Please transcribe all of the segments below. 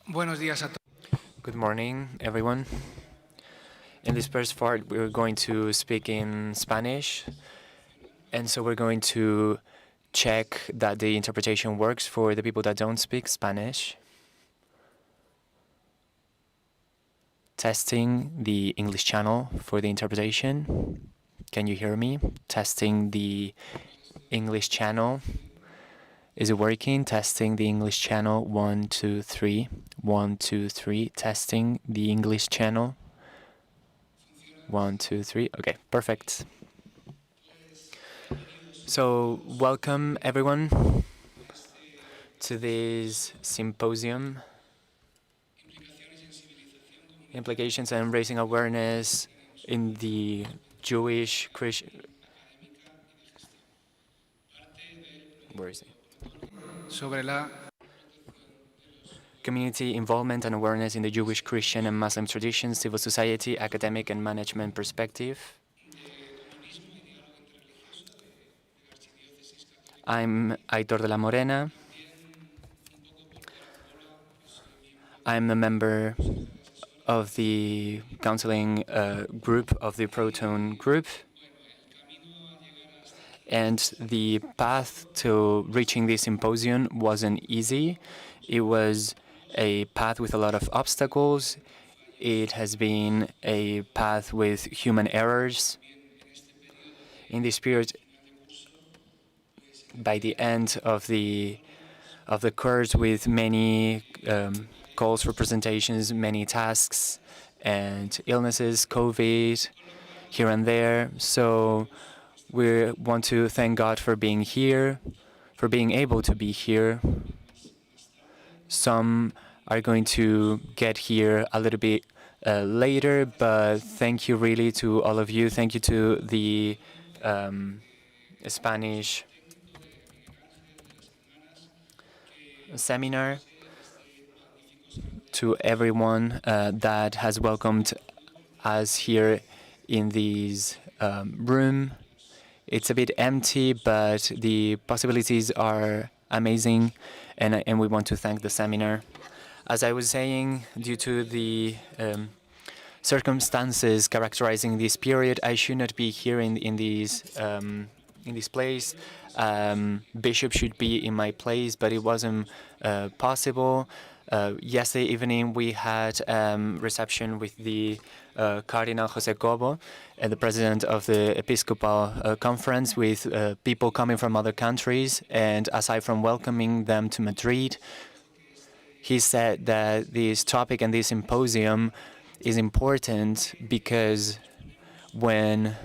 Buenos días a todos. Good morning, everyone. In this first part, we're going to speak in Spanish. And so we're going to check that the interpretation works for the people that don't speak Spanish. Testing the English channel for the interpretation. Can you hear me? Testing the English channel. Is it working? Testing the English channel. 1, 2, 3. 1, 2, 3. Testing the English channel. 1, 2, 3. Okay, perfect. So, welcome everyone to this symposium. Implications and raising awareness in the Jewish Christian. Where is it? Sobre la Community involvement and awareness in the Jewish, Christian, and Muslim traditions, civil society, academic, and management perspective. I'm Aitor de la Morena. I'm a member of the counseling group of the Protone group. And the path to reaching this symposium wasn't easy. It was a path with a lot of obstacles. It has been a path with human errors. In this period, by the end of the course, with many calls for presentations, many tasks, and illnesses, COVID, here and there. So we want to thank God for being here, for being able to be here. Some are going to get here a little bit later, but thank you really to all of you. Thank you to the Spanish seminar, to everyone that has welcomed us here in this room. It's a bit empty, but the possibilities are amazing, and we want to thank the seminar. As I was saying, due to the circumstances characterizing this period, I should not be here in this place. Bishop should be in my place, but it wasn't possible. Yesterday evening, we had reception with the Cardinal José Cobo, the president of the Episcopal Conference, with people coming from other countries. And aside from welcoming them to Madrid, he said that this topic and this symposium is important because when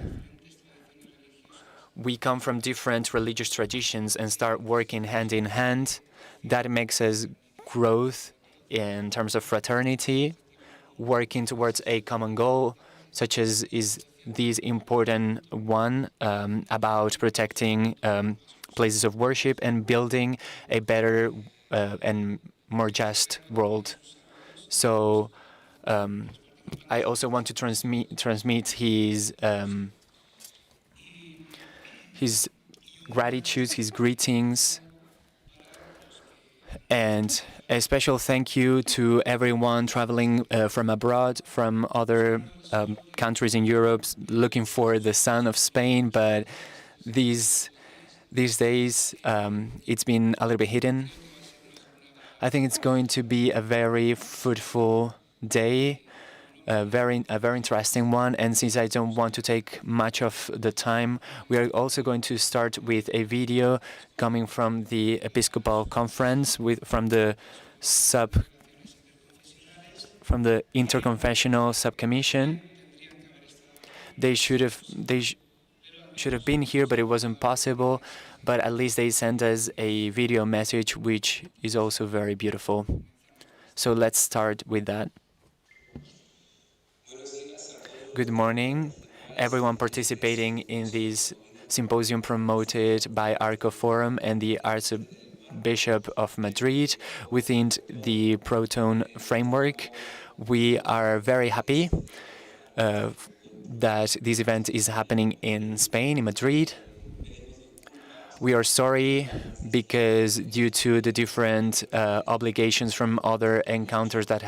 we come from different religious traditions and start working hand in hand, that makes us growth in terms of fraternity, working towards a common goal, such as is this important one about protecting places of worship and building a better and more just world. So I also want to transmit his gratitude, his greetings, and a special thank you to everyone traveling from abroad, from other countries in Europe, looking for the sun of Spain. But these days, it's been a little bit hidden. I think it's going to be a very fruitful day, a very interesting one. And since I don't want to take much of the time, we are also going to start with a video coming from the Episcopal Conference, from the from the Interconfessional Subcommission. They should have been here, but it wasn't possible. But at least they sent us a video message, which is also very beautiful. So let's start with that. Good morning, everyone participating in this symposium promoted by Arco Forum and the Archbishop of Madrid within the Protone framework. We are very happy that this event is happening in Spain, in Madrid. We are sorry because due to the different obligations from other encounters that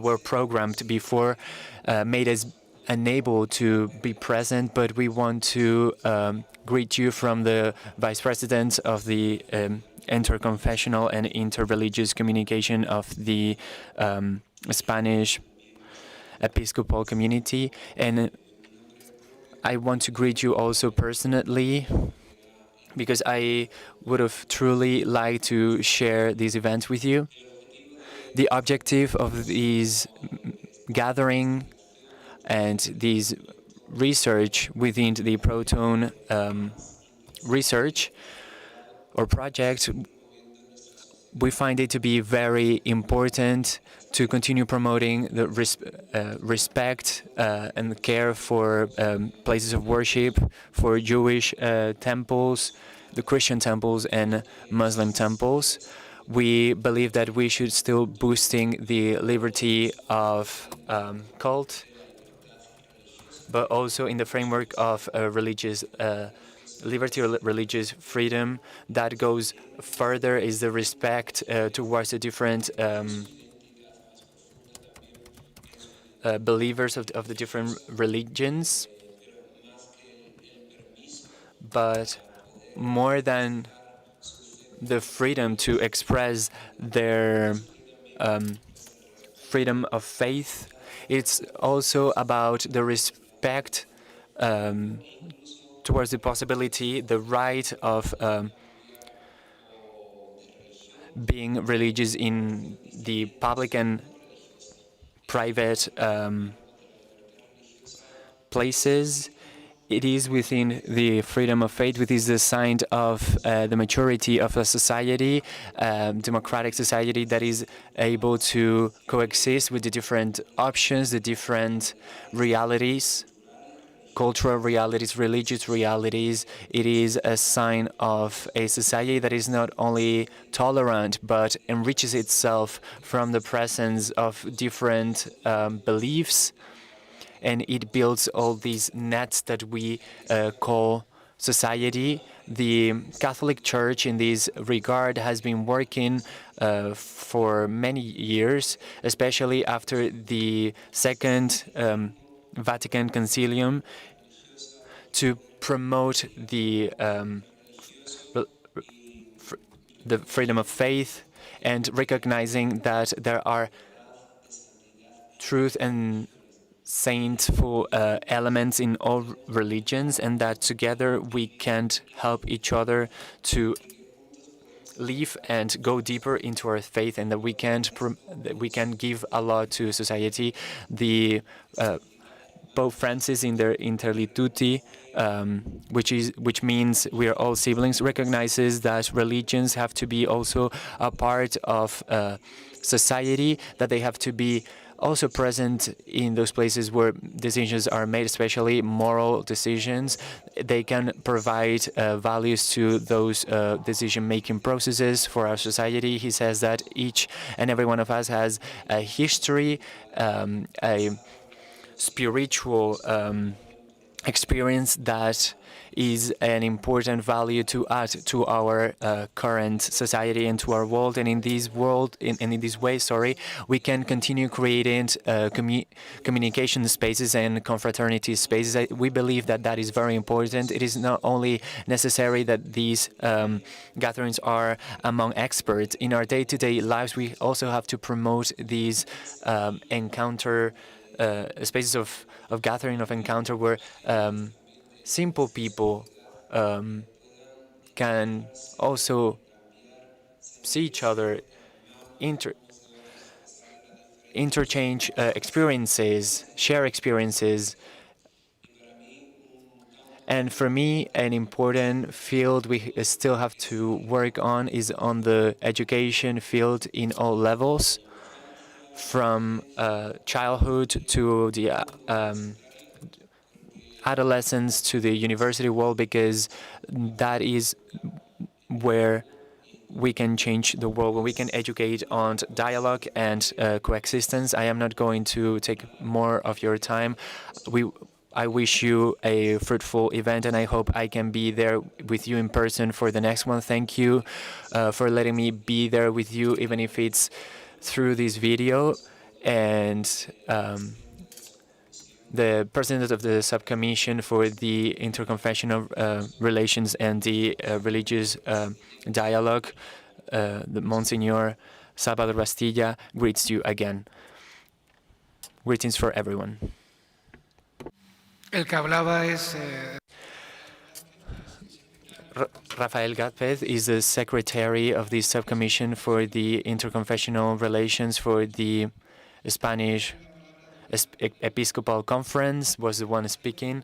were programmed before, made us unable to be present, but we want to greet you from the Vice President of the Interconfessional and Interreligious Communication of the Spanish Episcopal community, and I want to greet you also personally because I would have truly liked to share this event with you. The objective of this gathering and this research within the Protone research or project, we find it to be very important to continue promoting the respect and care for places of worship, for Jewish temples, the Christian temples and Muslim temples. We believe that we should still boosting the liberty of cult, but also in the framework of religious liberty or religious freedom. That goes further is the respect towards the different believers of the different religions. But more than the freedom to express their freedom of faith, it's also about the respect towards the possibility, the right of being religious in the public and private places. It is within the freedom of faith, which is the sign of the maturity of a society, democratic society that is able to coexist with the different options, the different realities, cultural realities, religious realities. It is a sign of a society that is not only tolerant, but enriches itself from the presence of different beliefs. And it builds all these nets that we call society. The Catholic Church in this regard has been working for many years, especially after the Second Vatican Concilium, to promote the freedom of faith and recognizing that there are truth and saintful elements in all religions, and that together we can help each other to live and go deeper into our faith, and that we can give a lot to society. The Pope Francis in their Interlituti, which means we are all siblings, recognizes that religions have to be also a part of society, that they have to be also present in those places where decisions are made, especially moral decisions. They can provide values to those decision-making processes for our society. He says that each and every one of us has a history, a spiritual experience that is an important value to add to our current society and to our world. And in this world, in this way, we can continue creating communication spaces and confraternity spaces. We believe that that is very important. It is not only necessary that these gatherings are among experts. In our day-to-day lives, we also have to promote these encounter spaces of gathering, of encounter, where simple people can also see each other, interchange experiences, share experiences. And for me, an important field we still have to work on is on the education field in all levels, from childhood to the adolescence to the university world, because that is where we can change the world, where we can educate on dialogue and coexistence. I am not going to take more of your time. I wish you a fruitful event, and I hope I can be there with you in person for the next one. Thank you for letting me be there with you, even if it's through this video. And the president of the subcommission for the interconfessional relations and the religious dialogue, the Monsignor Salvador Bastilla, greets you again. Greetings for everyone. El que hablaba es Rafael Gatpez is the secretary of the subcommission for the interconfessional relations for the Spanish Episcopal Conference, was the one speaking.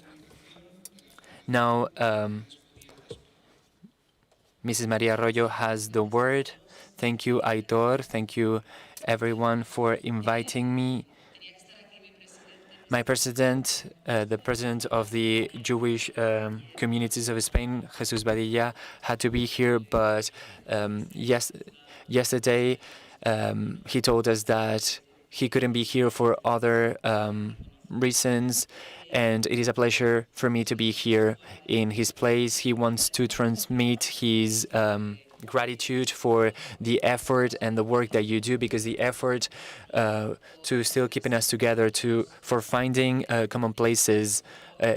Now, Mrs. Maria Arroyo has the word. Thank you, Aitor. Thank you, everyone, for inviting me. My president, the president of the Jewish communities of Spain, Jesus Badilla, had to be here, but yesterday he told us that he couldn't be here for other reasons, and it is a pleasure for me to be here in his place. He wants to transmit his gratitude for the effort and the work that you do, because the effort to still keeping us together, for finding common places,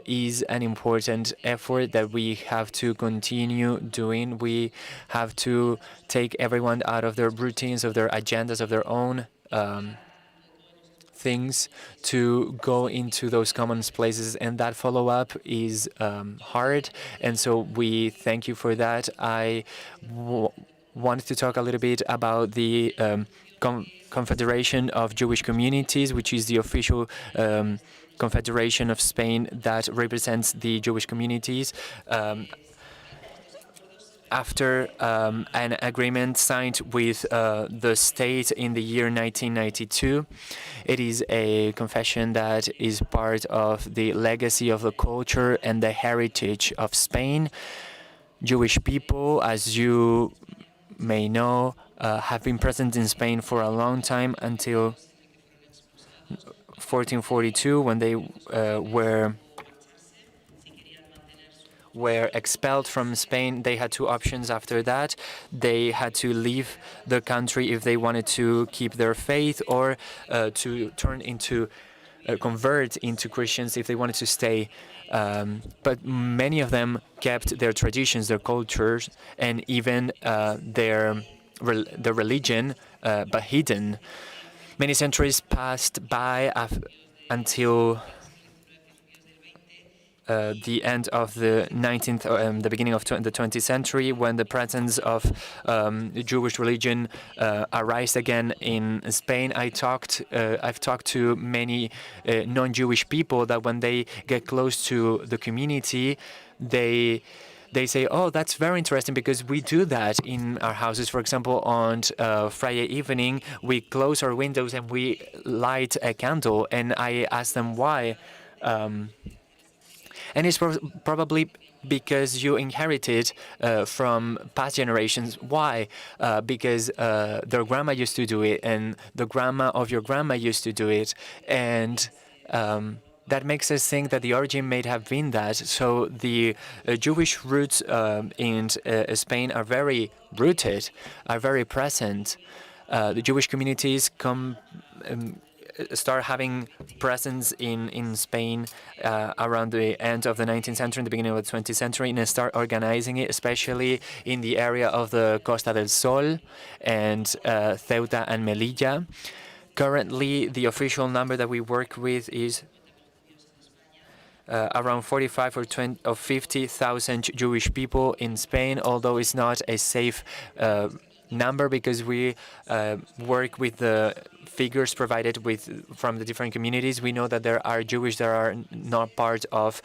is an important effort that we have to continue doing. We have to take everyone out of their routines, of their agendas, of their own things, to go into those common places, and that follow-up is hard, and so we thank you for that. I wanted to talk a little bit about the Confederation of Jewish Communities, which is the official confederation of Spain that represents the Jewish communities. After an agreement signed with the state in the year 1992. It is a confession that is part of the legacy of the culture and the heritage of Spain. Jewish people, as you may know, have been present in Spain for a long time, until 1442, when they were expelled from Spain. They had two options after that. They had to leave the country if they wanted to keep their faith, or to convert into Christians if they wanted to stay. But many of them kept their traditions, their cultures, and even their religion, but hidden. Many centuries passed by until the end of the 19th, the beginning of the 20th century, when the presence of Jewish religion arose again in Spain. I've talked to many non-Jewish people that when they get close to the community, they say, "Oh, that's very interesting, because we do that in our houses. For example, on Friday evening, we close our windows and we light a candle." And I ask them why. And it's probably because you inherited from past generations. Why? Because their grandma used to do it, and the grandma of your grandma used to do it. And that makes us think that the origin may have been that. So the Jewish roots in Spain are very rooted, are very present. The Jewish communities start having presence in Spain around the end of the 19th century, the beginning of the 20th century, and start organizing it, especially in the area of the Costa del Sol and Ceuta and Melilla. Currently, the official number that we work with is around 45 or 50,000 Jewish people in Spain, although it's not a safe number because we work with the figures provided from the different communities. We know that there are Jewish that are not part of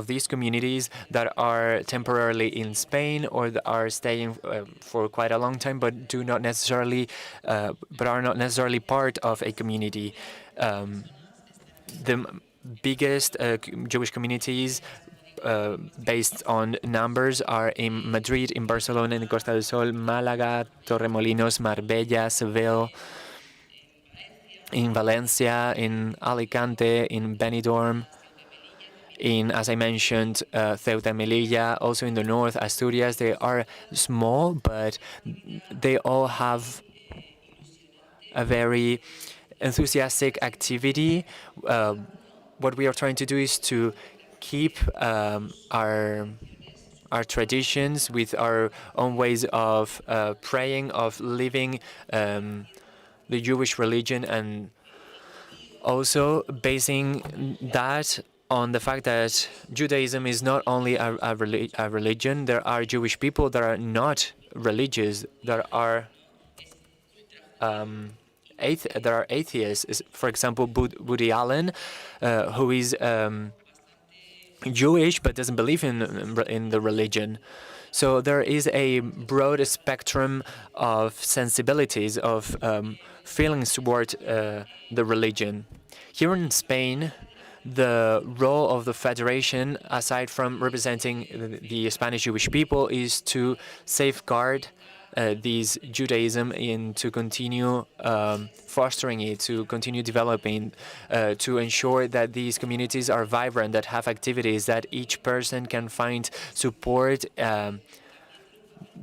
these communities that are temporarily in Spain or that are staying for quite a long time, but are not necessarily part of a community. The biggest Jewish communities based on numbers are in Madrid, in Barcelona, in Costa del Sol, Málaga, Torremolinos, Marbella, Seville, in Valencia, in Alicante, in Benidorm, in, as I mentioned, Ceuta and Melilla, also in the north, Asturias. They are small, but they all have a very enthusiastic activity. What we are trying to do is to keep our traditions with our own ways of praying, of living the Jewish religion, and also basing that on the fact that Judaism is not only a religion. There are Jewish people that are not religious, that are atheists. For example, Woody Allen, who is Jewish but doesn't believe in the religion. So there is a broad spectrum of sensibilities, of feelings toward the religion. Here in Spain, the role of the Federation, aside from representing the Spanish Jewish people, is to safeguard this Judaism and to continue fostering it, to continue developing, to ensure that these communities are vibrant, that have activities, that each person can find support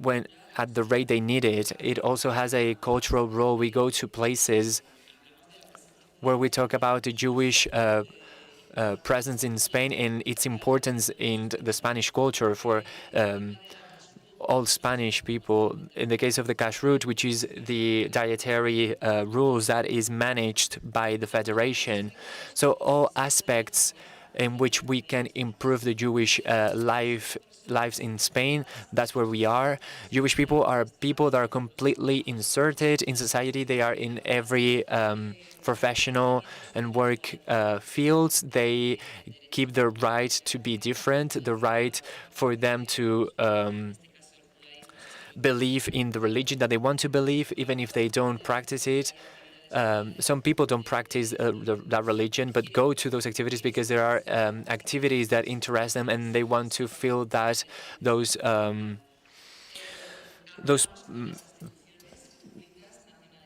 when at the rate they need it. It also has a cultural role. We go to places where we talk about the Jewish presence in Spain and its importance in the Spanish culture for all Spanish people. In the case of the kashrut, which is the dietary rules that is managed by the Federation. So all aspects in which we can improve the Jewish lives in Spain, that's where we are. Jewish people are people that are completely inserted in society. They are in every professional and work fields. They keep the right to be different, the right for them to believe in the religion that they want to believe, even if they don't practice it. Some people don't practice that religion, but go to those activities because there are activities that interest them, and they want to feel that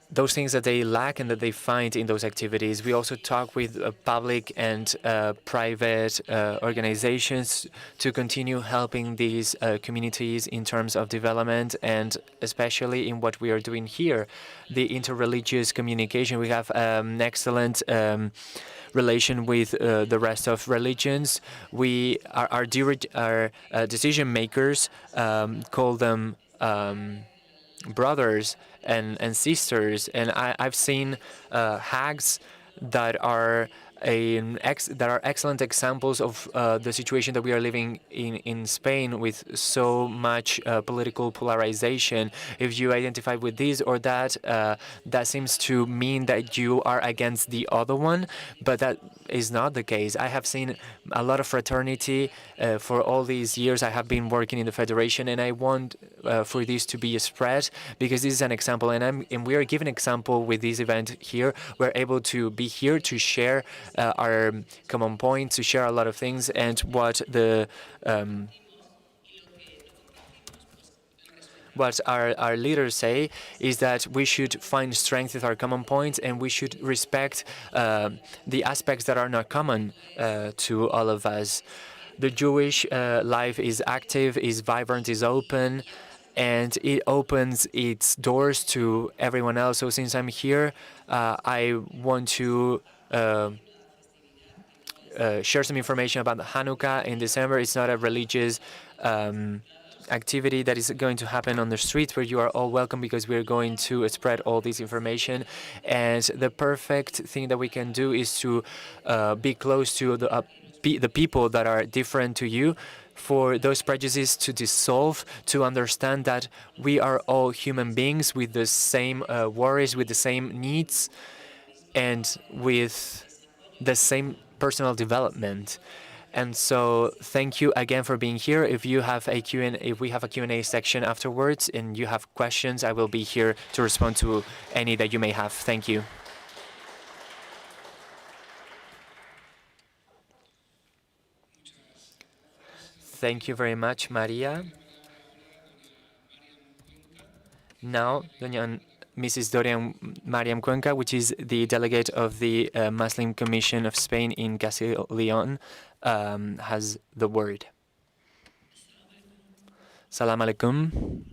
those things that they lack and that they find in those activities. We also talk with public and private organizations to continue helping these communities in terms of development, and especially in what we are doing here, the interreligious communication. We have an excellent relation with the rest of religions. We our decision makers call them brothers and sisters, and I've seen hags that are excellent examples of the situation that we are living in Spain, with so much political polarization. If you identify with this or that, that seems to mean that you are against the other one, but that is not the case. I have seen a lot of fraternity for all these years I have been working in the Federation, and I want for this to be spread, because this is an example, and we are given example with this event here. We're able to be here to share our common points, to share a lot of things, and what our leaders say is that we should find strength with our common points, and we should respect the aspects that are not common to all of us. The Jewish life is active, is vibrant, is open, and it opens its doors to everyone else. So since I'm here, I want to share some information about Hanukkah in December. It's not a religious activity that is going to happen on the streets, where you are all welcome, because we're going to spread all this information. And the perfect thing that we can do is to be close to the people that are different to you, for those prejudices to dissolve, to understand that we are all human beings with the same worries, with the same needs, and with the same personal development. And so thank you again for being here. If you have a if we have a Q&A section afterwards and you have questions, I will be here to respond to any that you may have. Thank you. Thank you very much, Maria. Now, Mrs. Dorian Mariam Cuenca, which is the delegate of the Muslim Commission of Spain in Castile and Leon, has the word. Salam alaikum.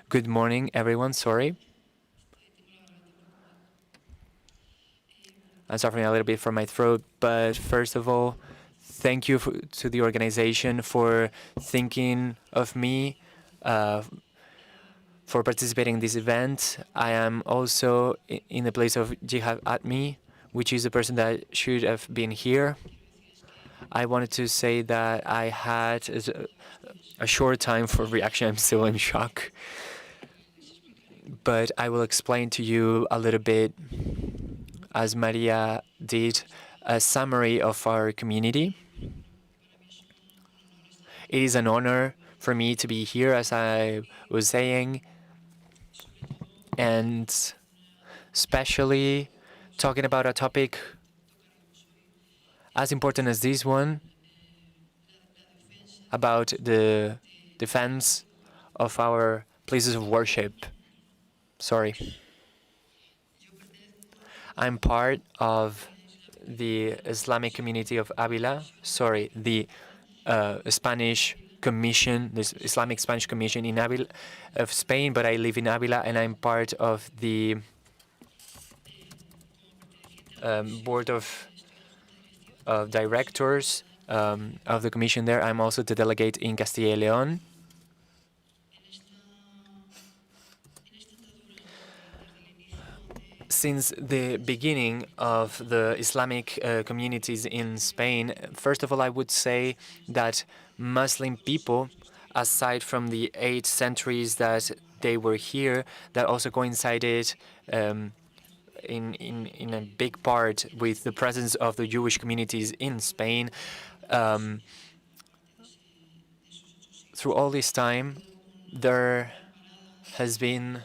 Good morning, everyone. Sorry. I'm suffering a little bit from my throat, but first of all, thank you to the organization for thinking of me, for participating in this event. I am also in the place of Jihad Atmi, which is the person that should have been here. I wanted to say that I had a short time for reaction. I'm still in shock. But I will explain to you a little bit, as Maria did, a summary of our community. It is an honor for me to be here, as I was saying, and especially talking about a topic as important as this one, about the defense of our places of worship. Sorry. I'm part of the Islamic community of Avila, the Spanish Commission, the Islamic Spanish Commission in Avila of Spain, but I live in Avila and I'm part of the board of directors of the commission there. I'm also the delegate in Castile and Leon. Since the beginning of the Islamic communities in Spain, first of all, I would say that Muslim people, aside from the 8 centuries that they were here, that also coincided in a big part with the presence of the Jewish communities in Spain. Through all this time, there has been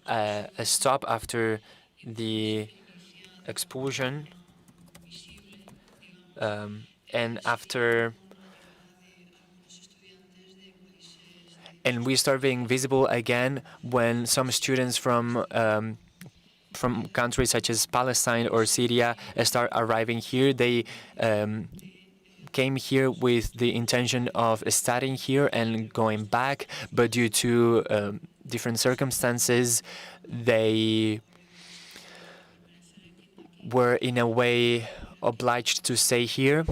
a stop after the expulsion, and we start being visible again when some students from countries such as Palestine or Syria start arriving here. They came here with the intention of studying here and going back, but due to different circumstances, they were in a way obliged to stay here.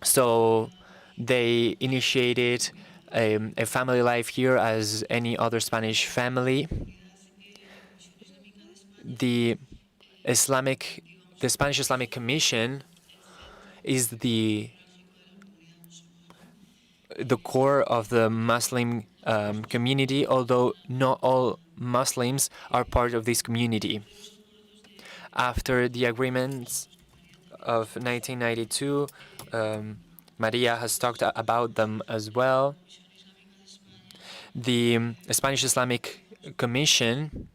So they initiated a family life here as any other Spanish family. The Spanish Islamic Commission is the core of the Muslim community, although not all Muslims are part of this community. After the agreements of 1992, Maria has talked about them as well. The Spanish Islamic Commission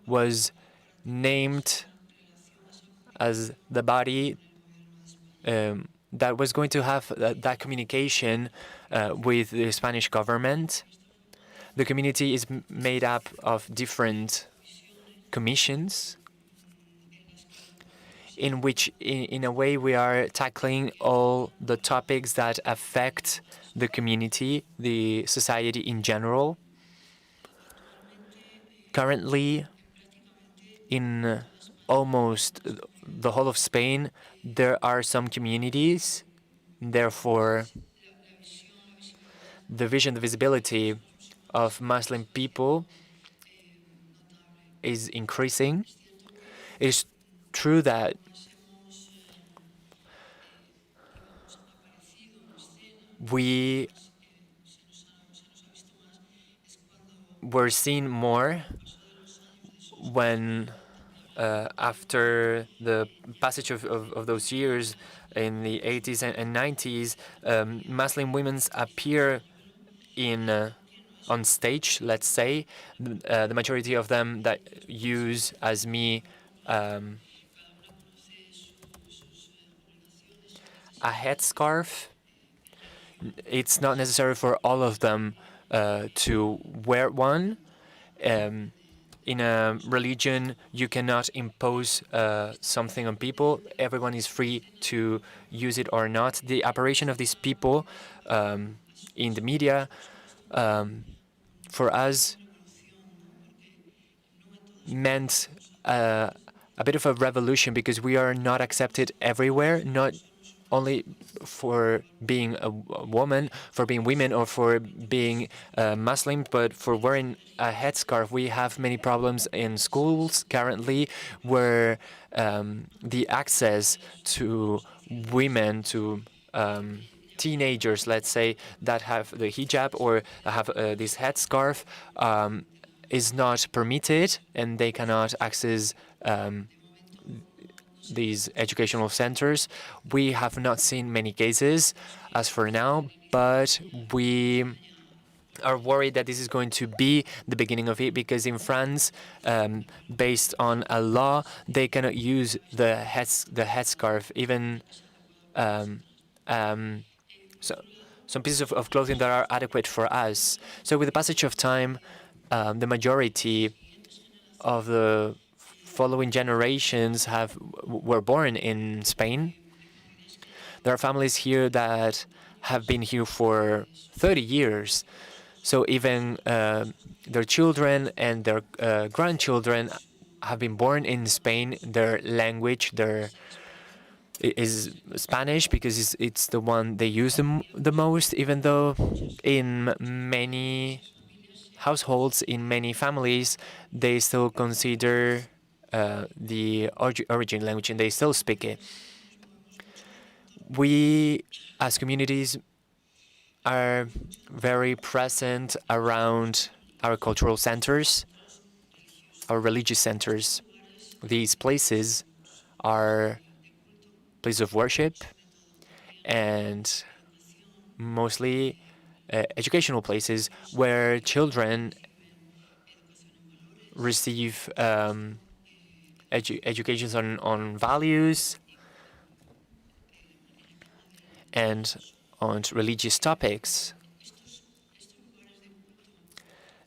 was named as the body that was going to have that communication with the Spanish government. The community is made up of different commissions in which, in a way, we are tackling all the topics that affect the community, the society in general. Currently, in almost the whole of Spain, there are some communities. Therefore, the vision, the visibility of Muslim people is increasing. It is true that we were seen more when after the passage of those years in the 80s and 90s, Muslim women appear in on stage, let's say. The majority of them that use as me a headscarf. It's not necessary for all of them to wear one. In a religion, you cannot impose something on people. Everyone is free to use it or not. The apparition of these people in the media, for us, meant a bit of a revolution, because we are not accepted everywhere, not only for being a woman, for being women, or for being Muslim, but for wearing a headscarf. We have many problems in schools currently, where the access to women, to teenagers, let's say, that have the hijab or have this headscarf, is not permitted, and they cannot access these educational centers. We have not seen many cases as for now, but we are worried that this is going to be the beginning of it, because in France, based on a law, they cannot use the headscarf, even some pieces of clothing that are adequate for us. So with the passage of time, the majority of the following generations were born in Spain. There are families here that have been here for 30 years. So even their children and their grandchildren have been born in Spain. Their language is Spanish, because it's the one they use the most, even though in many households, in many families, they still consider the origin language, and they still speak it. We, as communities, are very present around our cultural centers, our religious centers. These places are places of worship and mostly educational places where children receive educations on values and on religious topics.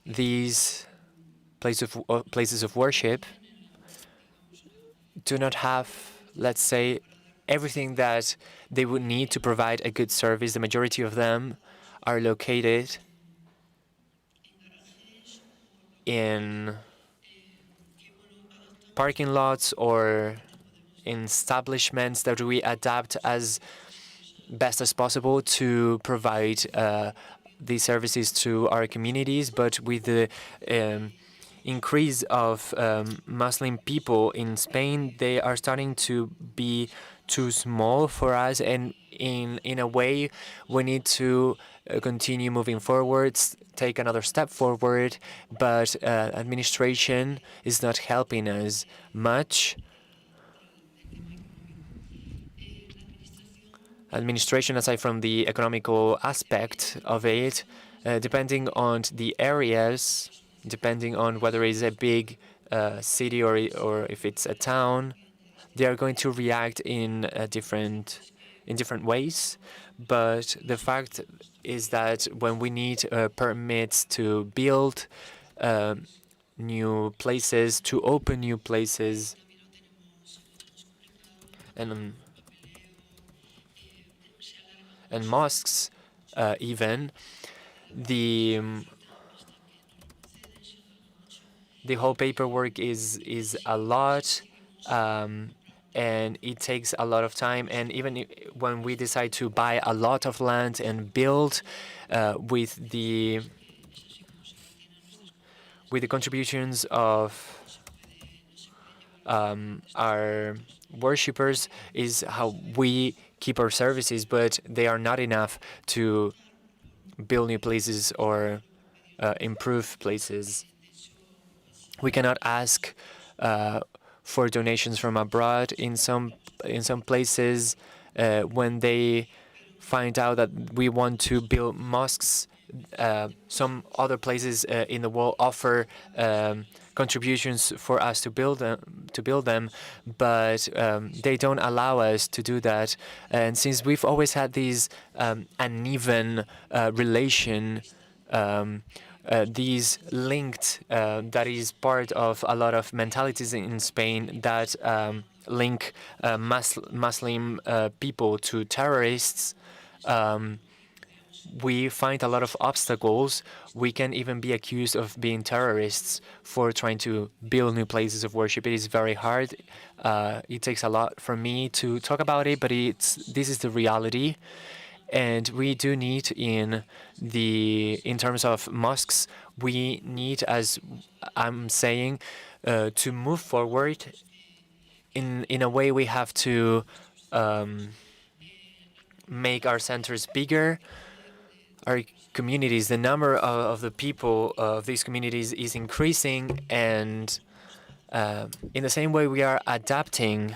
These places of worship do not have, let's say, everything that they would need to provide a good service. The majority of them are located in parking lots or in establishments that we adapt as best as possible to provide these services to our communities. But with the increase of Muslim people in Spain, they are starting to be too small for us, and in a way we need to continue moving forwards, take another step forward, but administration is not helping us much. Administration, aside from the economical aspect of it, depending on the areas, depending on whether it's a big city or if it's a town, they are going to react in different ways. But the fact is that when we need permits to build new places, to open new places, and mosques, even the whole paperwork is a lot, and it takes a lot of time. And even when we decide to buy a lot of land and build with the contributions of our worshippers, is how we keep our services, but they are not enough to build new places or improve places. We cannot ask for donations from abroad in some places when they find out that we want to build mosques. Some other places in the world offer contributions for us to build them, but they don't allow us to do that. And since we've always had this uneven relation, these linked, that is part of a lot of mentalities in Spain that link Muslim people to terrorists. We find a lot of obstacles. We can even be accused of being terrorists for trying to build new places of worship. It is very hard. It takes a lot for me to talk about it, but this is the reality. And we do need in terms of mosques, we need, as I'm saying, to move forward. In a way, we have to make our centers bigger. Our communities, the number of the people of these communities is increasing, and in the same way we are adapting.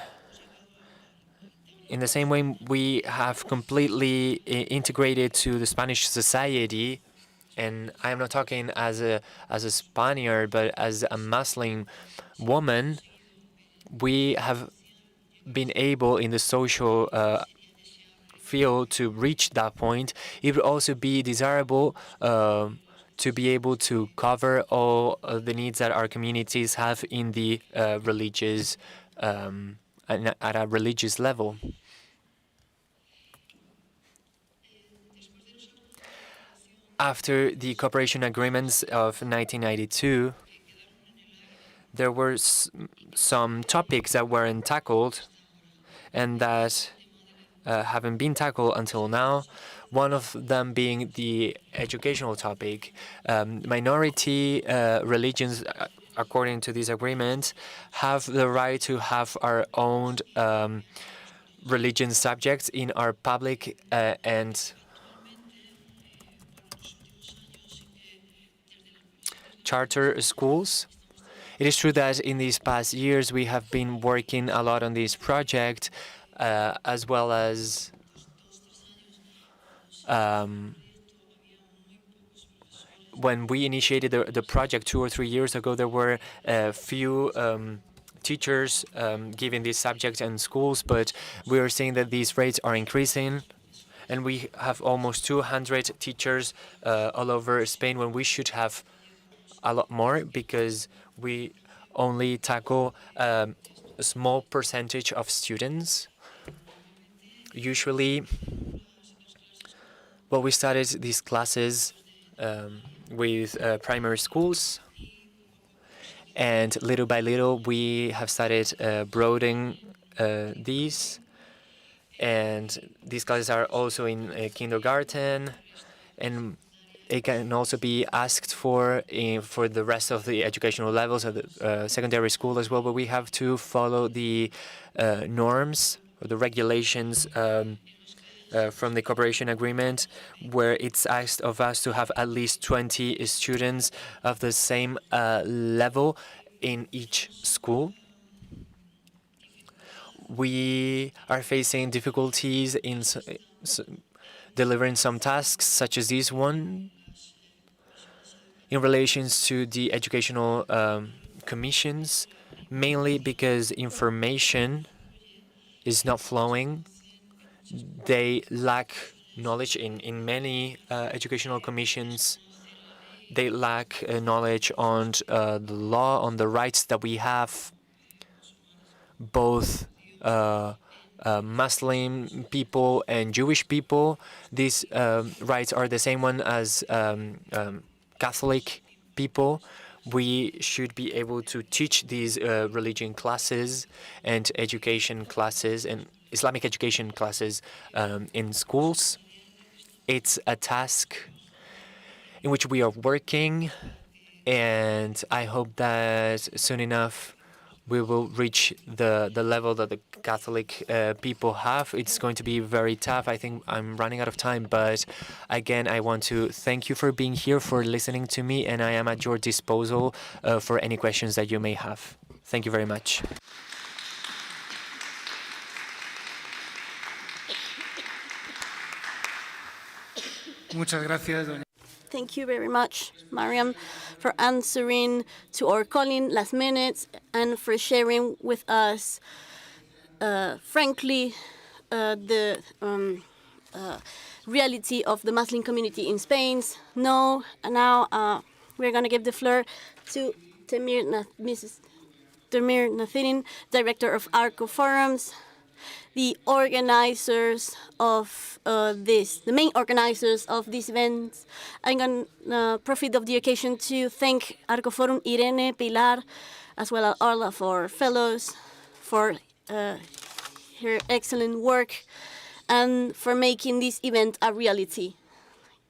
In the same way we have completely integrated to the Spanish society, and I am not talking as a Spaniard, but as a Muslim woman, we have been able in the social field to reach that point. It would also be desirable to be able to cover all the needs that our communities have in the religious, at a religious level. After the cooperation agreements of 1992, there were some topics that weren't tackled and that haven't been tackled until now. One of them being the educational topic. Minority religions, according to this agreement, have the right to have our own religion subjects in our public and charter schools. It is true that in these past years we have been working a lot on this project, as well as when we initiated the project 2 or 3 years ago, there were a few teachers giving this subject in schools, but we are seeing that these rates are increasing. And we have almost 200 teachers all over Spain when we should have a lot more, because we only tackle a small percentage of students. Usually, we started these classes with primary schools, and little by little we have started broadening these. And these classes are also in kindergarten, and it can also be asked for the rest of the educational levels of the secondary school as well. But we have to follow the norms or the regulations from the cooperation agreement, where it's asked of us to have at least 20 students of the same level in each school. We are facing difficulties in delivering some tasks, such as this one, in relation to the educational commissions, mainly because information is not flowing. They lack knowledge in many educational commissions. They lack knowledge on the law, on the rights that we have, both Muslim people and Jewish people. These rights are the same one as Catholic people. We should be able to teach these religion classes and education classes and Islamic education classes in schools. It's a task in which we are working, and I hope that soon enough we will reach the level that the Catholic people have. It's going to be very tough. I think I'm running out of time, but again, I want to thank you for being here, for listening to me, and I am at your disposal for any questions that you may have. Thank you very much. Muchas gracias, doña. Thank you very much, Mariam, for answering to our calling last minute and for sharing with us, frankly, the reality of the Muslim community in Spain. Now we're going to give the floor to Mrs. Temir Naziri, Director of Arco Forums, the organizers of the main organizers of this event. I'm going to profit of the occasion to thank Arco Forum, Irene, Pilar, as well as all of our fellows for her excellent work and for making this event a reality.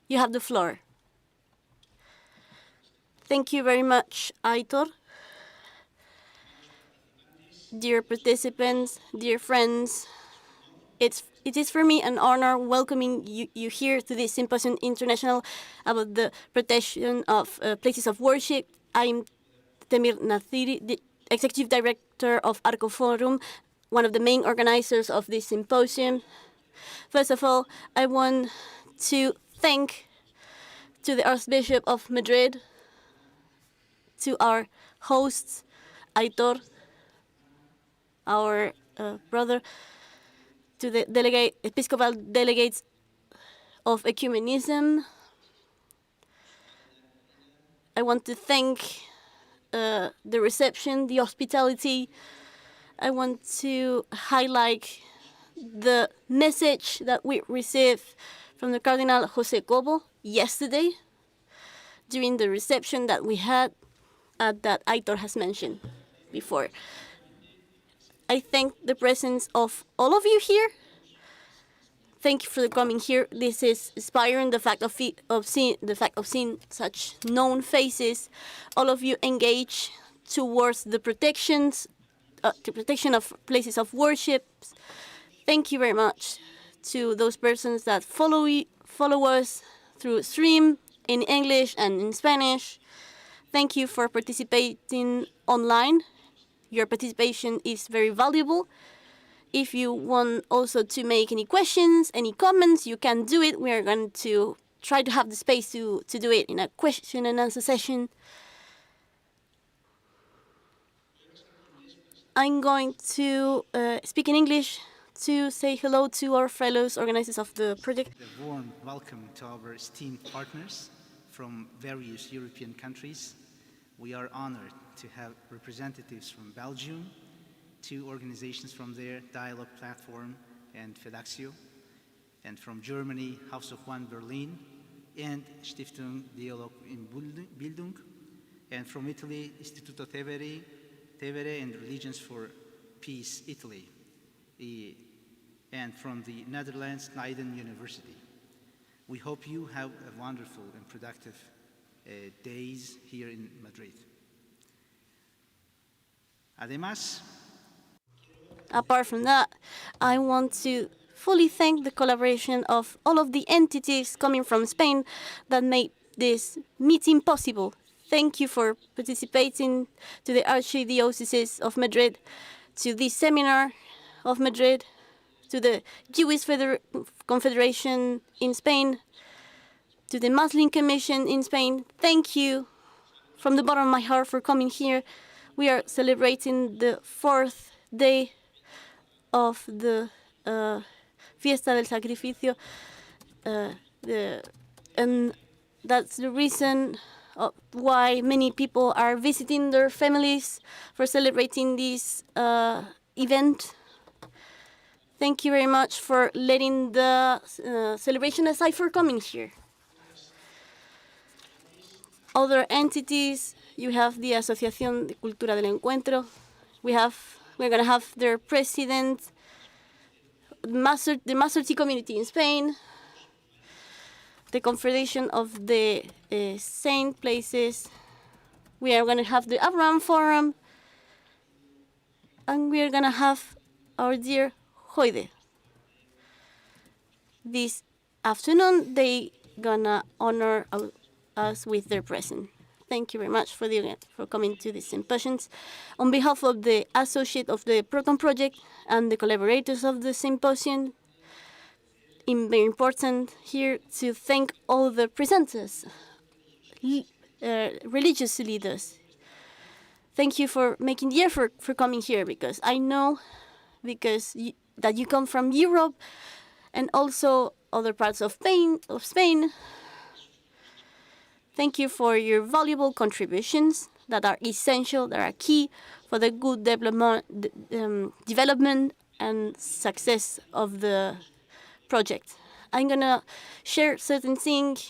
You have the floor. Thank you very much, Aitor. Dear participants, dear friends, it is for me an honor welcoming you here to this Symposium International about the protection of places of worship. I'm Temir Naziri, the Executive Director of Arco Forum, one of the main organizers of this symposium. First of all, I want to thank to the Archbishop of Madrid, to our hosts, Aitor, our brother, to the Episcopal Delegates of Ecumenism. I want to thank the reception, the hospitality. I want to highlight the message that we received from the Cardinal José Cobo yesterday during the reception that we had that Aitor has mentioned before. I thank the presence of all of you here. Thank you for coming here. This is inspiring, the fact of seeing such known faces. All of you engage towards the protection of places of worship. Thank you very much to those persons that follow us through stream in English and in Spanish. Thank you for participating online. Your participation is very valuable. If you want also to make any questions, any comments, you can do it. We are going to try to have the space to do it in a question and answer session. I'm going to speak in English to say hello to our fellows organizers of the project. A warm welcome to our esteemed partners from various European countries. We are honored to have representatives from Belgium, 2 organizations from their Dialogue Platform and Fedaxio, and from Germany, House of One Berlin, and Stiftung Dialog in Bildung, and from Italy, Istituto Tevere and Religions for Peace, Italy, and from the Netherlands, Leiden University. We hope you have a wonderful and productive days here in Madrid. Además, apart from that, I want to fully thank the collaboration of all of the entities coming from Spain that made this meeting possible. Thank you for participating to the Archdiocese of Madrid, to the Seminary of Madrid, to the Jewish Confederation in Spain, to the Muslim Commission in Spain. Thank you from the bottom of my heart for coming here. We are celebrating the 4th day of the Fiesta del Sacrificio, and that's the reason why many people are visiting their families for celebrating this event. Thank you very much for letting the celebration aside for coming here. Other entities, you have the Asociación de Cultura del Encuentro. We're going to have their president, the Master community in Spain, the Confederation of the Saint Places. We are going to have the Abraham Forum, and we are going to have our dear Hoide. This afternoon, they gonna honor us with their presence. Thank you very much for coming to these symposiums. On behalf of the associate of the Protone project and the collaborators of the symposium, it's very important here to thank all the presenters, religious leaders. Thank you for making the effort for coming here, because I know that you come from Europe and also other parts of Spain. Thank you for your valuable contributions that are essential, that are key for the good development and success of the project. I'm gonna share certain things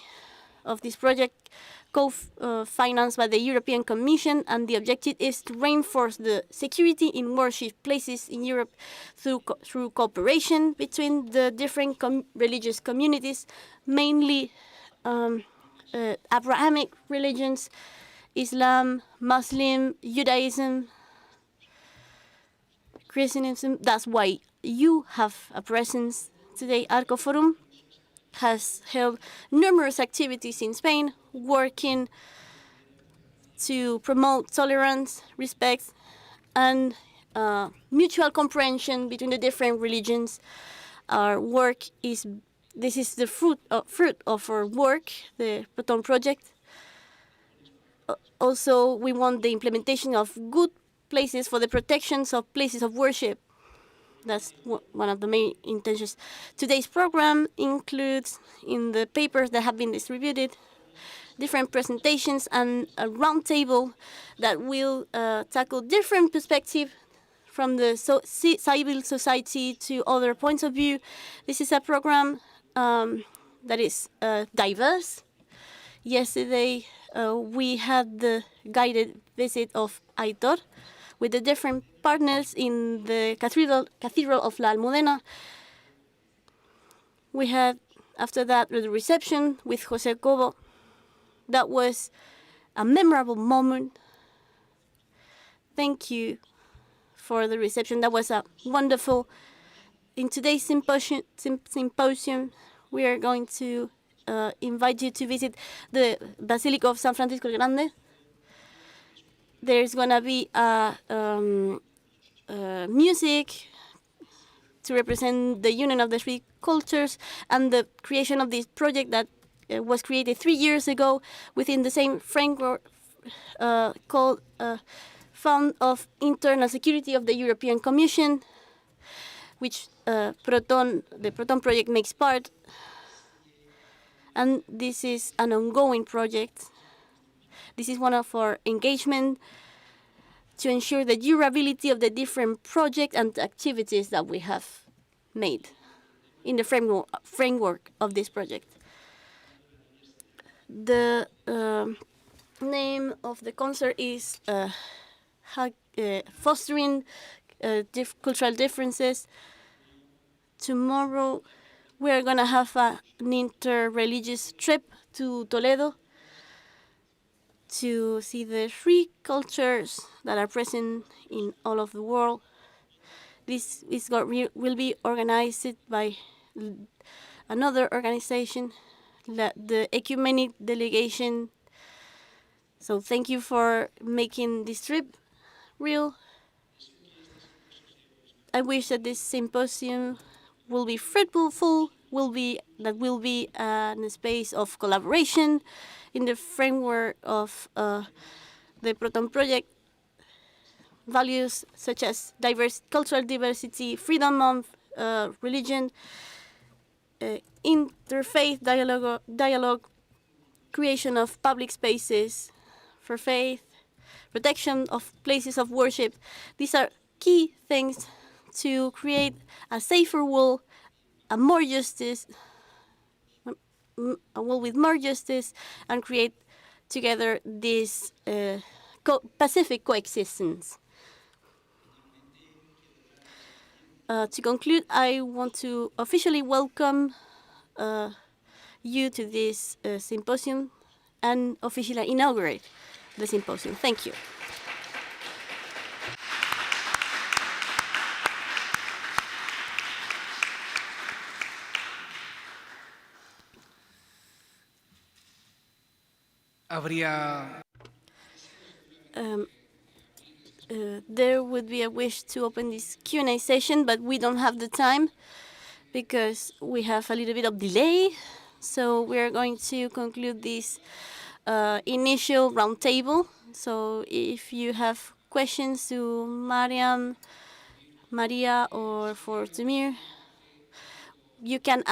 of this project co-financed by the European Commission, and the objective is to reinforce the security in worship places in Europe through cooperation between the different religious communities, mainly Abrahamic religions, Islam, Muslim, Judaism, Christianism. That's why you have a presence today. Arco Forum has held numerous activities in Spain, working to promote tolerance, respect, and mutual comprehension between the different religions. Our work is the fruit of our work, the Protone project. Also, we want the implementation of good places for the protections of places of worship. That's one of the main intentions. Today's program includes, in the papers that have been distributed, different presentations and a roundtable that will tackle different perspectives from the civil society to other points of view. This is a program that is diverse. Yesterday, we had the guided visit of Aitor with the different partners in the Cathedral of La Almudena. We had, after that, the reception with José Cobo. That was a memorable moment. Thank you for the reception. That was a wonderful. In today's symposium, we are going to invite you to visit the Basilica of San Francisco el Grande. There's going to be music to represent the union of the three cultures and the creation of this project that was created 3 years ago within the same framework called Fund of Internal Security of the European Commission, which the Protone project makes part. And this is an ongoing project. This is one of our engagement to ensure the durability of the different projects and activities that we have made in the framework of this project. The name of the concert is Fostering Cultural Differences. Tomorrow, we are going to have an interreligious trip to Toledo to see the three cultures that are present in all of the world. This will be organized by another organization, the Ecumenic Delegation. So thank you for making this trip real. I wish that this symposium will be fruitful, will be a space of collaboration in the framework of the Protone project. Values such as cultural diversity, freedom of religion, interfaith dialogue, creation of public spaces for faith, protection of places of worship. These are key things to create a safer world, a world with more justice, and create together this pacific coexistence. To conclude, I want to officially welcome you to this symposium and officially inaugurate the symposium. Thank you. habría there would be a wish to open this Q&A session, but we don't have the time because we have a little bit of delay. So we're going to conclude this initial roundtable. So if you have questions to Mariam, Maria, or for Temir, you can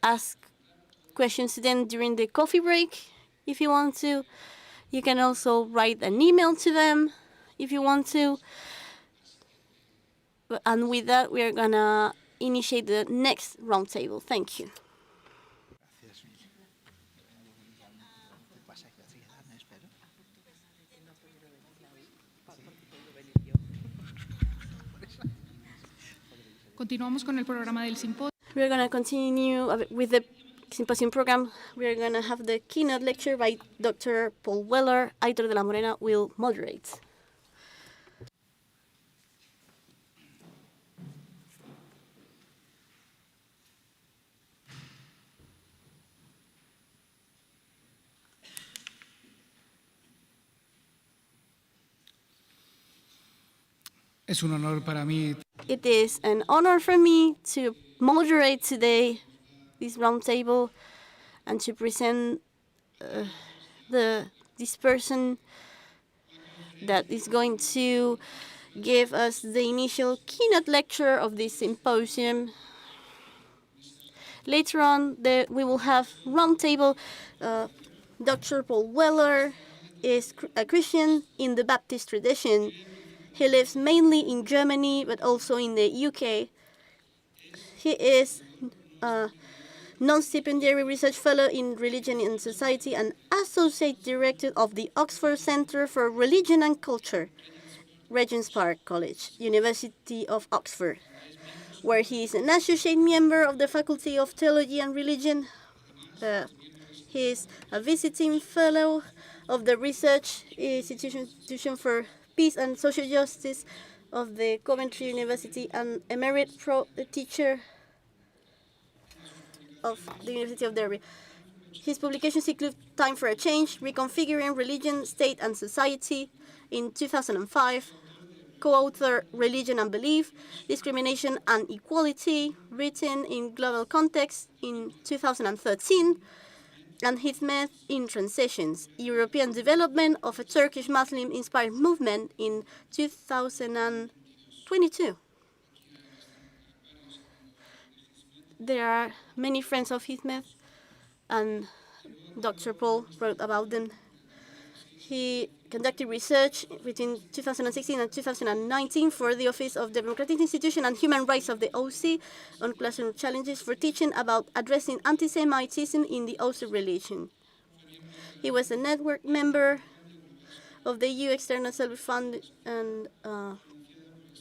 ask questions to them during the coffee break if you want to. You can also write an email to them if you want to. And with that, we're gonna initiate the next roundtable. Thank you. Continuamos con el programa del simposio. We're gonna continue with the symposium program. We're gonna have the keynote lecture by Dr. Paul Weller. Aitor de la Morena will moderate. Es un honor para mí. It is an honor for me to moderate today this roundtable and to present this person that is going to give us the initial keynote lecture of this symposium. Later on, we will have roundtable. Dr. Paul Weller is a Christian in the Baptist tradition. He lives mainly in Germany, but also in the UK. He is a non-stipendiary research fellow in religion and society and associate director of the Oxford Centre for Religion and Culture, Regent's Park College, University of Oxford, where he is an associate member of the Faculty of Theology and Religion. He is a visiting fellow of the Research Institution for Peace and Social Justice of the Coventry University and emerite teacher of the University of Derby. His publications include Time for a Change, Reconfiguring Religion, State and Society in 2005, co-author Religion and Belief, Discrimination and Equality, written in global context in 2013, and Hizmet in Transitions, European Development of a Turkish Muslim-inspired movement in 2022. There are many friends of Hizmet, and Dr. Paul wrote about them. He conducted research between 2016 and 2019 for the Office of Democratic Institutions and Human Rights of the OC on classroom challenges for teaching about addressing anti-Semitism in the OC religion. He was a network member of the EU External Self-Funded and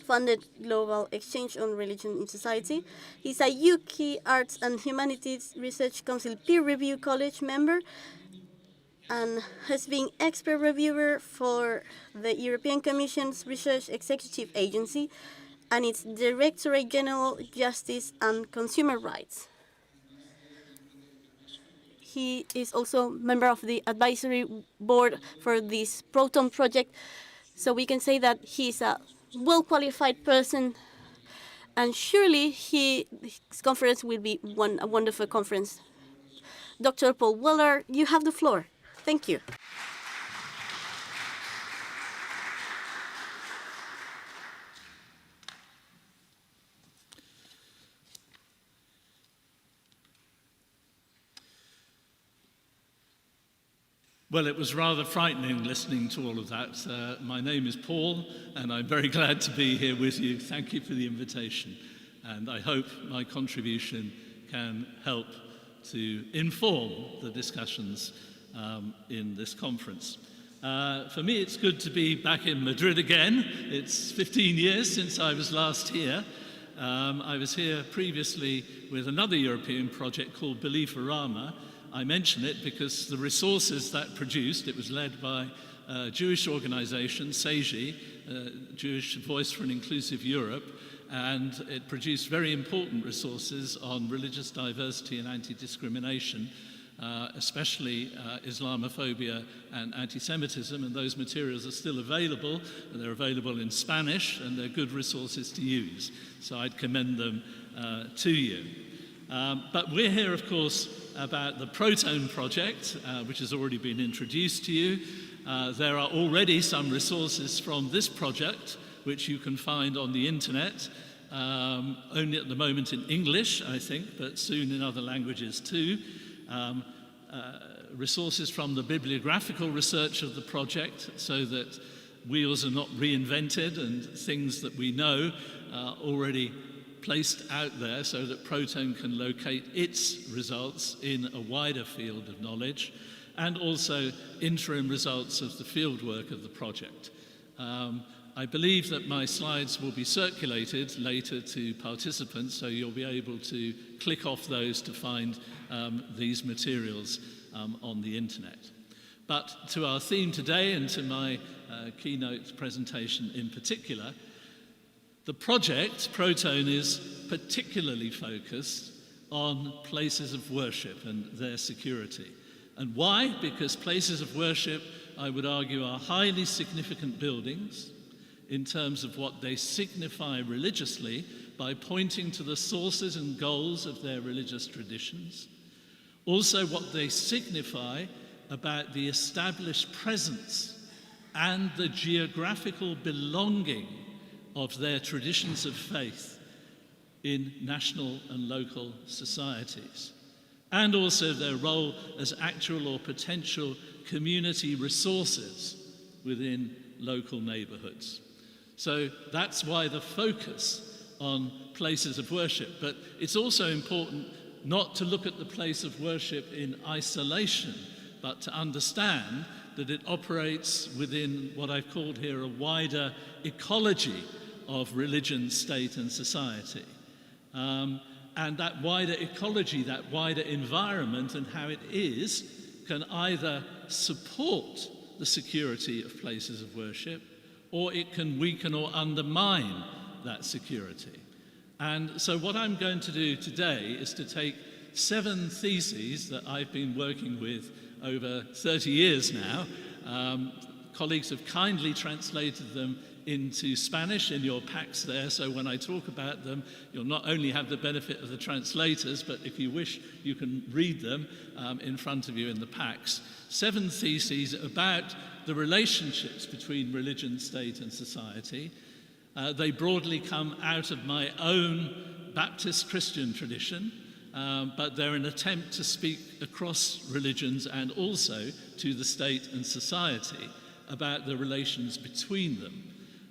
funded Global Exchange on Religion in Society. He's a UK Arts and Humanities Research Council Peer Review College member and has been expert reviewer for the European Commission's Research Executive Agency and its Directorate General Justice and Consumer Rights. He is also member of the advisory board for this Protone project, so we can say that he's a well-qualified person, and surely his conference will be a wonderful conference. Dr. Paul Weller, you have the floor. Thank you. Well, it was rather frightening listening to all of that. My name is Paul, and I'm very glad to be here with you. Thank you for the invitation, and I hope my contribution can help to inform the discussions in this conference. For me, it's good to be back in Madrid again. It's 15 years since I was last here. I was here previously with another European project called Believerama. I mention it because the resources that produced, it was led by a Jewish organization, SEIJI, Jewish Voice for an Inclusive Europe, and it produced very important resources on religious diversity and anti-discrimination. especially Islamophobia and anti-Semitism, and those materials are still available, and they're available in Spanish, and they're good resources to use. So I'd commend them to you. But we're here, of course, about the Protone project, which has already been introduced to you. There are already some resources from this project, which you can find on the internet, only at the moment in English, I think, but soon in other languages too. Resources from the bibliographical research of the project, so that wheels are not reinvented and things that we know are already placed out there so that Protone can locate its results in a wider field of knowledge, and also interim results of the fieldwork of the project. I believe that my slides will be circulated later to participants, so you'll be able to click off those to find these materials on the internet. But to our theme today, and to my keynote presentation in particular, the project, Protone, is particularly focused on places of worship and their security. And why? Because places of worship, I would argue, are highly significant buildings in terms of what they signify religiously by pointing to the sources and goals of their religious traditions. Also what they signify about the established presence and the geographical belonging of their traditions of faith in national and local societies, and also their role as actual or potential community resources within local neighborhoods. So that's why the focus on places of worship. But it's also important not to look at the place of worship in isolation, but to understand that it operates within what I've called here a wider ecology of religion, state, and society. And that wider ecology, that wider environment and how it is, can either support the security of places of worship, or it can weaken or undermine that security. And so what I'm going to do today is to take 7 theses that I've been working with over 30 years now. Colleagues have kindly translated them into Spanish in your packs there, so when I talk about them, you'll not only have the benefit of the translators, but if you wish, you can read them in front of you in the packs. 7 theses about the relationships between religion, state, and society. They broadly come out of my own Baptist Christian tradition, but they're an attempt to speak across religions and also to the state and society about the relations between them.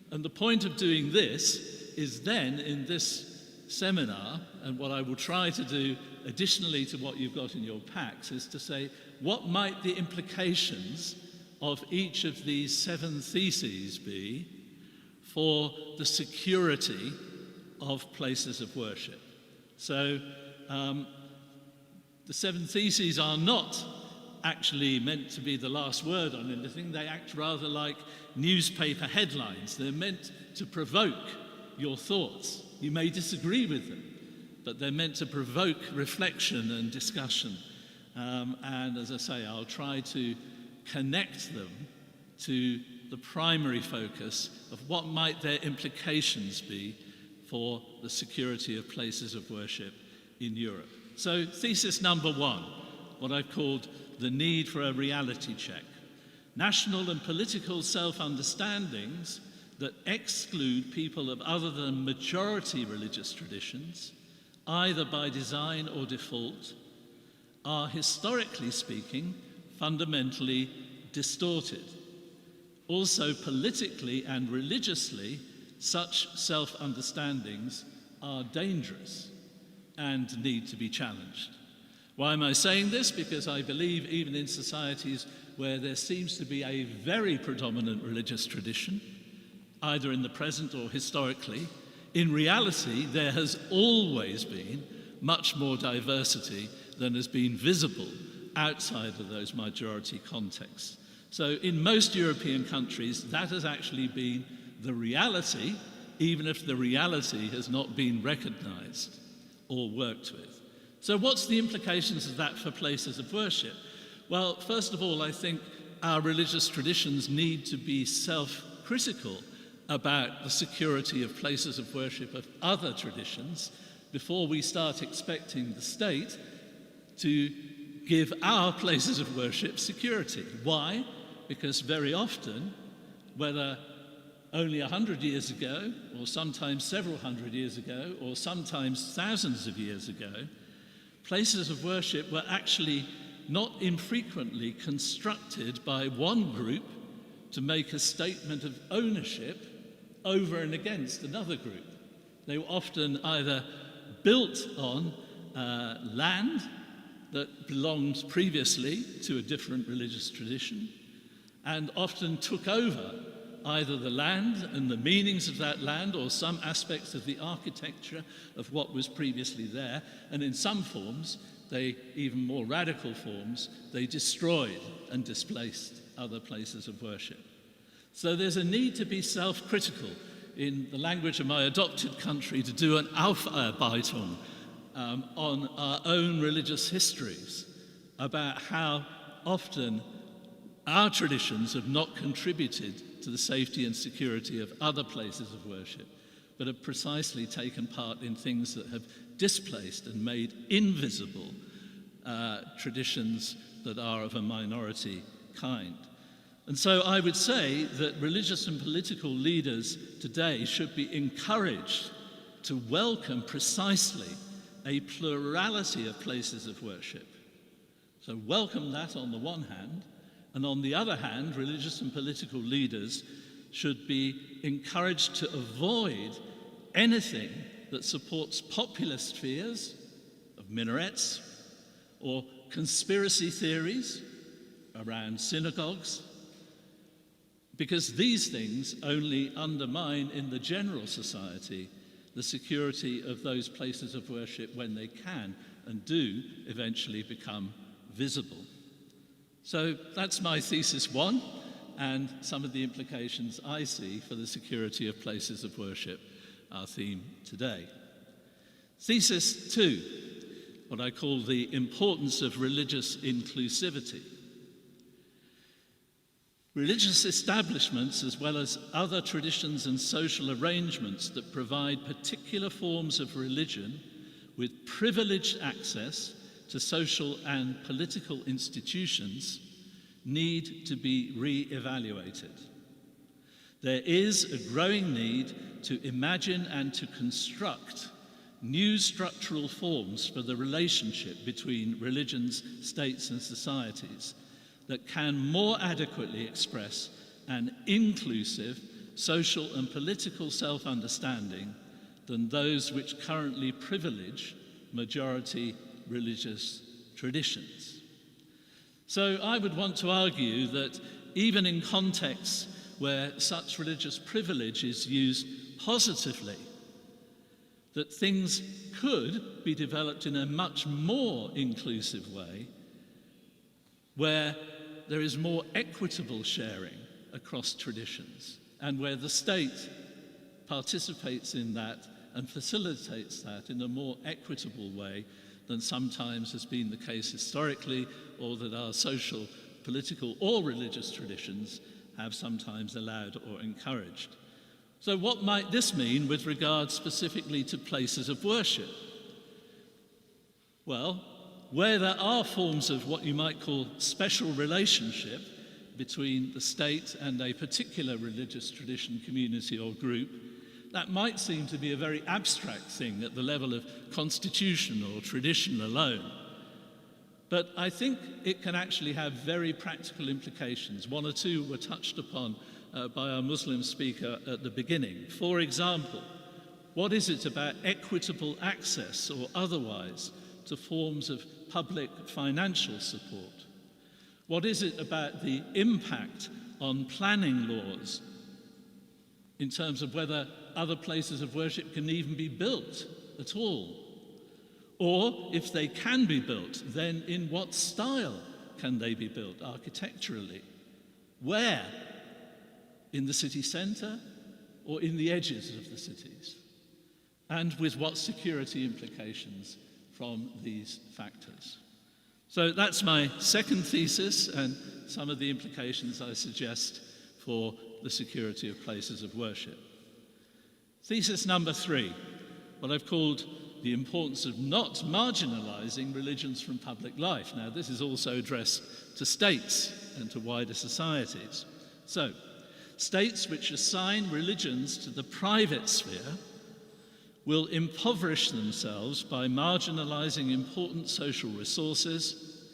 And the point of doing this is then, in this seminar, and what I will try to do additionally to what you've got in your packs, is to say, what might the implications of each of these 7 theses be for the security of places of worship? So the 7 theses are not actually meant to be the last word on anything. They act rather like newspaper headlines. They're meant to provoke your thoughts. You may disagree with them, but they're meant to provoke reflection and discussion. And as I say, I'll try to connect them to the primary focus of what might their implications be for the security of places of worship in Europe. So thesis number 1, what I've called the need for a reality check. National and political self-understandings that exclude people of other than majority religious traditions, either by design or default, are, historically speaking, fundamentally distorted. Also, politically and religiously, such self-understandings are dangerous and need to be challenged. Why am I saying this? Because I believe even in societies where there seems to be a very predominant religious tradition, either in the present or historically, in reality there has always been much more diversity than has been visible outside of those majority contexts. So in most European countries, that has actually been the reality, even if the reality has not been recognized or worked with. So what's the implications of that for places of worship? Well, first of all, I think our religious traditions need to be self-critical about the security of places of worship of other traditions before we start expecting the state to give our places of worship security. Why? Because very often, whether only 100 years ago, or sometimes several hundred years ago, or sometimes thousands of years ago, places of worship were actually not infrequently constructed by one group to make a statement of ownership over and against another group. They were often either built on land that belonged previously to a different religious tradition, and often took over either the land and the meanings of that land or some aspects of the architecture of what was previously there, and in some forms, even more radical forms, they destroyed and displaced other places of worship. So there's a need to be self-critical, in the language of my adopted country, to do an Aufarbeitung on our own religious histories, about how often our traditions have not contributed to the safety and security of other places of worship, but have precisely taken part in things that have displaced and made invisible traditions that are of a minority kind. And so I would say that religious and political leaders today should be encouraged to welcome precisely a plurality of places of worship. So welcome that on the one hand, and on the other hand, religious and political leaders should be encouraged to avoid anything that supports populist fears of minarets or conspiracy theories around synagogues, because these things only undermine in the general society the security of those places of worship when they can and do eventually become visible. So that's my thesis one, and some of the implications I see for the security of places of worship, our theme today. Thesis two, what I call the importance of religious inclusivity. Religious establishments, as well as other traditions and social arrangements that provide particular forms of religion with privileged access to social and political institutions, need to be re-evaluated. There is a growing need to imagine and to construct new structural forms for the relationship between religions, states, and societies that can more adequately express an inclusive social and political self-understanding than those which currently privilege majority religious traditions. So I would want to argue that even in contexts where such religious privilege is used positively, that things could be developed in a much more inclusive way, where there is more equitable sharing across traditions, and where the state participates in that and facilitates that in a more equitable way than sometimes has been the case historically, or that our social, political, or religious traditions have sometimes allowed or encouraged. So what might this mean with regard specifically to places of worship? Well, where there are forms of what you might call special relationship between the state and a particular religious tradition, community, or group, that might seem to be a very abstract thing at the level of constitution or tradition alone. But I think it can actually have very practical implications. One or two were touched upon by our Muslim speaker at the beginning. For example, what is it about equitable access or otherwise to forms of public financial support? What is it about the impact on planning laws in terms of whether other places of worship can even be built at all? Or if they can be built, then in what style can they be built architecturally? Where? In the city centre or in the edges of the cities? And with what security implications from these factors. So that's my second thesis and some of the implications I suggest for the security of places of worship. Thesis number 3, what I've called the importance of not marginalizing religions from public life. Now, this is also addressed to states and to wider societies. So, states which assign religions to the private sphere will impoverish themselves by marginalizing important social resources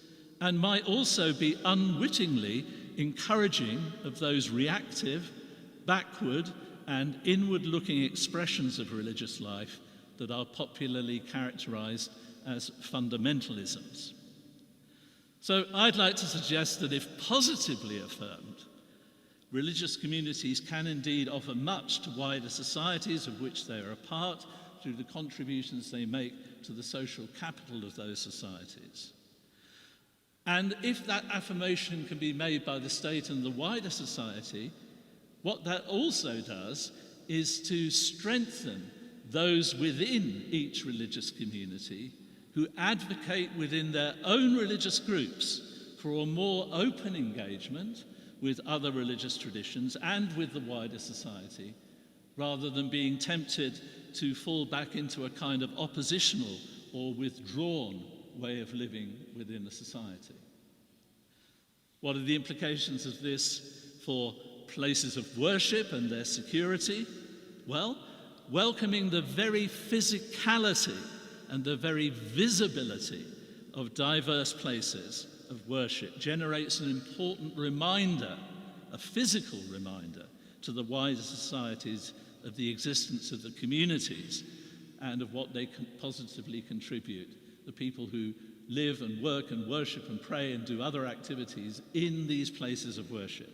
and might also be unwittingly encouraging of those reactive, backward, and inward-looking expressions of religious life that are popularly characterized as fundamentalisms. So I'd like to suggest that if positively affirmed, religious communities can indeed offer much to wider societies of which they are a part through the contributions they make to the social capital of those societies. And if that affirmation can be made by the state and the wider society, what that also does is to strengthen those within each religious community who advocate within their own religious groups for a more open engagement with other religious traditions and with the wider society, rather than being tempted to fall back into a kind of oppositional or withdrawn way of living within a society. What are the implications of this for places of worship and their security? Well, welcoming the very physicality and the very visibility of diverse places of worship generates an important reminder, a physical reminder, to the wider societies of the existence of the communities and of what they can positively contribute, the people who live and work and worship and pray and do other activities in these places of worship.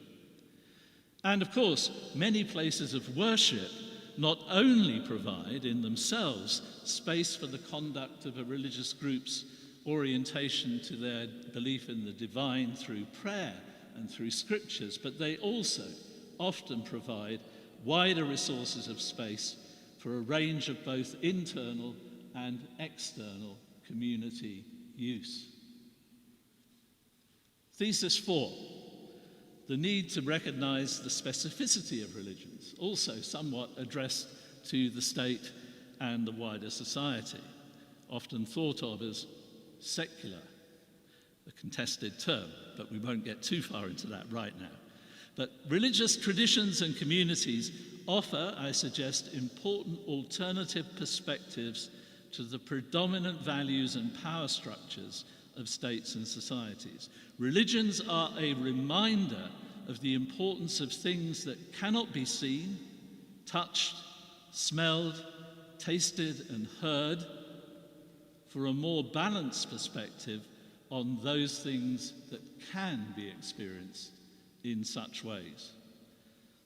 And of course, many places of worship not only provide in themselves space for the conduct of a religious group's orientation to their belief in the divine through prayer and through scriptures, but they also often provide wider resources of space for a range of both internal and external community use. Thesis 4, the need to recognize the specificity of religions, also somewhat addressed to the state and the wider society, often thought of as secular, a contested term, but we won't get too far into that right now. But religious traditions and communities offer, I suggest, important alternative perspectives to the predominant values and power structures of states and societies. Religions are a reminder of the importance of things that cannot be seen, touched, smelled, tasted, and heard, for a more balanced perspective on those things that can be experienced in such ways.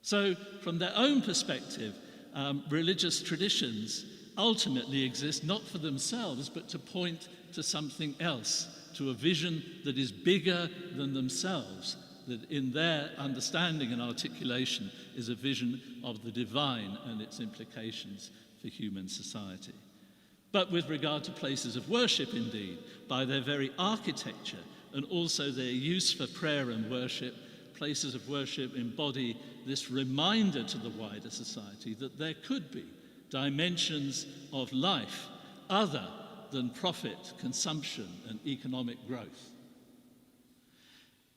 So, from their own perspective, religious traditions ultimately exist not for themselves, but to point to something else, to a vision that is bigger than themselves, that in their understanding and articulation is a vision of the divine and its implications for human society. But with regard to places of worship, indeed, by their very architecture and also their use for prayer and worship, places of worship embody this reminder to the wider society that there could be dimensions of life other than profit, consumption, and economic growth.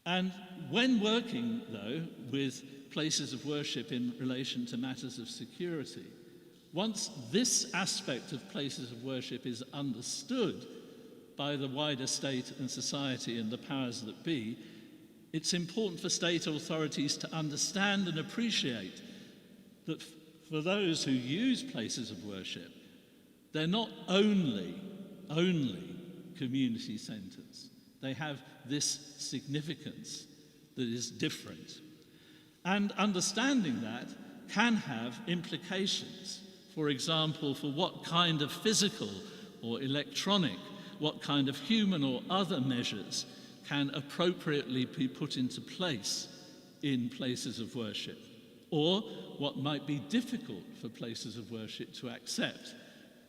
And when working, though, with places of worship in relation to matters of security, once this aspect of places of worship is understood by the wider state and society and the powers that be, it's important for state authorities to understand and appreciate that for those who use places of worship, they're not only community centers. They have this significance that is different. And understanding that can have implications. For example, for what kind of physical or electronic, what kind of human or other measures can appropriately be put into place in places of worship, or what might be difficult for places of worship to accept,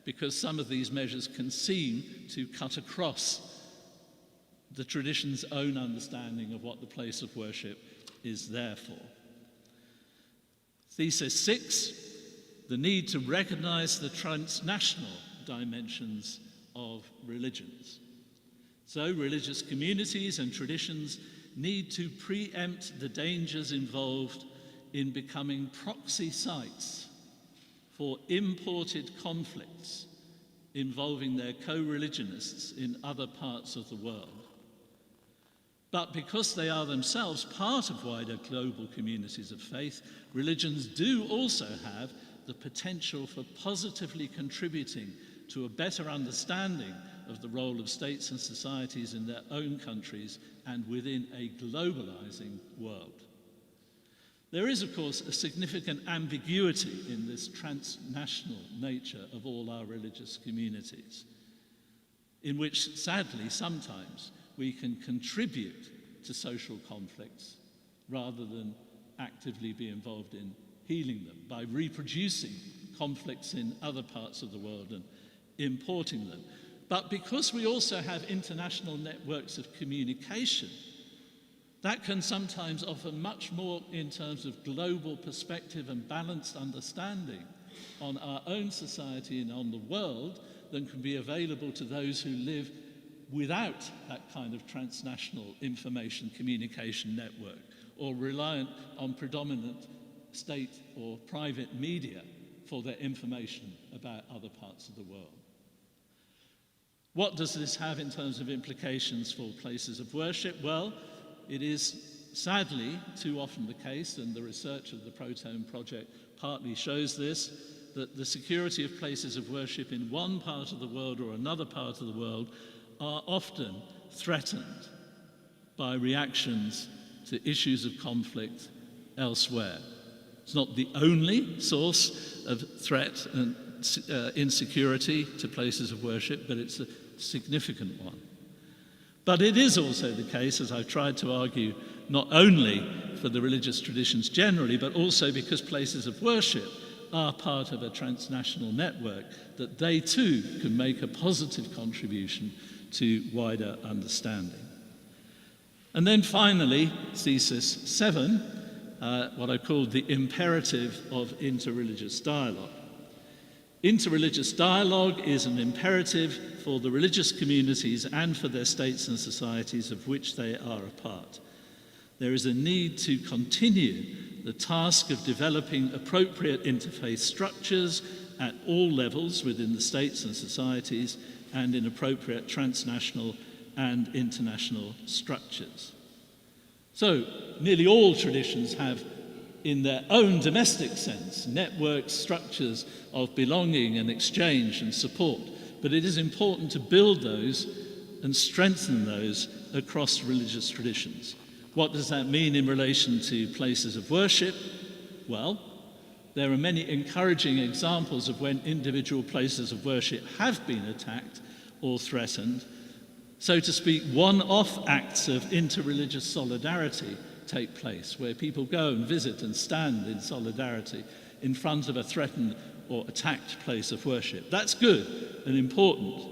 because some of these measures can seem to cut across the tradition's own understanding of what the place of worship is there for. Thesis 6, the need to recognize the transnational dimensions of religions. So religious communities and traditions need to preempt the dangers involved in becoming proxy sites for imported conflicts involving their co-religionists in other parts of the world. But because they are themselves part of wider global communities of faith, religions do also have the potential for positively contributing to a better understanding of the role of states and societies in their own countries and within a globalizing world. There is, of course, a significant ambiguity in this transnational nature of all our religious communities, in which, sadly, sometimes we can contribute to social conflicts rather than actively be involved in healing them by reproducing conflicts in other parts of the world and importing them. But because we also have international networks of communication, that can sometimes offer much more in terms of global perspective and balanced understanding on our own society and on the world than can be available to those who live without that kind of transnational information communication network or reliant on predominant state or private media for their information about other parts of the world. What does this have in terms of implications for places of worship? Well, it is sadly too often the case, and the research of the Protone project partly shows this, that the security of places of worship in one part of the world or another part of the world are often threatened by reactions to issues of conflict elsewhere. It's not the only source of threat and insecurity to places of worship, but it's a significant one. But it is also the case, as I've tried to argue, not only for the religious traditions generally, but also because places of worship are part of a transnational network, that they too can make a positive contribution to wider understanding. And then finally, thesis 7, what I called the imperative of interreligious dialogue. Interreligious dialogue is an imperative for the religious communities and for their states and societies of which they are a part. There is a need to continue the task of developing appropriate interfaith structures at all levels within the states and societies and in appropriate transnational and international structures. So, nearly all traditions have, in their own domestic sense, network structures of belonging and exchange and support. But it is important to build those and strengthen those across religious traditions. What does that mean in relation to places of worship? Well, there are many encouraging examples of when individual places of worship have been attacked or threatened. So to speak, one-off acts of interreligious solidarity take place, where people go and visit and stand in solidarity in front of a threatened or attacked place of worship. That's good and important,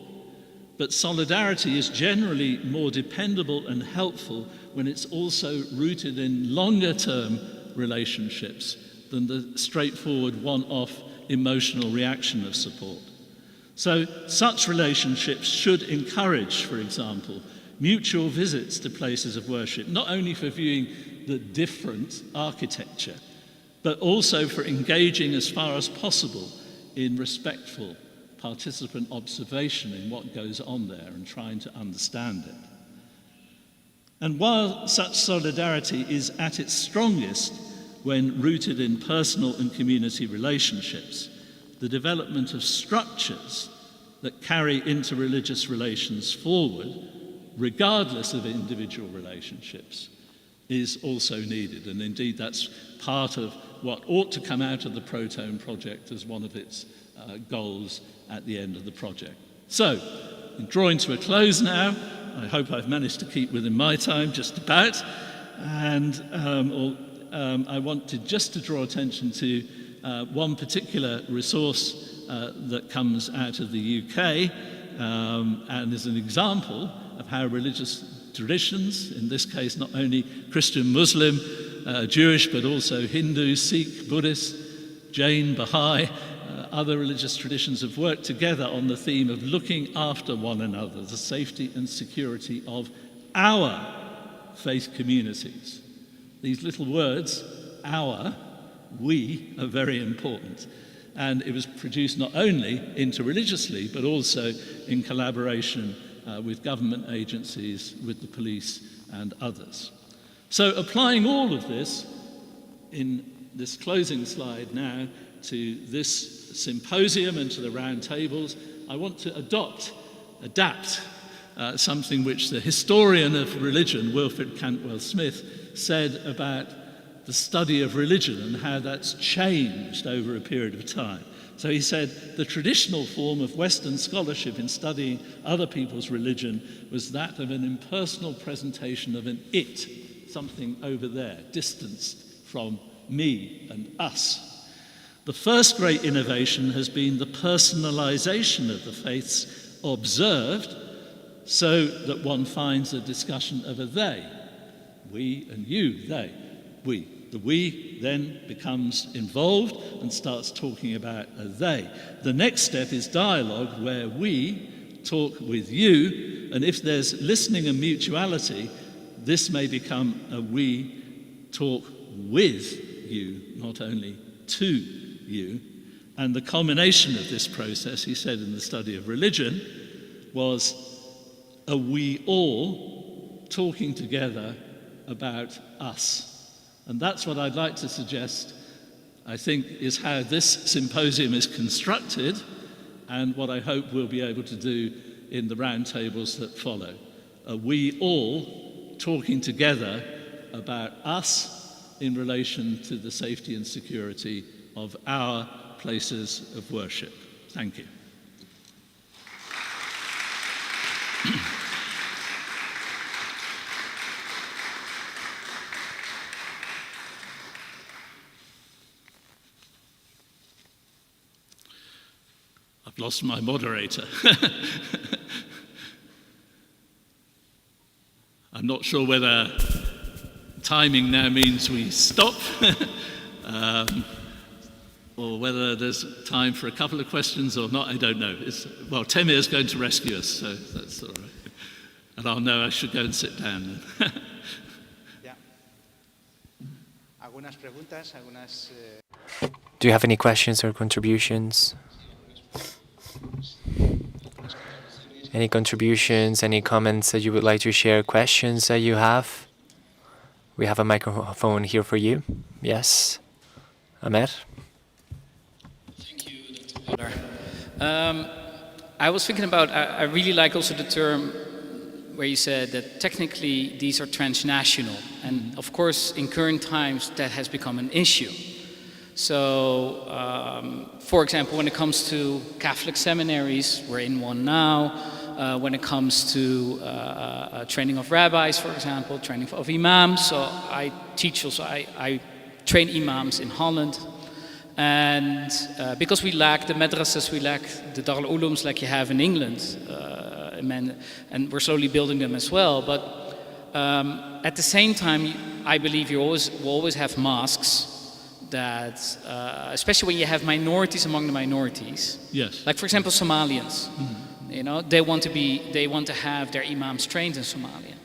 but solidarity is generally more dependable and helpful when it's also rooted in longer-term relationships than the straightforward one-off emotional reaction of support. So such relationships should encourage, for example, mutual visits to places of worship, not only for viewing the different architecture, but also for engaging as far as possible in respectful participant observation in what goes on there and trying to understand it. And while such solidarity is at its strongest when rooted in personal and community relationships, the development of structures that carry interreligious relations forward, regardless of individual relationships, is also needed. And indeed, that's part of what ought to come out of the Protone project as one of its goals at the end of the project. So, in drawing to a close now, I hope I've managed to keep within my time, just about, and I wanted just to draw attention to one particular resource that comes out of the UK and is an example of how religious traditions, in this case not only Christian, Muslim, Jewish, but also Hindu, Sikh, Buddhist, Jain, Baha'i, other religious traditions have worked together on the theme of looking after one another, the safety and security of our faith communities. These little words, our, we, are very important. And it was produced not only interreligiously, but also in collaboration with government agencies, with the police and others. So applying all of this in this closing slide now to this symposium and to the round tables, I want to adapt something which the historian of religion, Wilfred Cantwell Smith, said about the study of religion and how that's changed over a period of time. So he said, the traditional form of Western scholarship in studying other people's religion was that of an impersonal presentation of an it, something over there, distanced from me and us. The first great innovation has been the personalization of the faiths observed, so that one finds a discussion of a they, we and you, they, we. The we then becomes involved and starts talking about a they. The next step is dialogue, where we talk with you, and if there's listening and mutuality, this may become a we talk with you, not only to you. And the culmination of this process, he said in the study of religion, was a we all talking together about us. And that's what I'd like to suggest, I think, is how this symposium is constructed and what I hope we'll be able to do in the roundtables that follow. We all talking together about us in relation to the safety and security of our places of worship. Thank you. I've lost my moderator. I'm not sure whether timing now means we stop or whether there's time for a couple of questions or not, I don't know. Well, Temir's going to rescue us, so that's all right. And I'll know I should go and sit down then. Do you have any questions or contributions? Any contributions, any comments that you would like to share, questions that you have? We have a microphone here for you. Yes, Amer? Thank you, Dr. Miller. I was thinking about, I really like also the term where you said that technically these are transnational. And of course, in current times, that has become an issue. So, for example, when it comes to Catholic seminaries, we're in one now. When it comes to training of rabbis, for example, training of imams. So I teach also, I train imams in Holland. And because we lack the madrasas, we lack the Dar al-Ulums like you have in England. And we're slowly building them as well. But at the same time, I believe you will always have mosques that, especially when you have minorities among the minorities. Yes. Like, for example, Somalians. Mm-hmm. You know, they want to have their imams trained in Somalia.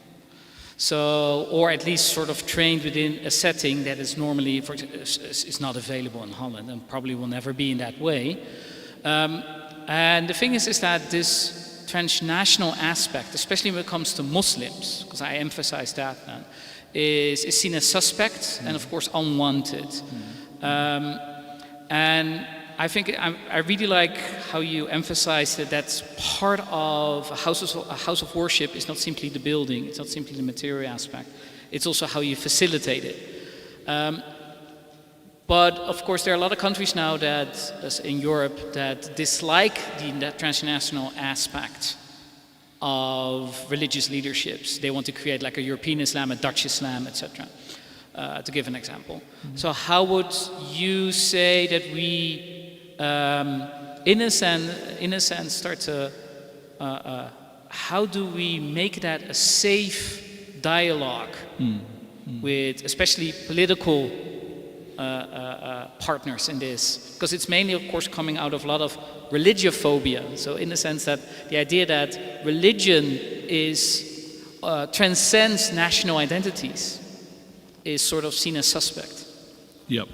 So, or at least sort of trained within a setting that is normally, is not available in Holland and probably will never be in that way. And the thing is that this transnational aspect, especially when it comes to Muslims, because I emphasize that, is seen as suspect and of course unwanted. And I think I really like how you emphasize that that's part of a house of worship is not simply the building, it's not simply the material aspect, it's also how you facilitate it. But of course there are a lot of countries now that, in Europe, that dislike that transnational aspect of religious leaderships. They want to create like a European Islam, a Dutch Islam, etc. To give an example. Mm-hmm. So how would you say that we in a sense, start to, how do we make that a safe dialogue with especially political partners in this? Because it's mainly, of course, coming out of a lot of religiophobia. So in the sense that the idea that religion transcends national identities is sort of seen as suspect. Yep.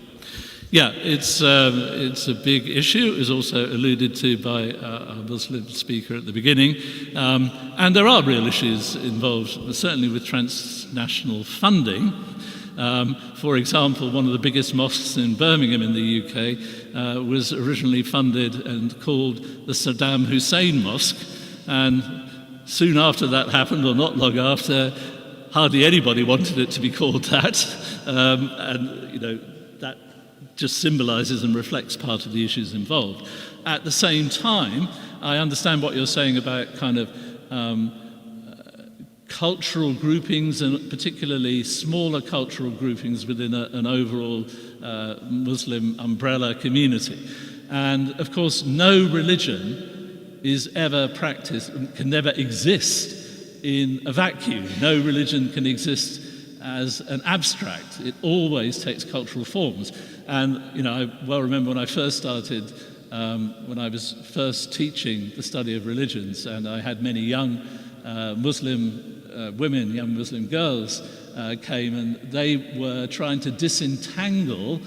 Yeah, it's a big issue. It was also alluded to by our Muslim speaker at the beginning. And there are real issues involved, certainly with transnational funding. For example, one of the biggest mosques in Birmingham in the UK was originally funded and called the Saddam Hussein Mosque. And soon after that happened, or not long after, hardly anybody wanted it to be called that. And, you know, that just symbolises and reflects part of the issues involved. At the same time, I understand what you're saying about kind of cultural groupings, and particularly smaller cultural groupings within an overall Muslim umbrella community. And of course, no religion is ever practiced, can never exist in a vacuum. No religion can exist as an abstract. It always takes cultural forms. And, you know, I well remember when I first started, when I was first teaching the study of religions, and I had many young Muslim women, young Muslim girls came, and they were trying to disentangle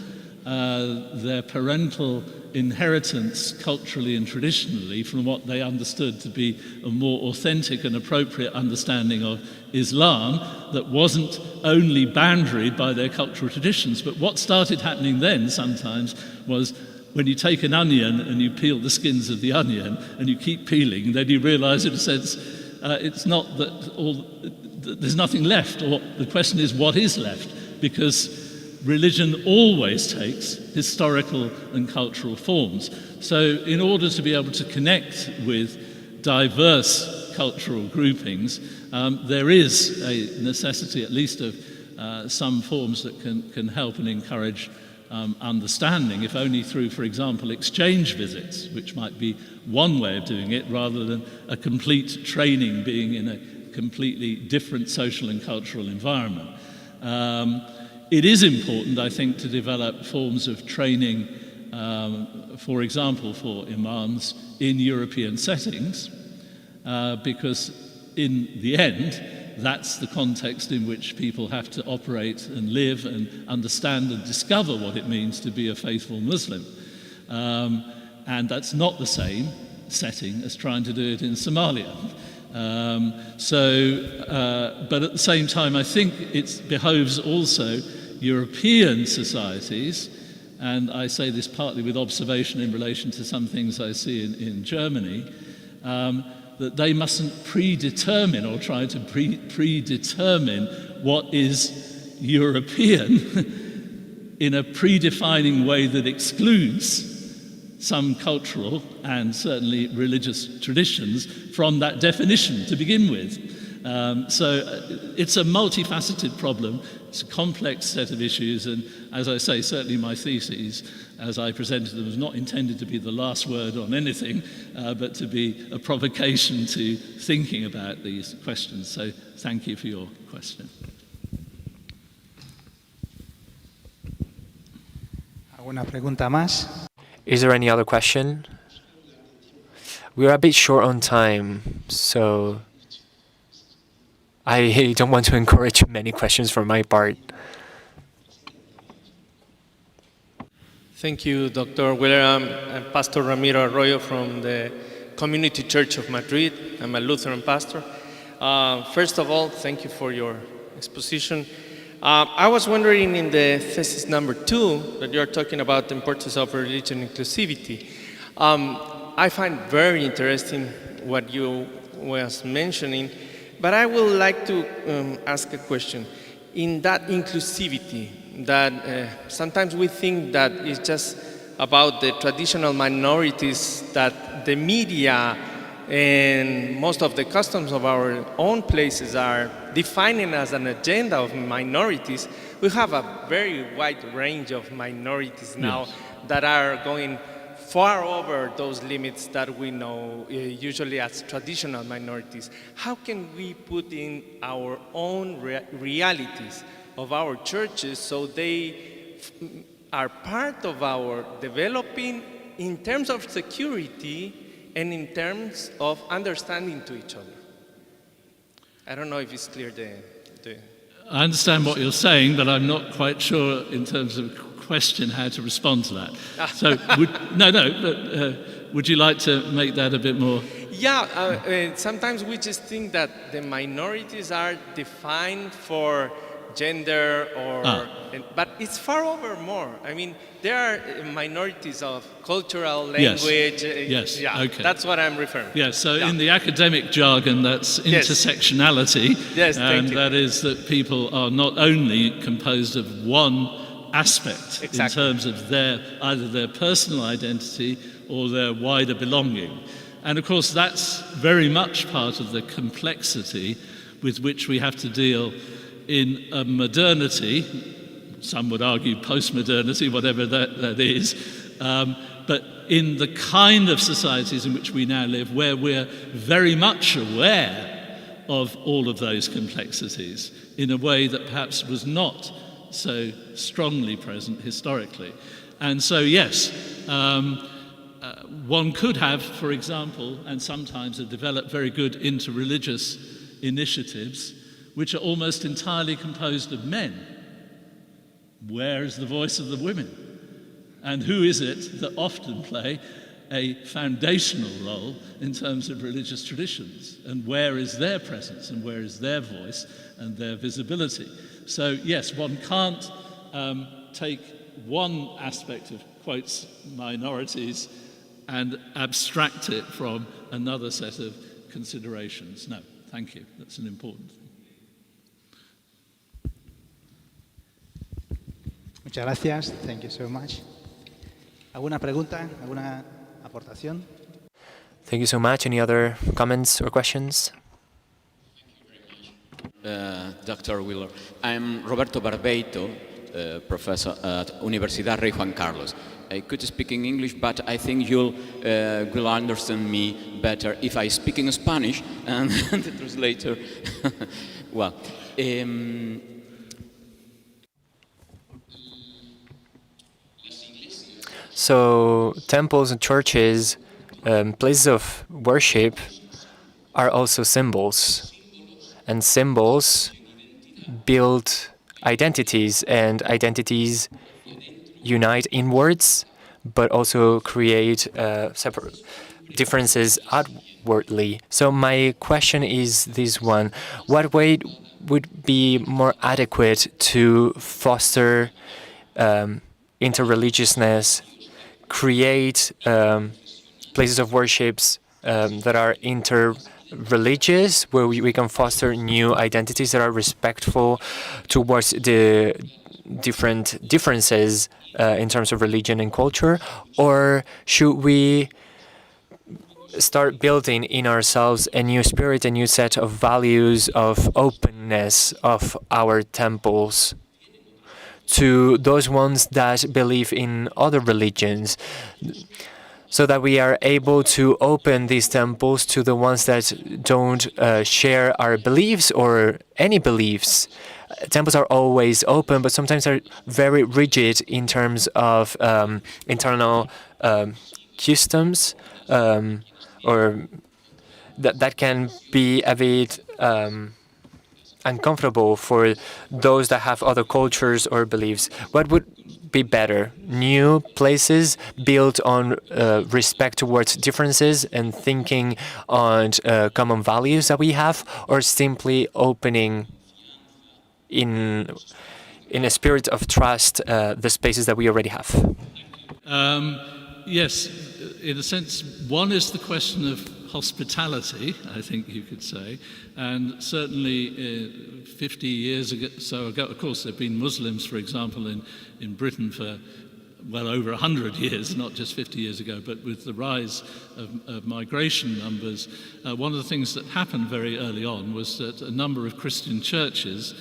their parental inheritance culturally and traditionally from what they understood to be a more authentic and appropriate understanding of Islam that wasn't only boundaried by their cultural traditions. But what started happening then sometimes was when you take an onion and you peel the skins of the onion and you keep peeling, then you realize in a sense it's not that there's nothing left, or the question is what is left, because religion always takes historical and cultural forms. So in order to be able to connect with diverse cultural groupings, there is a necessity at least of some forms that can help and encourage understanding, if only through, for example, exchange visits, which might be one way of doing it, rather than a complete training being in a completely different social and cultural environment. It is important, I think, to develop forms of training, for example, for imams in European settings, because in the end, that's the context in which people have to operate and live and understand and discover what it means to be a faithful Muslim. And that's not the same setting as trying to do it in Somalia. But at the same time, I think it behoves also European societies, and I say this partly with observation in relation to some things I see in Germany, that they mustn't predetermine or try to predetermine what is European in a predefining way that excludes some cultural and certainly religious traditions from that definition to begin with. So it's a multifaceted problem. It's a complex set of issues, and as I say, certainly my theses, as I presented them, was not intended to be the last word on anything, but to be a provocation to thinking about these questions. So thank you for your question. ¿Alguna pregunta más? Is there any other question? We're a bit short on time, so I don't want to encourage many questions from my part. Thank you, Dr. Wheeler. I'm Pastor Ramiro Arroyo from the Community Church of Madrid. I'm a Lutheran pastor. First of all, thank you for your exposition. I was wondering in the thesis number 2 that you're talking about the importance of religion inclusivity. I find very interesting what you was mentioning, but I would like to ask a question. In that inclusivity, that sometimes we think that it's just about the traditional minorities that the media and most of the customs of our own places are defining as an agenda of minorities. We have a very wide range of minorities now that are going far over those limits that we know usually as traditional minorities. How can we put in our own realities of our churches so they are part of our developing in terms of security and in terms of understanding to each other? I don't know if it's clear. I understand what you're saying, but I'm not quite sure in terms of question how to respond to that. So, would you like to make that a bit more? Yeah, sometimes we just think that the minorities are defined for gender but it's far over more. I mean, there are minorities of cultural language. Yes. Okay. That's what I'm referring to. Yes, so in the academic jargon, that's intersectionality. Yes, and that is that people are not only composed of one aspect in terms of either their personal identity or their wider belonging. And of course, that's very much part of the complexity with which we have to deal in a modernity, some would argue post-modernity, whatever that is, but in the kind of societies in which we now live, where we're very much aware of all of those complexities in a way that perhaps was not so strongly present historically. And so, yes, one could have, for example, and sometimes have developed very good interreligious initiatives which are almost entirely composed of men. Where is the voice of the women? And who is it that often play a foundational role in terms of religious traditions? And where is their presence and where is their voice and their visibility? So yes, one can't take one aspect of, quotes, minorities and abstract it from another set of considerations. No, thank you. That's an important thing. Muchas gracias. Thank you so much. ¿Alguna pregunta? ¿Alguna aportación? Thank you so much. Any other comments or questions? Dr. Wheeler. I'm Roberto Barbeito, professor at Universidad Rey Juan Carlos. I could speak in English, but I think you'll will understand me better if I speak in Spanish and the translator. Well, so temples and churches, places of worship, are also symbols, and symbols build identities, and identities unite inwards, but also create separate differences outwardly. So my question is this one: what way would be more adequate to foster interreligiousness, create places of worships that are interreligious, where we can foster new identities that are respectful towards the different differences in terms of religion and culture? Or should we start building in ourselves a new spirit, a new set of values of openness of our temples to those ones that believe in other religions, so that we are able to open these temples to the ones that don't share our beliefs or any beliefs? Temples are always open, but sometimes are very rigid in terms of internal customs, or that can be a bit uncomfortable for those that have other cultures or beliefs. What would be better? New places built on respect towards differences and thinking on common values that we have, or simply opening in a spirit of trust the spaces that we already have? Yes, in a sense, one is the question of hospitality, I think you could say, and certainly 50 years ago, of course, there have been Muslims, for example, in Britain for well over 100 years, not just 50 years ago, but with the rise of migration numbers, one of the things that happened very early on was that a number of Christian churches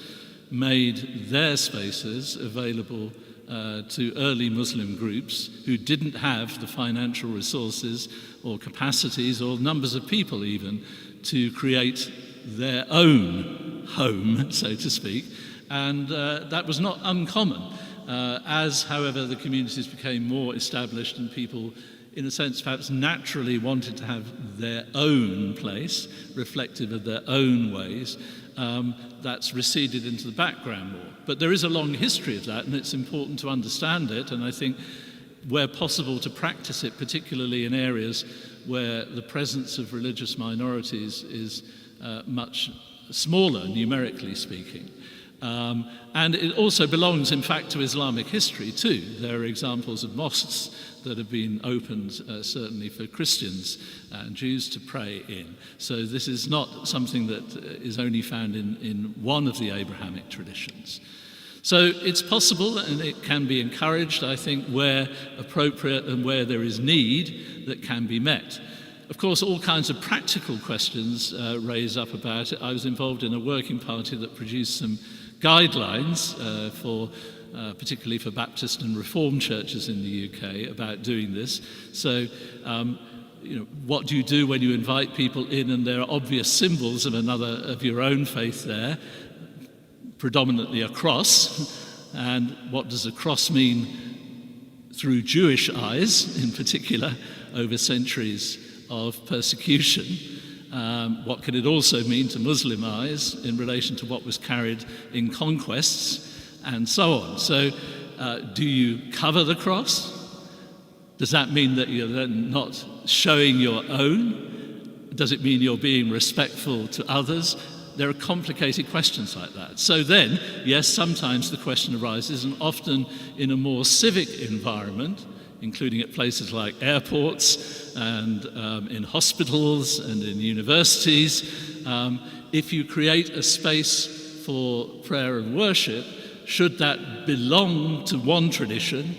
made their spaces available to early Muslim groups who didn't have the financial resources or capacities or numbers of people even to create their own home, so to speak, and that was not uncommon. As, however, the communities became more established and people, in a sense, perhaps naturally wanted to have their own place, reflective of their own ways, that's receded into the background more. But there is a long history of that, and it's important to understand it, and I think where possible to practice it, particularly in areas where the presence of religious minorities is much smaller, numerically speaking. And it also belongs, in fact, to Islamic history too. There are examples of mosques that have been opened certainly for Christians and Jews to pray in. So this is not something that is only found in one of the Abrahamic traditions. So it's possible and it can be encouraged, I think, where appropriate and where there is need that can be met. Of course, all kinds of practical questions raise up about it. I was involved in a working party that produced some guidelines particularly for Baptist and Reformed churches in the UK about doing this. So, what do you do when you invite people in and there are obvious symbols of your own faith there, predominantly a cross, and what does a cross mean through Jewish eyes, in particular, over centuries of persecution? What can it also mean to Muslim eyes in relation to what was carried in conquests and so on? So do you cover the cross? Does that mean that you're then not showing your own? Does it mean you're being respectful to others? There are complicated questions like that. So then, yes, sometimes the question arises, and often in a more civic environment, including at places like airports and in hospitals and in universities. If you create a space for prayer and worship, should that belong to one tradition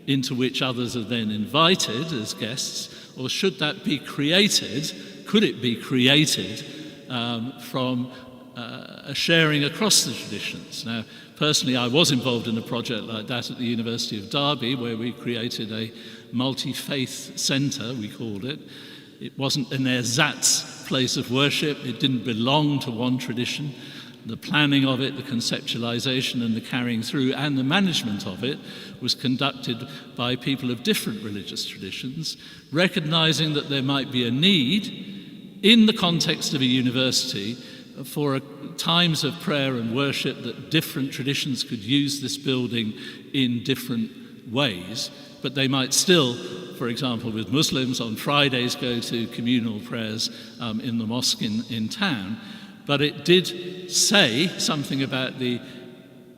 into which others are then invited as guests, or should that be created, could it be created from a sharing across the traditions? Now, personally, I was involved in a project like that at the University of Derby, where we created a multi-faith centre, we called it. It wasn't an ersatz place of worship. It didn't belong to one tradition. The planning of it, the conceptualisation and the carrying through and the management of it was conducted by people of different religious traditions, recognising that there might be a need in the context of a university for times of prayer and worship, that different traditions could use this building in different ways, but they might still, for example, with Muslims on Fridays go to communal prayers in the mosque in town. But it did say something about the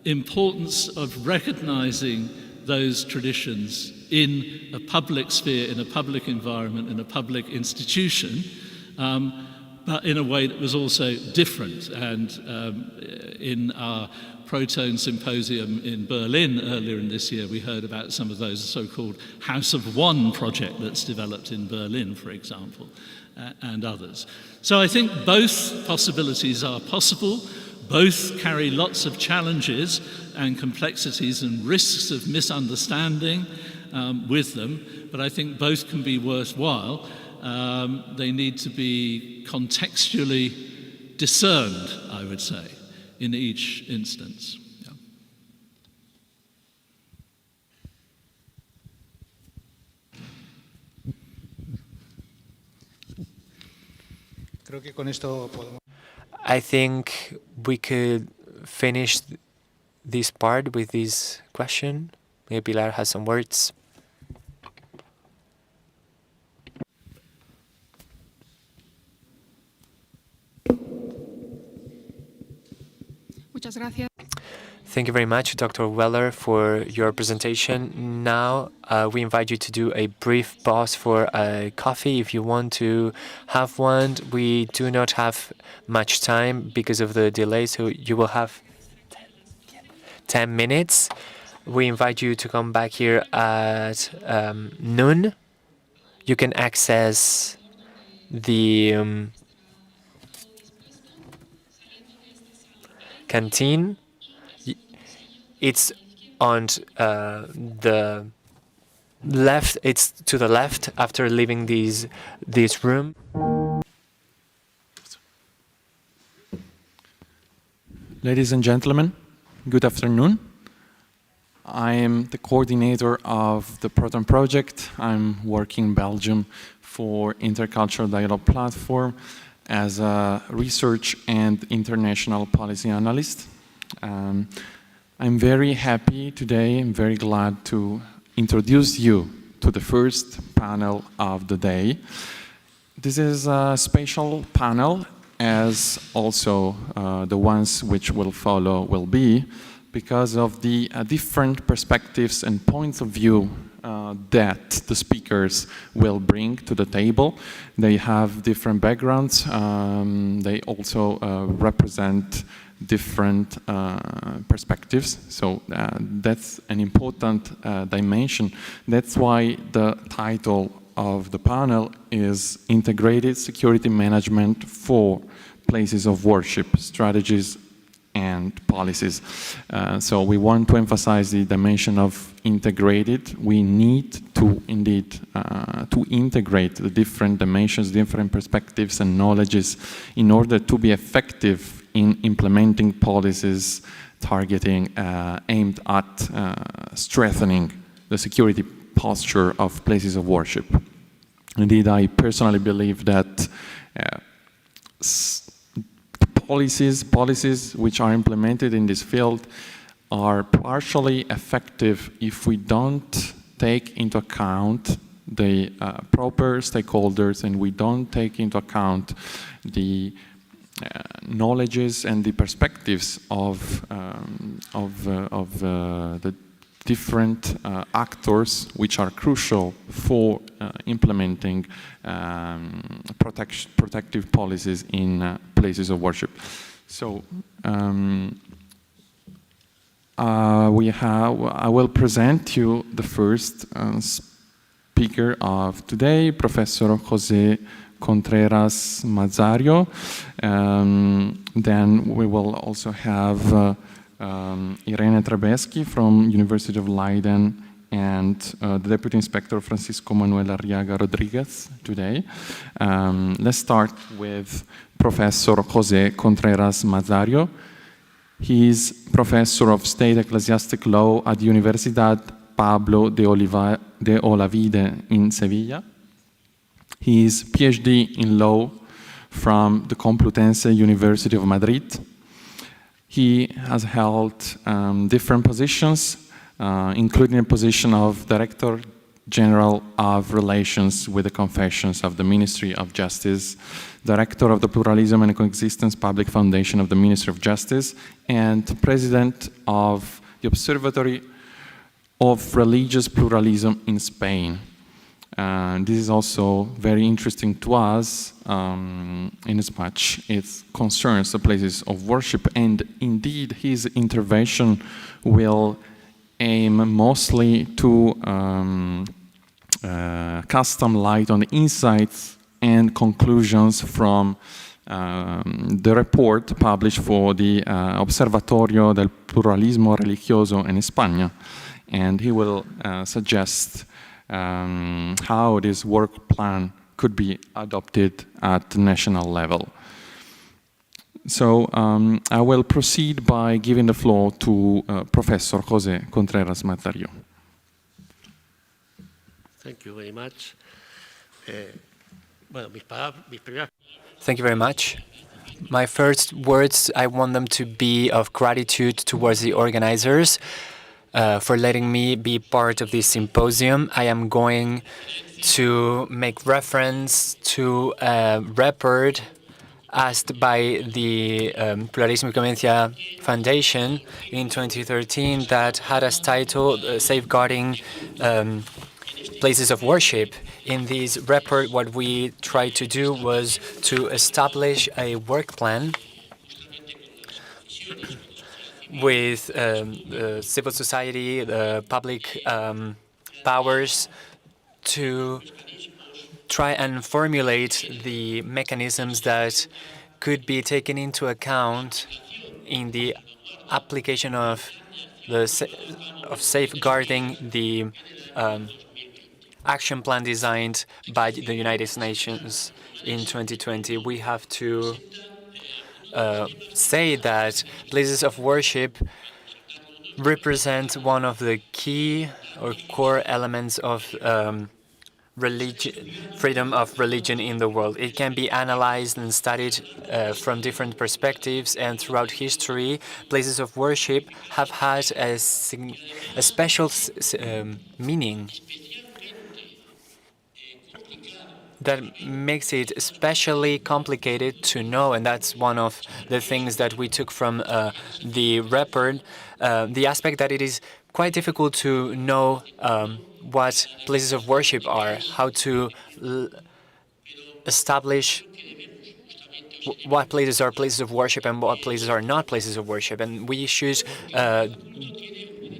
importance of recognising those traditions in a public sphere, in a public environment, in a public institution, but in a way that was also different. And in our Protone Symposium in Berlin earlier in this year, we heard about some of those so-called House of One project that's developed in Berlin, for example, and others. So I think both possibilities are possible. Both carry lots of challenges and complexities and risks of misunderstanding with them, but I think both can be worthwhile. They need to be contextually discerned, I would say, in each instance. Yeah. I think we could finish this part with this question. Maybe Pilar has some words. Muchas gracias. Thank you very much, Dr. Weller, for your presentation. Now, we invite you to do a brief pause for a coffee if you want to have one. We do not have much time because of the delay, so you will have 10 minutes. We invite you to come back here at noon. You can access the canteen. It's on the left. It's to the left after leaving this room. Ladies and gentlemen, good afternoon. I am the coordinator of the Protone project. I'm working in Belgium for Intercultural Dialogue Platform as a research and international policy analyst. I'm very happy today, I'm very glad to introduce you to the first panel of the day. This is a special panel, as also the ones which will follow will be, because of the different perspectives and points of view that the speakers will bring to the table. They have different backgrounds. They also represent different perspectives. So that's an important dimension. That's why the title of the panel is Integrated Security Management for Places of Worship, Strategies and Policies. So we want to emphasize the dimension of integrated. We need to indeed to integrate the different dimensions, different perspectives and knowledges in order to be effective in implementing policies targeting, aimed at strengthening the security posture of places of worship. Indeed, I personally believe that policies which are implemented in this field are partially effective if we don't take into account the proper stakeholders and we don't take into account the knowledges and the perspectives of the different actors which are crucial for implementing protective policies in places of worship. So I will present you the first speaker of today, Professor José Contreras Naziri. Then we will also have Irene Trebeschi from University of Leiden and the Deputy Inspector Francisco Manuel Arriaga Rodriguez today. Let's start with Professor José Contreras Naziri. He is Professor of State Ecclesiastic Law at the Universidad Pablo de Olavide in Sevilla. He is PhD in Law from the Complutense University of Madrid. He has held different positions, including a position of Director General of Relations with the Confessions of the Ministry of Justice, Director of the Pluralism and Coexistence Public Foundation of the Ministry of Justice, and President of the Observatory of Religious Pluralism in Spain. This is also very interesting to us in as much it concerns the places of worship, and indeed his intervention will aim mostly to cast some light on the insights and conclusions from the report published for the Observatorio del Pluralismo Religioso in España, and he will suggest how this work plan could be adopted at the national level. So I will proceed by giving the floor to Professor José Contreras Naziri. Thank you very much. Thank you very much. My first words, I want them to be of gratitude towards the organizers for letting me be part of this symposium. I am going to make reference to a report asked by the Pluralismo y Convivencia Foundation in 2013 that had as title Safeguarding Places of Worship. In this report, what we tried to do was to establish a work plan with civil society, the public powers, to try and formulate the mechanisms that could be taken into account in the application of of safeguarding the action plan designed by the United Nations in 2020. We have to say that places of worship represent one of the key or core elements of freedom of religion in the world. It can be analyzed and studied from different perspectives, and throughout history, places of worship have had a special meaning that makes it especially complicated to know, and that's one of the things that we took from the report, the aspect that it is quite difficult to know what places of worship are, how to establish what places are places of worship and what places are not places of worship, and we should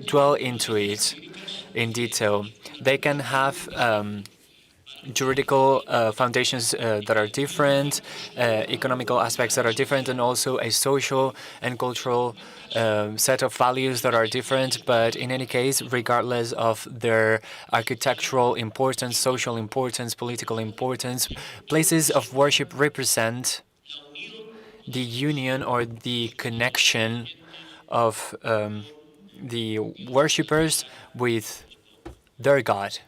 dwell into it in detail. They can have juridical foundations that are different, economical aspects that are different, and also a social and cultural set of values that are different. But in any case, regardless of their architectural importance, social importance, political importance, places of worship represent the union or the connection of the worshippers with their God.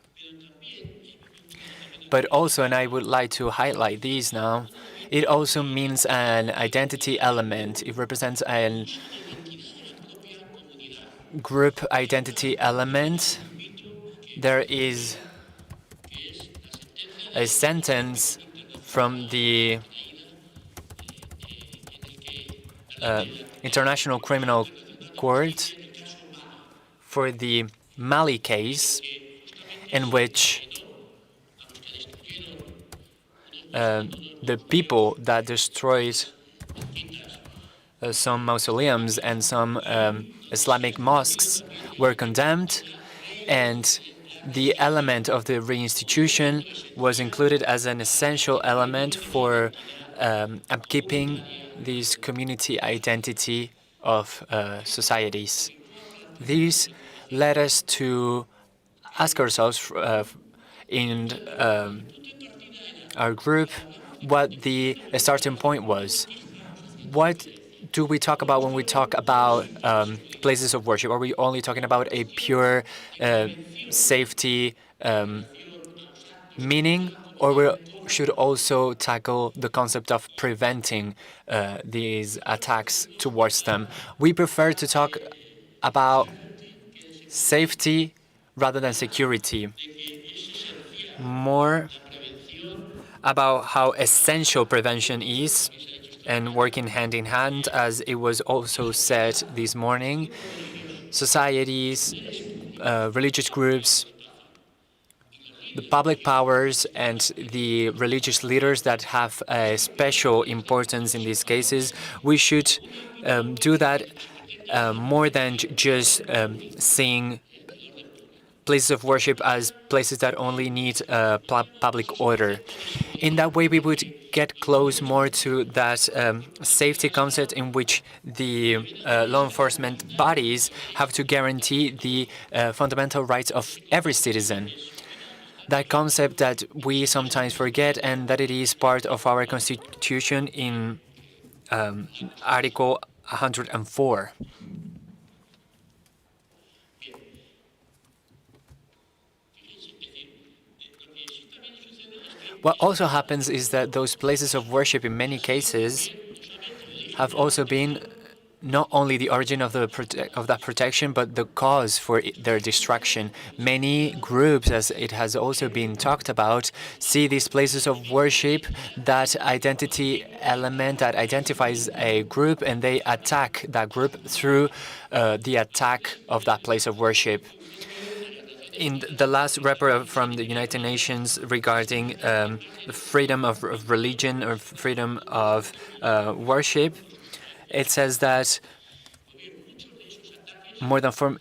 But also, and I would like to highlight these now, it also means an identity element. It represents a group identity element. There is a sentence from the International Criminal Court for the Mali case, in which the people that destroyed some mausoleums and some Islamic mosques were condemned, and the element of the reinstitution was included as an essential element for upkeeping this community identity of societies. These led us to ask ourselves in our group what the starting point was. What do we talk about when we talk about places of worship? Are we only talking about a pure safety meaning, or we should also tackle the concept of preventing these attacks towards them? We prefer to talk about safety rather than security, more about how essential prevention is, and working hand in hand, as it was also said this morning. Societies, religious groups, the public powers, and the religious leaders that have a special importance in these cases, we should do that more than just seeing places of worship as places that only need public order. In that way, we would get close more to that safety concept in which the law enforcement bodies have to guarantee the fundamental rights of every citizen. That concept that we sometimes forget, and that it is part of our constitution in Article 104. What also happens is that those places of worship in many cases have also been not only the origin of that protection, but the cause for their destruction. Many groups, as it has also been talked about, see these places of worship, that identity element that identifies a group, and they attack that group through the attack of that place of worship. In the last report from the United Nations regarding freedom of religion or freedom of worship, it says that more than 4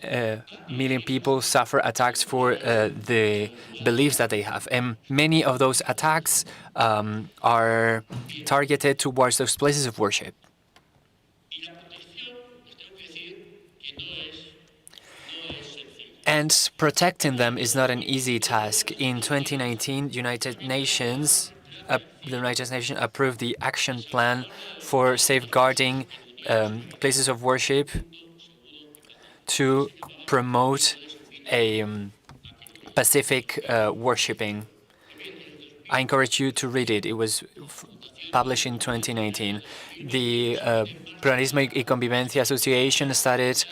million people suffer attacks for the beliefs that they have. And many of those attacks are targeted towards those places of worship. And protecting them is not an easy task. In 2019, the United Nations approved the action plan for safeguarding places of worship to promote a Pacific worshipping. I encourage you to read it. It was published in 2019. The Pluralismo y Convivencia Association started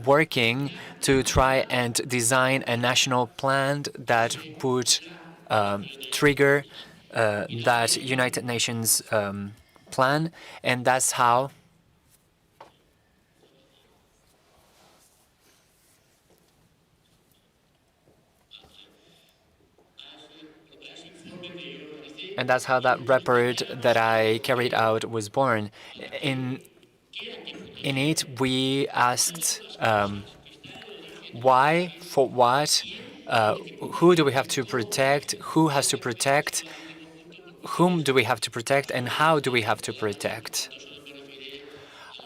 working to try and design a national plan that would trigger that United Nations plan, and that's how that report that I carried out was born. In it, we asked why, for what, who do we have to protect, who has to protect, whom do we have to protect, and how do we have to protect.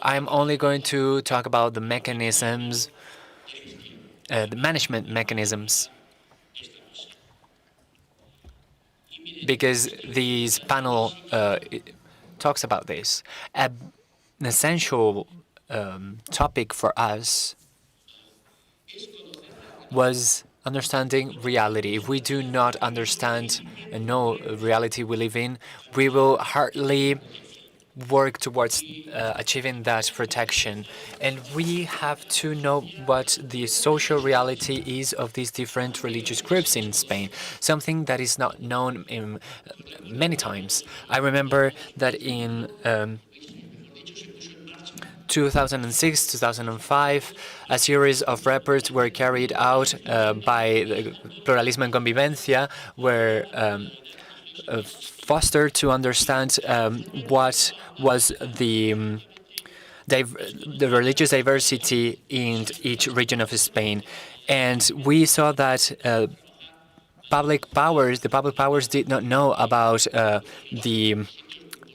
I'm only going to talk about the mechanisms, the management mechanisms, because this panel talks about this. An essential topic for us was understanding reality. If we do not understand and know the reality we live in, we will hardly work towards achieving that protection. And we have to know what the social reality is of these different religious groups in Spain, something that is not known in many times. I remember that in 2006, 2005, a series of reports were carried out by the Pluralismo y Convivencia, were fostered to understand what was the religious diversity in each region of Spain. And we saw that the public powers did not know about the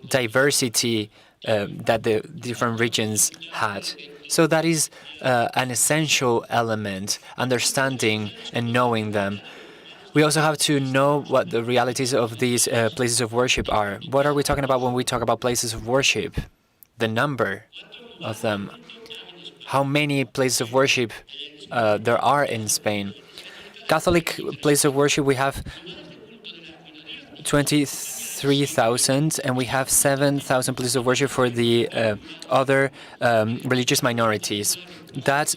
diversity that the different regions had. So that is an essential element, understanding and knowing them. We also have to know what the realities of these places of worship are. What are we talking about when we talk about places of worship? The number of them. How many places of worship there are in Spain? Catholic places of worship, we have 23,000, and we have 7,000 places of worship for the other religious minorities. That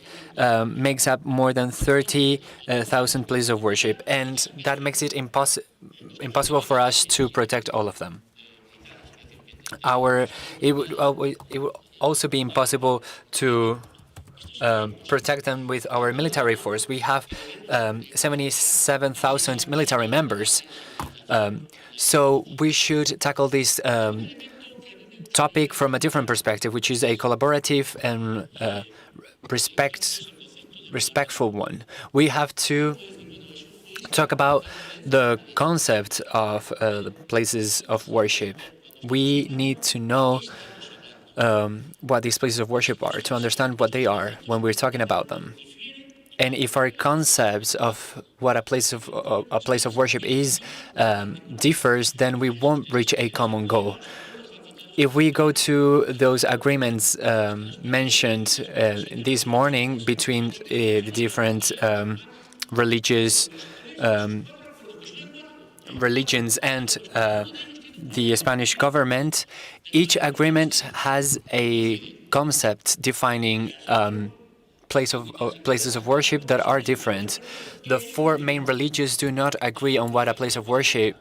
makes up more than 30,000 places of worship, and that makes it impossible for us to protect all of them. It would also be impossible to protect them with our military force. We have 77,000 military members. So we should tackle this topic from a different perspective, which is a collaborative and respectful one. We have to talk about the concept of the places of worship. We need to know what these places of worship are, to understand what they are when we're talking about them. And if our concepts of what a place of worship is differs, then we won't reach a common goal. If we go to those agreements mentioned this morning between the different religions and the Spanish government, each agreement has a concept defining places of worship that are different. The four main religions do not agree on what a place of worship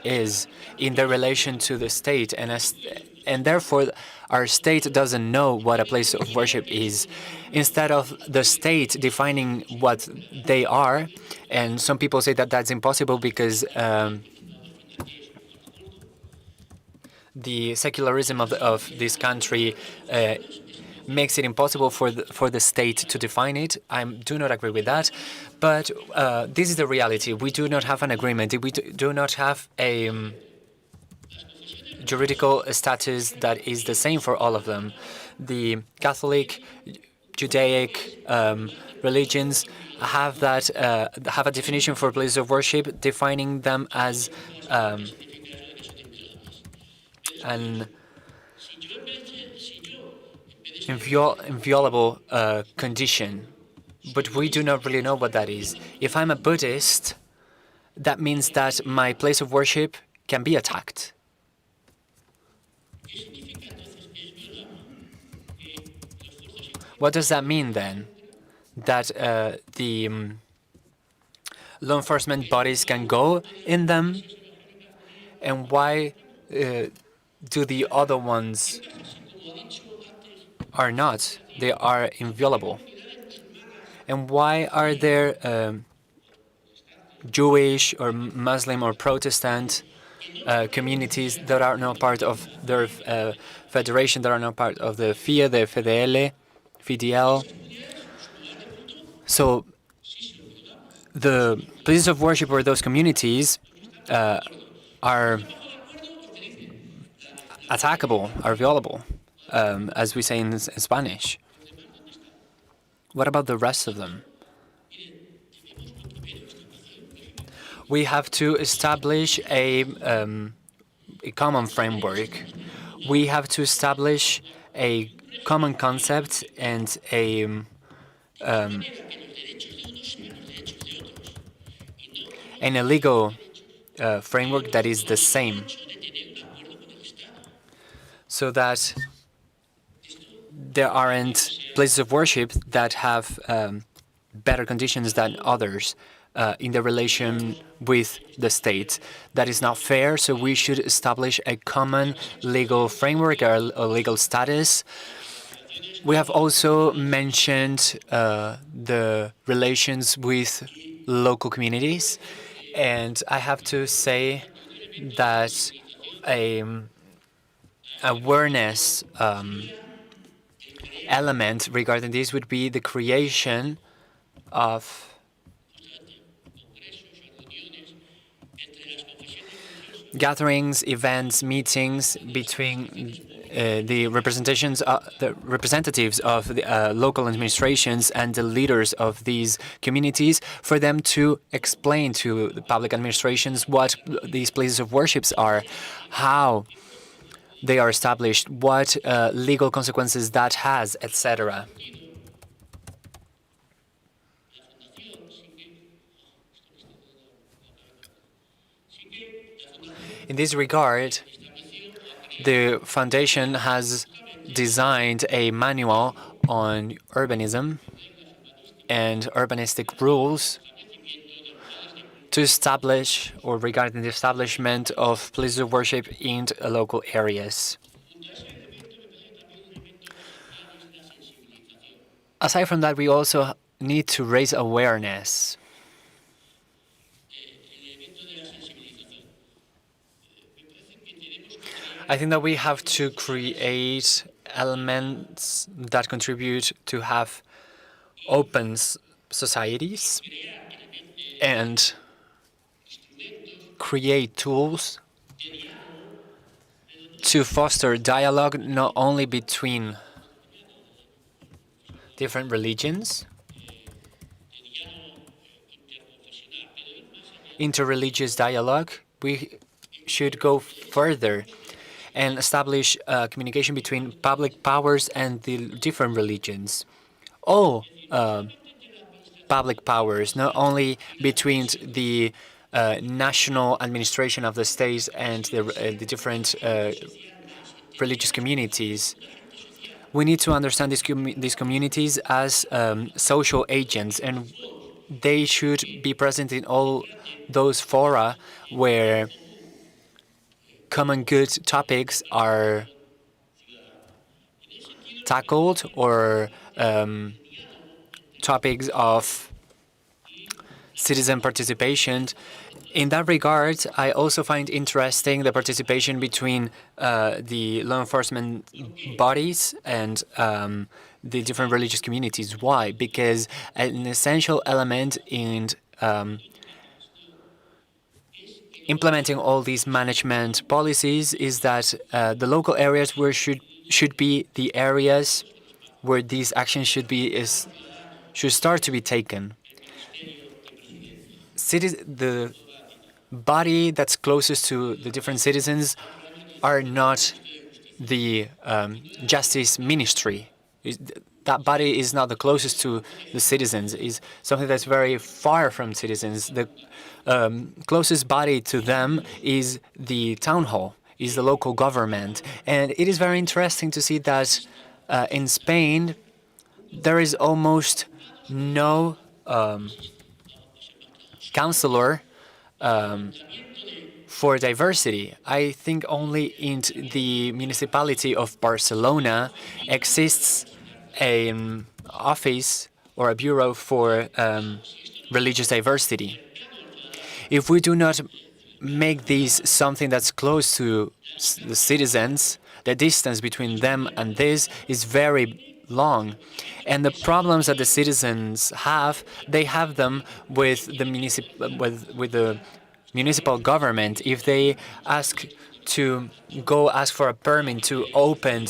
is in their relation to the state, and therefore our state doesn't know what a place of worship is. Instead of the state defining what they are, and some people say that that's impossible because the secularism of this country makes it impossible for the state to define it. I do not agree with that, but this is the reality. We do not have an agreement. We do not have a juridical status that is the same for all of them. The Catholic Judaic religions have a definition for places of worship, defining them as an inviolable condition. But we do not really know what that is. If I'm a Buddhist, that means that my place of worship can be attacked. What does that mean then? That the law enforcement bodies can go in them? And why do the other ones are not? They are inviolable. And why are there Jewish or Muslim or Protestant communities that are not part of their federation, that are not part of the FIA, the FDL? So the places of worship or those communities are attackable, are violable, as we say in Spanish. What about the rest of them? We have to establish a common framework. We have to establish a common concept and an illegal framework that is the same, so that there aren't places of worship that have better conditions than others in the relation with the state. That is not fair, so we should establish a common legal framework or a legal status. We have also mentioned the relations with local communities, and I have to say that awareness element regarding this would be the creation of gatherings, events, meetings between the representatives of the local administrations and the leaders of these communities, for them to explain to the public administrations what these places of worships are, how they are established, what legal consequences that has, etc. In this regard, the Foundation has designed a manual on urbanism and urbanistic rules to establish or regarding the establishment of places of worship in local areas. Aside from that, we also need to raise awareness. I think that we have to create elements that contribute to have open societies and create tools to foster dialogue not only between different religions, interreligious dialogue. We should go further and establish communication between public powers and the different religions. All public powers, not only between the national administration of the states and the different religious communities. We need to understand these communities as social agents, and they should be present in all those fora where common good topics are tackled, or topics of citizen participation. In that regard, I also find interesting the participation between the law enforcement bodies and the different religious communities. Why? Because an essential element in implementing all these management policies is that the local areas should be the areas where these actions should start to be taken. The body that's closest to the different citizens are not the justice ministry. That body is not the closest to the citizens. Is something that's very far from citizens. The closest body to them is the town hall, is the local government. And it is very interesting to see that in Spain, there is almost no counselor for diversity. I think only in the municipality of Barcelona exists an office or a bureau for religious diversity. If we do not make this something that's close to the citizens, the distance between them and this is very long. And the problems that the citizens have, they have them with the municipal government. If they ask to go ask for a permit to open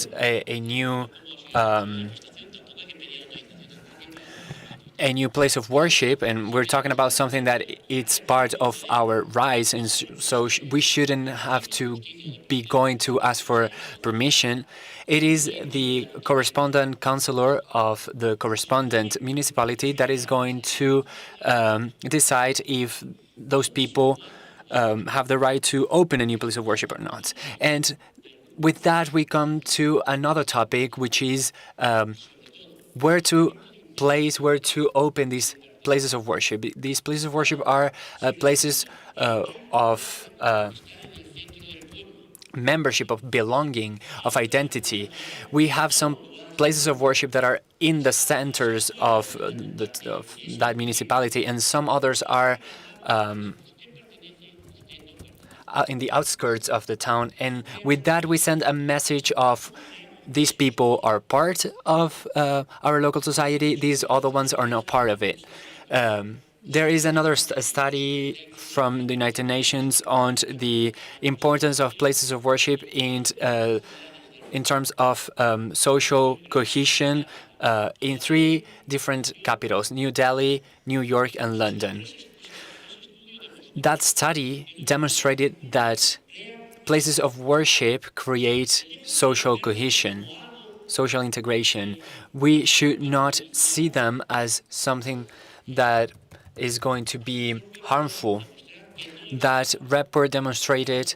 a new place of worship, and we're talking about something that it's part of our rights, and so we shouldn't have to be going to ask for permission. It is the correspondent councillor of the correspondent municipality that is going to decide if those people have the right to open a new place of worship or not. And with that, we come to another topic, which is where to open these places of worship. These places of worship are places of membership, of belonging, of identity. We have some places of worship that are in the centers of that municipality, and some others are in the outskirts of the town. And with that, we send a message of these people are part of our local society. These other ones are not part of it. There is another study from the United Nations on the importance of places of worship in terms of social cohesion in 3 different capitals: New Delhi, New York, and London. That study demonstrated that places of worship create social cohesion, social integration. We should not see them as something that is going to be harmful. That report demonstrated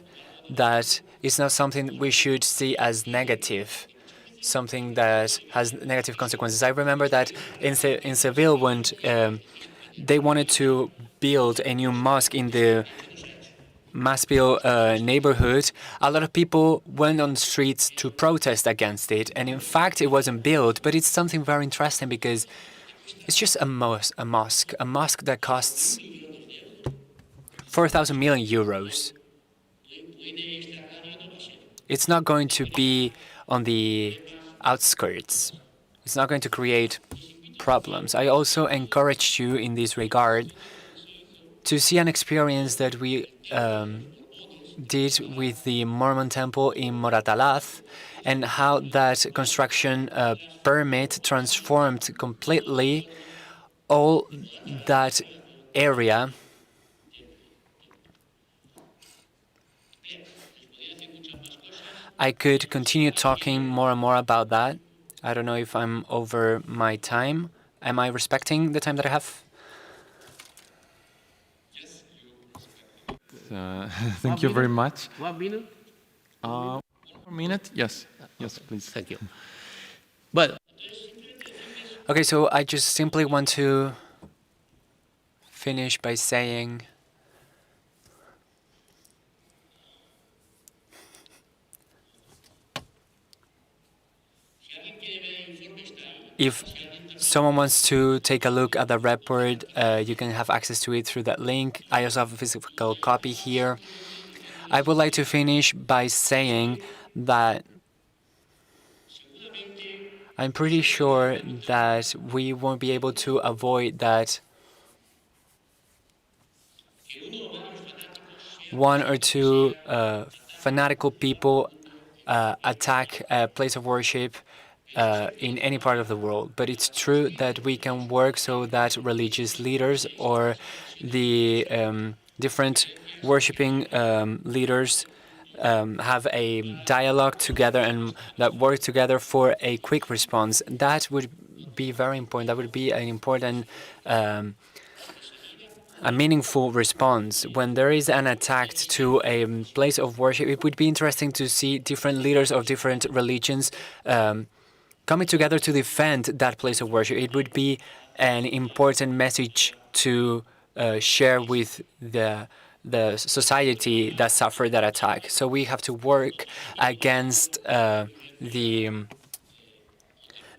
that it's not something we should see as negative, something that has negative consequences. I remember that in Seville, when they wanted to build a new mosque in the Maspil neighborhood, a lot of people went on the streets to protest against it. And in fact, it wasn't built, but it's something very interesting because it's just a mosque that costs 4,000 million euros. It's not going to be on the outskirts. It's not going to create problems. I also encourage you in this regard to see an experience that we did with the Mormon temple in Moratalaz, and how that construction permit transformed completely all that area. I could continue talking more and more about that. I don't know if I'm over my time. Am I respecting the time that I have? Thank you very much. 1 minute? 1 minute? Yes. Yes, please. Thank you. Well, Okay, so I just simply want to finish by saying if someone wants to take a look at the report, you can have access to it through that link. I also have a physical copy here. I would like to finish by saying that I'm pretty sure that we won't be able to avoid that one or two fanatical people attack a place of worship in any part of the world. But it's true that we can work so that religious leaders or the different worshiping leaders have a dialogue together and that work together for a quick response. That would be very important. That would be an important, a meaningful response. When there is an attack to a place of worship, it would be interesting to see different leaders of different religions coming together to defend that place of worship. It would be an important message to share with the society that suffered that attack. So we have to work against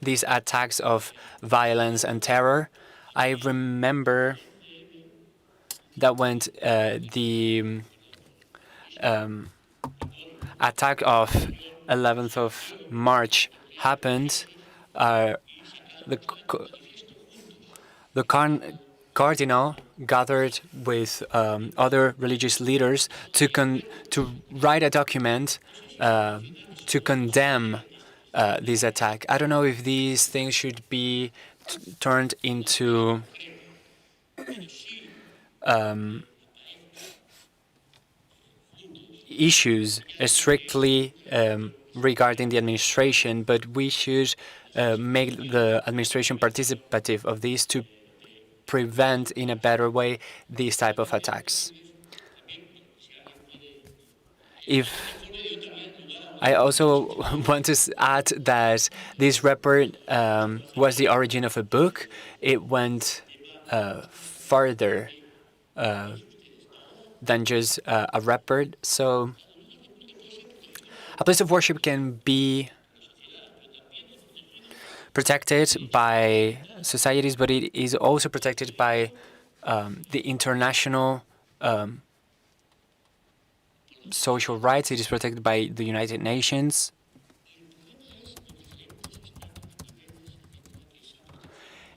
these attacks of violence and terror. I remember that when the attack of 11th of March happened, the cardinal gathered with other religious leaders to write a document to condemn this attack. I don't know if these things should be turned into issues strictly regarding the administration, but we should make the administration participative of these to prevent in a better way these type of attacks. I also want to add that this report was the origin of a book. It went further than just a report. So a place of worship can be protected by societies, but it is also protected by the international social rights. It is protected by the United Nations.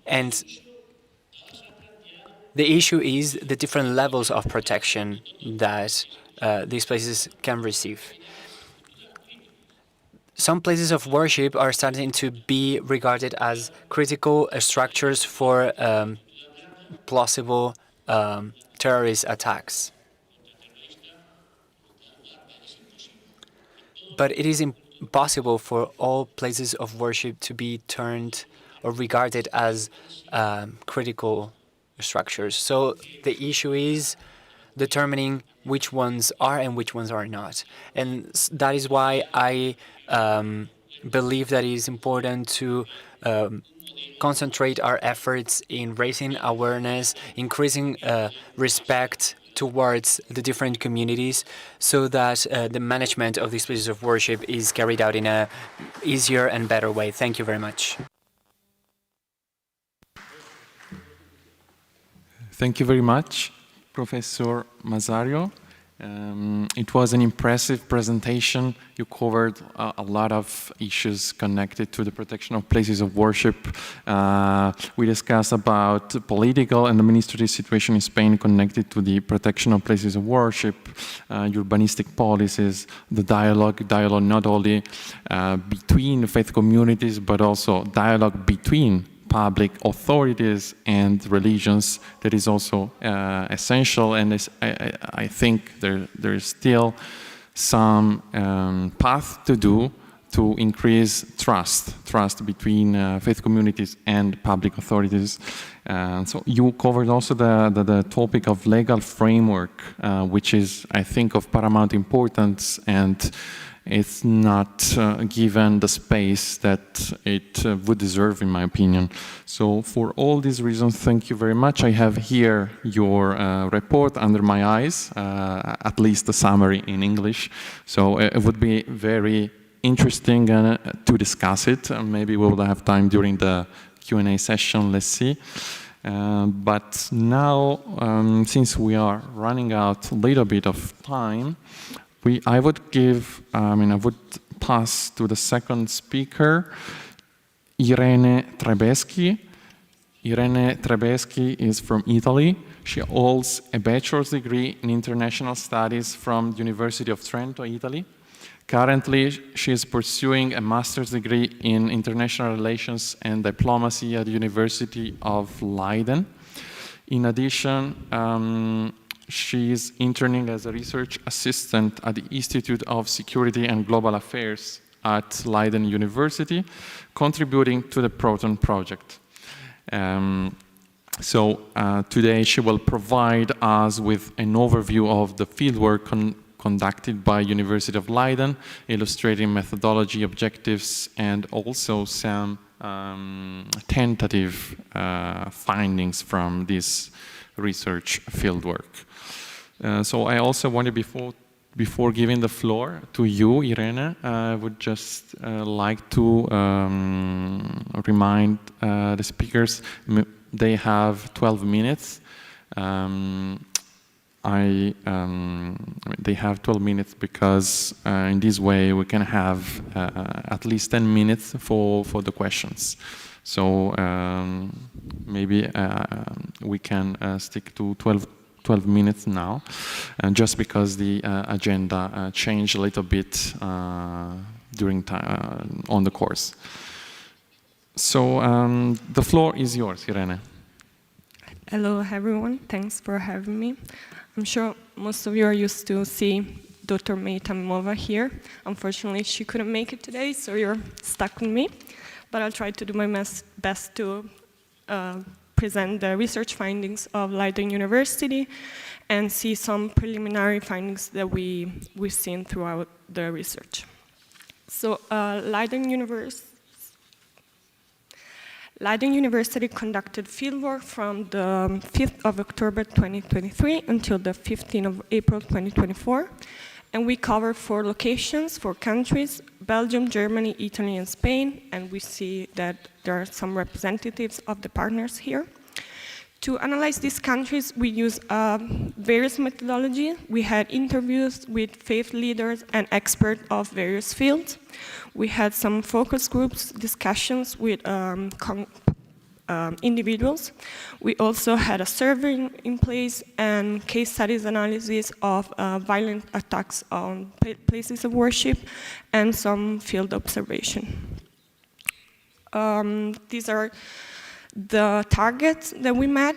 And the issue is the different levels of protection that these places can receive. Some places of worship are starting to be regarded as critical structures for plausible terrorist attacks. But it is impossible for all places of worship to be turned or regarded as critical structures. So the issue is determining which ones are and which ones are not. And that is why I believe that it is important to concentrate our efforts in raising awareness, increasing respect towards the different communities, so that the management of these places of worship is carried out in a easier and better way. Thank you very much. Thank you very much, Professor Mazzario. It was an impressive presentation. You covered a lot of issues connected to the protection of places of worship. We discussed about the political and administrative situation in Spain connected to the protection of places of worship, urbanistic policies, the dialogue not only between faith communities, but also dialogue between public authorities and religions. That is also essential, and I think there is still some path to do to increase trust between faith communities and public authorities. So you covered also the topic of legal framework, which is, I think, of paramount importance, and it's not given the space that it would deserve, in my opinion. So for all these reasons, thank you very much. I have here your report under my eyes, at least the summary in English. So it would be very interesting to discuss it. Maybe we will have time during the Q&A session, let's see. But now, since we are running out a little bit of time, I would pass to the second speaker, Irene Trebeschi. Irene Trebeschi is from Italy. She holds a bachelor's degree in international studies from the University of Trento, Italy. Currently, she is pursuing a master's degree in international relations and diplomacy at the University of Leiden. In addition, she is interning as a research assistant at the Institute of Security and Global Affairs at Leiden University, contributing to the Protone project. Today she will provide us with an overview of the fieldwork conducted by University of Leiden, illustrating methodology, objectives, and also some tentative findings from this research fieldwork. So I also wanted, before giving the floor to you, Irene, I would just like to remind the speakers they have 12 minutes. They have 12 minutes because in this way we can have at least 10 minutes for the questions. So maybe we can stick to 12 minutes now, just because the agenda changed a little bit during time on the course. So the floor is yours, Irene. Hello, everyone. Thanks for having me. I'm sure most of you are used to see Dr. May Tamimova here. Unfortunately, she couldn't make it today, so you're stuck with me. But I'll try to do my best to present the research findings of Leiden University and see some preliminary findings that we've seen throughout the research. So Leiden University conducted fieldwork from the 5th of October 2023 until the 15th of April 2024. And we cover 4 locations, 4 countries: Belgium, Germany, Italy, and Spain. And we see that there are some representatives of the partners here. To analyze these countries, we use various methodologies. We had interviews with faith leaders and experts of various fields. We had some focus groups, discussions with individuals. We also had a survey in place and case studies analysis of violent attacks on places of worship and some field observation. These are the targets that we met,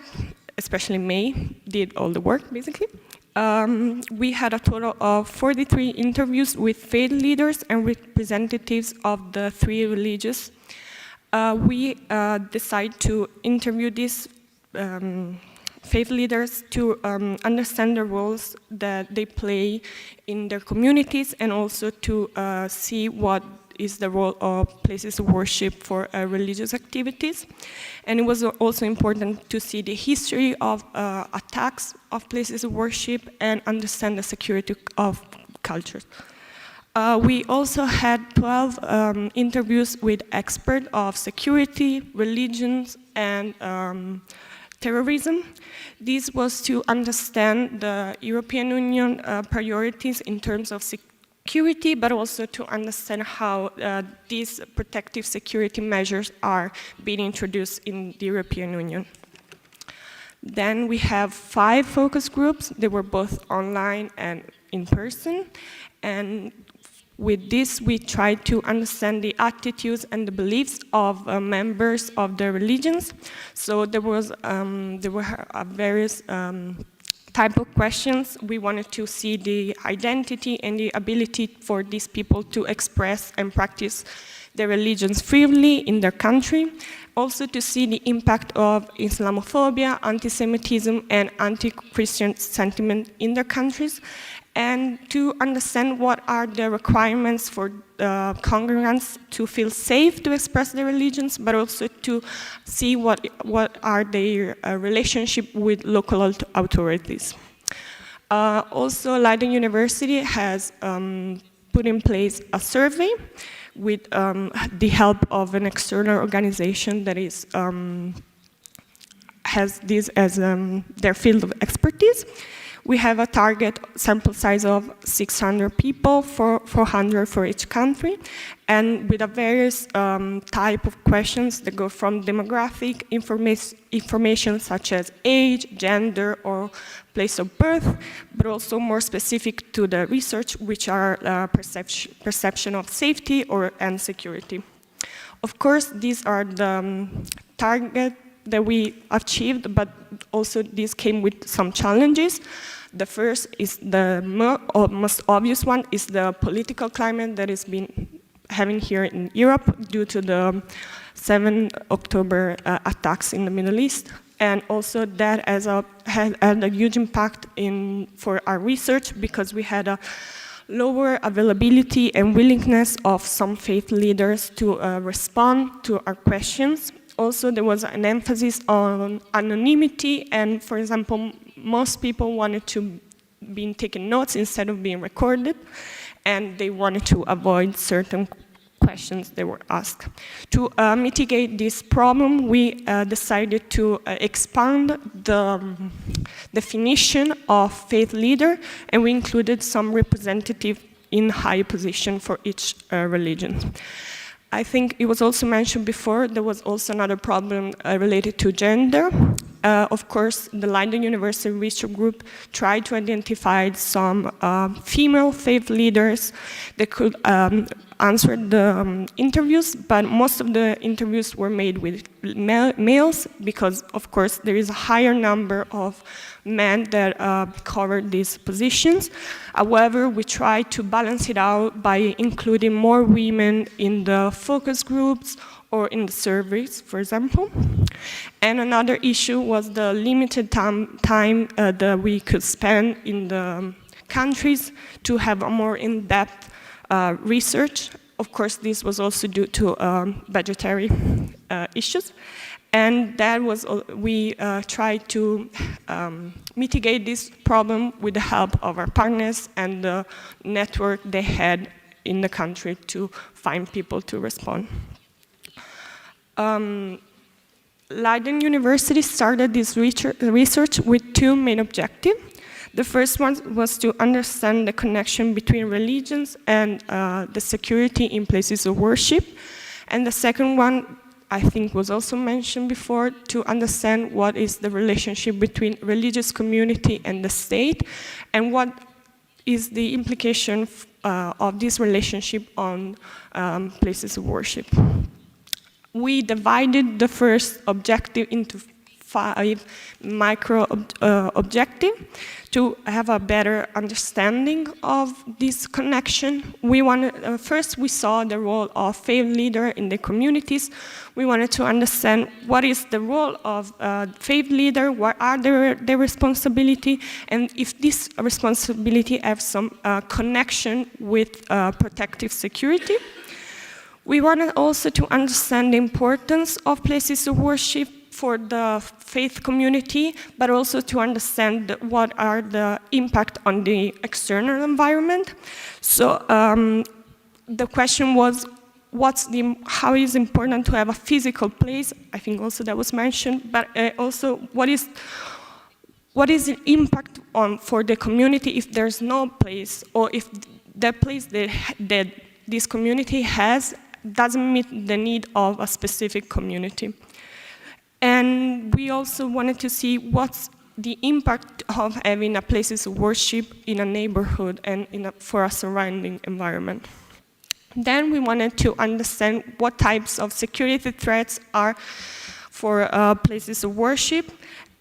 especially May, did all the work, basically. We had a total of 43 interviews with faith leaders and representatives of the 3 religions. We decided to interview these faith leaders to understand the roles that they play in their communities and also to see what is the role of places of worship for religious activities. And it was also important to see the history of attacks of places of worship and understand the security of cultures. We also had 12 interviews with experts of security, religions, and terrorism. This was to understand the European Union priorities in terms of security, but also to understand how these protective security measures are being introduced in the European Union. Then we have 5 focus groups. They were both online and in person. And with this, we tried to understand the attitudes and the beliefs of members of the religions. So there were various type of questions. We wanted to see the identity and the ability for these people to express and practice their religions freely in their country. Also to see the impact of Islamophobia, anti-Semitism, and anti-Christian sentiment in their countries, and to understand what are the requirements for congregants to feel safe to express their religions, but also to see what are their relationship with local authorities. Also, Leiden University has put in place a survey with the help of an external organization that is has this as their field of expertise. We have a target sample size of 600 people, 400 for each country, and with a various type of questions that go from demographic information such as age, gender, or place of birth, but also more specific to the research, which are perception of safety and security. Of course, these are the targets that we achieved, but also these came with some challenges. The first is the most obvious one is the political climate that has been having here in Europe due to the 7 October attacks in the Middle East. And also that had a huge impact for our research because we had a lower availability and willingness of some faith leaders to respond to our questions. Also, there was an emphasis on anonymity, and for example, most people wanted to be taking notes instead of being recorded, and they wanted to avoid certain questions they were asked. To mitigate this problem, we decided to expand the definition of faith leader, and we included some representative in high position for each religion. I think it was also mentioned before, there was also another problem related to gender. Of course, the Leiden University Research Group tried to identify some female faith leaders that could answer the interviews, but most of the interviews were made with males because, of course, there is a higher number of men that covered these positions. However, we tried to balance it out by including more women in the focus groups or in the surveys, for example. And another issue was the limited time that we could spend in the countries to have a more in-depth research. Of course, this was also due to budgetary issues. And that was, we tried to mitigate this problem with the help of our partners and the network they had in the country to find people to respond. Leiden University started this research with two main objectives. The first one was to understand the connection between religions and the security in places of worship. And the second one, I think was also mentioned before, to understand what is the relationship between religious community and the state, and what is the implication of this relationship on places of worship. We divided the first objective into 5 micro objectives to have a better understanding of this connection. First, we saw the role of faith leader in the communities. We wanted to understand what is the role of faith leader, what are their responsibility, and if this responsibility has some connection with protective security. We wanted also to understand the importance of places of worship for the faith community, but also to understand what are the impact on the external environment. So the question was, how is important to have a physical place? I think also that was mentioned, but also what is the impact for the community if there's no place, or if the place that this community has doesn't meet the need of a specific community. And we also wanted to see what's the impact of having a places of worship in a neighborhood and for a surrounding environment. Then we wanted to understand what types of security threats are for places of worship.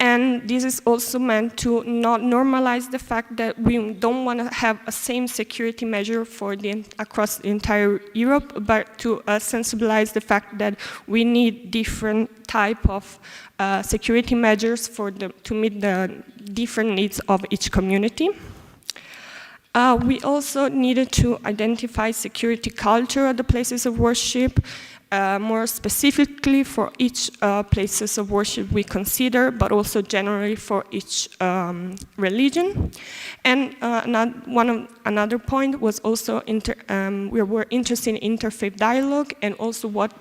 And this is also meant to not normalize the fact that we don't want to have a same security measure across the entire Europe, but to sensibilize the fact that we need different type of security measures to meet the different needs of each community. We also needed to identify security culture at the places of worship, more specifically for each places of worship we consider, but also generally for each religion. And another point was also we were interested in interfaith dialogue, and also what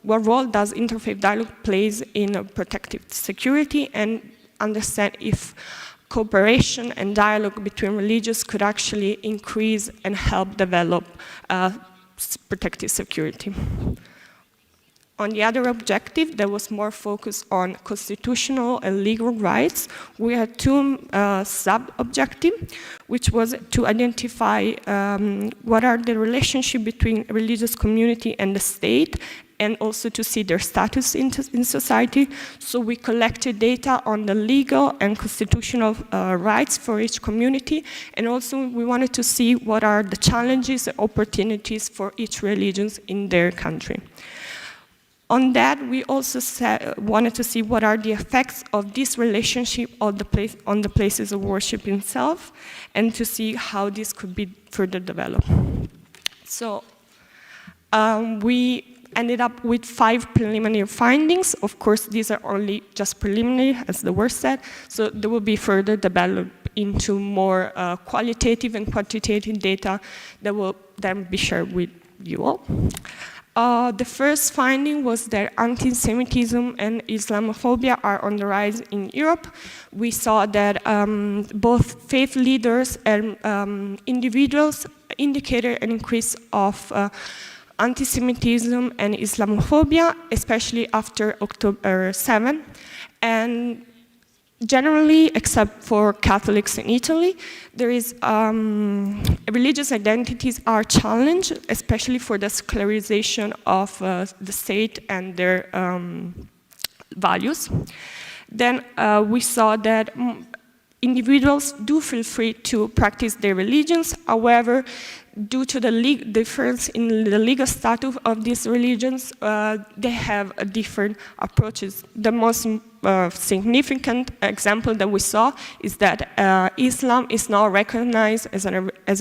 role does interfaith dialogue plays in protective security. And understand if cooperation and dialogue between religions could actually increase and help develop protective security. On the other objective, there was more focus on constitutional and legal rights. We had two sub-objectives, which was to identify what are the relationship between religious community and the state, and also to see their status in society. So we collected data on the legal and constitutional rights for each community, and also we wanted to see what are the challenges and opportunities for each religion in their country. On that, we also wanted to see what are the effects of this relationship on the places of worship itself, and to see how this could be further developed. So we ended up with 5 preliminary findings. Of course, these are only just preliminary, as the word said, so they will be further developed into more qualitative and quantitative data that will then be shared with you all. The first finding was that anti-Semitism and Islamophobia are on the rise in Europe. We saw that both faith leaders and individuals indicated an increase of anti-Semitism and Islamophobia, especially after October 7. And generally, except for Catholics in Italy, there is religious identities are challenged, especially for the secularization of the state and their values. Then we saw that individuals do feel free to practice their religions. However, due to the difference in the legal status of these religions, they have different approaches. The most significant example that we saw is that Islam is now recognized as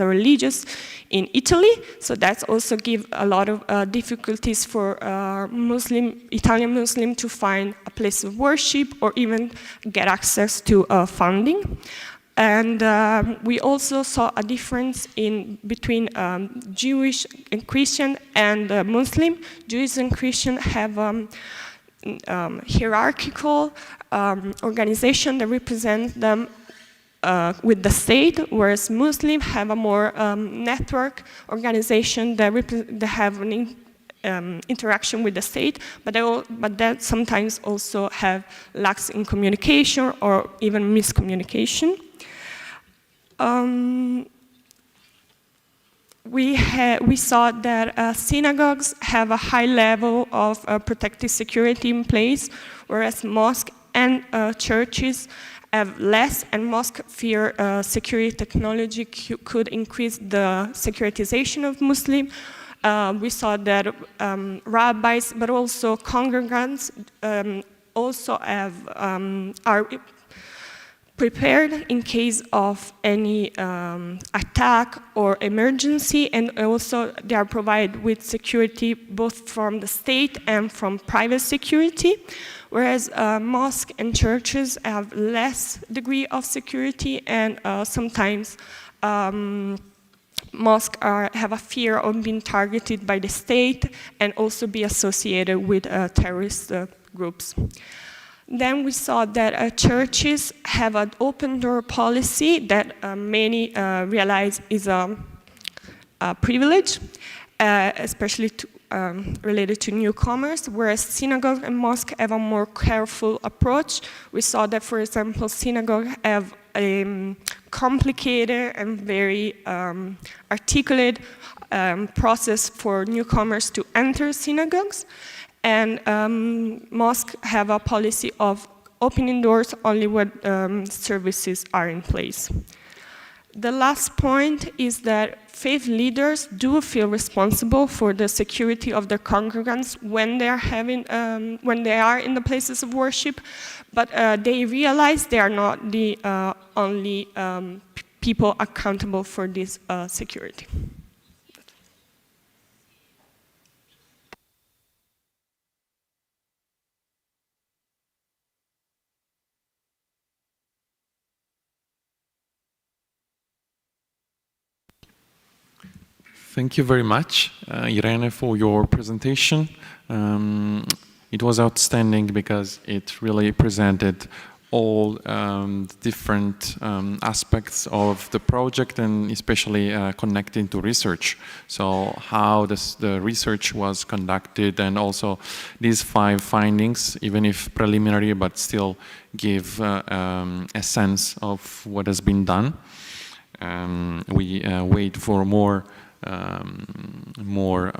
a religious in Italy, so that's also give a lot of difficulties for Italian Muslim to find a place of worship or even get access to funding. And we also saw a difference between Jewish and Christian and Muslim. Jews and Christian have hierarchical organization that represents them with the state, whereas Muslims have a more network organization that have an interaction with the state, but that sometimes also have lacks in communication or even miscommunication. We saw that synagogues have a high level of protective security in place, whereas mosques and churches have less, and mosques fear security technology could increase the securitization of Muslims. We saw that rabbis, but also congregants, also are prepared in case of any attack or emergency, and also they are provided with security both from the state and from private security, whereas mosques and churches have less degree of security, and sometimes mosques have a fear of being targeted by the state and also be associated with terrorist groups. Then we saw that churches have an open door policy that many realize is a privilege, especially related to newcomers, whereas synagogues and mosques have a more careful approach. We saw that, for example, synagogues have a complicated and very articulate process for newcomers to enter synagogues. And mosques have a policy of opening doors only when services are in place. The last point is that faith leaders do feel responsible for the security of their congregants when they are in the places of worship, but they realize they are not the only people accountable for this security. Thank you very much, Irene, for your presentation. It was outstanding because it really presented all different aspects of the project, and especially connecting to research. So how the research was conducted, and also these 5 findings, even if preliminary, but still give a sense of what has been done. We wait for more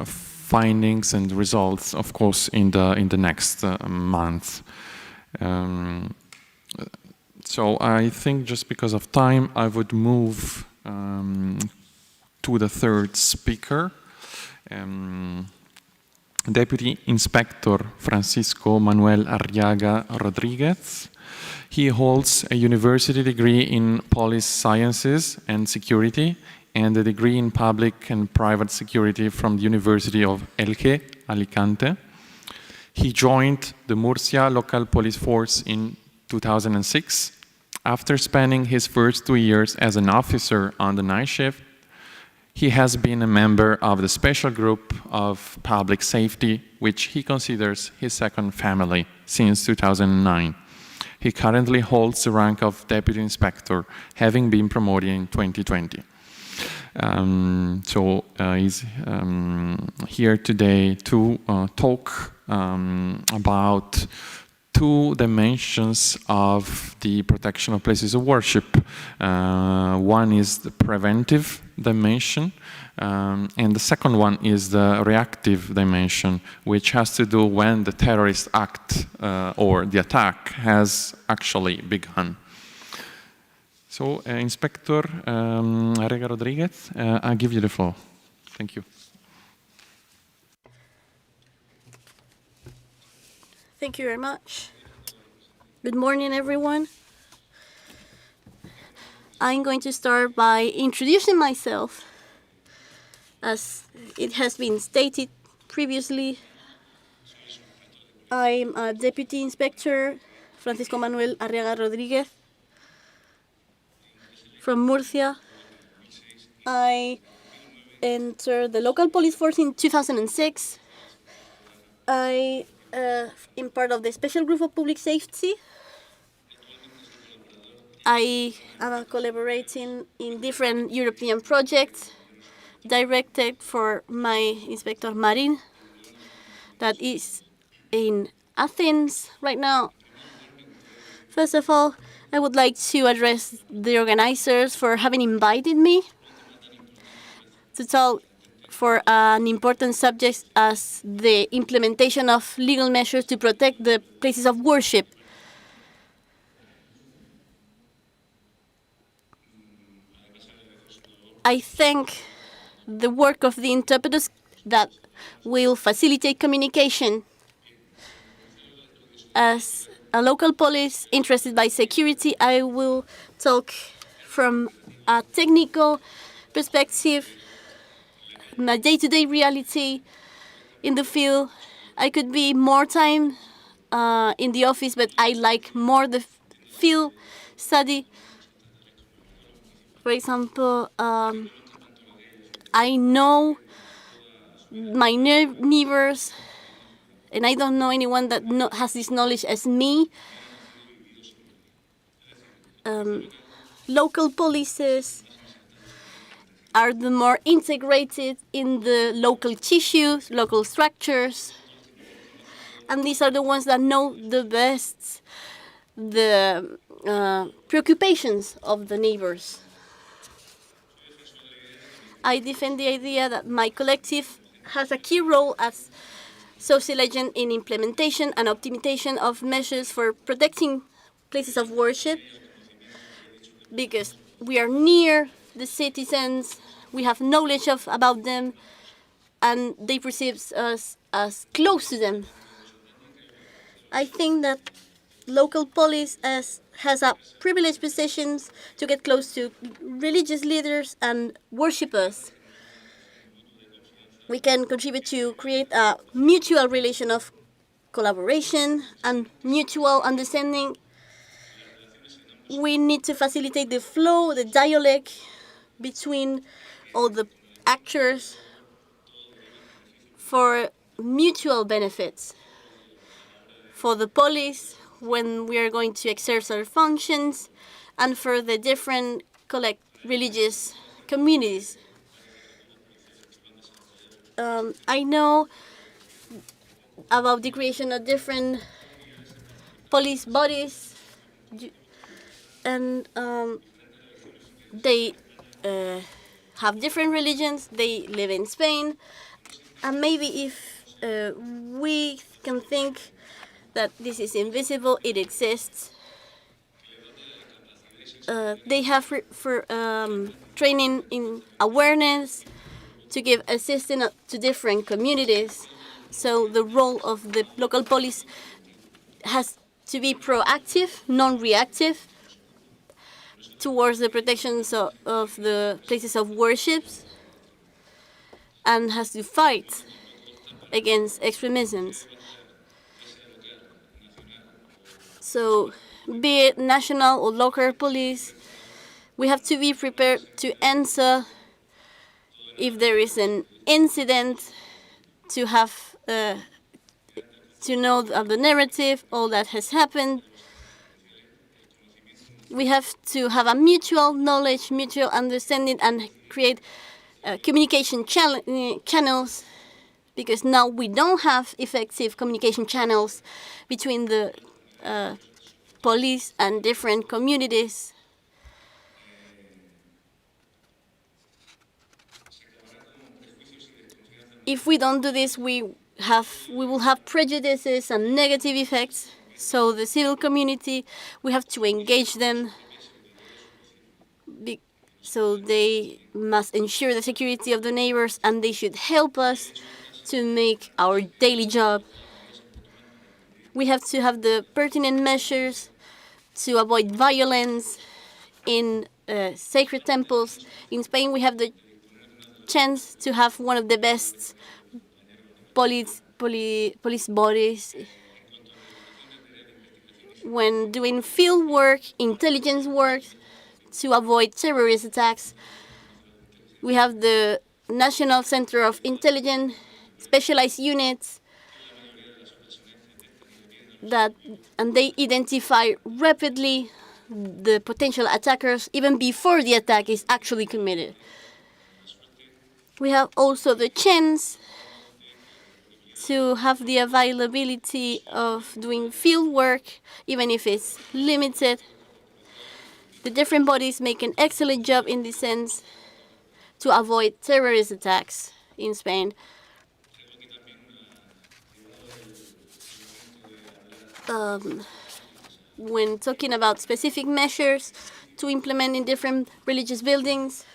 findings and results, of course, in the next month. So I think, just because of time, I would move to the third speaker, Deputy Inspector Francisco Manuel Arriaga Rodriguez. He holds a university degree in police sciences and security, and a degree in public and private security from the University of Elche, Alicante. He joined the Murcia local police force in 2006. After spending his first 2 years as an officer on the night shift, he has been a member of the special group of public safety, which he considers his second family, since 2009. He currently holds the rank of Deputy Inspector, having been promoted in 2020. He's here today to talk about 2 dimensions of the protection of places of worship. One is the preventive dimension, and the second one is the reactive dimension, which has to do when the terrorist act or the attack has actually begun. So, Inspector Arriaga Rodriguez, I give you the floor. Thank you. Thank you very much. Good morning, everyone. I'm going to start by introducing myself. As it has been stated previously, I'm a Deputy Inspector, Francisco Manuel Arriaga Rodriguez, from Murcia. I entered the local police force in 2006. I am part of the special group of public safety. I am collaborating in different European projects directed for my Inspector Marin, that is in Athens right now. First of all, I would like to address the organizers for having invited me to talk for an important subject as the implementation of legal measures to protect the places of worship. I thank the work of the interpreters that will facilitate communication. As a local police interested by security, I will talk from a technical perspective, my day-to-day reality in the field. I could be more time in the office, but I like more the field study. For example, I know my neighbors, and I don't know anyone that has this knowledge as me. Local polices are the more integrated in the local tissues, local structures, and these are the ones that know the best the preoccupations of the neighbors. I defend the idea that my collective has a key role as social agent in implementation and optimization of measures for protecting places of worship, because we are near the citizens, we have knowledge about them, and they perceive us as close to them. I think that local police has a privileged position to get close to religious leaders and worshippers. We can contribute to create a mutual relation of collaboration and mutual understanding. We need to facilitate the flow, the dialogue between all the actors for mutual benefits. For the police, when we are going to exercise our functions, and for the different religious communities. I know about the creation of different police bodies, and they have different religions. They live in Spain, and maybe if we can think that this is invisible, it exists. They have training in awareness to give assistance to different communities. So the role of the local police has to be proactive, non-reactive, towards the protections of the places of worship, and has to fight against extremisms. So, be it national or local police, we have to be prepared to answer if there is an incident, to have to know of the narrative, all that has happened. We have to have a mutual knowledge, mutual understanding, and create communication channels, because now we don't have effective communication channels between the police and different communities. If we don't do this, we will have prejudices and negative effects. So the civil community, we have to engage them. So they must ensure the security of the neighbors, and they should help us to make our daily job. We have to have the pertinent measures to avoid violence in sacred temples. In Spain, we have the chance to have one of the best police bodies when doing field work, intelligence work, to avoid terrorist attacks. We have the National Center of Intelligence, specialized units, and they identify rapidly the potential attackers even before the attack is actually committed. We have also the chance to have the availability of doing field work, even if it's limited. The different bodies make an excellent job in this sense to avoid terrorist attacks in Spain. When talking about specific measures to implement in different religious buildings,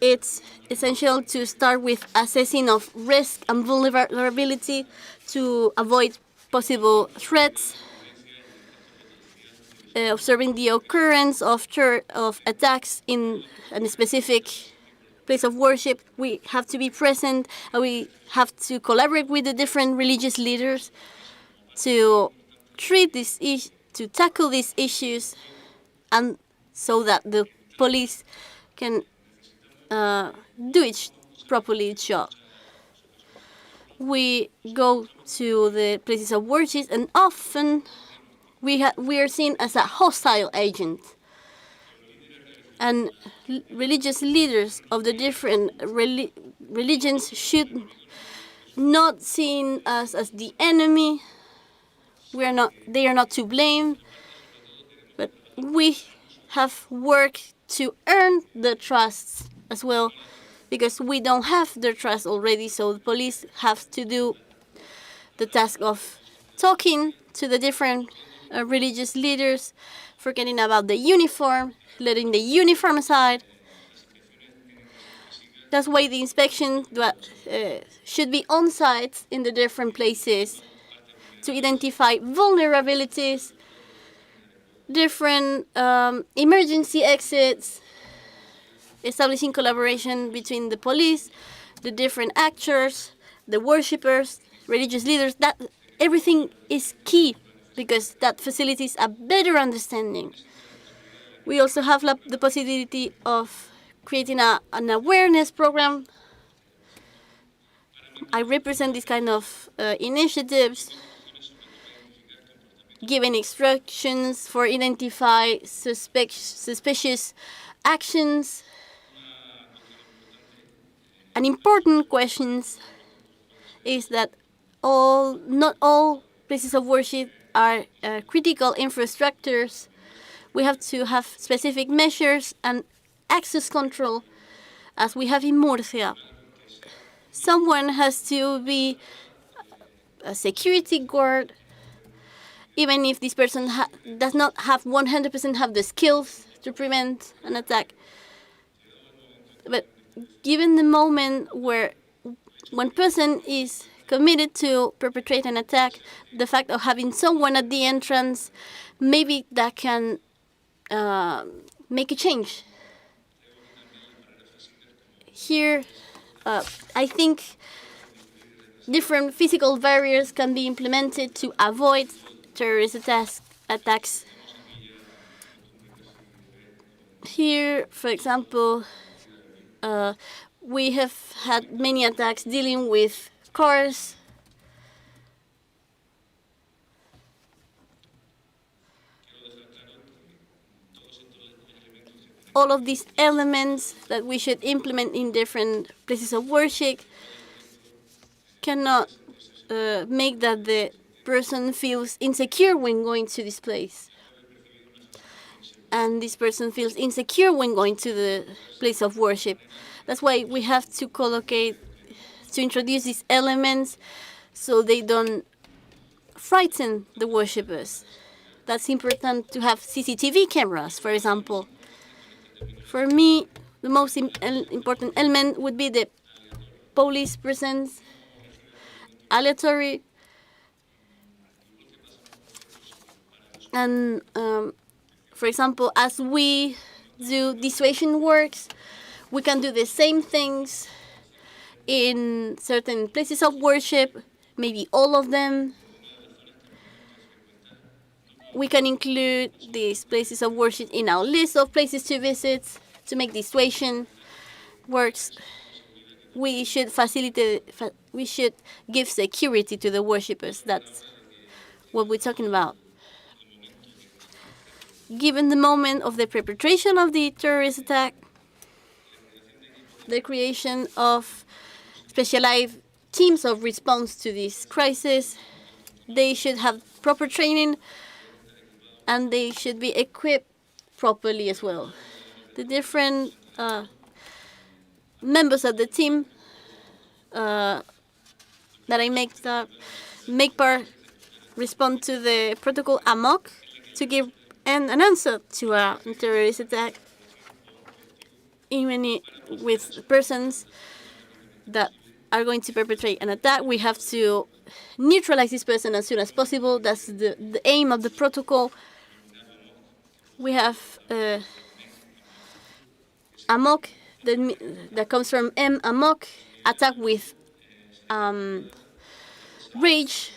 it's essential to start with assessing of risk and vulnerability to avoid possible threats, observing the occurrence of attacks in a specific place of worship. We have to be present, and we have to collaborate with the different religious leaders to to tackle these issues, and so that the police can do its job. We go to the places of worship, and often we are seen as a hostile agent. And religious leaders of the different religions should not seen us as the enemy. They are not to blame, but we have worked to earn the trust as well, because we don't have their trust already. So the police have to do the task of talking to the different religious leaders, forgetting about the uniform, letting the uniform aside. That's why the inspection should be on site in the different places to identify vulnerabilities, different emergency exits, establishing collaboration between the police, the different actors, the worshippers, religious leaders. That everything is key, because that facilitates a better understanding. We also have the possibility of creating an awareness program I represent this kind of initiatives, giving instructions for identify suspicious actions. An important question is that not all places of worship are critical infrastructures. We have to have specific measures and access control, as we have in Murcia. Someone has to be a security guard, even if this person does not have 100% have the skills to prevent an attack. But given the moment where one person is committed to perpetrate an attack, the fact of having someone at the entrance, maybe that can make a change. Here, I think different physical barriers can be implemented to avoid terrorist attacks. Here, for example, we have had many attacks dealing with cars. All of these elements that we should implement in different places of worship cannot make that the person feels insecure when going to this place. And this person feels insecure when going to the place of worship. That's why we have to introduce these elements so they don't frighten the worshippers. That's important to have CCTV cameras, for example. For me, the most important element would be the police presence, aleatory, and for example, as we do dissuasion works, we can do the same things in certain places of worship, maybe all of them. We can include these places of worship in our list of places to visit to make dissuasion works. We should we should give security to the worshippers. That's what we're talking about. Given the moment of the perpetration of the terrorist attack, the creation of specialized teams of response to this crisis, they should have proper training and they should be equipped properly as well. The different members of the team that I make part respond to the protocol AMOC to give an answer to a terrorist attack, even with persons that are going to perpetrate an attack. We have to neutralize this person as soon as possible. That's the aim of the protocol. We have AMOC that comes from AMOC, attack with rage.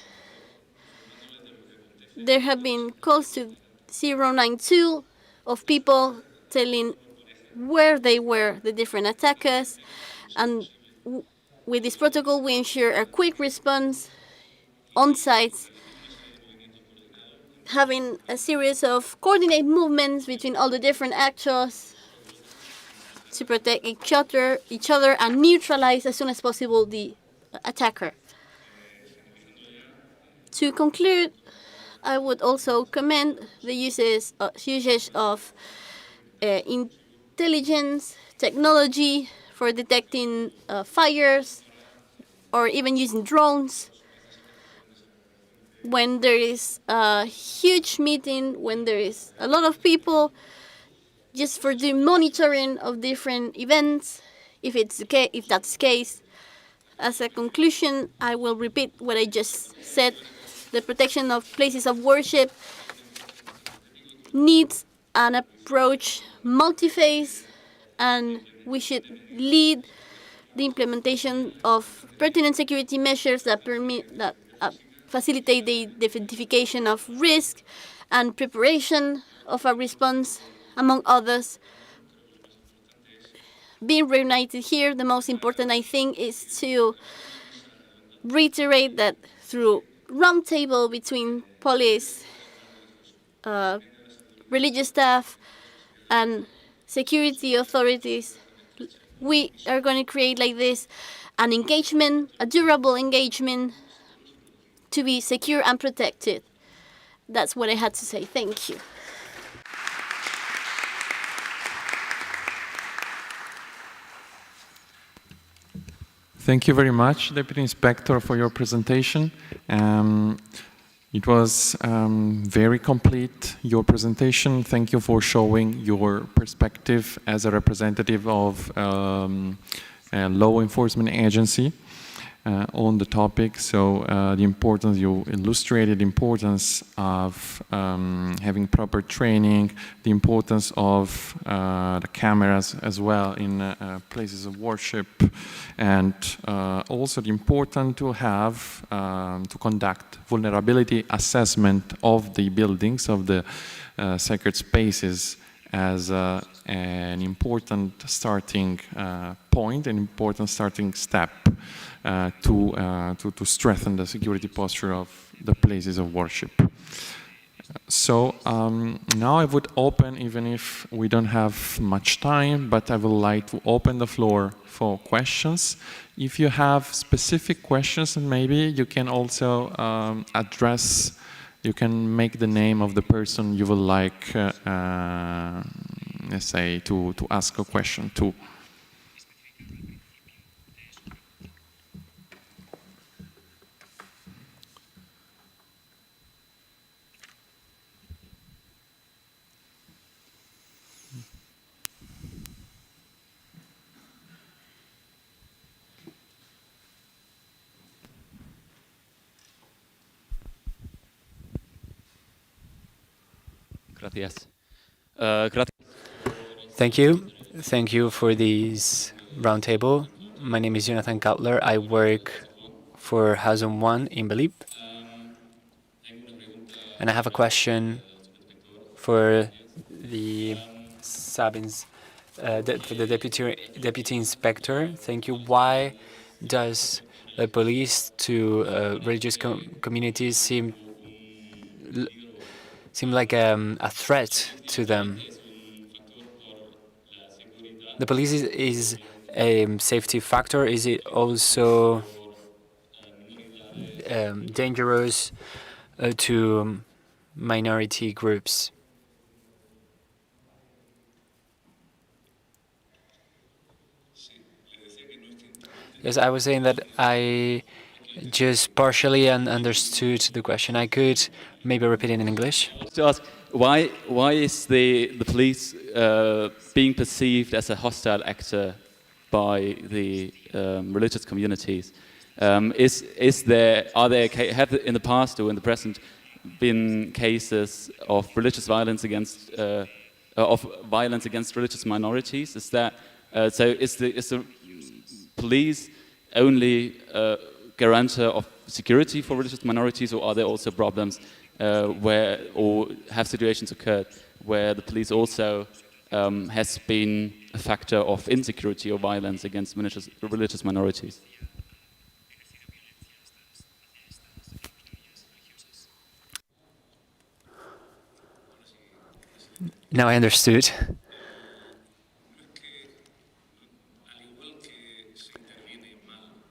There have been calls to 092 of people telling where they were, the different attackers, and with this protocol we ensure a quick response on site, having a series of coordinated movements between all the different actors to protect each other and neutralize as soon as possible the attacker. To conclude, I would also commend the usage of intelligence technology for detecting fires, or even using drones when there is a huge meeting, when there is a lot of people, just for the monitoring of different events, if that's the case. As a conclusion, I will repeat what I just said. The protection of places of worship needs an approach multi-phase, and we should lead the implementation of pertinent security measures that facilitate the identification of risk and preparation of a response, among others. Being reunited here, the most important, I think, is to reiterate that through roundtable between police, religious staff, and security authorities, we are going to create like this an engagement, a durable engagement to be secure and protected. That's what I had to say. Thank you. Thank you very much, Deputy Inspector, for your presentation. It was very complete, your presentation. Thank you for showing your perspective as a representative of a law enforcement agency on the topic. So the importance, you illustrated the importance of having proper training, the importance of the cameras as well in places of worship, and also the importance to have, to conduct vulnerability assessment of the buildings, of the sacred spaces as an important starting point, an important starting step to strengthen the security posture of the places of worship. So now I would open, even if we don't have much time, but I would like to open the floor for questions. If you have specific questions, maybe you can also address, you can make the name of the person you would like, let's say, to ask a question to. Gracias. Thank you. Thank you for this roundtable. My name is Jonathan Cutler. I work for House on One in Belgium. And I have a question for the Sabins, for the deputy inspector. Thank you. Why does the police to religious communities seem like a threat to them? The police is a safety factor. Is it also dangerous to minority groups? Yes, I was saying that I just partially understood the question. I could maybe repeat it in English. To ask, why is the police being perceived as a hostile actor by the religious communities? Have in the past or in the present been cases of religious violence against religious minorities? Is that so? Is the police only guarantor of security for religious minorities, or are there also problems have situations occurred where the police also has been a factor of insecurity or violence against religious minorities? Now I understood.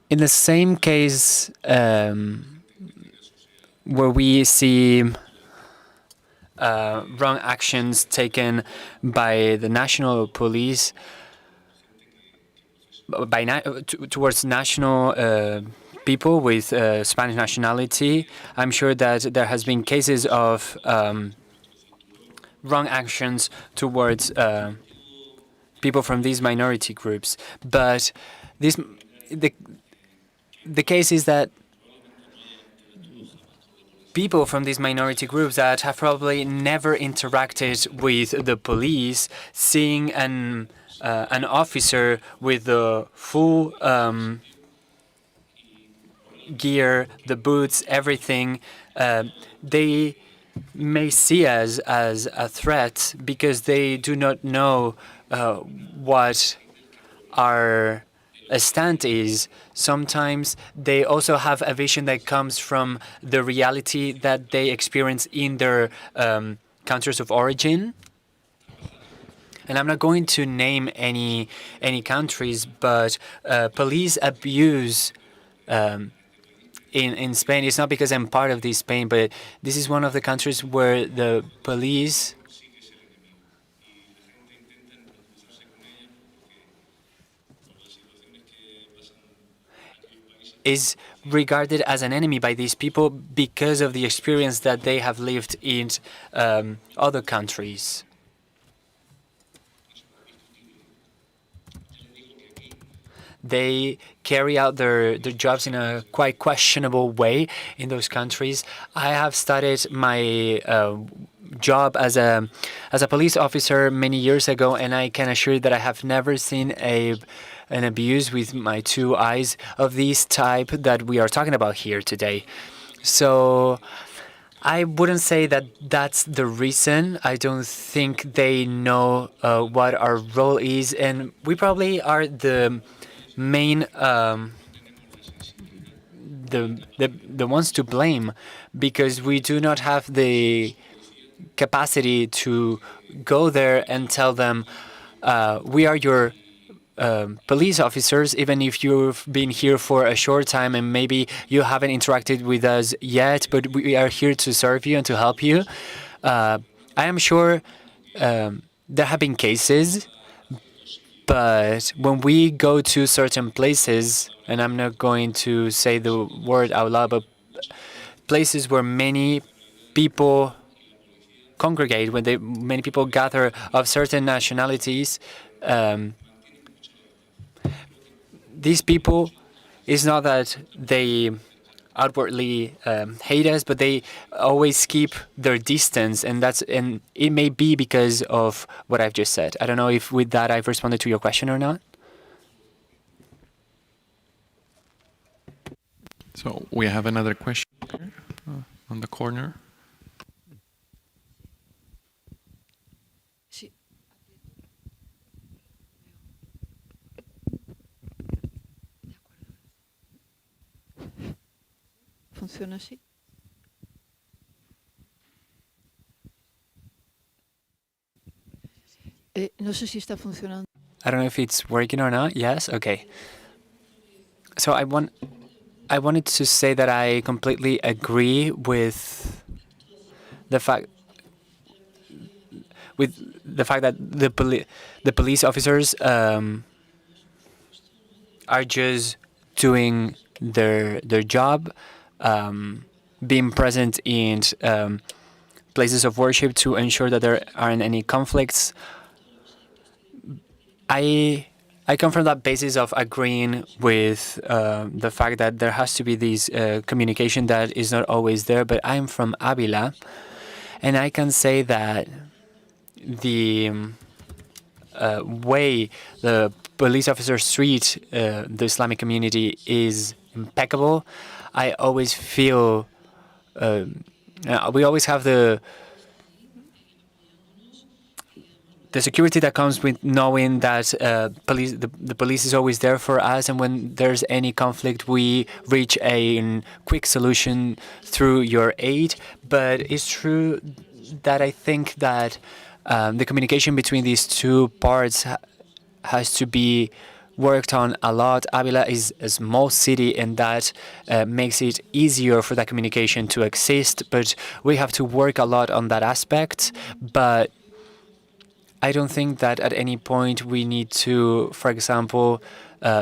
In the same case where we see wrong actions taken by the national police, towards national people with Spanish nationality, I'm sure that there has been cases of wrong actions towards people from these minority groups. But the case is that people from these minority groups that have probably never interacted with the police, seeing an officer with the full gear, the boots, everything, they may see us as a threat because they do not know what our stand is. Sometimes they also have a vision that comes from the reality that they experience in their countries of origin. And I'm not going to name any countries, but police abuse in Spain. It's not because I'm part of this Spain, but this is one of the countries where the police is regarded as an enemy by these people because of the experience that they have lived in other countries. They carry out their jobs in a quite questionable way in those countries. I have started my job as a police officer many years ago, and I can assure you that I have never seen an abuse with my two eyes of this type that we are talking about here today. So I wouldn't say that that's the reason. I don't think they know what our role is, and we probably are the main the ones to blame, because we do not have the capacity to go there and tell them we are your police officers, even if you've been here for a short time and maybe you haven't interacted with us yet, but we are here to serve you and to help you. I am sure there have been cases, but when we go to certain places, and I'm not going to say the word out loud, but places where many people congregate, when many people gather of certain nationalities, these people, it's not that they outwardly hate us, but they always keep their distance, and it may be because of what I've just said. I don't know if with that I've responded to your question or not. So we have another question here, on the corner. ¿Funciona así? No sé si está funcionando. I don't know if it's working or not. Yes? Okay. So I wanted to say that I completely agree with the fact that the police officers are just doing their job, being present in places of worship to ensure that there aren't any conflicts. I come from that basis of agreeing with the fact that there has to be this communication that is not always there, but I'm from Avila, and I can say that the way the police officers treat the Islamic community is impeccable. I always feel we always have the security that comes with knowing that the police is always there for us, and when there's any conflict, we reach a quick solution through your aid. But it's true that I think that the communication between these two parts has to be worked on a lot. Avila is a small city, and that makes it easier for that communication to exist, but we have to work a lot on that aspect. But I don't think that at any point we need to, for example,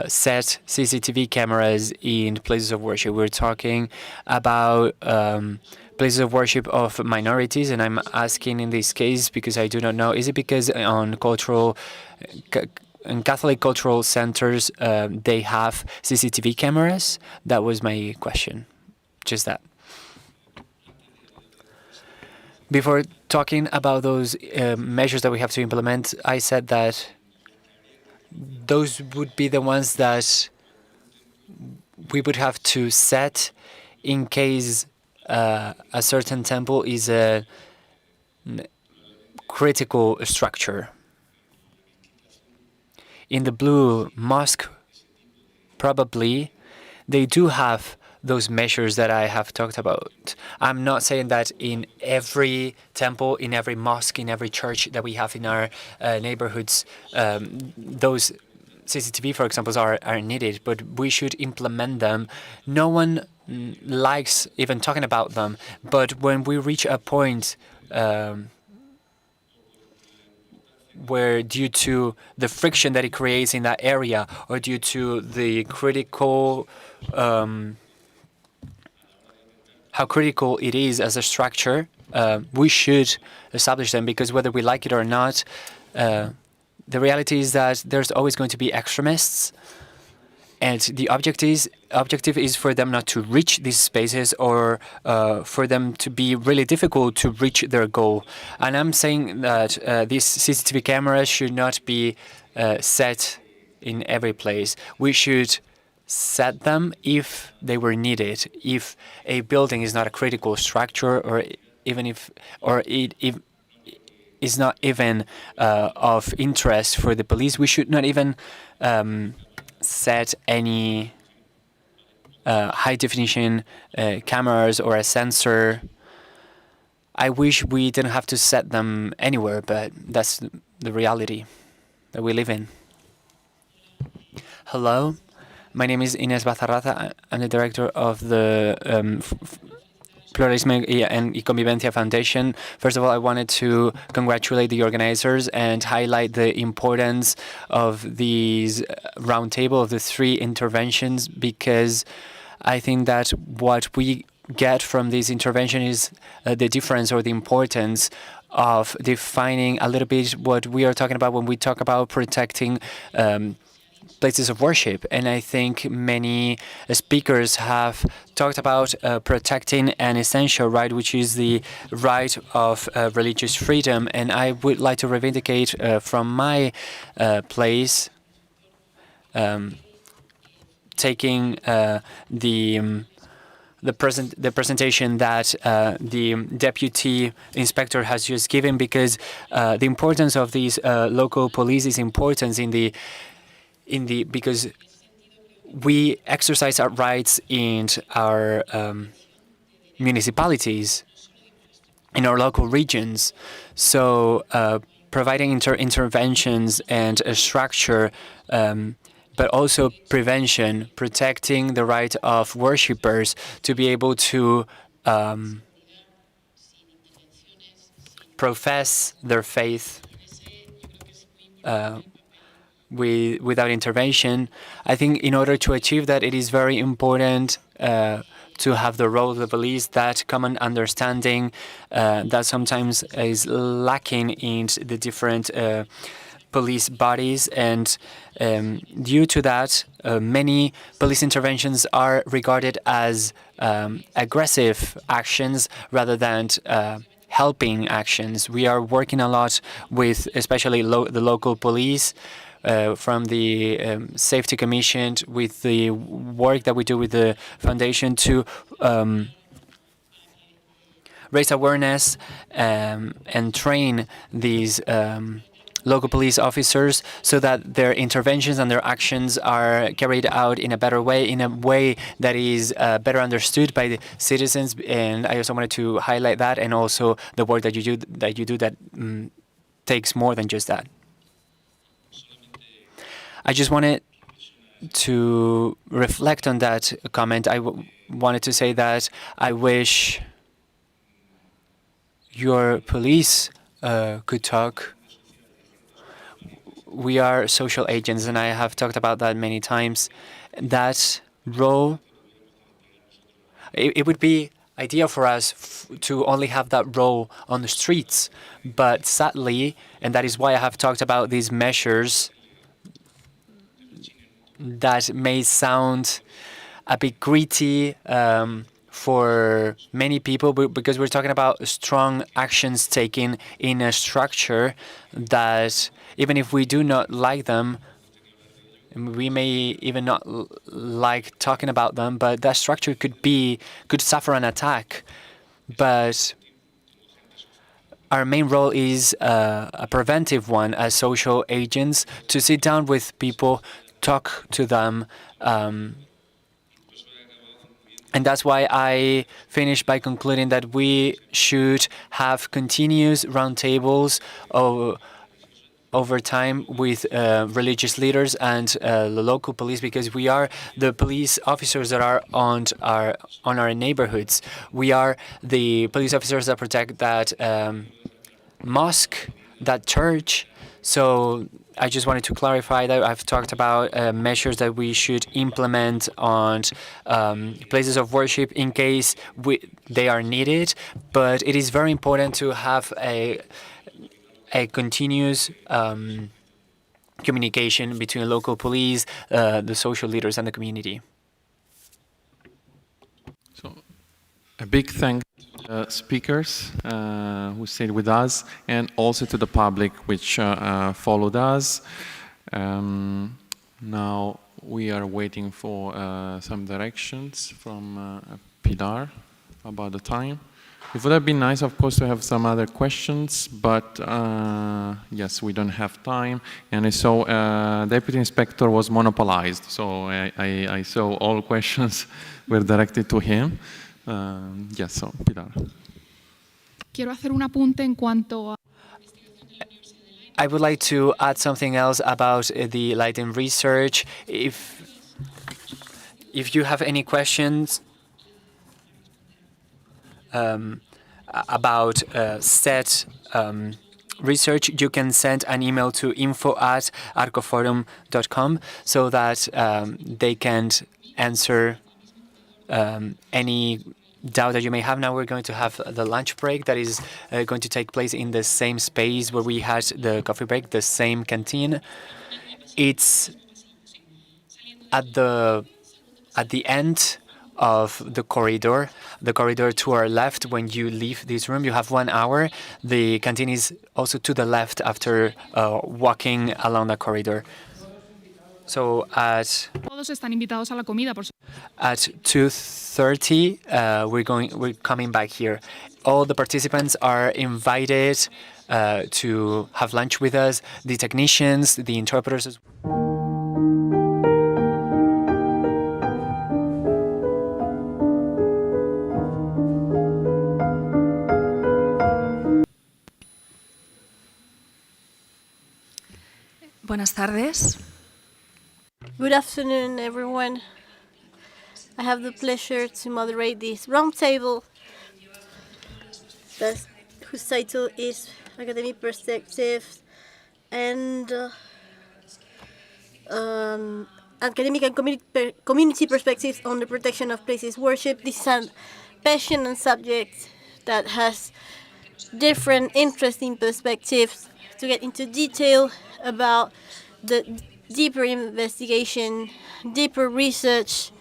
set CCTV cameras in places of worship. We're talking about places of worship of minorities, and I'm asking in this case because I do not know. Is it because on Catholic cultural centers they have CCTV cameras? That was my question. Just that. Before talking about those measures that we have to implement, I said that those would be the ones that we would have to set in case a certain temple is a critical structure. In the Blue Mosque, probably they do have those measures that I have talked about. I'm not saying that in every temple, in every mosque, in every church that we have in our neighborhoods, those CCTV, for example, are needed, but we should implement them. No one likes even talking about them, but when we reach a point where, due to the friction that it creates in that area, or due to the critical how critical it is as a structure, we should establish them, because whether we like it or not, the reality is that there's always going to be extremists, and the objective is for them not to reach these spaces, or for them to be really difficult to reach their goal. And I'm saying that these CCTV cameras should not be set in every place. We should set them if they were needed, if a building is not a critical structure, or even if it is not even of interest for the police. We should not even set any high definition cameras or a sensor. I wish we didn't have to set them anywhere, but that's the reality that we live in. Hello. My name is Inés Bazarraza. I'm the director of the Pluralismo and Convivencia Foundation. First of all, I wanted to congratulate the organizers and highlight the importance of these roundtable, of the 3 interventions, because I think that what we get from this intervention is the difference, or the importance of defining a little bit what we are talking about when we talk about protecting places of worship. And I think many speakers have talked about protecting an essential right, which is the right of religious freedom. And I would like to reivindicate from my place, taking the presentation that the deputy inspector has just given, because the importance of these local police is important because we exercise our rights in our municipalities, in our local regions. So providing interventions and a structure, but also prevention, protecting the right of worshippers to be able to profess their faith without intervention. I think in order to achieve that, it is very important to have the role of the police, that common understanding that sometimes is lacking in the different police bodies. And due to that, many police interventions are regarded as aggressive actions rather than helping actions. We are working a lot with especially the local police, from the Safety Commission, with the work that we do with the foundation to raise awareness and train these local police officers so that their interventions and their actions are carried out in a better way, in a way that is better understood by the citizens. And I also wanted to highlight that, and also the work that you do that takes more than just that. I just wanted to reflect on that comment. I wanted to say that I wish your police could talk. We are social agents, and I have talked about that many times. That role, it would be ideal for us to only have that role on the streets, but sadly, and that is why I have talked about these measures that may sound a bit gritty for many people, because we're talking about strong actions taken in a structure that, even if we do not like them, we may even not like talking about them, but that structure could suffer an attack. But our main role is a preventive one as social agents, to sit down with people, talk to them. And that's why I finished by concluding that we should have continuous roundtables over time with religious leaders and the local police, because we are the police officers that are on our neighborhoods. We are the police officers that protect that mosque, that church. So I just wanted to clarify that I've talked about measures that we should implement on places of worship in case they are needed, but it is very important to have a continuous communication between local police, the social leaders, and the community. So, a big thanks to the speakers who stayed with us, and also to the public which followed us. Now we are waiting for some directions from Pilar about the time. It would have been nice, of course, to have some other questions, but yes, we don't have time. And I saw Deputy Inspector was monopolized, so I saw all questions were directed to him. Yes, so Pilar. Quiero hacer un apunte en cuanto a... I would like to add something else about the Leiden research. If you have any questions about said research, you can send an email to info@arcoforum.com so that they can answer any doubt that you may have. Now we're going to have the lunch break that is going to take place in the same space where we had the coffee break, the same canteen. It's at the end of the corridor to our left. When you leave this room, you have 1 hour. The canteen is also to the left after walking along the corridor. So at Todos están invitados a la comida, por at 2:30, we're coming back here. All the participants are invited to have lunch with us. The technicians, the interpreters as well. Buenas tardes. Good afternoon, everyone. I have the pleasure to moderate this roundtable whose title is Academic Perspectives and Academic and Community Perspectives on the Protection of Places Worship. This is a passionate subject that has different interesting perspectives to get into detail about the deeper investigation, deeper research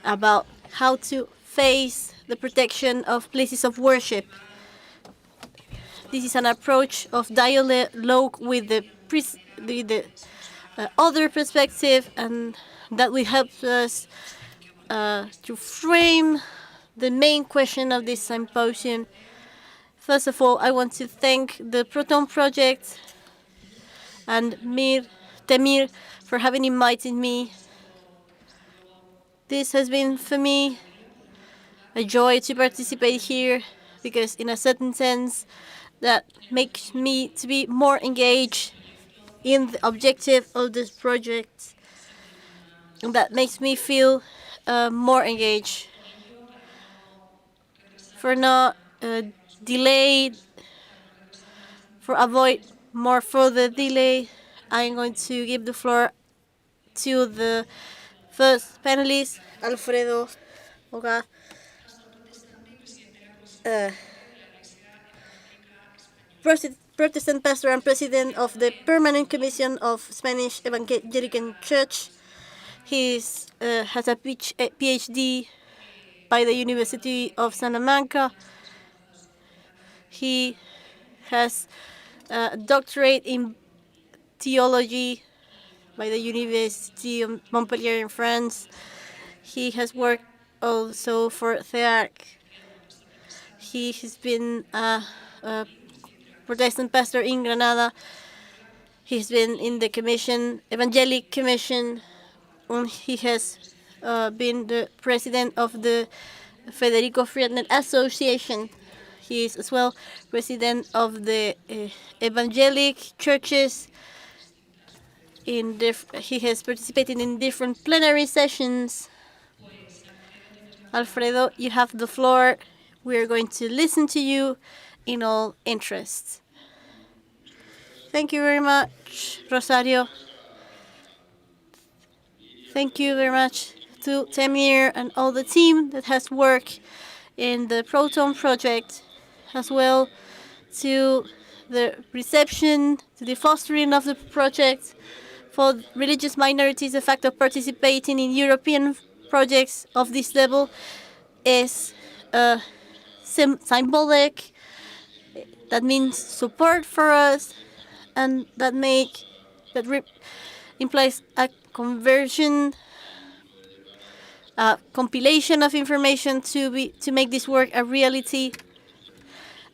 about how to face the protection of places of worship. This is an approach of dialogue with the other perspective, and that will help us to frame the main question of this symposium. First of all, I want to thank the Protone project and Temir for having invited me. This has been, for me, a joy to participate here, because in a certain sense, that makes me to be more engaged in the objective of this project. And that makes me feel more engaged. For not delayed, for avoid more further delay, I'm going to give the floor to the first panelist, Alfredo Oga, Protestant pastor and president of the Permanent Commission of Spanish Evangelical Church. He has a PhD by the University of Salamanca. He has a doctorate in theology by the University of Montpellier in France. He has worked also for THEARC. He has been a Protestant pastor in Granada. He's been in the commission, Evangelic Commission, and he has been the president of the Federico Friedner Association. He is as well president of the Evangelic churches. He has participated in different plenary sessions. Alfredo, you have the floor. We are going to listen to you in all interest. Thank you very much, Rosario. Thank you very much to Temir and all the team that has worked in the Protone project, as well to the reception, to the fostering of the project for religious minorities. The fact of participating in European projects of this level is symbolic. That means support for us, and that implies a conversion, a compilation of information to make this work a reality.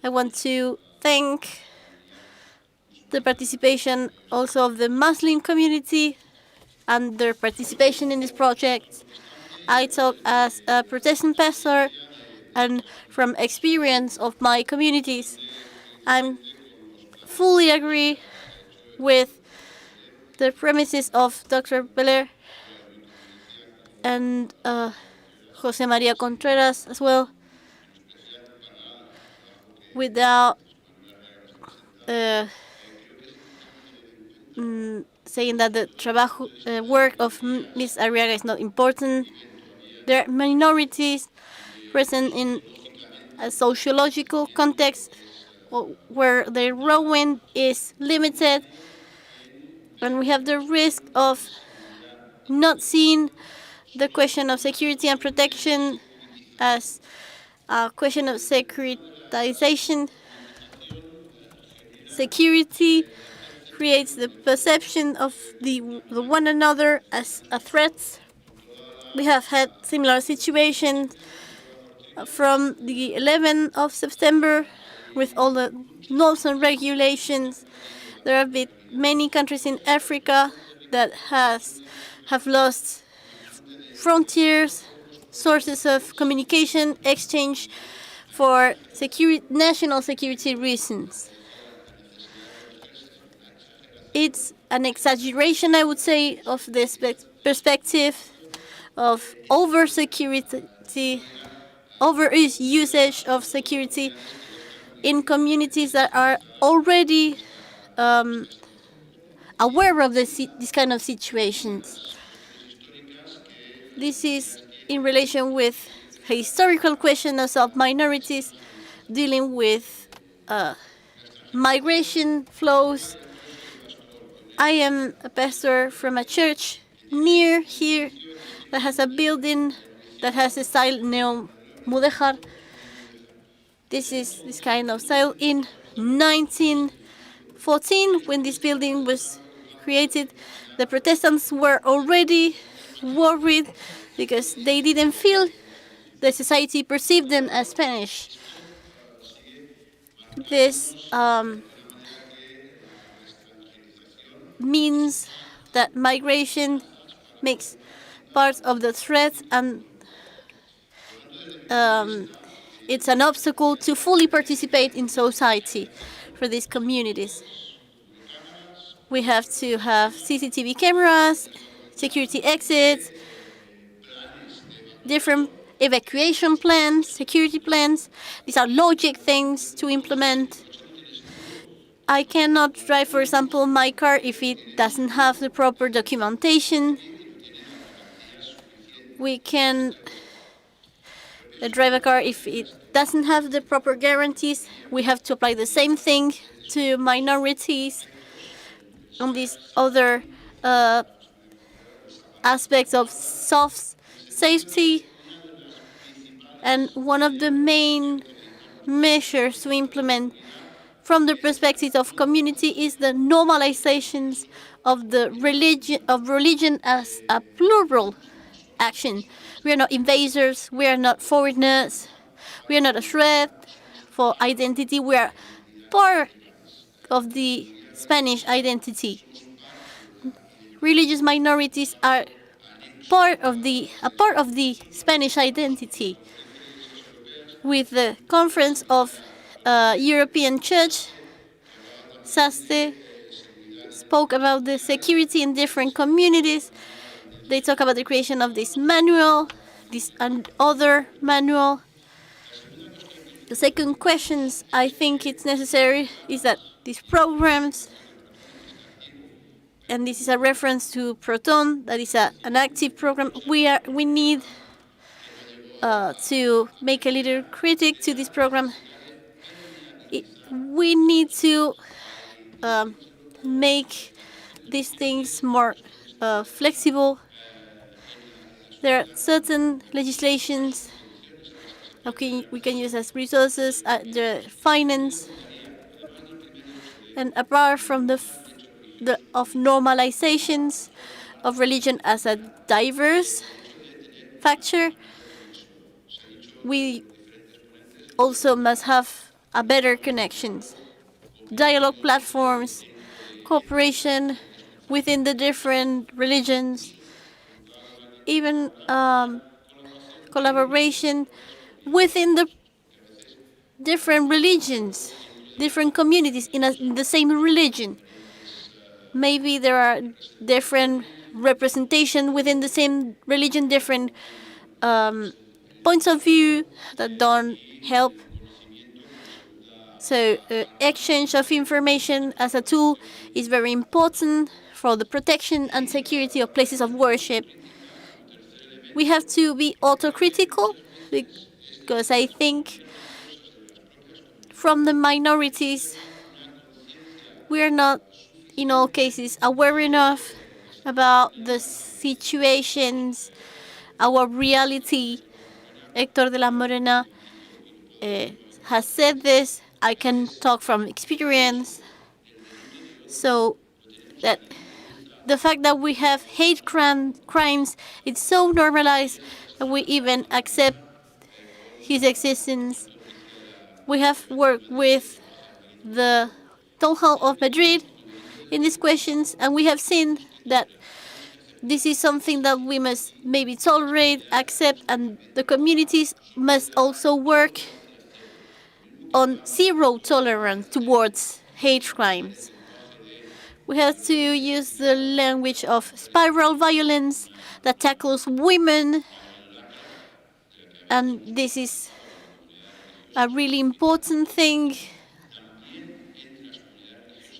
I want to thank the participation also of the Muslim community and their participation in this project. I talk as a Protestant pastor, and from experience of my communities, I fully agree with the premises of Dr. Beller and Jose Maria Contreras as well, without saying that the work of Ms. Arriaga is not important. There are minorities present in a sociological context where their rowing is limited, and we have the risk of not seeing the question of security and protection as a question of securitization. Security creates the perception of the one another as a threat. We have had similar situations from the 11th of September with all the laws and regulations. There have been many countries in Africa that have lost frontiers, sources of communication, exchange for national security reasons. It's an exaggeration, I would say, of this perspective of over-security, over-usage of security in communities that are already aware of this kind of situations. This is in relation with historical questions of minorities, dealing with migration flows. I am a pastor from a church near here that has a building that has a style neo-Mudéjar. This is this kind of style. In 1914, when this building was created, the Protestants were already worried because they didn't feel the society perceived them as Spanish. This means that migration makes part of the threat, and it's an obstacle to fully participate in society for these communities. We have to have CCTV cameras, security exits, different evacuation plans, security plans. These are logic things to implement. I cannot drive, for example, my car if it doesn't have the proper documentation. We can drive a car if it doesn't have the proper guarantees. We have to apply the same thing to minorities on these other aspects of soft safety. And one of the main measures to implement from the perspective of community is the normalizations of the religion as a plural action. We are not invaders, we are not foreigners, we are not a threat for identity, we are part of the Spanish identity. Religious minorities are a part of the Spanish identity. With the Conference of European Church, SASTE spoke about the security in different communities. They talk about the creation of this manual, this and other manual. The second questions I think it's necessary is that these programs, and this is a reference to Protone, that is an active program. We need to make a little critic to this program. We need to make these things more flexible. There are certain legislations that we can use as resources, the finance, and apart from of normalizations of religion as a diverse factor, we also must have a better connections, dialogue platforms, cooperation within the different religions, even collaboration within the different religions, different communities in the same religion. Maybe there are different representation within the same religion, different points of view that don't help. So exchange of information as a tool is very important for the protection and security of places of worship. We have to be autocritical, because I think from the minorities, we are not in all cases aware enough about the situations, our reality. Aitor de la Morena has said this. I can talk from experience. So that the fact that we have hate crimes, it's so normalized that we even accept his existence. We have worked with the Town Hall of Madrid in these questions, and we have seen that this is something that we must maybe tolerate, accept, and the communities must also work on zero tolerance towards hate crimes. We have to use the language of spiral violence that tackles women, and this is a really important thing.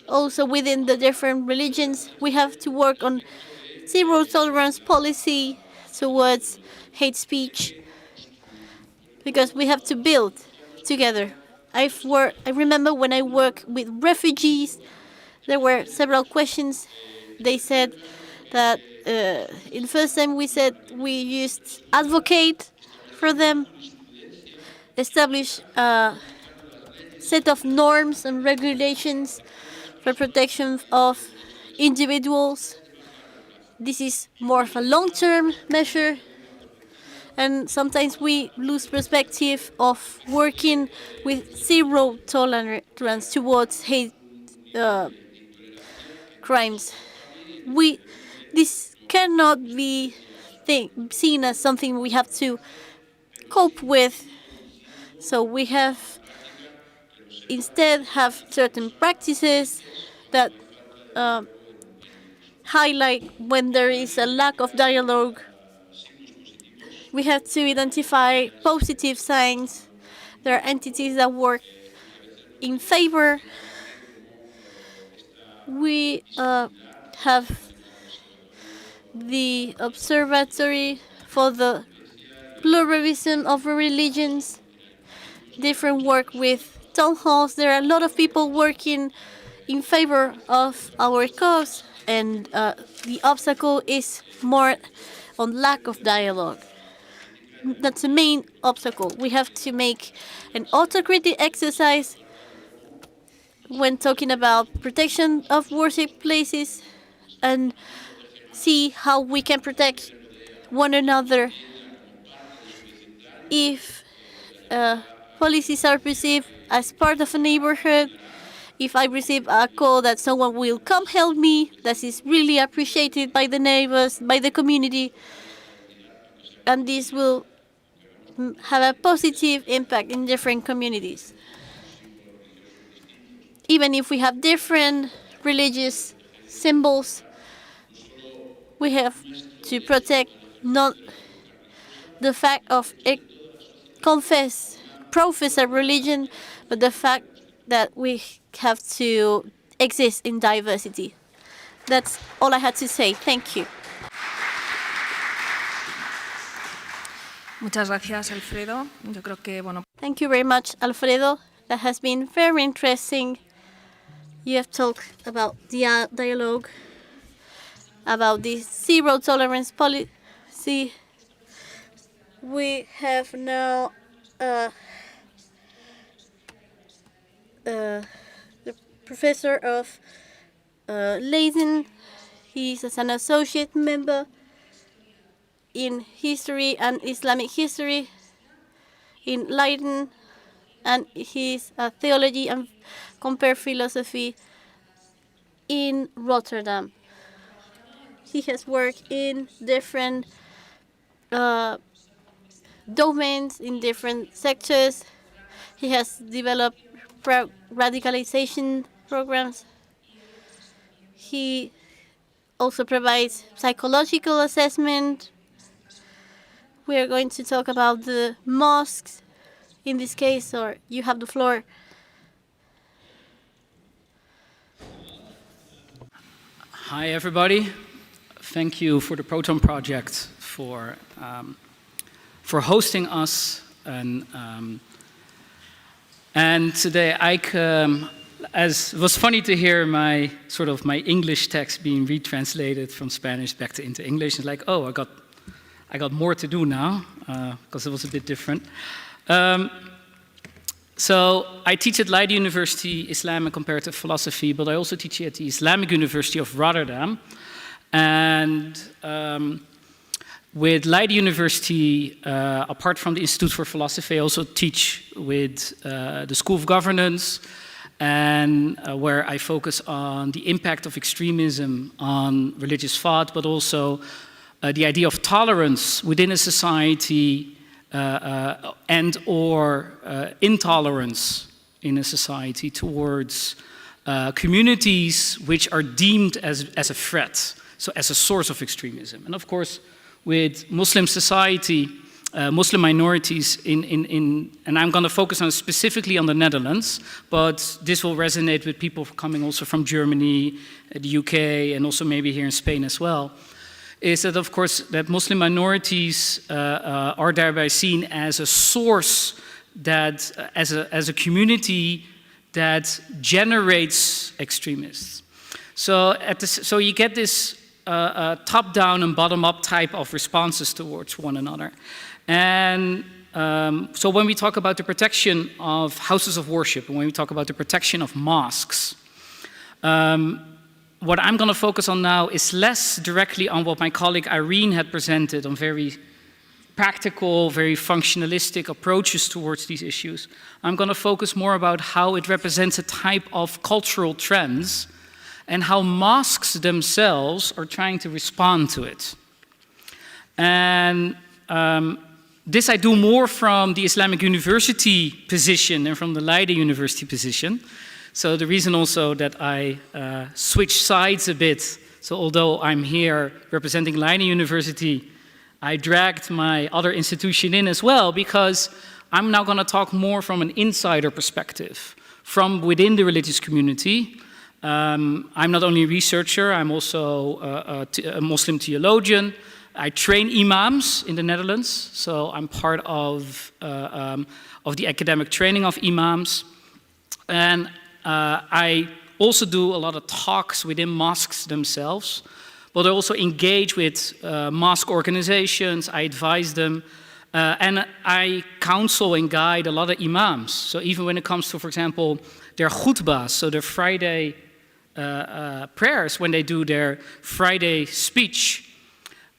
Also within the different religions, we have to work on zero tolerance policy towards hate speech, because we have to build together. I remember when I worked with refugees, there were several questions. They said that in the first time we said we used advocate for them, establish a set of norms and regulations for protection of individuals. This is more of a long-term measure, and sometimes we lose perspective of working with zero tolerance towards hate crimes. This cannot be seen as something we have to cope with. So we have instead have certain practices that highlight when there is a lack of dialogue. We have to identify positive signs. There are entities that work in favor. We have the Observatory for the Pluralism of Religions, different work with town halls. There are a lot of people working in favor of our cause, and the obstacle is more on lack of dialogue. That's the main obstacle. We have to make an autocritic exercise when talking about protection of worship places and see how we can protect one another. If policies are perceived as part of a neighborhood, If I receive a call that someone will come help me, that is really appreciated by the neighbors, by the community, and this will have a positive impact in different communities. Even if we have different religious symbols, we have to protect not the fact of profess a religion, but the fact that we have to exist in diversity. That's all I had to say. Thank you. Muchas gracias, Alfredo. Yo creo que, bueno. Thank you very much, Alfredo. That has been very interesting. You have talked about the dialogue, about the zero tolerance policy. We have now the professor of Leiden. He's an associate member in history and Islamic history in Leiden, and he's a theology and compared philosophy in Rotterdam. He has worked in different domains, in different sectors. He has developed radicalization programs. He also provides psychological assessment. We are going to talk about the mosques in this case, or you have the floor. Hi, everybody. Thank you for the Protone project for hosting us. And today, as it was funny to hear my English text being retranslated from Spanish back into English. It's like, oh, I got more to do now because it was a bit different. So I teach at Leiden University Islam and Comparative Philosophy, but I also teach at the Islamic University of Rotterdam. And with Leiden University, apart from the Institute for Philosophy, I also teach with the School of Governance, and where I focus on the impact of extremism on religious thought, but also the idea of tolerance within a society and or intolerance in a society towards communities which are deemed as a threat, so as a source of extremism. And of course, with Muslim society, Muslim minorities and I'm going to focus on specifically on the Netherlands, but this will resonate with people coming also from Germany, the UK, and also maybe here in Spain as well, is that, of course, that Muslim minorities are thereby seen as a source that, as a community that generates extremists. So you get this top-down and bottom-up type of responses towards one another. And so when we talk about the protection of houses of worship, and when we talk about the protection of mosques, what I'm going to focus on now is less directly on what my colleague Irene had presented on very practical, very functionalistic approaches towards these issues. I'm going to focus more about how it represents a type of cultural trends and how mosques themselves are trying to respond to it. And this I do more from the Islamic University position than from the Leiden University position. So the reason also that I switched sides a bit, so although I'm here representing Leiden University, I dragged my other institution in as well, because I'm now going to talk more from an insider perspective, from within the religious community. I'm not only a researcher, I'm also a Muslim theologian. I train imams in the Netherlands, so I'm part of the academic training of imams. And I also do a lot of talks within mosques themselves, but I also engage with mosque organizations, I advise them, and I counsel and guide a lot of imams. So even when it comes to, for example, their khutbahs, so their Friday prayers, when they do their Friday speech,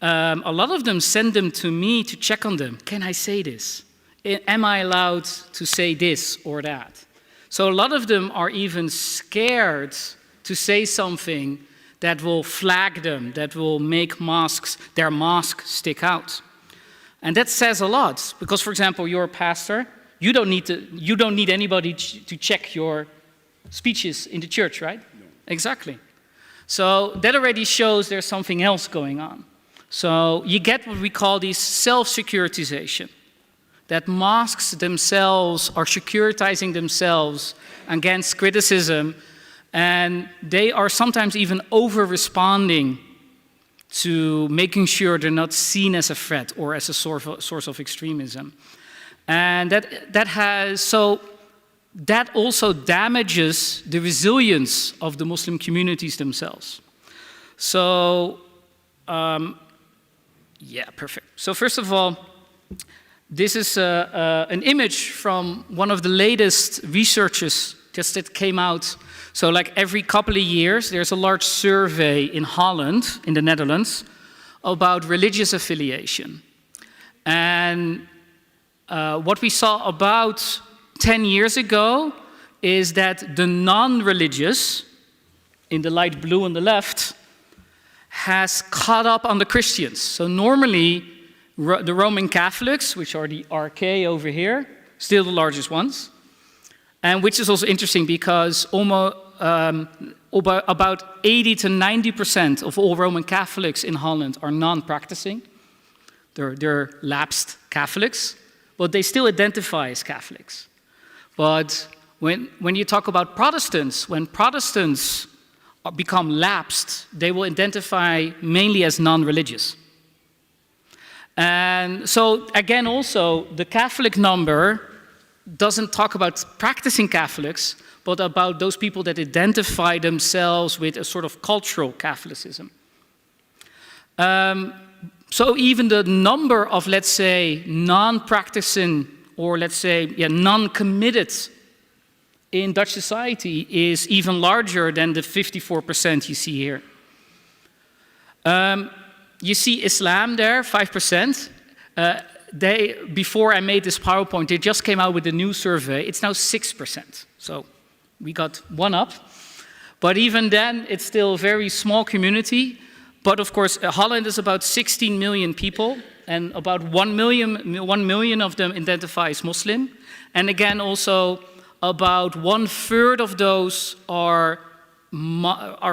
a lot of them send them to me to check on them. Can I say this? Am I allowed to say this or that? So a lot of them are even scared to say something that will flag them, that will make their mask stick out. And that says a lot, because, for example, you're a pastor. You don't need anybody to check your speeches in the church, right? No. Exactly. So that already shows there's something else going on. So you get what we call these self-securitization, that mosques themselves are securitizing themselves against criticism, and they are sometimes even over-responding to making sure they're not seen as a threat or as a source of extremism. And that also damages the resilience of the Muslim communities themselves. So, yeah, perfect. So first of all, this is an image from one of the latest researches just that came out. So like every couple of years, there's a large survey in Holland, in the Netherlands, about religious affiliation. And what we saw about 10 years ago is that the non-religious, in the light blue on the left, has caught up on the Christians. So normally, the Roman Catholics, which are the RK over here, still the largest ones, and which is also interesting because almost about 80 to 90% of all Roman Catholics in Holland are non-practicing. They're lapsed Catholics, but they still identify as Catholics. But when you talk about Protestants, when Protestants become lapsed, they will identify mainly as non-religious. And so, again, also, the Catholic number doesn't talk about practicing Catholics, but about those people that identify themselves with a sort of cultural Catholicism. So even the number of, let's say, non-practicing or, let's say, non-committed in Dutch society is even larger than the 54% you see here. You see Islam there, 5%. Before I made this PowerPoint, they just came out with a new survey. It's now 6%. So we got one up. But even then, it's still a very small community. But of course, Holland is about 16 million people, and about 1 million of them identify as Muslim. And again, also, about 1/3 of those are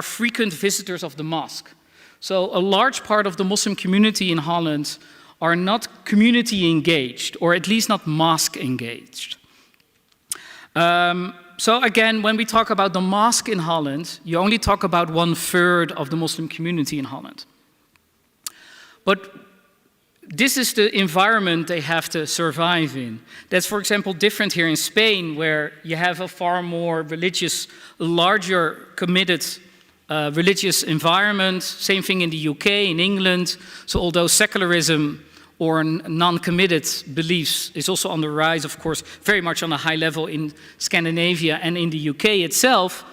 frequent visitors of the mosque. So a large part of the Muslim community in Holland are not community engaged, or at least not mosque engaged. So again, when we talk about the mosque in Holland, you only talk about 1/3 of the Muslim community in Holland. But this is the environment they have to survive in. That's, for example, different here in Spain, where you have a far more religious, larger committed religious environment. Same thing in the UK, in England. So although secularism or non-committed beliefs is also on the rise, of course, very much on a high level in Scandinavia and in the UK itself,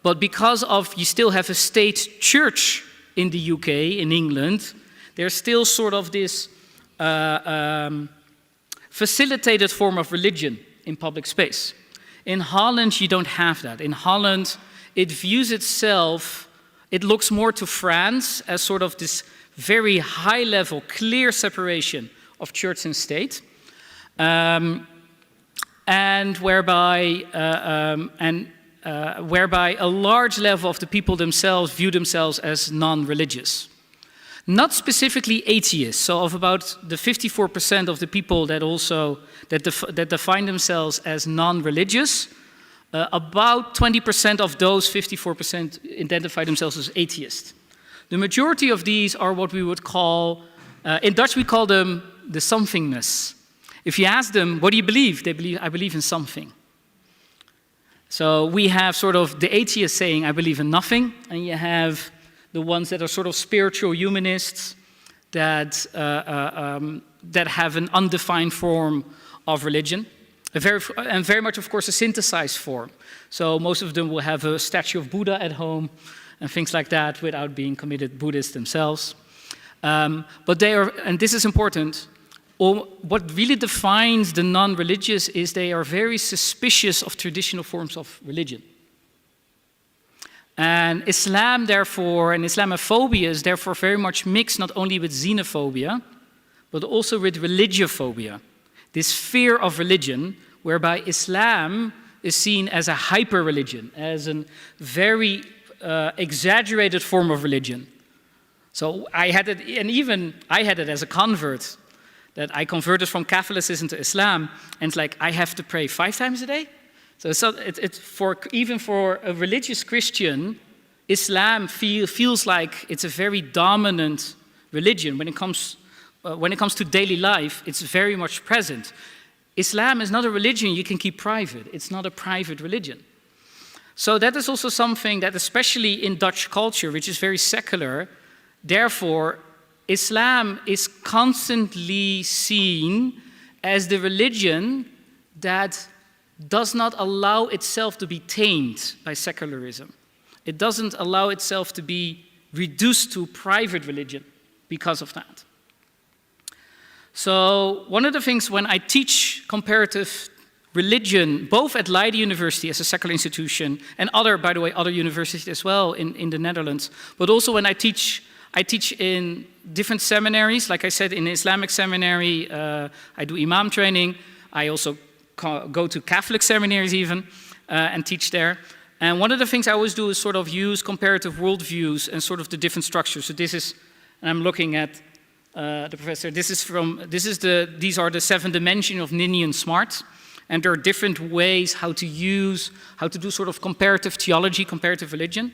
but because of you still have a state church in the UK, in England, there's still sort of this facilitated form of religion in public space. In Holland, you don't have that. In Holland, it views itself, it looks more to France as sort of this very high level, clear separation of church and state, and whereby a large level of the people themselves view themselves as non-religious. Not specifically atheists, so of about the 54% of the people that define themselves as non-religious, about 20% of those 54% identify themselves as atheists. The majority of these are what we would call, in Dutch we call them the somethingness. If you ask them, what do you believe? They believe, I believe in something. So we have sort of the atheist saying, I believe in nothing, and you have the ones that are sort of spiritual humanists that have an undefined form of religion, and very much, of course, a synthesized form. So most of them will have a statue of Buddha at home and things like that without being committed Buddhists themselves. But they are, and this is important, or what really defines the non-religious is they are very suspicious of traditional forms of religion. And Islam, therefore, and Islamophobia is therefore very much mixed not only with xenophobia, but also with religiophobia, this fear of religion, whereby Islam is seen as a hyper-religion, as a very exaggerated form of religion. So I had it, and even I had it as a convert, that I converted from Catholicism to Islam, and it's like I have to pray 5 times a day. So it's for even for a religious Christian, Islam feels like it's a very dominant religion when it comes to daily life. It's very much present. Islam is not a religion you can keep private. It's not a private religion. So that is also something that, especially in Dutch culture, which is very secular, therefore, Islam is constantly seen as the religion that does not allow itself to be tamed by secularism. It doesn't allow itself to be reduced to private religion because of that. So one of the things when I teach comparative religion, both at Leiden University as a secular institution, and by the way, other universities as well in the Netherlands, but also when I teach in different seminaries. Like I said, in the Islamic seminary, I do imam training. I also go to Catholic seminaries even and teach there. And one of the things I always do is sort of use comparative worldviews and sort of the different structures. So this is, and I'm looking at the professor. These are the 7 dimensions of Ninian Smart. And there are different ways how to do sort of comparative theology, comparative religion.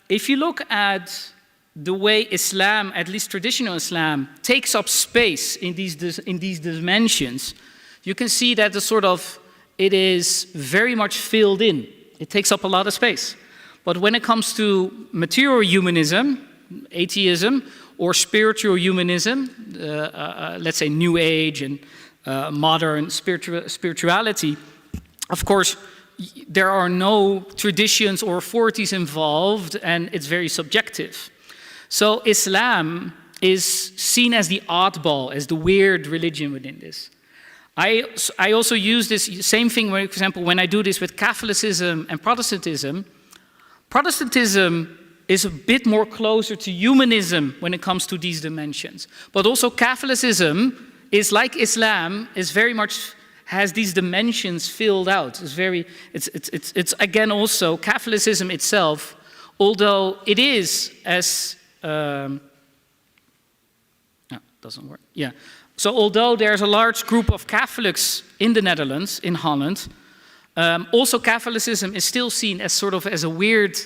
If you look at the way Islam, at least traditional Islam, takes up space in these dimensions, you can see that it is very much filled in. It takes up a lot of space. But when it comes to material humanism, atheism, or spiritual humanism, let's say New Age and modern spirituality, of course, there are no traditions or authorities involved, and it's very subjective. So Islam is seen as the oddball, as the weird religion within this. I also use this same thing, for example, when I do this with Catholicism and Protestantism. Protestantism is a bit more closer to humanism when it comes to these dimensions. But also Catholicism is like Islam, is very much has these dimensions filled out. It's again also Catholicism itself, although it is as doesn't work. Yeah. So although there's a large group of Catholics in the Netherlands, in Holland, also Catholicism is still seen as sort of as a weird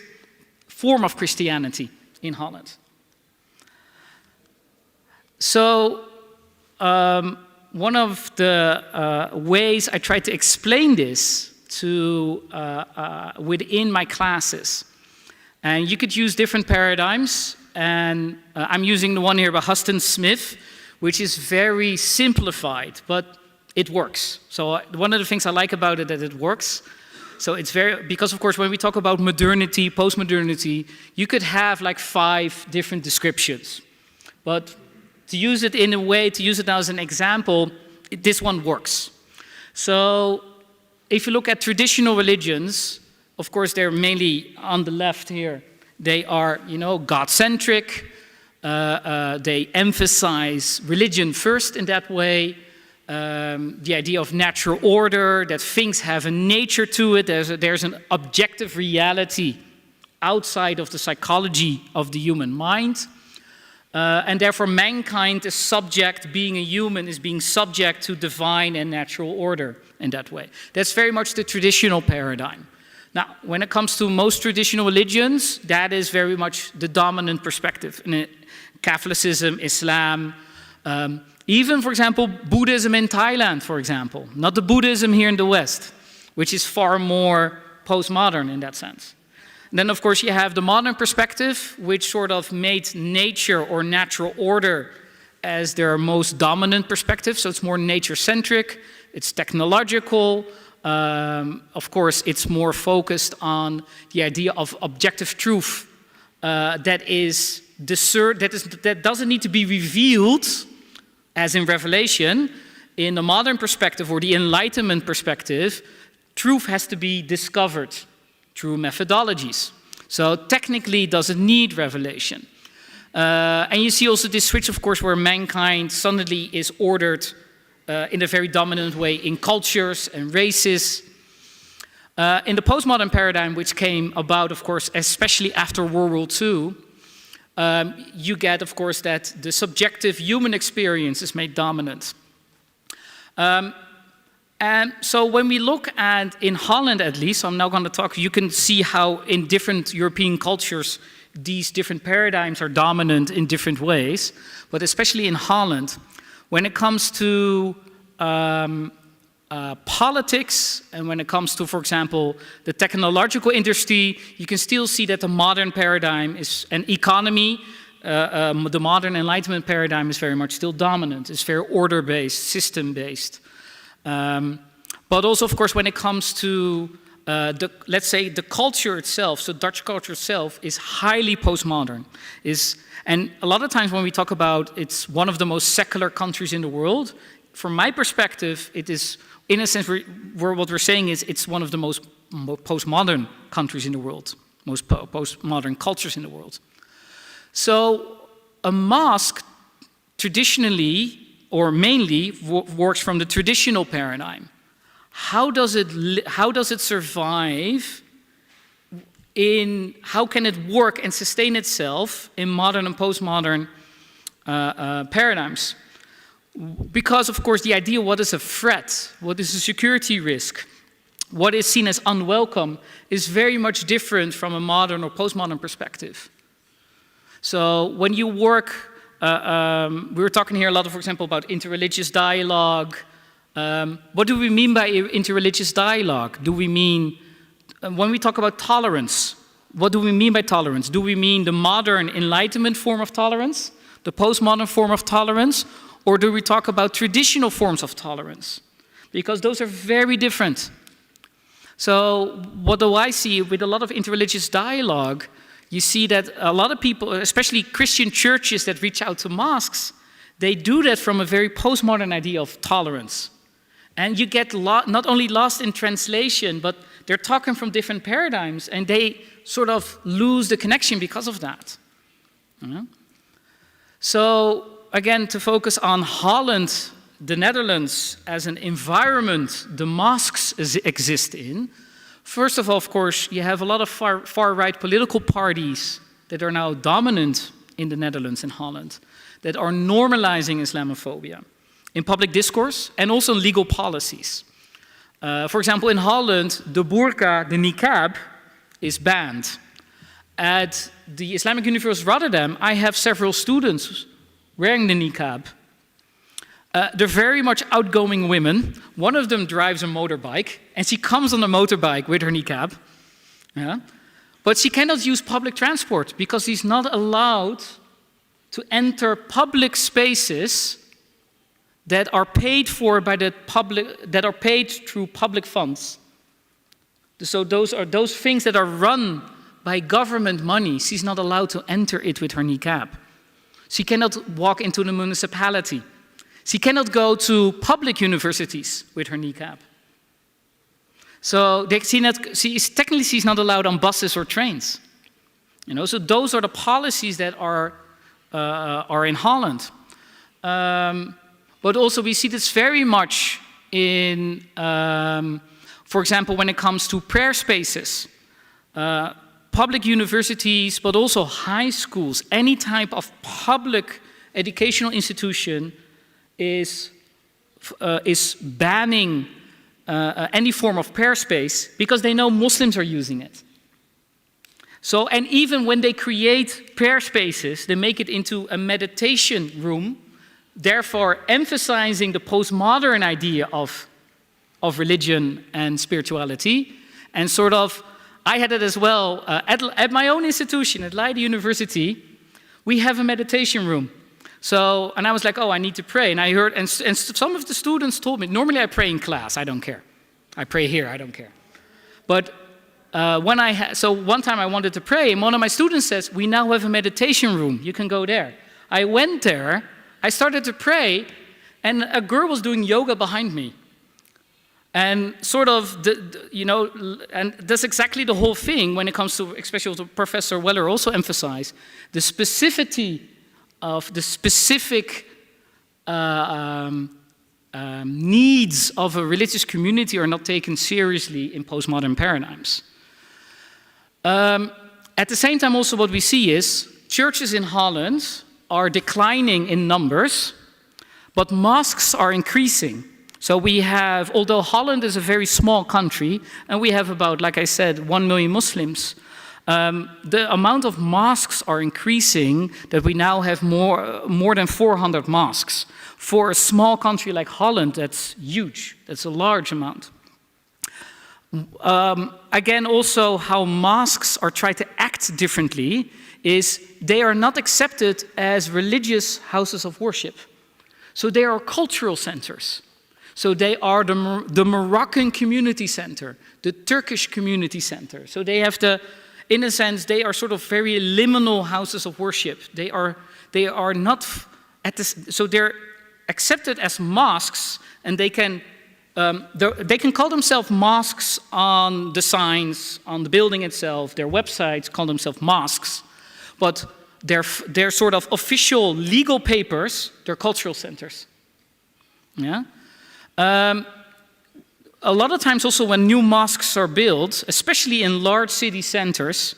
form of Christianity in Holland. So one of the ways I try to explain this to within my classes, and you could use different paradigms, and I'm using the one here by Huston Smith, which is very simplified, but it works. So one of the things I like about it that it works. So it's because of course when we talk about modernity, post-modernity, you could have like 5 different descriptions. But to use it in a way, to use it as an example, this one works. So if you look at traditional religions, of course they're mainly on the left here. They are, God-centric. They emphasize religion first in that way. The idea of natural order, that things have a nature to it. There's an objective reality outside of the psychology of the human mind. And therefore mankind is subject, being a human, is being subject to divine and natural order in that way. That's very much the traditional paradigm. Now, when it comes to most traditional religions, that is very much the dominant perspective. In Catholicism, Islam, even, for example, Buddhism in Thailand, for example, not the Buddhism here in the West, which is far more postmodern in that sense. And then, of course, you have the modern perspective, which sort of made nature or natural order as their most dominant perspective. So it's more nature-centric, it's technological. Of course, it's more focused on the idea of objective truth that doesn't need to be revealed, As in Revelation, in the modern perspective or the Enlightenment perspective, truth has to be discovered through methodologies. So technically it doesn't need revelation. And you see also this switch, of course, where mankind suddenly is ordered in a very dominant way in cultures and races. In the postmodern paradigm, which came about, of course, especially after World War II, you get, of course, that the subjective human experience is made dominant. And so when we look at, in Holland at least, so I'm now going to talk, you can see how in different European cultures, these different paradigms are dominant in different ways. But especially in Holland, when it comes to politics, and when it comes to, for example, the technological industry, you can still see that the modern paradigm is an economy. The modern Enlightenment paradigm is very much still dominant. It's very order-based, system-based. But also, of course, when it comes to, let's say, the culture itself, so Dutch culture itself is highly postmodern. And a lot of times when we talk about it's one of the most secular countries in the world, from my perspective, it is, in a sense, what we're saying is it's one of the most postmodern countries in the world, most postmodern cultures in the world. So a mosque traditionally, or mainly, works from the traditional paradigm. How does it survive how can it work and sustain itself in modern and postmodern paradigms? Because, of course, the idea, what is a threat, what is a security risk, what is seen as unwelcome, is very much different from a modern or postmodern perspective. So when you work, we were talking here a lot, for example, about interreligious dialogue. What do we mean by interreligious dialogue? Do we mean, when we talk about tolerance, what do we mean by tolerance? Do we mean the modern Enlightenment form of tolerance, the postmodern form of tolerance, or do we talk about traditional forms of tolerance? Because those are very different. So what do I see with a lot of interreligious dialogue? You see that a lot of people, especially Christian churches that reach out to mosques, they do that from a very postmodern idea of tolerance. And you get not only lost in translation, but they're talking from different paradigms, and they sort of lose the connection because of that. So again, to focus on Holland, the Netherlands, as an environment the mosques exist in, first of all, of course, you have a lot of far-right political parties that are now dominant in the Netherlands and Holland, that are normalizing Islamophobia in public discourse and also legal policies. For example, in Holland, the burqa, the niqab, is banned. At the Islamic University of Rotterdam, I have several students wearing the niqab. They're very much outgoing women. One of them drives a motorbike, and she comes on a motorbike with her niqab. Yeah? But she cannot use public transport because she's not allowed to enter public spaces that are paid for by the public, that are paid through public funds. So those are those things that are run by government money. She's not allowed to enter it with her niqab. She cannot walk into the municipality. She cannot go to public universities with her niqab. So technically she's not allowed on buses or trains. So those are the policies that are in Holland. But also we see this very much in, for example, when it comes to prayer spaces. Public universities, but also high schools, any type of public educational institution is banning any form of prayer space because they know Muslims are using it. So, and even when they create prayer spaces, they make it into a meditation room, therefore emphasizing the postmodern idea of religion and spirituality, and sort of, I had it as well, at my own institution, at Leiden University, we have a meditation room. So, and I was like, oh, I need to pray. And I heard, and some of the students told me, normally I pray in class, I don't care. I pray here, I don't care. But so one time I wanted to pray, and one of my students says, we now have a meditation room, you can go there. I went there, I started to pray, and a girl was doing yoga behind me. And sort of, and that's exactly the whole thing when it comes to, especially what Professor Weller also emphasized, the specificity of the specific needs of a religious community are not taken seriously in postmodern paradigms. At the same time, also what we see is churches in Holland are declining in numbers, but mosques are increasing. So we have, although Holland is a very small country, and we have about, like I said, 1 million Muslims, the amount of mosques are increasing that we now have more than 400 mosques. For a small country like Holland, that's huge. That's a large amount. Again, also how mosques are trying to act differently is they are not accepted as religious houses of worship. So they are cultural centers. So they are the Moroccan community center, the Turkish community center. So they have in a sense, they are sort of very liminal houses of worship. They are not so they're accepted as mosques, and they can call themselves mosques on the signs, on the building itself. Their websites call themselves mosques, but their sort of official legal papers, they're cultural centers. Yeah. A lot of times also when new mosques are built, especially in large city centers,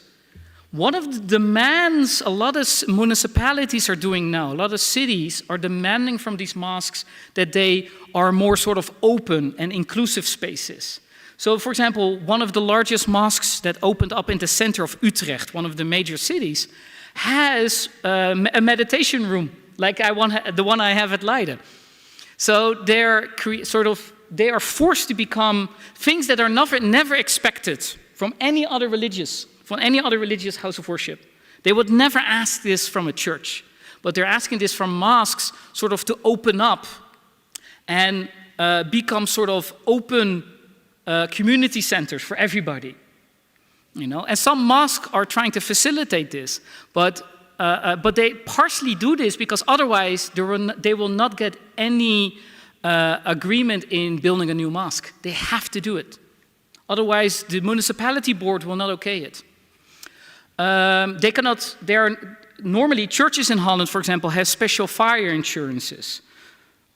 one of the demands a lot of municipalities are doing now, a lot of cities are demanding from these mosques that they are more sort of open and inclusive spaces. So, for example, one of the largest mosques that opened up in the center of Utrecht, one of the major cities, has a meditation room, like the one I have at Leiden. So they are forced to become things that are never expected from any other religious house of worship. They would never ask this from a church, but they're asking this from mosques, sort of to open up and become sort of open community centers for everybody. And some mosques are trying to facilitate this, but they partially do this because otherwise they will not get any agreement in building a new mosque. They have to do it. Otherwise, the municipality board will not okay it. Normally, churches in Holland, for example, have special fire insurances.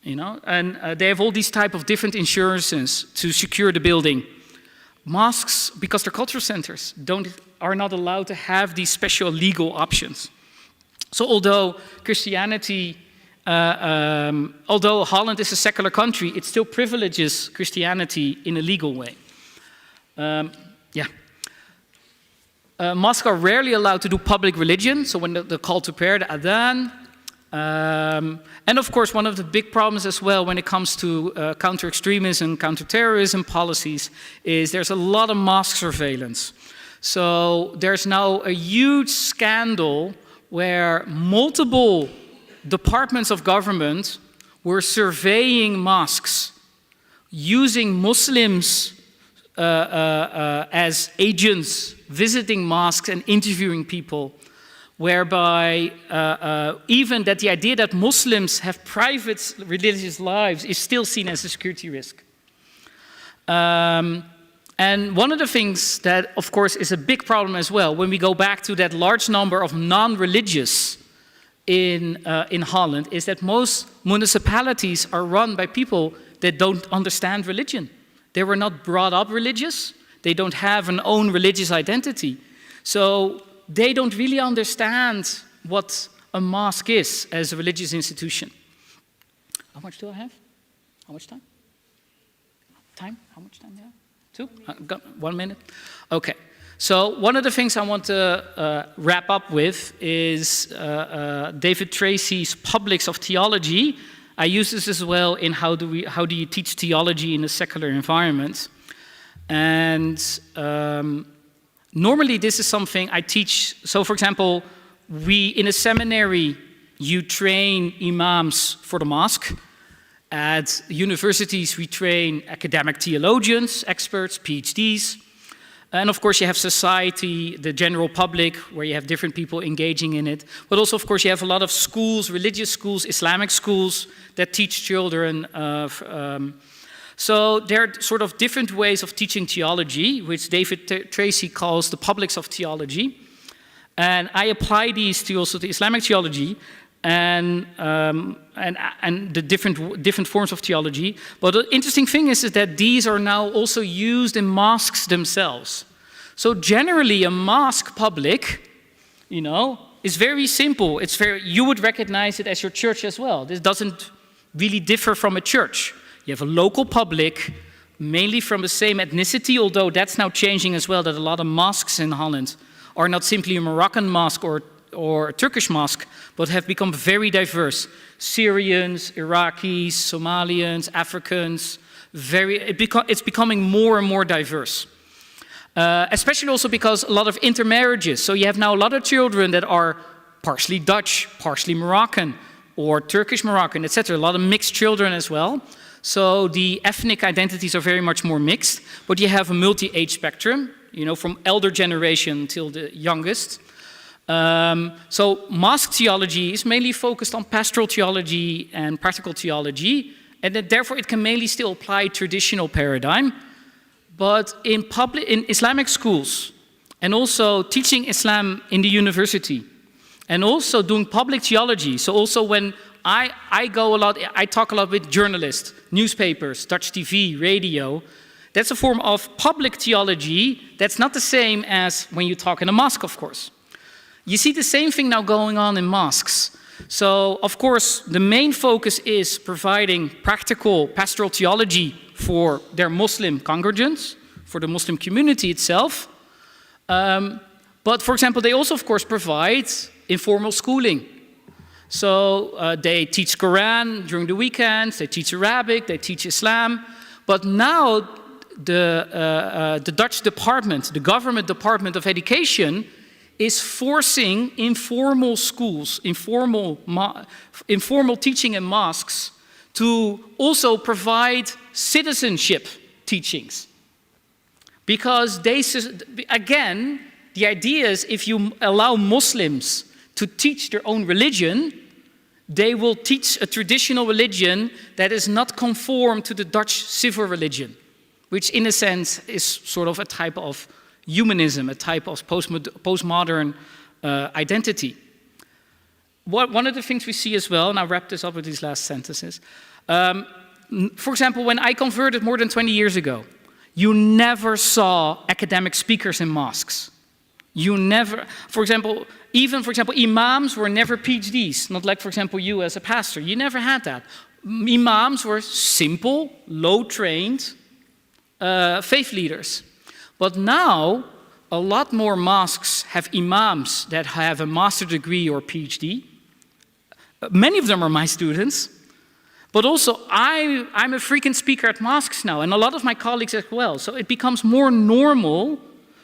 And they have all these type of different insurances to secure the building. Mosques, because they're cultural centers, are not allowed to have these special legal options. So although although Holland is a secular country, it still privileges Christianity in a legal way. Mosques are rarely allowed to do public religion, so when the call to prayer, the adhan. And of course, one of the big problems as well when it comes to counter-extremism, counter-terrorism policies is there's a lot of mosque surveillance. So there's now a huge scandal where multiple departments of government were surveying mosques, using Muslims as agents, visiting mosques and interviewing people, whereby even that the idea that Muslims have private religious lives is still seen as a security risk. And one of the things that, of course, is a big problem as well, when we go back to that large number of non-religious in Holland, is that most municipalities are run by people that don't understand religion. They were not brought up religious. They don't have an own religious identity. So they don't really understand what a mosque is as a religious institution. How much do I have? How much time? How much time do I have? 2? Got 1 minute? Okay. So one of the things I want to wrap up with is David Tracy's Publics of Theology. I use this as well in how do you teach theology in a secular environment. And normally this is something I teach. So for example, in a seminary, you train imams for the mosque. At universities, we train academic theologians, experts, PhDs. And of course you have society, the general public, where you have different people engaging in it. But also of course you have a lot of schools, religious schools, Islamic schools that teach children. So there are sort of different ways of teaching theology, which David Tracy calls the publics of theology. And I apply these to also to Islamic theology and the different forms of theology. But the interesting thing is that these are now also used in mosques themselves. So generally a mosque public, you know, is very simple. It's very, you would recognize it as your church as well. This doesn't really differ from a church. You have a local public, mainly from the same ethnicity, although that's now changing as well, that a lot of mosques in Holland are not simply a Moroccan mosque or a Turkish mosque, but have become very diverse. Syrians, Iraqis, Somalians, Africans, it's becoming more and more diverse. Especially also because a lot of intermarriages. So you have now a lot of children that are partially Dutch, partially Moroccan, or Turkish Moroccan, etc. A lot of mixed children as well. So the ethnic identities are very much more mixed, but you have a multi-age spectrum, you know, from elder generation till the youngest. So mosque theology is mainly focused on pastoral theology and practical theology, and that therefore it can mainly still apply traditional paradigm. But in Islamic schools, and also teaching Islam in the university, and also doing public theology. So also when I go a lot, I talk a lot with journalists, newspapers, Dutch TV, radio. That's a form of public theology that's not the same as when you talk in a mosque, of course. You see the same thing now going on in mosques. So, of course, the main focus is providing practical pastoral theology for their Muslim congregants, for the Muslim community itself. But, for example, they also, of course, provide informal schooling. So they teach Quran during the weekends, they teach Arabic, they teach Islam. But now the Dutch department, the government department of education, is forcing informal schools, informal teaching in mosques to also provide citizenship teachings. Because again, the idea is if you allow Muslims to teach their own religion, they will teach a traditional religion that is not conform to the Dutch civil religion, which in a sense is sort of a type of humanism, a type of postmodern identity. One of the things we see as well, and I'll wrap this up with these last sentences. For example, when I converted more than 20 years ago, you never saw academic speakers in mosques. You never, for example, imams were never PhDs, not like, for example, you as a pastor. You never had that. Imams were simple, low-trained faith leaders. But now, a lot more mosques have imams that have a master's degree or PhD. Many of them are my students. But also, I'm a frequent speaker at mosques now, and a lot of my colleagues as well. So it becomes more normal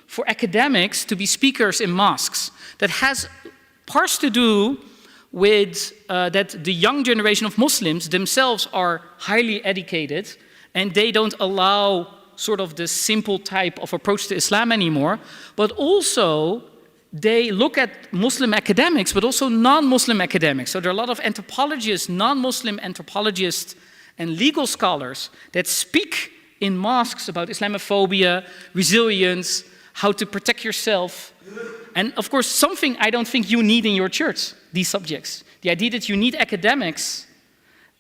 for academics to be speakers in mosques. That has parts to do with that the young generation of Muslims themselves are highly educated, and they don't allow sort of the simple type of approach to Islam anymore, but also they look at Muslim academics, but also non-Muslim academics. So there are a lot of anthropologists, non-Muslim anthropologists and legal scholars that speak in mosques about Islamophobia, resilience, how to protect yourself. And of course, something I don't think you need in your church, these subjects. The idea that you need academics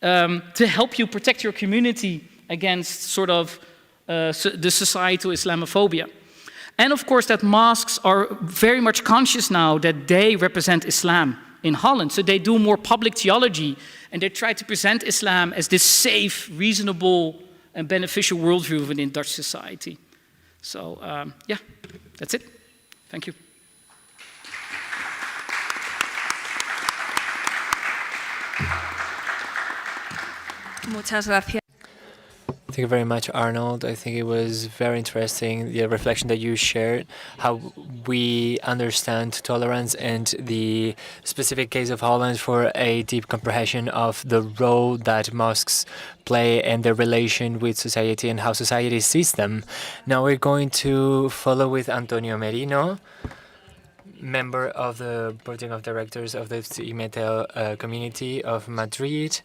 to help you protect your community against sort of the societal Islamophobia. And of course that mosques are very much conscious now that they represent Islam in Holland. So they do more public theology and they try to present Islam as this safe, reasonable and beneficial worldview within Dutch society. So yeah, that's it. Thank you. Muchas gracias. Thank you very much, Arnold. I think it was very interesting, the reflection that you shared, how we understand tolerance and the specific case of Holland for a deep comprehension of the role that mosques play and their relation with society and how society sees them. Now we're going to follow with Antonio Merino, member of the Board of Directors of the Giménez community of Madrid.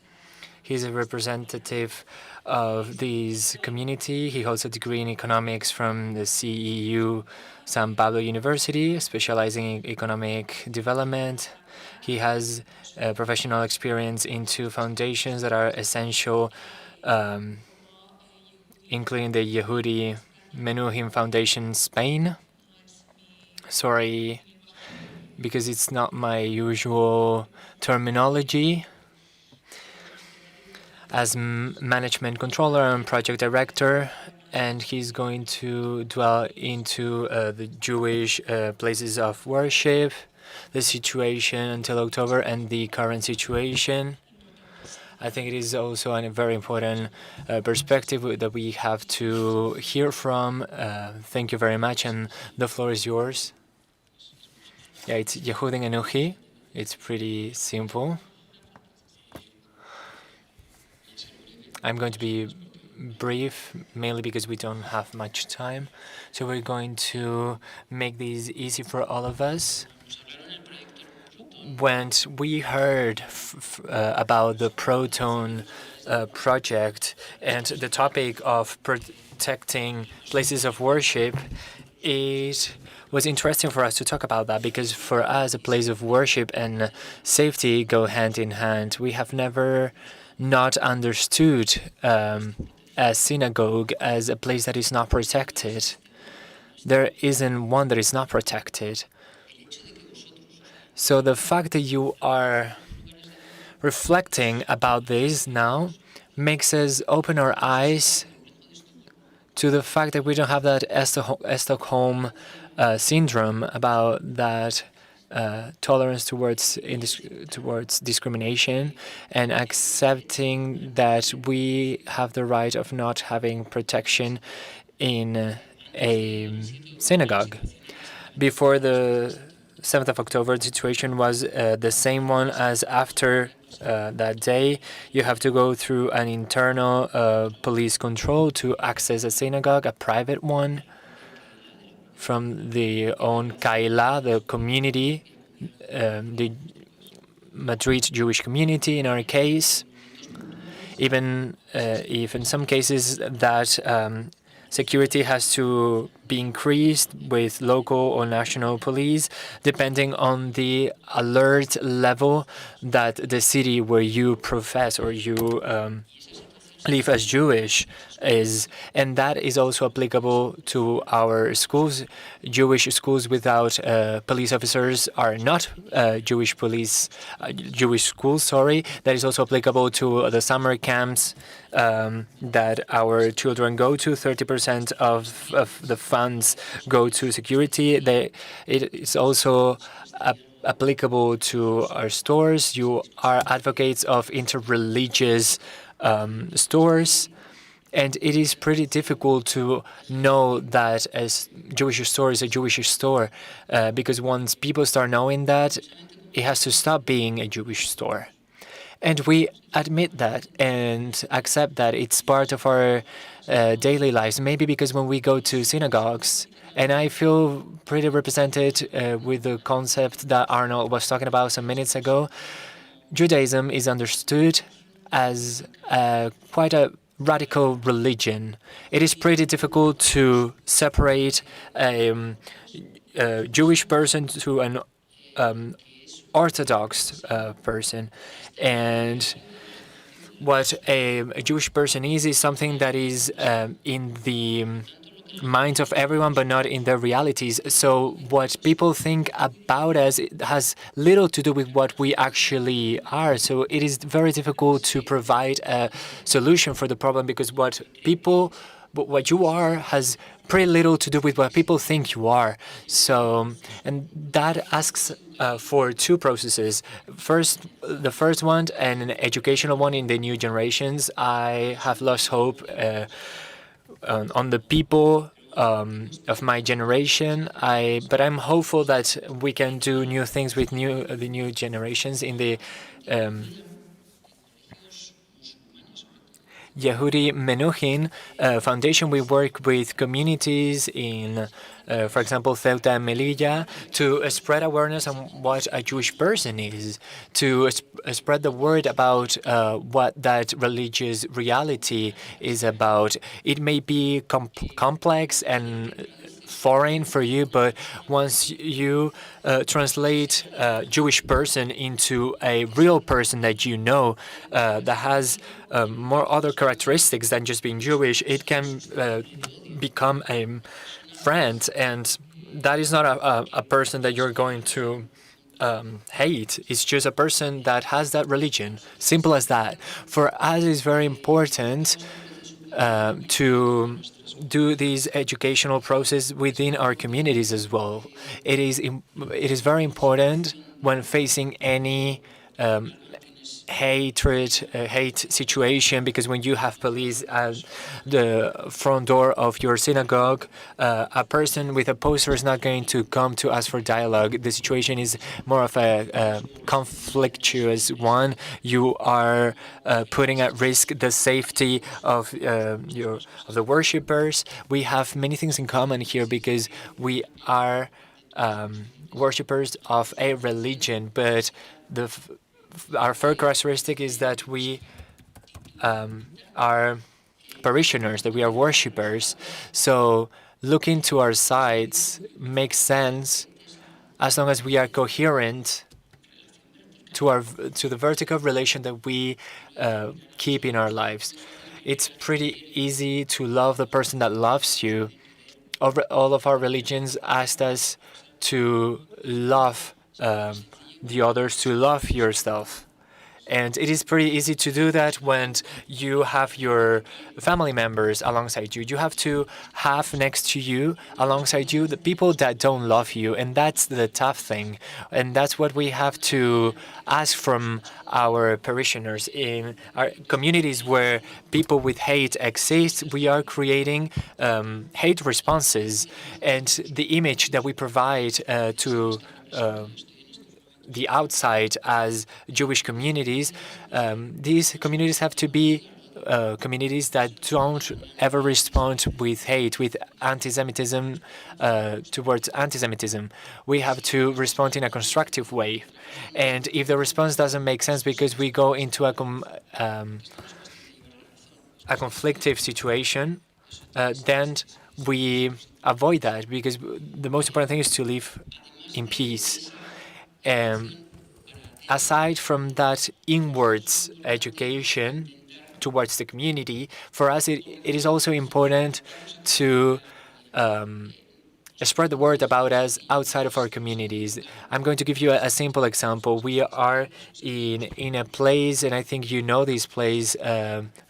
He's a representative of this community. He holds a degree in economics from the CEU San Pablo University, specializing in economic development. He has professional experience in two foundations that are essential, including the Yehudi Menuhin Foundation Spain. Sorry, because it's not my usual terminology. As management controller and project director, and he's going to dwell into the Jewish places of worship, the situation until October, and the current situation. I think it is also a very important perspective that we have to hear from. Thank you very much, and the floor is yours. Yeah, it's Yehudi Menuhin. It's pretty simple. I'm going to be brief, mainly because we don't have much time. So we're going to make this easy for all of us. When we heard about the Protone project and the topic of protecting places of worship, it was interesting for us to talk about that, because for us, a place of worship and safety go hand in hand. We have never not understood a synagogue as a place that is not protected. There isn't one that is not protected. So the fact that you are reflecting about this now makes us open our eyes to the fact that we don't have that Stockholm syndrome about that tolerance towards discrimination, and accepting that we have the right of not having protection in a synagogue. Before the 7th of October, the situation was the same one as after that day. You have to go through an internal police control to access a synagogue, a private one, from the own Calle, the community, the Madrid Jewish community in our case, even if in some cases that security has to be increased with local or national police, depending on the alert level that the city where you profess or you live as Jewish is. And that is also applicable to our schools. Jewish schools without police officers are not Jewish schools, sorry. That is also applicable to the summer camps that our children go to. 30% of the funds go to security. It is also applicable to our stores. You are advocates of interreligious stores, and it is pretty difficult to know that a Jewish store is a Jewish store, because once people start knowing that, it has to stop being a Jewish store. And we admit that and accept that it's part of our daily lives, maybe because when we go to synagogues, and I feel pretty represented with the concept that Arnold was talking about some minutes ago. Judaism is understood as quite a radical religion. It is pretty difficult to separate a Jewish person to an Orthodox person. And what a Jewish person is something that is in the minds of everyone, but not in their realities. So what people think about us has little to do with what we actually are. So it is very difficult to provide a solution for the problem, because what people what you are has pretty little to do with what people think you are. So, and that asks for two processes. The first one, and an educational one in the new generations. I have lost hope on the people of my generation. But I'm hopeful that we can do new things with the new generations in the Yehudi Menuhin Foundation. We work with communities in, for example, Ceuta and Melilla, to spread awareness on what a Jewish person is, to spread the word about what that religious reality is about. It may be complex and foreign for you, but once you translate a Jewish person into a real person that you know, that has more other characteristics than just being Jewish, it can become a friend, and that is not a person that you're going to hate. It's just a person that has that religion. Simple as that. For us, it's very important to do these educational process within our communities as well. It is very important when facing any hate situation, because when you have police at the front door of your synagogue, a person with a poster is not going to come to ask for dialogue. The situation is more of a conflictuous one. You are putting at risk the safety of the worshippers. We have many things in common here because we are worshippers of a religion, but our first characteristic is that we are parishioners, that we are worshippers. So looking to our sides makes sense as long as we are coherent to the vertical relation that we keep in our lives. It's pretty easy to love the person that loves you. All of our religions asked us to love the others, to love yourself. And it is pretty easy to do that when you have your family members alongside you. You have to have next to you, alongside you, the people that don't love you. And that's the tough thing. And that's what we have to ask from our parishioners. In our communities where people with hate exist, we are creating hate responses. And the image that we provide to the outside as Jewish communities, these communities have to be communities that don't ever respond with hate, with anti-Semitism, towards anti-Semitism. We have to respond in a constructive way. And if the response doesn't make sense because we go into a conflictive situation, then we avoid that, because the most important thing is to live in peace. Aside from that inwards education towards the community, for us it is also important to spread the word about us outside of our communities. I'm going to give you a simple example. We are in a place, and I think you know this place,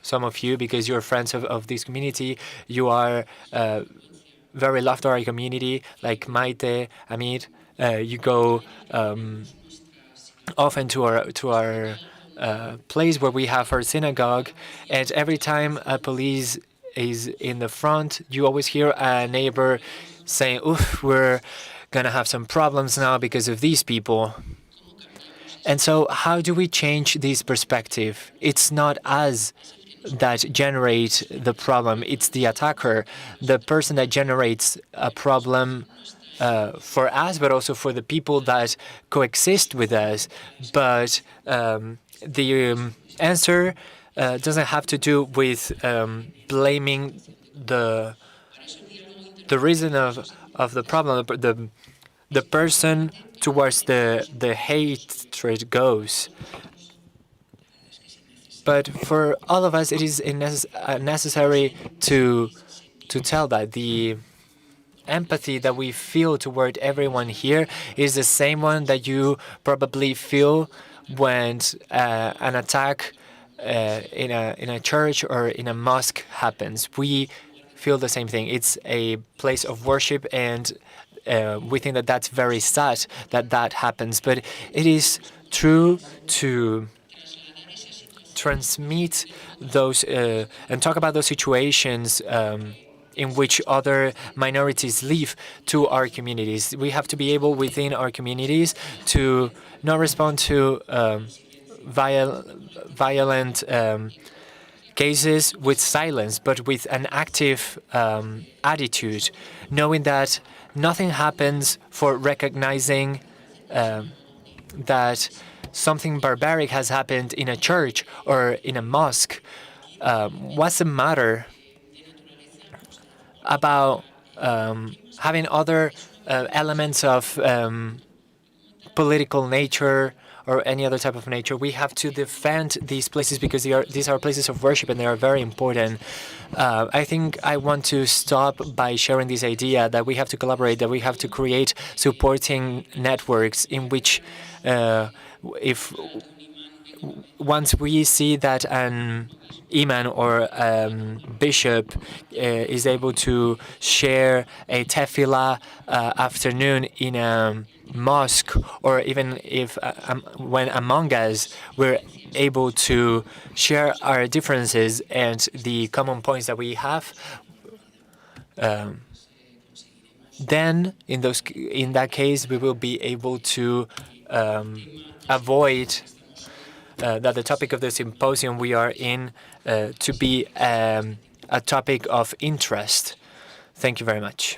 some of you, because you're friends of this community. You are very loved to our community, like Maite, Amir. You go often to our place where we have our synagogue, and every time a police is in the front, you always hear a neighbor saying, "Oof, we're gonna have some problems now because of these people." And so how do we change this perspective? It's not us that generate the problem, it's the attacker, the person that generates a problem for us, but also for the people that coexist with us. But the answer doesn't have to do with blaming the reason of the problem, but the person towards the hatred goes. But for all of us, it is necessary to tell that the empathy that we feel toward everyone here is the same one that you probably feel when an attack in a church or in a mosque happens. We feel the same thing. It's a place of worship, and we think that that's very sad that that happens. But it is true to transmit those and talk about those situations in which other minorities live to our communities. We have to be able within our communities to not respond to violent cases with silence, but with an active attitude, knowing that nothing happens for recognizing that something barbaric has happened in a church or in a mosque. What's the matter about having other elements of political nature or any other type of nature? We have to defend these places because these are places of worship and they are very important. I think I want to stop by sharing this idea that we have to collaborate, that we have to create supporting networks in which if once we see that an imam or bishop is able to share a tefillah afternoon in a mosque, or even if when among us we're able to share our differences and the common points that we have, then in that case we will be able to avoid that the topic of the symposium we are in to be a topic of interest. Thank you very much.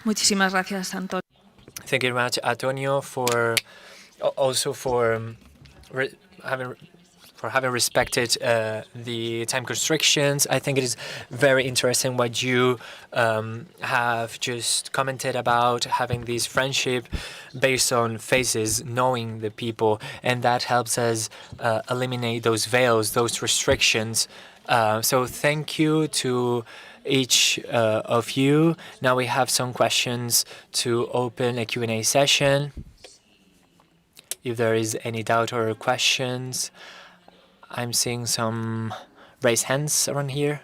Muchísimas gracias, Antonio. Thank you very much, Antonio, for also for having respected the time constrictions. I think it is very interesting what you have just commented about, having this friendship based on faces, knowing the people, and that helps us eliminate those veils, those restrictions. So thank you to each of you. Now we have some questions to open a Q&A session. If there is any doubt or questions, I'm seeing some raised hands around here.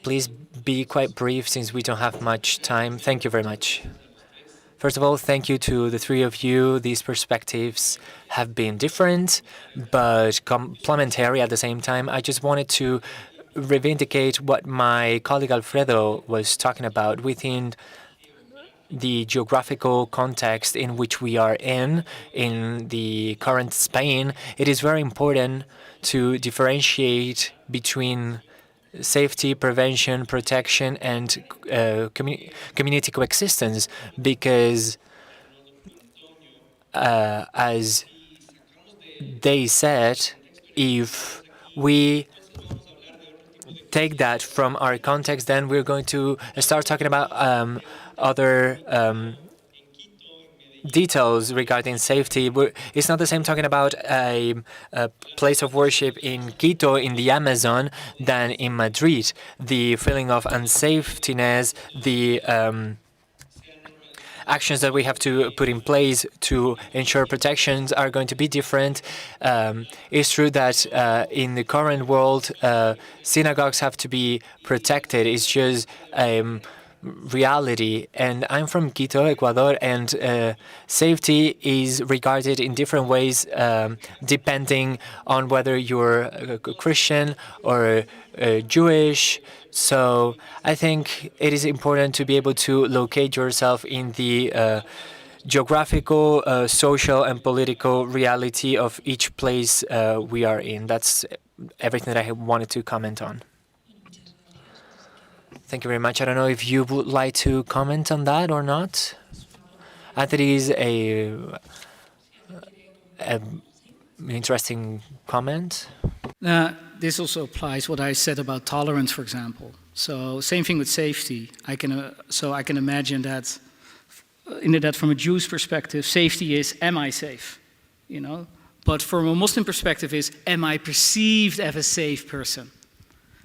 Please be quite brief since we don't have much time. Thank you very much. First of all, thank you to the three of you. These perspectives have been different, but complementary at the same time. I just wanted to reivindicate what my colleague Alfredo was talking about within the geographical context in which we are in the current Spain. It is very important to differentiate between safety, prevention, protection, and community coexistence, because as they said, if we take that from our context, then we're going to start talking about other details regarding safety. It's not the same talking about a place of worship in Quito in the Amazon than in Madrid. The feeling of unsafetyness, the actions that we have to put in place to ensure protections are going to be different. It's true that in the current world, synagogues have to be protected. It's just reality. And I'm from Quito, Ecuador, and safety is regarded in different ways depending on whether you're a Christian or Jewish. So I think it is important to be able to locate yourself in the geographical, social, and political reality of each place we are in. That's everything that I wanted to comment on. Thank you very much. I don't know if you would like to comment on that or not. I think it is an interesting comment. This also applies what I said about tolerance, for example. So same thing with safety. I can imagine that, that from a Jew's perspective, safety is, am I safe? You know, but from a Muslim perspective is, am I perceived as a safe person?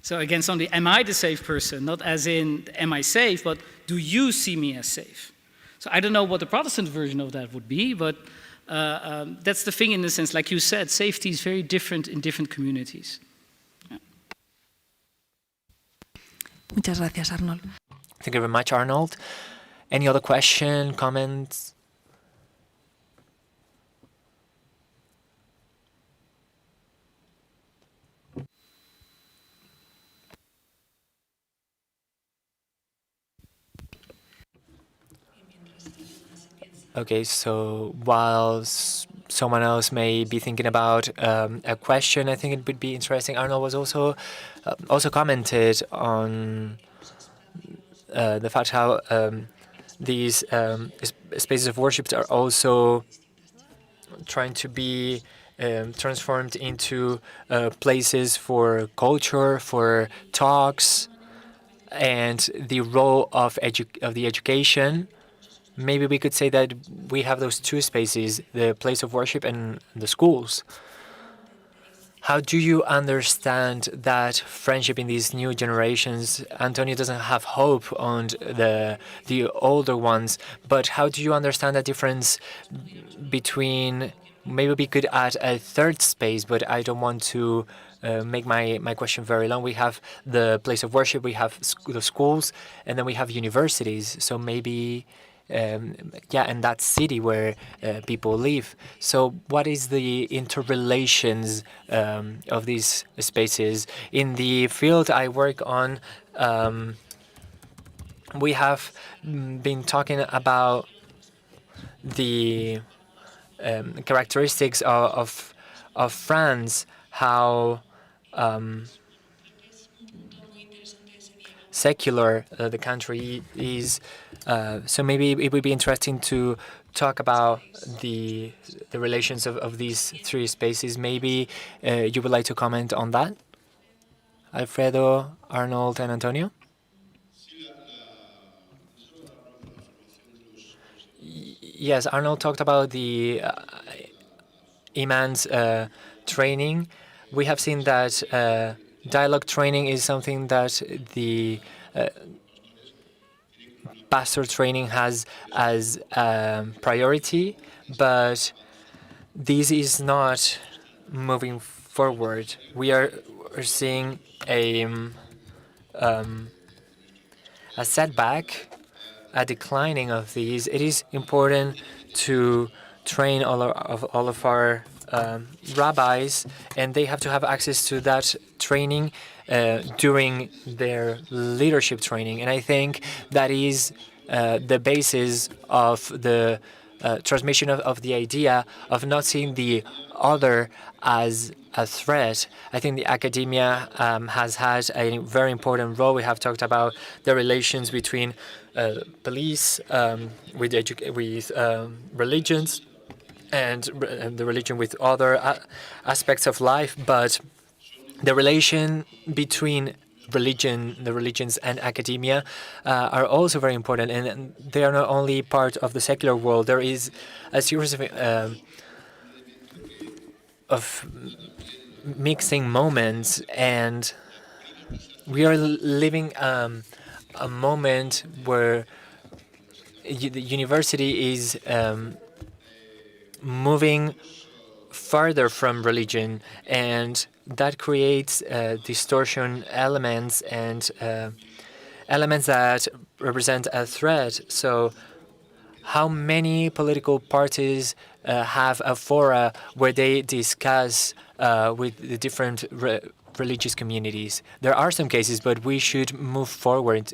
So again, somebody, am I the safe person? Not as in, am I safe, but do you see me as safe? So I don't know what the Protestant version of that would be, but that's the thing in the sense, like you said, safety is very different in different communities. Muchas gracias, Arnold. Thank you very much, Arnold. Any other question, comments? Okay, so while someone else may be thinking about a question, I think it would be interesting. Arnold was also commented on the fact how these spaces of worship are also trying to be transformed into places for culture, for talks, and the role of the education. Maybe we could say that we have those two spaces, the place of worship and the schools. How do you understand that friendship in these new generations? Antonio doesn't have hope on the older ones, but how do you understand the difference between, maybe we could add a third space, but I don't want to make my question very long. We have the place of worship, we have the schools, and then we have universities. So maybe in that city where people live. So what is the interrelations of these spaces? In the field I work on, we have been talking about the characteristics of France, how secular the country is. So maybe it would be interesting to talk about the relations of these three spaces. Maybe you would like to comment on that? Alfredo, Arnold, and Antonio? Yes, Arnold talked about the imams training. We have seen that dialogue training is something that the pastor training has as priority, but this is not moving forward. We're seeing a setback, a declining of these. It is important to train all of our rabbis, and they have to have access to that training during their leadership training. And I think that is the basis of the transmission of the idea of not seeing the other as a threat. I think the academia has had a very important role. We have talked about the relations between police with religions, and the religion with other aspects of life, but the relation between the religions and academia are also very important, and they are not only part of the secular world. There is a series of mixing moments, and we are living a moment where the university is moving further from religion, and that creates distortion elements and elements that represent a threat. So how many political parties have a fora where they discuss with the different religious communities? There are some cases, but we should move forward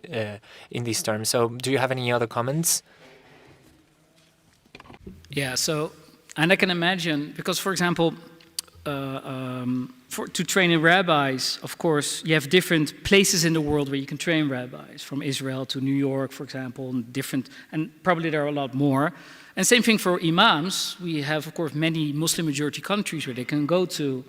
in these terms. So do you have any other comments? Yeah, so, and I can imagine, because for example, to train in rabbis, of course, you have different places in the world where you can train rabbis, from Israel to New York, for example, and probably there are a lot more. And same thing for imams. We have, of course, many Muslim majority countries where they can go to.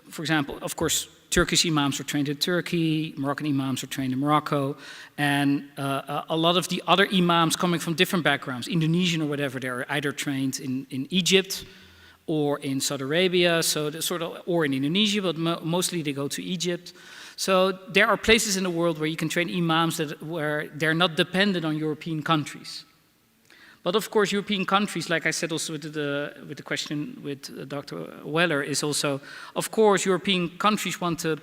For example, of course, Turkish imams are trained in Turkey, Moroccan imams are trained in Morocco, and a lot of the other imams coming from different backgrounds, Indonesian or whatever, they're either trained in Egypt or in Saudi Arabia, or in Indonesia, but mostly they go to Egypt. So there are places in the world where you can train imams where they're not dependent on European countries. But of course, European countries, like I said also with the question with Dr. Weller, is also, of course, European countries want to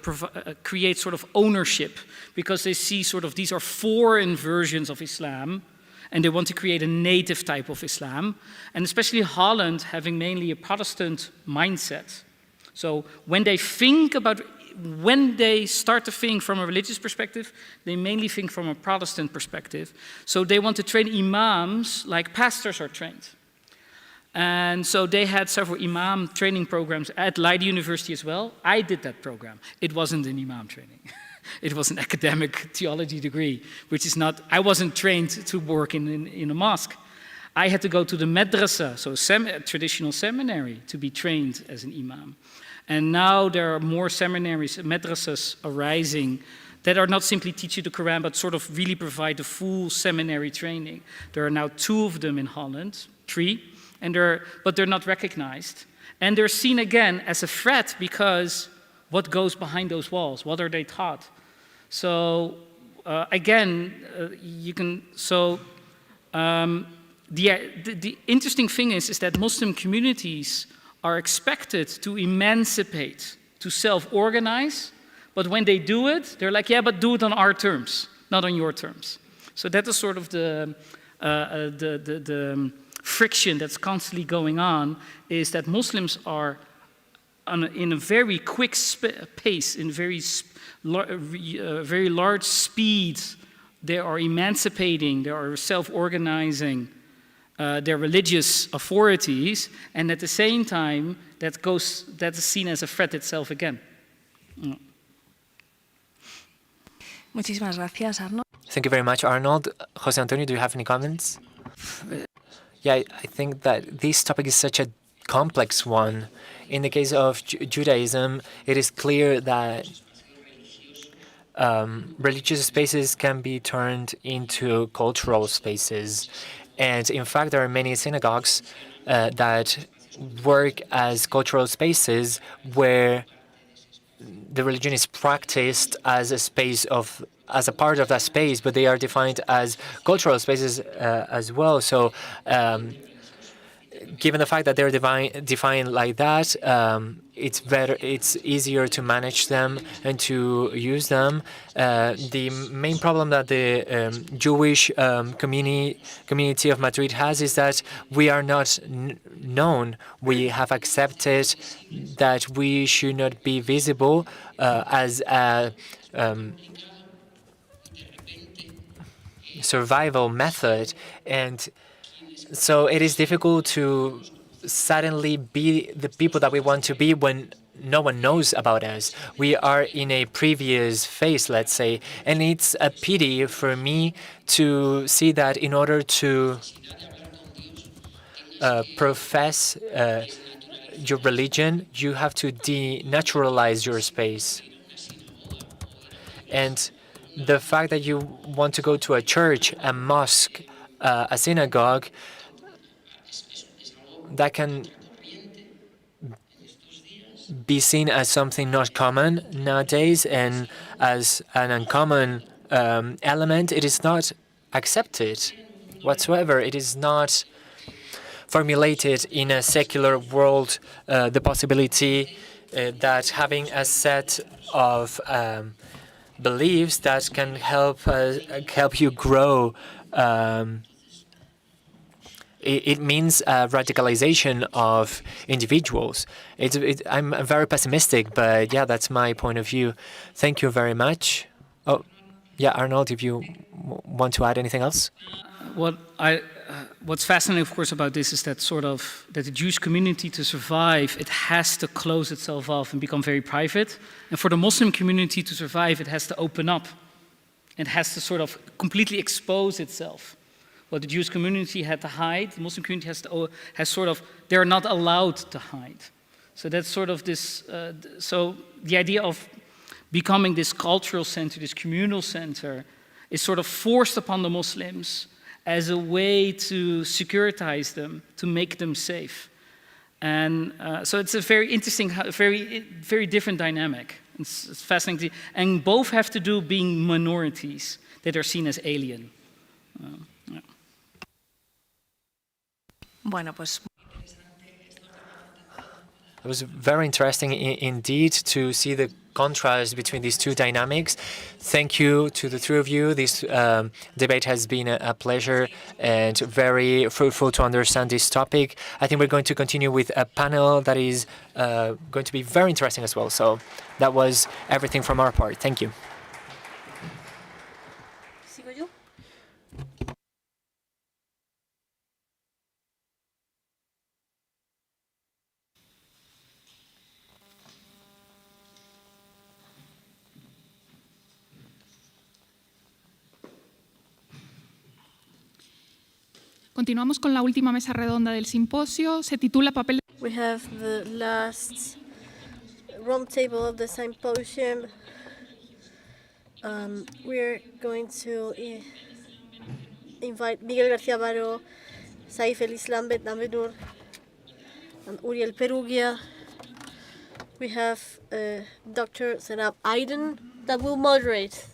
create sort of ownership because they see sort of these are foreign versions of Islam, and they want to create a native type of Islam, and especially Holland having mainly a Protestant mindset. So when they start to think from a religious perspective, they mainly think from a Protestant perspective. So they want to train imams like pastors are trained. And so they had several imam training programs at Leiden University as well. I did that program. It wasn't an imam training. It was an academic theology degree, which is not, I wasn't trained to work in a mosque. I had to go to the madrasa, so a traditional seminary, to be trained as an imam. And now there are more seminaries, madrasas arising that are not simply teach you the Quran, but sort of really provide the full seminary training. There are now 2 of them in Holland, 3, but they're not recognized. And they're seen again as a threat because what goes behind those walls? What are they taught? So the interesting thing is that Muslim communities are expected to emancipate, to self-organize, but when they do it, they're like, yeah, but do it on our terms, not on your terms. So that is sort of the friction that's constantly going on, is that Muslims are in a very quick pace, in very large speed, they are emancipating, they are self-organizing, their religious authorities, and at the same time, that is seen as a threat itself again. Muchísimas gracias, Arnold. Thank you very much, Arnold. José Antonio, do you have any comments? Yeah, I think that this topic is such a complex one. In the case of Judaism, it is clear that religious spaces can be turned into cultural spaces. And in fact, there are many synagogues that work as cultural spaces where the religion is practiced as a part of that space, but they are defined as cultural spaces as well. So, given the fact that they're defined like that, it's easier to manage them and to use them. The main problem that the Jewish community of Madrid has is that we are not known. We have accepted that we should not be visible as a survival method, and so it is difficult to suddenly be the people that we want to be when no one knows about us. We are in a previous phase, let's say, and it's a pity for me to see that in order to profess your religion, you have to denaturalize your space. And the fact that you want to go to a church, a mosque, a synagogue, that can be seen as something not common nowadays and as an uncommon element. It is not accepted whatsoever. It is not formulated in a secular world, the possibility that having a set of beliefs that can help you grow. It means radicalization of individuals. I'm very pessimistic, but yeah, that's my point of view. Thank you very much. Oh, yeah, Arnold, if you want to add anything else? What's fascinating, of course, about this is that that the Jewish community, to survive, it has to close itself off and become very private. And for the Muslim community to survive, it has to open up. It has to sort of completely expose itself. What the Jewish community had to hide, the Muslim community they're not allowed to hide. So that's sort of this, so the idea of becoming this cultural center, this communal center, is sort of forced upon the Muslims as a way to securitize them, to make them safe. And so it's a very interesting, very different dynamic. It's fascinating. And both have to do being minorities that are seen as alien. Bueno, pues... It was very interesting indeed to see the contrast between these two dynamics. Thank you to the three of you. This debate has been a pleasure and very fruitful to understand this topic. I think we're going to continue with a panel that is going to be very interesting as well. So that was everything from our part. Thank you. Continuamos con la última mesa redonda del simposio. Se titula Papel. We have the last round table of the symposium. We're going to invite Miguel García Baro, Saif El-Islam Ben-Avenur, and Uriel Perugia. We have Dr. Zenab Aiden that will moderate.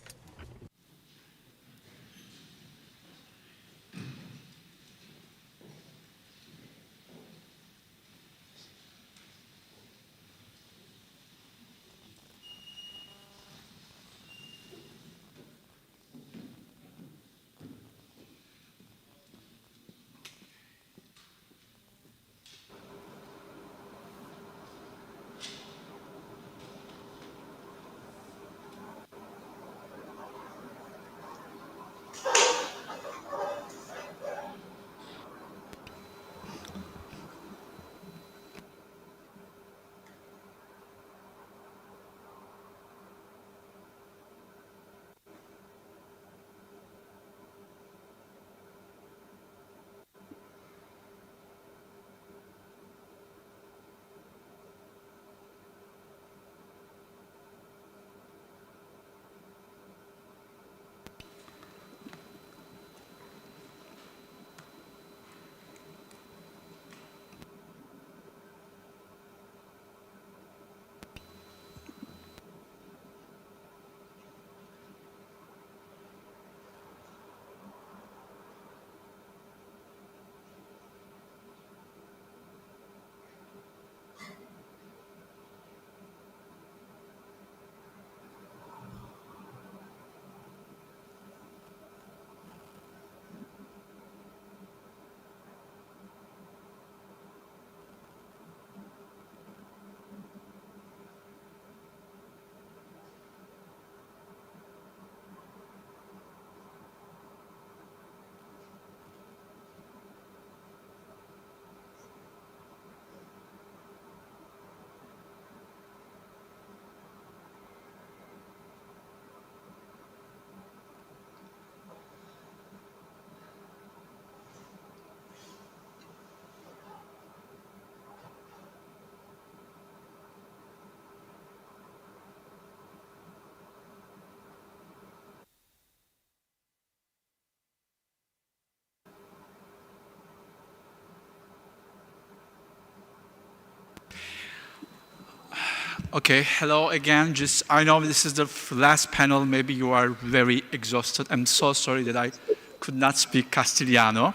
Okay, hello again. I know this is the last panel. Maybe you are very exhausted. I'm so sorry that I could not speak Castellano,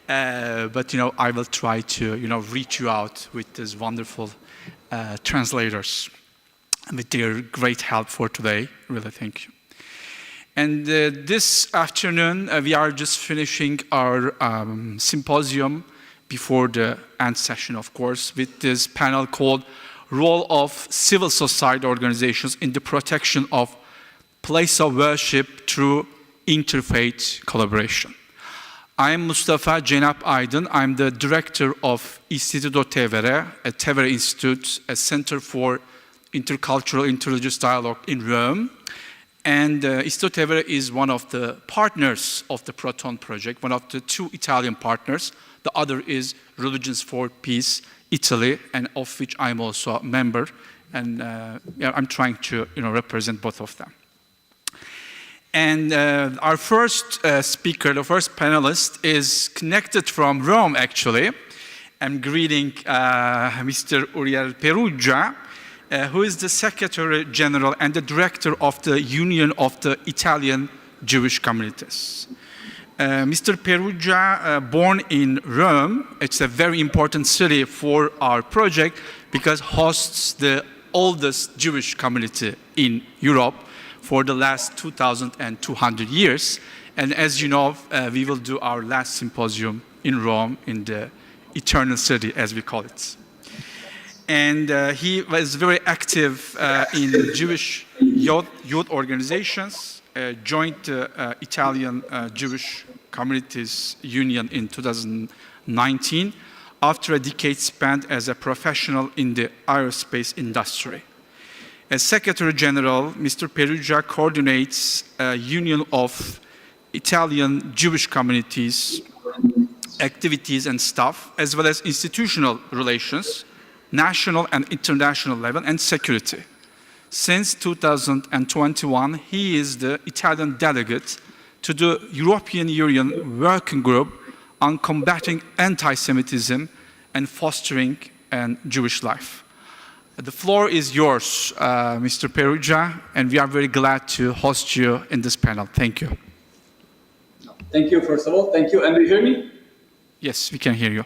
but I will try to reach you out with these wonderful translators and with their great help for today. Really, thank you. And this afternoon we are just finishing our symposium before the end session, of course, with this panel called Role of Civil Society Organizations in the Protection of Place of Worship Through Interfaith Collaboration. I'm Mostafa Cenab Aydın. I'm the director of Istituto Tevere, a Tevere Institute, a Center for Intercultural Interreligious Dialogue in Rome. And Istituto Tevere is one of the partners of the Protone project, one of the two Italian partners. The other is Religions for Peace, Italy, and of which I'm also a member. And I'm trying to represent both of them. And our first speaker, the first panelist, is connected from Rome, actually. I'm greeting Mr. Uriel Perugia, who is the Secretary General and the Director of the Union of the Italian Jewish Communities. Mr. Perugia, born in Rome, it's a very important city for our project because hosts the oldest Jewish community in Europe for the last 2,200 years. And as you know, we will do our last symposium in Rome, in the Eternal City, as we call it. And he was very active in Jewish youth organizations, joined the Italian Jewish Communities Union in 2019, after a decade spent as a professional in the aerospace industry. As Secretary General, Mr. Perugia coordinates a union of Italian Jewish communities, activities and staff, as well as institutional relations, national and international level, and security. Since 2021, he is the Italian delegate to the European Union Working Group on combating anti-Semitism and fostering a Jewish life. The floor is yours, Mr. Perugia, and we are very glad to host you in this panel. Thank you. Thank you, first of all. Thank you. And do you hear me? Yes, we can hear you.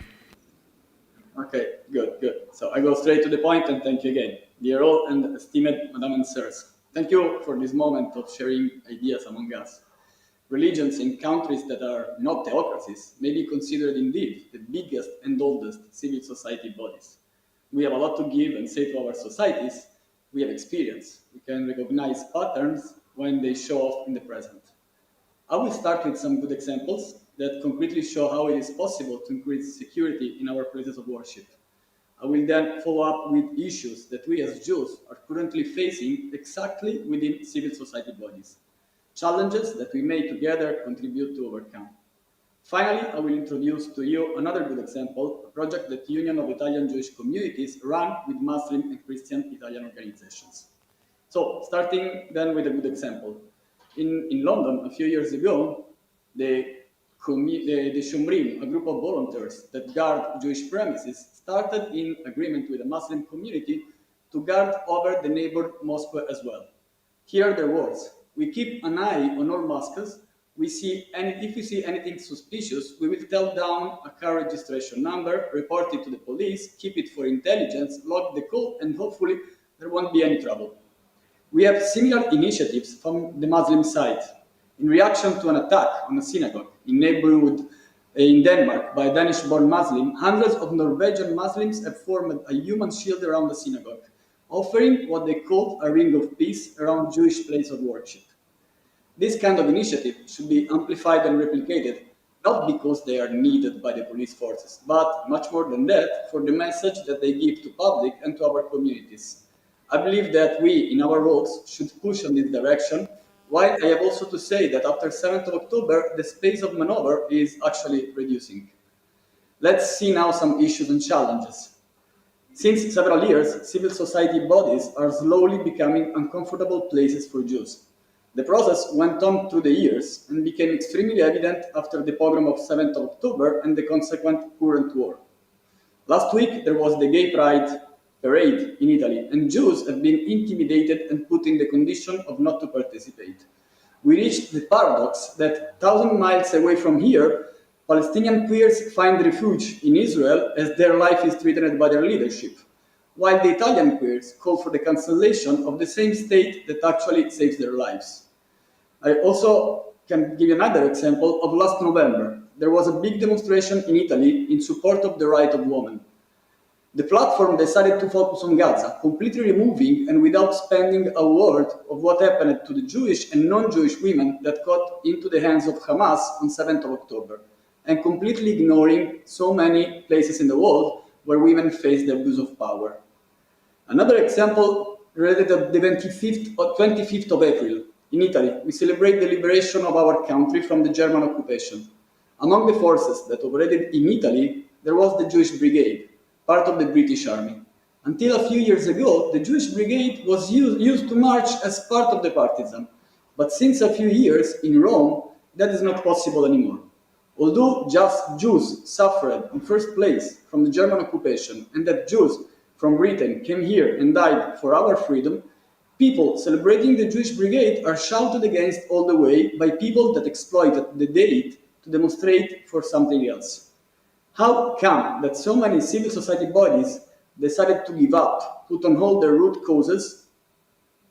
Okay, good. So I go straight to the point, and thank you again. Dear all and esteemed Madam and Sirs, thank you for this moment of sharing ideas among us. Religions in countries that are not theocracies may be considered indeed the biggest and oldest civil society bodies. We have a lot to give and say to our societies. We have experience. We can recognize patterns when they show off in the present. I will start with some good examples that concretely show how it is possible to increase security in our places of worship. I will then follow up with issues that we as Jews are currently facing exactly within civil society bodies, challenges that we may together contribute to overcome. Finally, I will introduce to you another good example, a project that the Union of Italian Jewish Communities run with Muslim and Christian Italian organizations. So, starting then with a good example. In London, a few years ago, the Shomrim, a group of volunteers that guard Jewish premises, started in agreement with the Muslim community to guard over the neighbor mosque as well. Here are their words: "We keep an eye on all mosques. If we see anything suspicious, we will tell down a car registration number, report it to the police, keep it for intelligence, log the call, and hopefully there won't be any trouble." We have similar initiatives from the Muslim side. In reaction to an attack on a synagogue in neighborhood in Denmark by a Danish-born Muslim, hundreds of Norwegian Muslims have formed a human shield around the synagogue, offering what they called a ring of peace around Jewish place of worship. This kind of initiative should be amplified and replicated, not because they are needed by the police forces, but much more than that, for the message that they give to public and to our communities. I believe that we, in our roles, should push in this direction, while I have also to say that after 7th of October, the space of maneuver is actually reducing. Let's see now some issues and challenges. Since several years, civil society bodies are slowly becoming uncomfortable places for Jews. The process went on through the years and became extremely evident after the pogrom of 7th of October and the consequent current war. Last week, there was the Gay Pride parade in Italy, and Jews have been intimidated and put in the condition of not to participate. We reached the paradox that 1,000 miles away from here, Palestinian queers find refuge in Israel as their life is threatened by their leadership, while the Italian queers call for the cancellation of the same state that actually saves their lives. I also can give you another example of last November. There was a big demonstration in Italy in support of the right of women. The platform decided to focus on Gaza, completely removing and without spending a word of what happened to the Jewish and non-Jewish women that got into the hands of Hamas on 7th of October, and completely ignoring so many places in the world where women face the abuse of power. Another example related to the 25th of April. In Italy, we celebrate the liberation of our country from the German occupation. Among the forces that operated in Italy, there was the Jewish Brigade, part of the British Army. Until a few years ago, the Jewish Brigade was used to march as part of the partisan. But since a few years in Rome, that is not possible anymore. Although just Jews suffered in first place from the German occupation, and that Jews from Britain came here and died for our freedom, people celebrating the Jewish Brigade are shouted against all the way by people that exploited the date to demonstrate for something else. How come that so many civil society bodies decided to give up, put on hold their root causes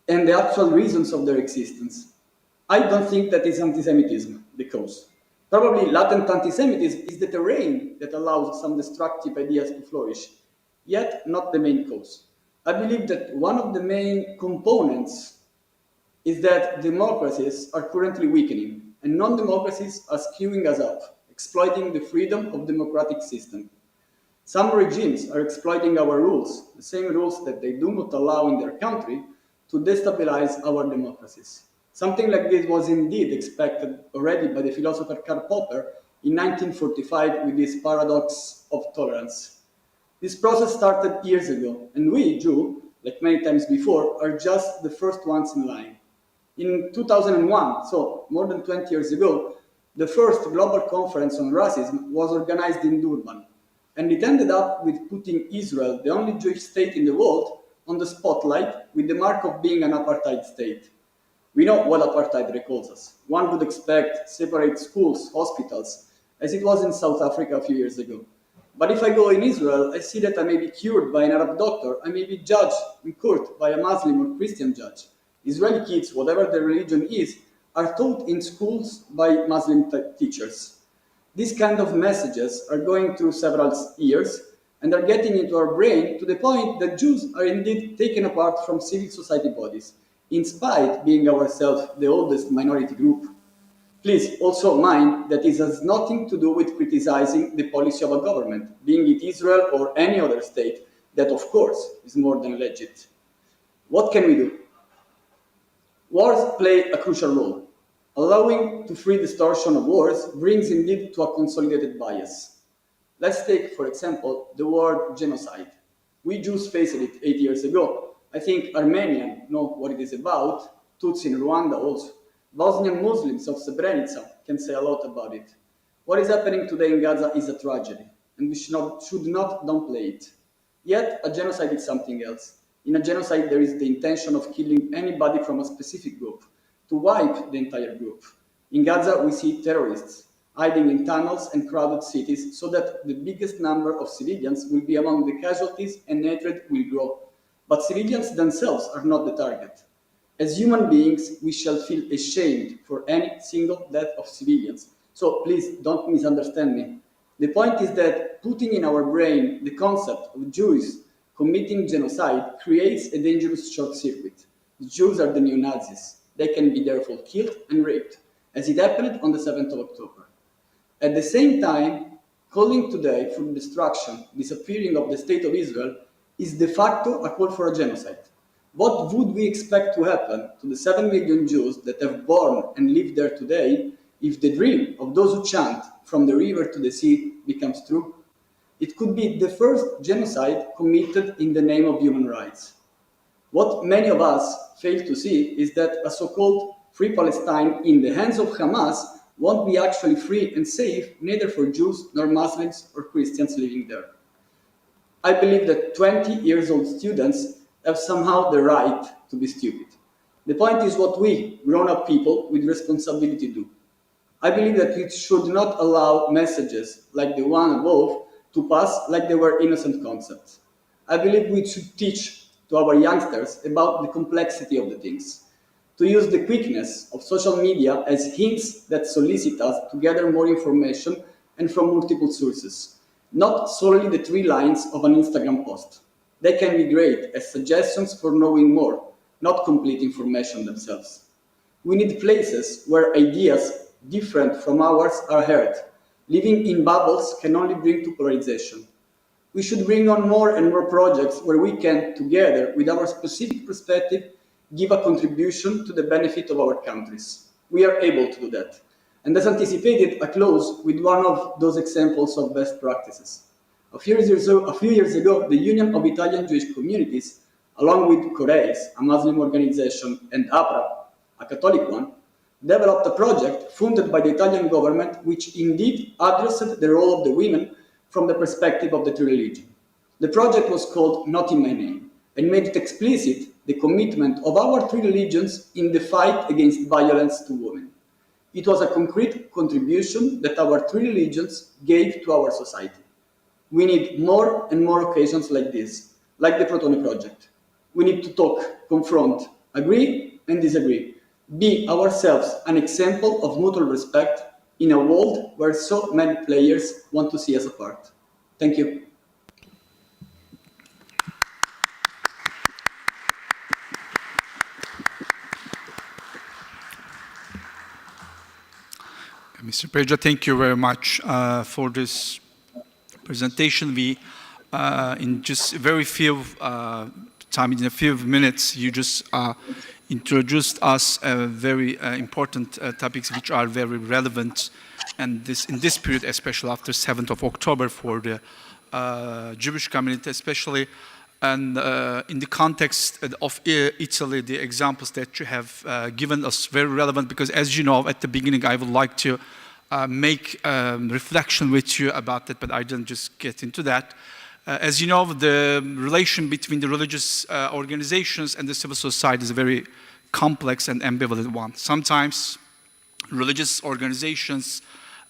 and the actual reasons of their existence? I don't think that is anti-Semitism, the cause. Probably latent anti-Semitism is the terrain that allows some destructive ideas to flourish, yet not the main cause. I believe that one of the main components is that democracies are currently weakening and non-democracies are skewing us up, exploiting the freedom of democratic system. Some regimes are exploiting our rules, the same rules that they do not allow in their country, to destabilize our democracies. Something like this was indeed expected already by the philosopher Karl Popper in 1945 with his paradox of tolerance. This process started years ago, and we, Jews, like many times before, are just the first ones in line. In 2001, so more than 20 years ago, the first global conference on racism was organized in Durban, and it ended up with putting Israel, the only Jewish state in the world, on the spotlight with the mark of being an apartheid state. We know what apartheid recalls us. One would expect separate schools, hospitals, as it was in South Africa a few years ago. But if I go in Israel, I see that I may be cured by an Arab doctor, I may be judged in court by a Muslim or Christian judge. Israeli kids, whatever their religion is, are taught in schools by Muslim teachers. These kind of messages are going through several years and are getting into our brain to the point that Jews are indeed taken apart from civil society bodies, in spite being ourselves the oldest minority group. Please also mind that this has nothing to do with criticizing the policy of a government, being it Israel or any other state, that of course is more than legit. What can we do? Wars play a crucial role. Allowing to free distortion of wars brings indeed to a consolidated bias. Let's take, for example, the word genocide. We Jews faced it 8 years ago. I think Armenians know what it is about, Tutsi in Rwanda also. Bosnian Muslims of Srebrenica can say a lot about it. What is happening today in Gaza is a tragedy, and we should not downplay it. Yet, a genocide is something else. In a genocide, there is the intention of killing anybody from a specific group, to wipe the entire group. In Gaza, we see terrorists hiding in tunnels and crowded cities so that the biggest number of civilians will be among the casualties and hatred will grow. But civilians themselves are not the target. As human beings, we shall feel ashamed for any single death of civilians. So please don't misunderstand me. The point is that putting in our brain the concept of Jews committing genocide creates a dangerous short circuit. The Jews are the new Nazis. They can be therefore killed and raped, as it happened on the 7th of October. At the same time, calling today for the destruction, disappearing of the State of Israel is de facto a call for a genocide. What would we expect to happen to the 7 million Jews that have born and live there today if the dream of those who chant from the river to the sea becomes true? It could be the first genocide committed in the name of human rights. What many of us fail to see is that a so-called free Palestine in the hands of Hamas won't be actually free and safe, neither for Jews nor Muslims or Christians living there. I believe that 20-year-old students have somehow the right to be stupid. The point is what we, grown-up people with responsibility, do. I believe that we should not allow messages like the one above to pass like they were innocent concepts. I believe we should teach to our youngsters about the complexity of the things, to use the quickness of social media as hints that solicit us to gather more information and from multiple sources, not solely the 3 lines of an Instagram post. They can be great as suggestions for knowing more, not complete information themselves. We need places where ideas different from ours are heard. Living in bubbles can only bring to polarization. We should bring on more and more projects where we can, together with our specific perspective, give a contribution to the benefit of our countries. We are able to do that. And as anticipated, I close with one of those examples of best practices. A few years ago, the Union of Italian Jewish Communities, along with Coreis, a Muslim organization, and APRA, a Catholic one, developed a project funded by the Italian government which indeed addressed the role of the women from the perspective of the 3 religions. The project was called Not in My Name and made it explicit the commitment of our 3 religions in the fight against violence to women. It was a concrete contribution that our three religions gave to our society. We need more and more occasions like this, like the Protone project. We need to talk, confront, agree and disagree. Be ourselves an example of mutual respect in a world where so many players want to see us apart. Thank you. Mr. Peja, thank you very much for this presentation. We, in just very few time, in a few minutes, you just introduced us very important topics which are very relevant, and in this period, especially after 7th of October for the Jewish community, especially, and in the context of Italy, the examples that you have given us very relevant, because as you know, at the beginning, I would like to make reflection with you about that, but I didn't just get into that. As you know, the relation between the religious organizations and the civil society is a very complex and ambivalent one. Sometimes religious organizations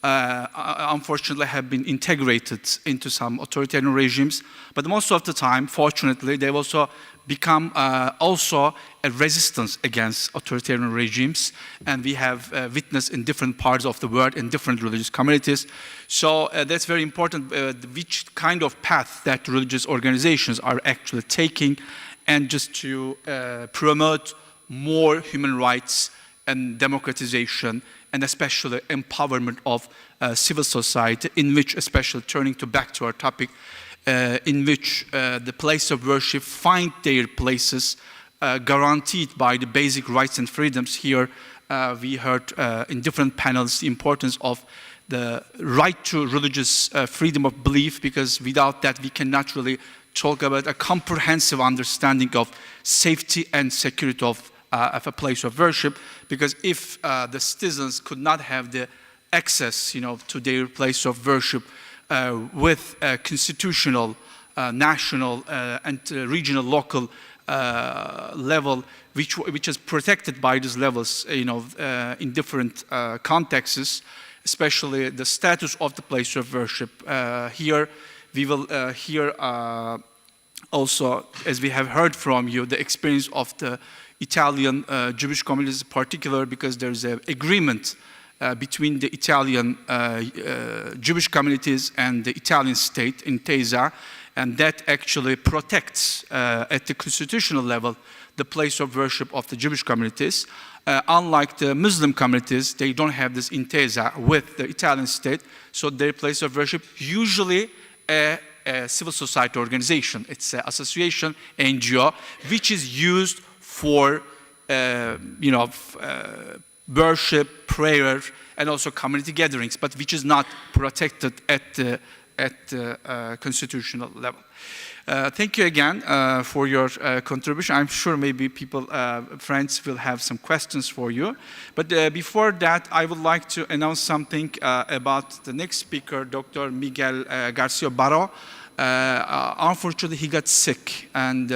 unfortunately have been integrated into some authoritarian regimes, but most of the time, fortunately, they've also become also a resistance against authoritarian regimes, and we have witnessed in different parts of the world in different religious communities. So that's very important, which kind of path that religious organizations are actually taking, and just to promote more human rights and democratization, and especially empowerment of civil society, in which, especially turning back to our topic, in which the place of worship find their places guaranteed by the basic rights and freedoms. Here we heard in different panels the importance of the right to religious freedom of belief, because without that we cannot really talk about a comprehensive understanding of safety and security of a place of worship, because if the citizens could not have the access, to their place of worship with constitutional, national, and regional, local level, which is protected by these levels, in different contexts, especially the status of the place of worship. Here, we will hear also, as we have heard from you, the experience of the Italian Jewish communities in particular, because there is an agreement between the Italian Jewish communities and the Italian state in Intesa, and that actually protects at the constitutional level the place of worship of the Jewish communities. Unlike the Muslim communities, they don't have this Intesa with the Italian state, so their place of worship usually a civil society organization. It's an association, NGO, which is used for worship, prayer, and also community gatherings, but which is not protected at the constitutional level. Thank you again for your contribution. I'm sure maybe friends will have some questions for you. But before that, I would like to announce something about the next speaker, Dr. Miguel Garcia Barro. Unfortunately, he got sick, and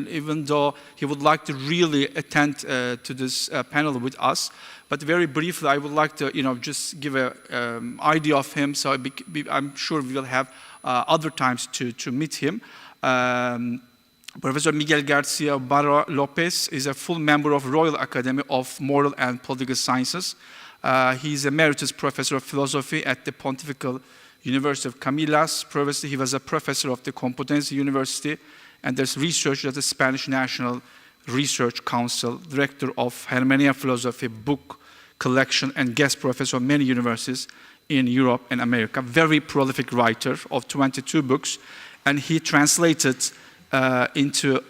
even though he would like to really attend to this panel with us, but very briefly, I would like to, just give an idea of him. So I'm sure we will have other times to meet him. Professor Miguel Garcia Barro Lopez is a full member of Royal Academy of Moral and Political Sciences. He is Emeritus Professor of Philosophy at the Pontifical University of Comillas. Previously, he was a professor of the Complutense University, and there's research at the Spanish National Research Council, director of Hermenia Philosophy book collection, and guest professor of many universities in Europe and America. Very prolific writer of 22 books, and he translated into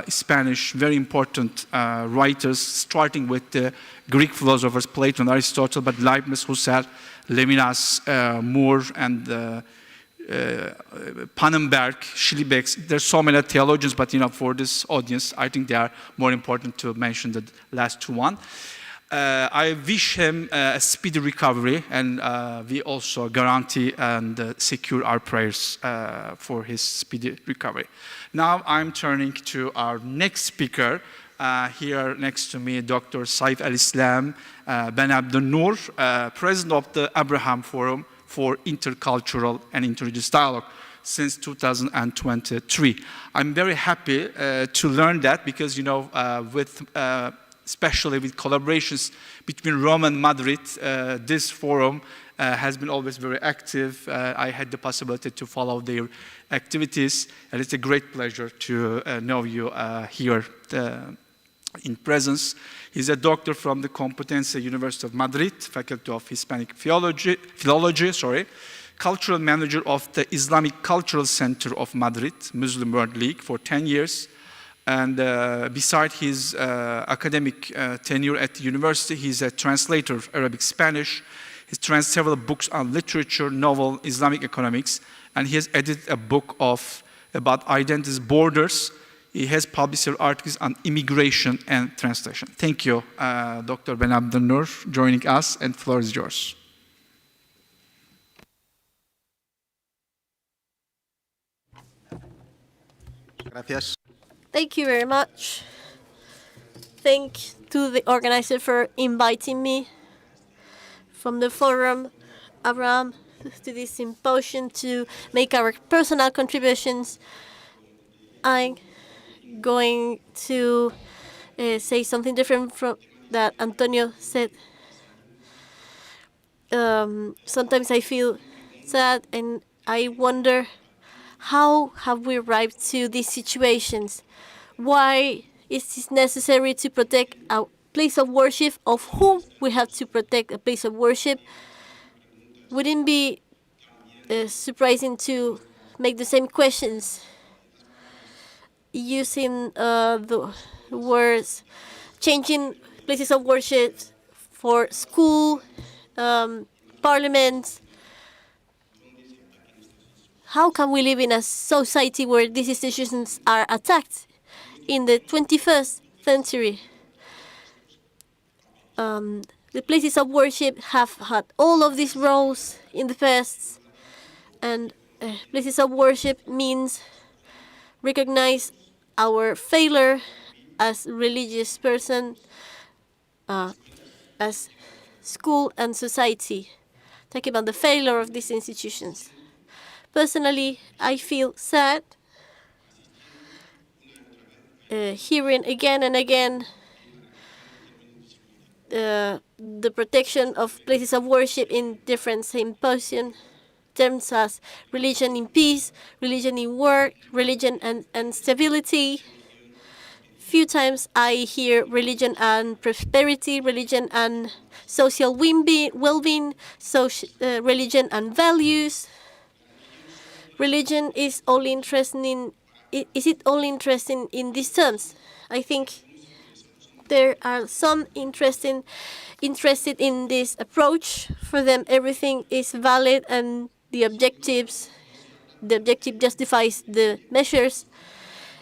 Spanish very important writers, starting with the Greek philosophers Plato and Aristotle, but Leibniz, Husserl, Levinas, Moore, and Pannenberg, Schillebeck. There's so many theologians, but for this audience, I think they are more important to mention the last two one. I wish him a speedy recovery, and we also guarantee and secure our prayers for his speedy recovery. Now I'm turning to our next speaker, here next to me, Dr. Saif al-Islam Ben Abdel-Noor, President of the Abraham Forum for Intercultural and Interreligious Dialogue since 2023. I'm very happy to learn that because, you know, especially with collaborations between Rome and Madrid, this forum has been always very active. I had the possibility to follow their activities, and it's a great pleasure to know you here in presence. He's a doctor from the Complutense University of Madrid, Faculty of Hispanic Philology, cultural manager of the Islamic Cultural Center of Madrid, Muslim World League for 10 years. And beside his academic tenure at the university, he's a translator of Arabic, Spanish. He's translated several books on literature, novel, Islamic economics, and he has edited a book about identities, borders. He has published articles on immigration and translation. Thank you, Dr. Ben Abdel-Noor, joining us, and the floor is yours. Gracias. Thank you very much. Thank to the organizer for inviting me from the forum, Abraham, to this symposium to make our personal contributions. I'm going to say something different from that Antonio said. Sometimes I feel sad and I wonder, how have we arrived to these situations? Why is it necessary to protect a place of worship? Of whom we have to protect a place of worship? Wouldn't be surprising to make the same questions using the words changing places of worship for school, parliament. How can we live in a society where these institutions are attacked in the 21st century? The places of worship have had all of these roles in the past, and places of worship means recognize our failure as religious person, as school and society. Talking about the failure of these institutions. Personally, I feel sad hearing again and again the protection of places of worship in different symposium terms as religion in peace, religion in work, religion and stability. Few times I hear religion and prosperity, religion and social well-being, religion and values. Religion is only interesting is it only interesting in these terms? I think there are some interested in this approach. For them, everything is valid and the objective justifies the measures.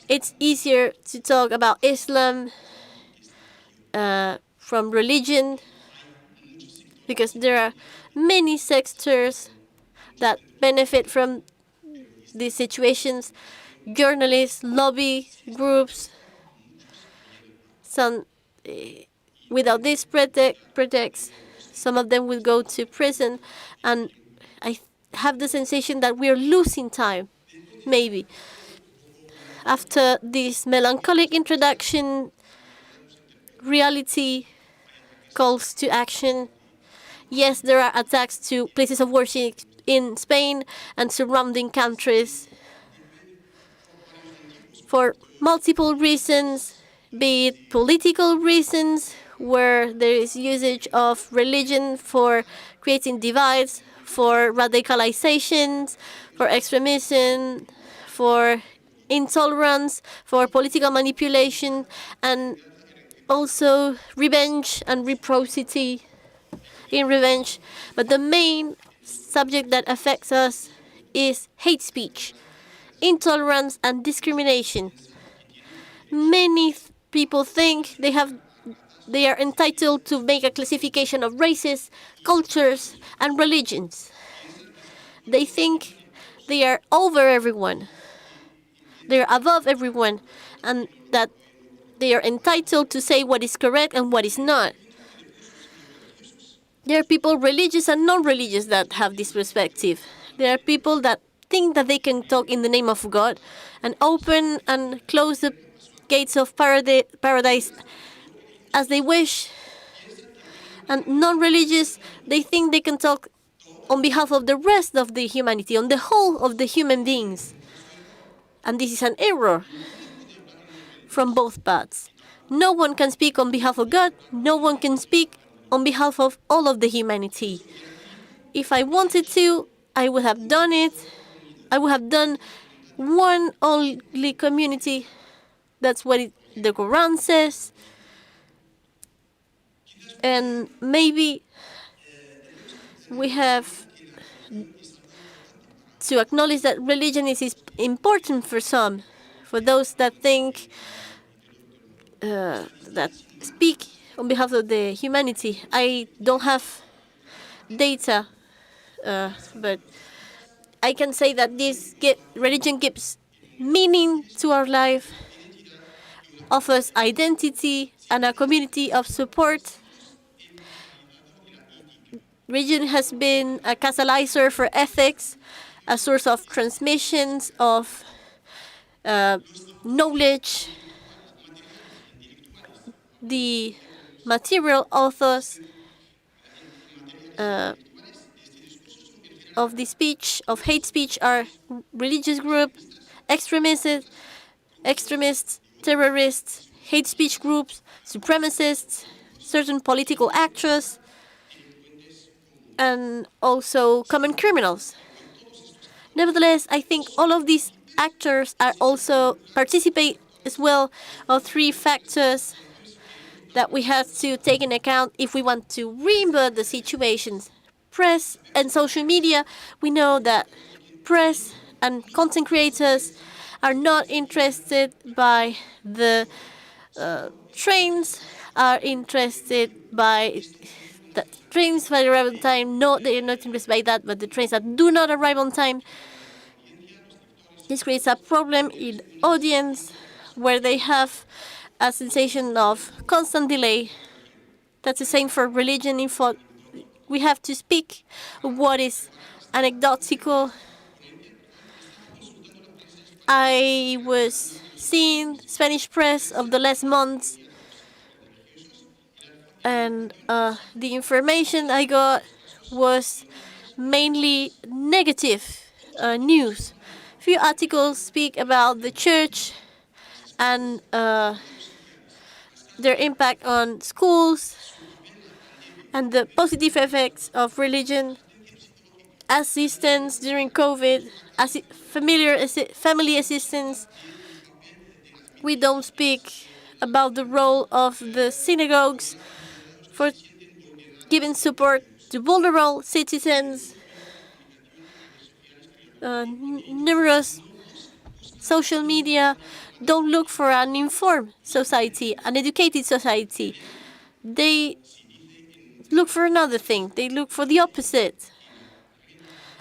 It's easier to talk about Islam from religion because there are many sectors that benefit from these situations, journalists, lobby groups. Some, without this pretext, some of them will go to prison, and I have the sensation that we are losing time, maybe. After this melancholic introduction, reality calls to action. Yes, there are attacks to places of worship in Spain and surrounding countries for multiple reasons, be it political reasons, where there is usage of religion for creating divides, for radicalizations, for extremism, for intolerance, for political manipulation, and also revenge and reciprocity in revenge. But the main subject that affects us is hate speech, intolerance, and discrimination. Many people think they are entitled to make a classification of races, cultures, and religions. They think they are over everyone. They are above everyone, and that They are entitled to say what is correct and what is not. There are people, religious and non-religious, that have this perspective. There are people that think that they can talk in the name of God and open and close the gates of paradise as they wish. And non-religious, they think they can talk on behalf of the rest of the humanity, on the whole of the human beings. And this is an error from both paths. No one can speak on behalf of God. No one can speak on behalf of all of the humanity. If I wanted to, I would have done it. I would have done one only community. That's what the Quran says. And maybe we have to acknowledge that religion is important for some, for those that think, that speak on behalf of the humanity. I don't have data, but I can say that religion gives meaning to our life, offers identity and a community of support. Religion has been a catalyzer for ethics, a source of transmissions of knowledge. The material authors of the speech, of hate speech, are religious groups, extremists, terrorists, hate speech groups, supremacists, certain political actors, and also common criminals. Nevertheless, I think all of these actors are also participate as well of three factors that we have to take into account if we want to reinvert the situations. Press and social media. We know that press and content creators are not interested by the trains, are interested by the trains by arrival time. No, they are not interested by that, but the trains that do not arrive on time. This creates a problem in audience where they have a sensation of constant delay. That's the same for religion. We have to speak what is anecdotal. I was seeing Spanish press of the last months, and the information I got was mainly negative news. Few articles speak about the church and their impact on schools and the positive effects of religion, assistance during COVID, family assistance. We don't speak about the role of the synagogues for giving support to vulnerable citizens. Numerous social media don't look for an informed society, an educated society. They look for another thing. They look for the opposite.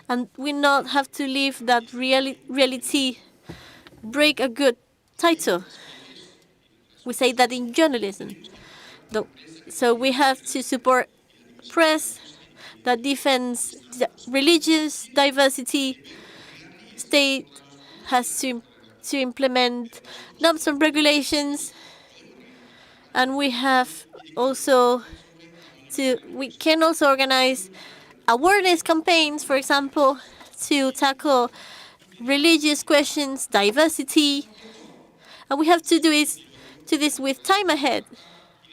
And we not have to leave that reality break a good title. We say that in journalism. So we have to support press that defends religious diversity. State has to implement norms and regulations, and we have also we can also organize awareness campaigns, for example, to tackle religious questions, diversity, and we have to do this with time ahead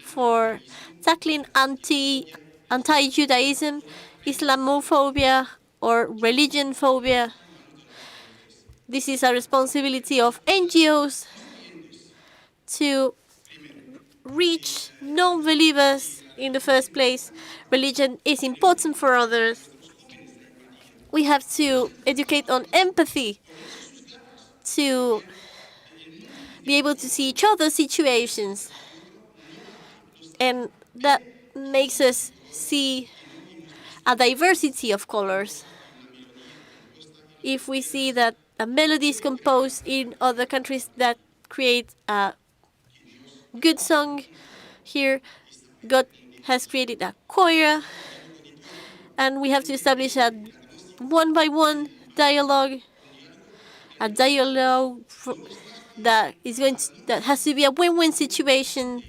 for tackling anti-Judaism, Islamophobia, or religion phobia. This is a responsibility of NGOs to reach non-believers in the first place. Religion is important for others. We have to educate on empathy, to be able to see each other's situations. And that makes us see a diversity of colors. If we see that a melody is composed in other countries that create a good song here. God has created a choir, and we have to establish a one-by-one dialogue, a dialogue that has to be a win-win situation.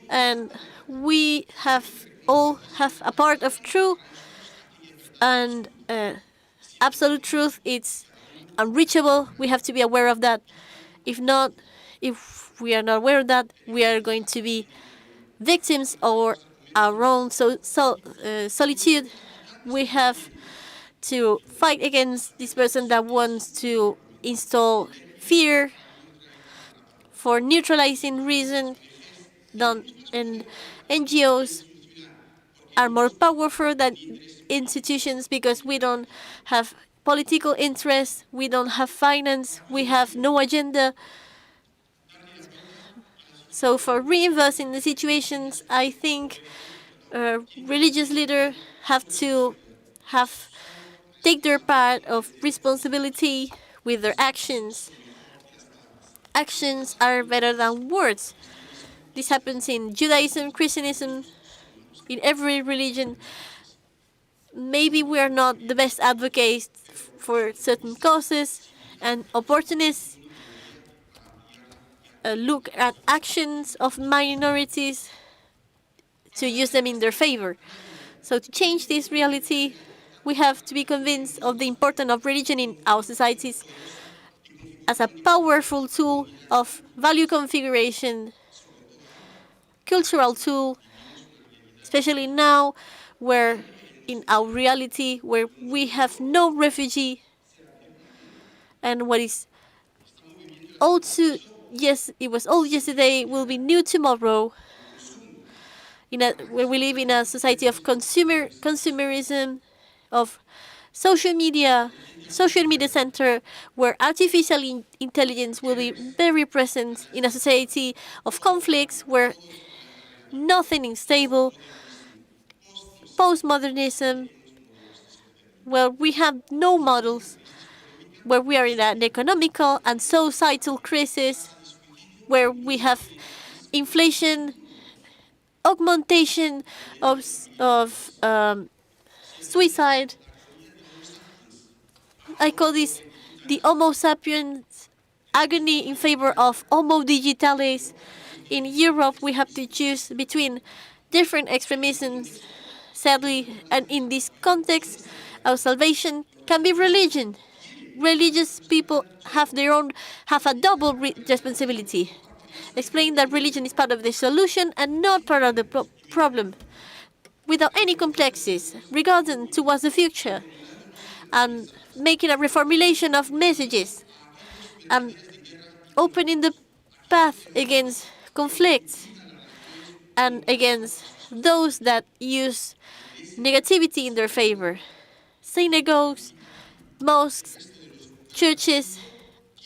And we all have a part of truth, and absolute truth, it's unreachable. We have to be aware of that. If we are not aware of that, we are going to be victims of our own solitude. We have to fight against this person that wants to install fear for neutralizing reason. And NGOs are more powerful than institutions because we don't have political interests, we don't have finance, we have no agenda. So for reinversing the situations, I think religious leaders have to take their part of responsibility with their actions. Actions are better than words. This happens in Judaism, Christianism, in every religion. Maybe we are not the best advocates for certain causes, and opportunists look at actions of minorities to use them in their favor. So to change this reality, we have to be convinced of the importance of religion in our societies as a powerful tool of value configuration, cultural tool, especially now where in our reality where we have no refugee, and what is old it was old yesterday will be new tomorrow. Where we live in a society of consumerism, of social media center, where artificial intelligence will be very present, in a society of conflicts where nothing is stable, postmodernism, where we have no models, where we are in an economical and societal crisis, where we have inflation, augmentation of suicide. I call this the Homo sapiens agony in favor of Homo digitalis. In Europe, we have to choose between different extremisms, sadly, and in this context, our salvation can be religion. Religious people have a double responsibility. Explain that religion is part of the solution and not part of the problem, without any complexes, regarding towards the future, and making a reformulation of messages, and opening the path against conflicts and against those that use negativity in their favor. Synagogues, mosques, churches,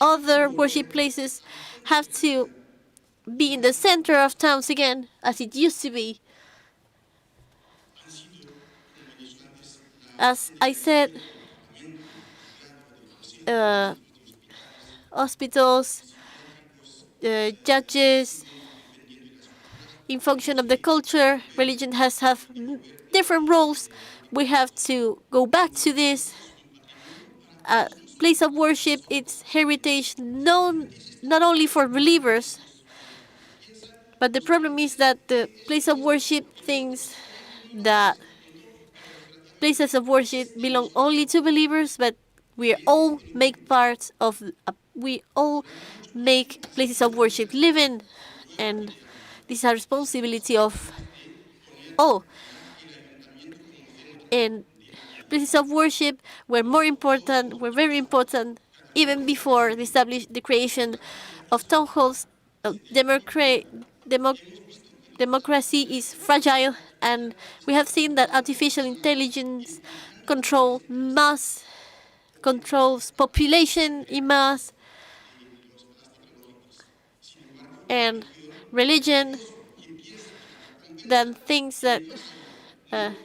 other worship places have to be in the center of towns again, as it used to be. As I said, hospitals, judges, in function of the culture, religion has different roles. We have to go back to this. Place of worship, its heritage, known not only for believers, but the problem is that the place of worship thinks that places of worship belong only to believers, but we all make parts of, we all make places of worship living, and this is a responsibility of all. And places of worship were very important, even before the creation of town halls. Democracy is fragile, and we have seen that artificial intelligence controls population in mass, and religion then thinks that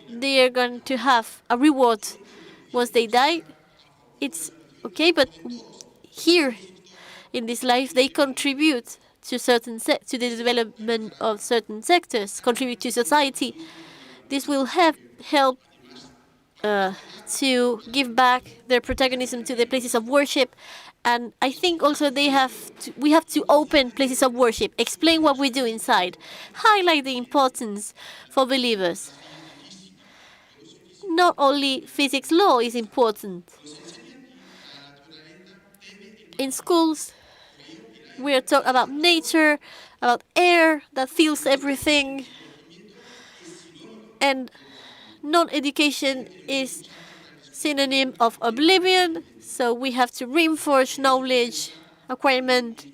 they are going to have a reward once they die. It's okay, but here in this life, they contribute to to the development of certain sectors, contribute to society. This will help to give back their protagonism to the places of worship. And I think also we have to open places of worship, explain what we do inside, highlight the importance for believers. Not only physics law is important. In schools, we are talking about nature, about air that fills everything. And non-education is synonym of oblivion, so we have to reinforce knowledge acquirement.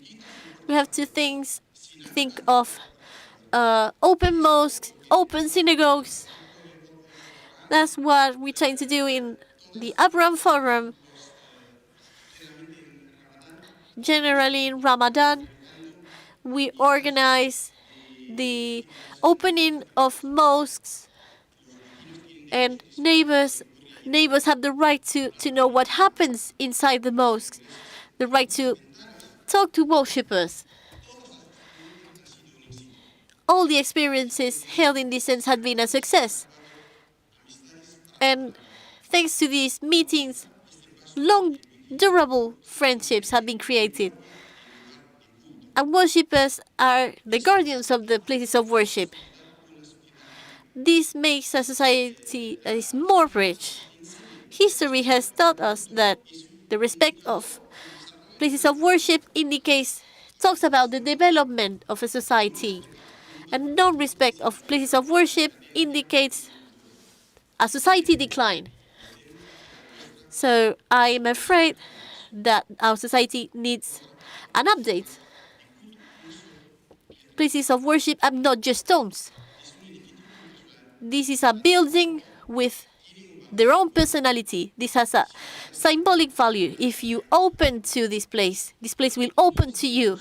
We have to think of open mosques, open synagogues. That's what we're trying to do in the Arco Forum. Generally in Ramadan, we organize the opening of mosques, and neighbors have the right to know what happens inside the mosques, the right to talk to worshippers. All the experiences held in this sense have been a success. And thanks to these meetings, long, durable friendships have been created. And worshippers are the guardians of the places of worship. This makes a society that is more rich. History has taught us that the respect of places of worship talks about the development of a society. And non-respect of places of worship indicates a society decline. So I am afraid that our society needs an update. Places of worship are not just stones. This is a building with their own personality. This has a symbolic value. If you open to this place will open to you.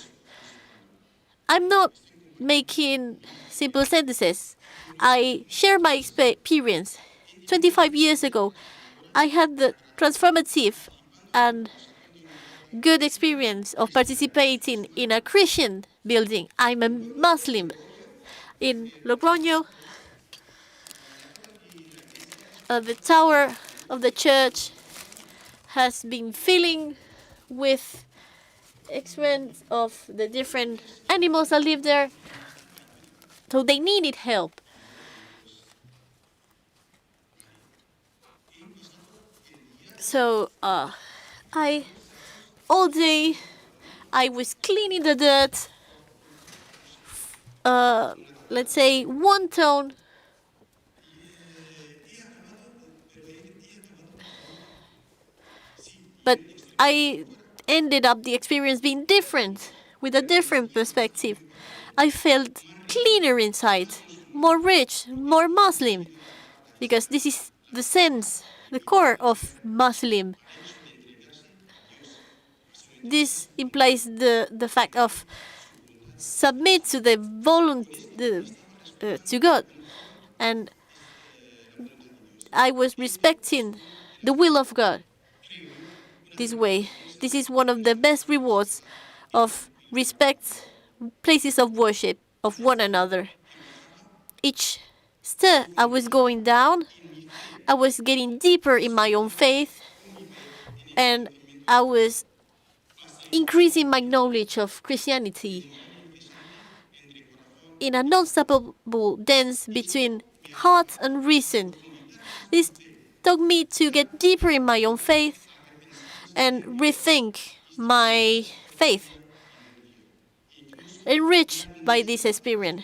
I'm not making simple sentences. I share my experience. 25 years ago, I had the transformative and good experience of participating in a Christian building. I'm a Muslim. In Logroño, the tower of the church has been filling with excrement of the different animals that live there. So they needed help. So all day I was cleaning the dirt, let's say 1 ton. But I ended up the experience being different, with a different perspective. I felt cleaner inside, more rich, more Muslim, because this is the sense, the core of Muslim. This implies the fact of submit to the to God, and I was respecting the will of God. This way, this is one of the best rewards of respect places of worship of one another. Each step I was going down, I was getting deeper in my own faith, and I was increasing my knowledge of Christianity in a non-stoppable dance between heart and reason. This taught me to get deeper in my own faith and rethink my faith, enriched by this experience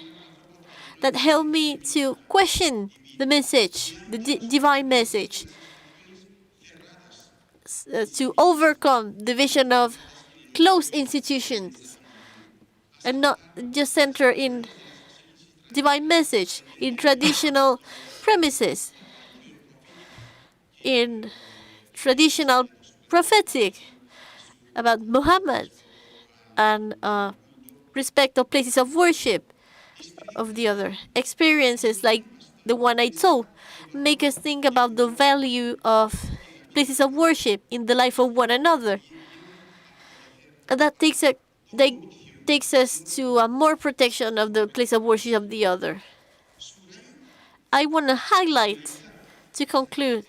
that helped me to question the message, the divine message, to overcome the vision of closed institutions and not just center in divine message, in traditional premises, in traditional prophetic about Muhammad, and respect of places of worship of the other. Experiences like the one I told make us think about the value of places of worship in the life of one another. And that takes us to a more protection of the place of worship of the other. I want to highlight, to conclude,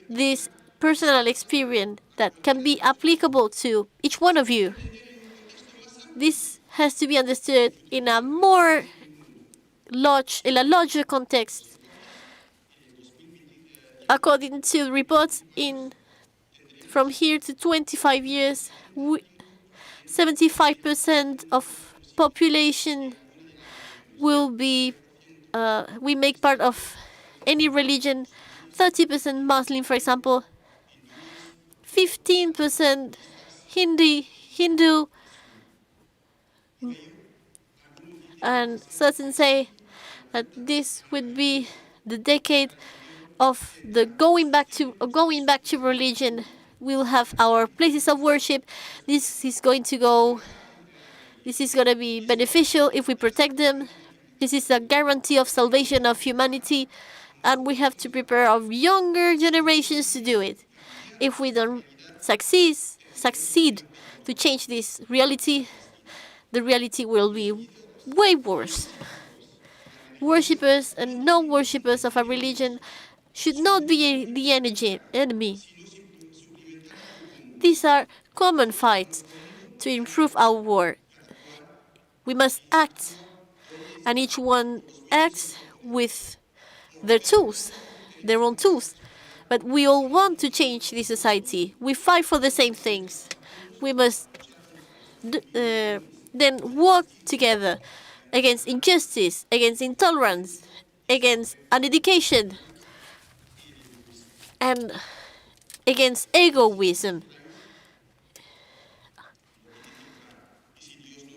this personal experience that can be applicable to each one of you. This has to be understood in a larger context. According to reports, from here to 25 years, 75% of population will be, we make part of any religion, 30% Muslim, for example, 15% Hindu, and certain say that this would be the decade of the going back to religion. We'll have our places of worship. This is going to be beneficial if we protect them. This is a guarantee of salvation of humanity, and we have to prepare our younger generations to do it. If we don't succeed to change this reality, the reality will be way worse. Worshippers and non-worshippers of a religion should not be the enemy. These are common fights to improve our world. We must act, and each one acts with their own tools. But we all want to change this society. We fight for the same things. We must then work together against injustice, against intolerance, against uneducation, and against egoism.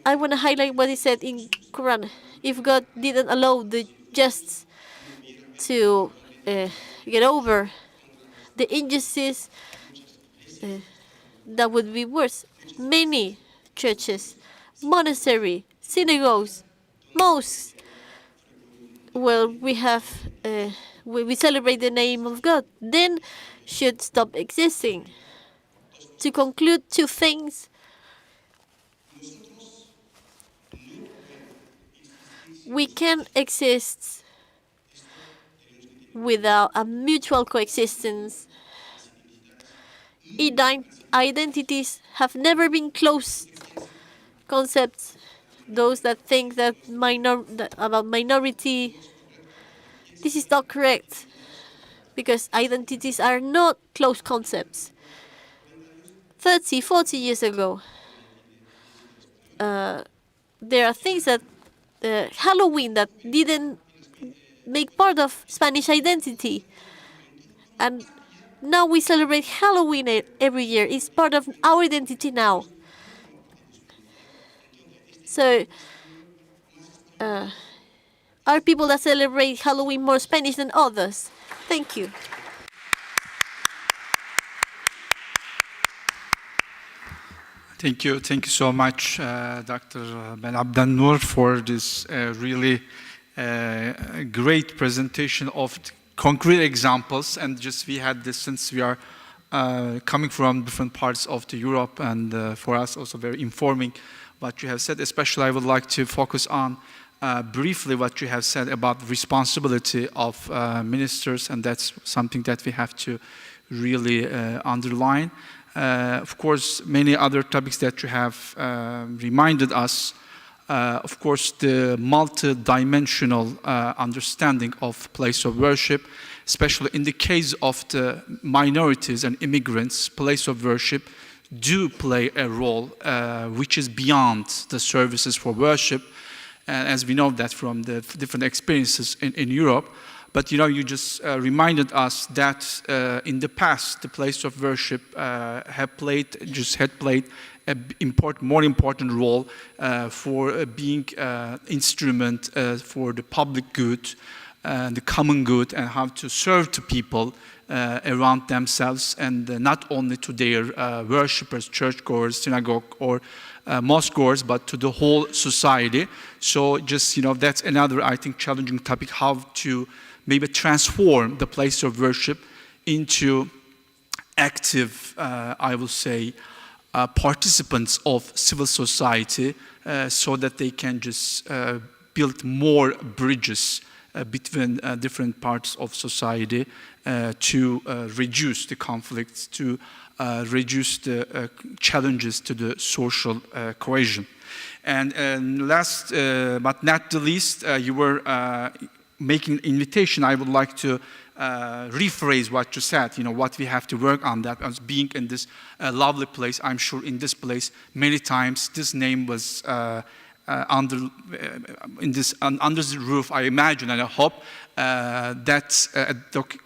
I want to highlight what he said in Quran. If God didn't allow the just to get over the injustice, that would be worse. Many churches, monasteries, synagogues, mosques, well, we celebrate the name of God, then should stop existing. To conclude, two things. We can exist without a mutual coexistence. Identities have never been closed concepts. Those that think that about minority, this is not correct, because identities are not closed concepts. 30, 40 years ago, there are things that Halloween that didn't make part of Spanish identity, and now we celebrate Halloween every year. It's part of our identity now. So, are people that celebrate Halloween more Spanish than others? Thank you. Thank you so much, Dr. Ben Abdel-Noor, for this really great presentation of concrete examples. And just we had this, since we are coming from different parts of the Europe, and for us also very informing what you have said. Especially I would like to focus on briefly what you have said about the responsibility of ministers, and that's something that we have to really underline. Of course, many other topics that you have reminded us. Of course, the multi-dimensional understanding of place of worship, especially in the case of the minorities and immigrants, place of worship do play a role which is beyond the services for worship, as we know that from the different experiences in Europe. But you just reminded us that in the past, the place of worship had played an more important role for being instrument for the public good, the common good, and how to serve to people around themselves, and not only to their worshippers, churchgoers, synagogue, or mosque-goers, but to the whole society. So just, that's another, I think, challenging topic, how to maybe transform the place of worship into active, I will say, participants of civil society so that they can just build more bridges between different parts of society to reduce the conflicts, to reduce the challenges to the social cohesion. And last but not the least, you were making an invitation. I would like to rephrase what you said, what we have to work on, that as being in this lovely place. I'm sure in this place many times this name was under the roof, I imagine, and I hope that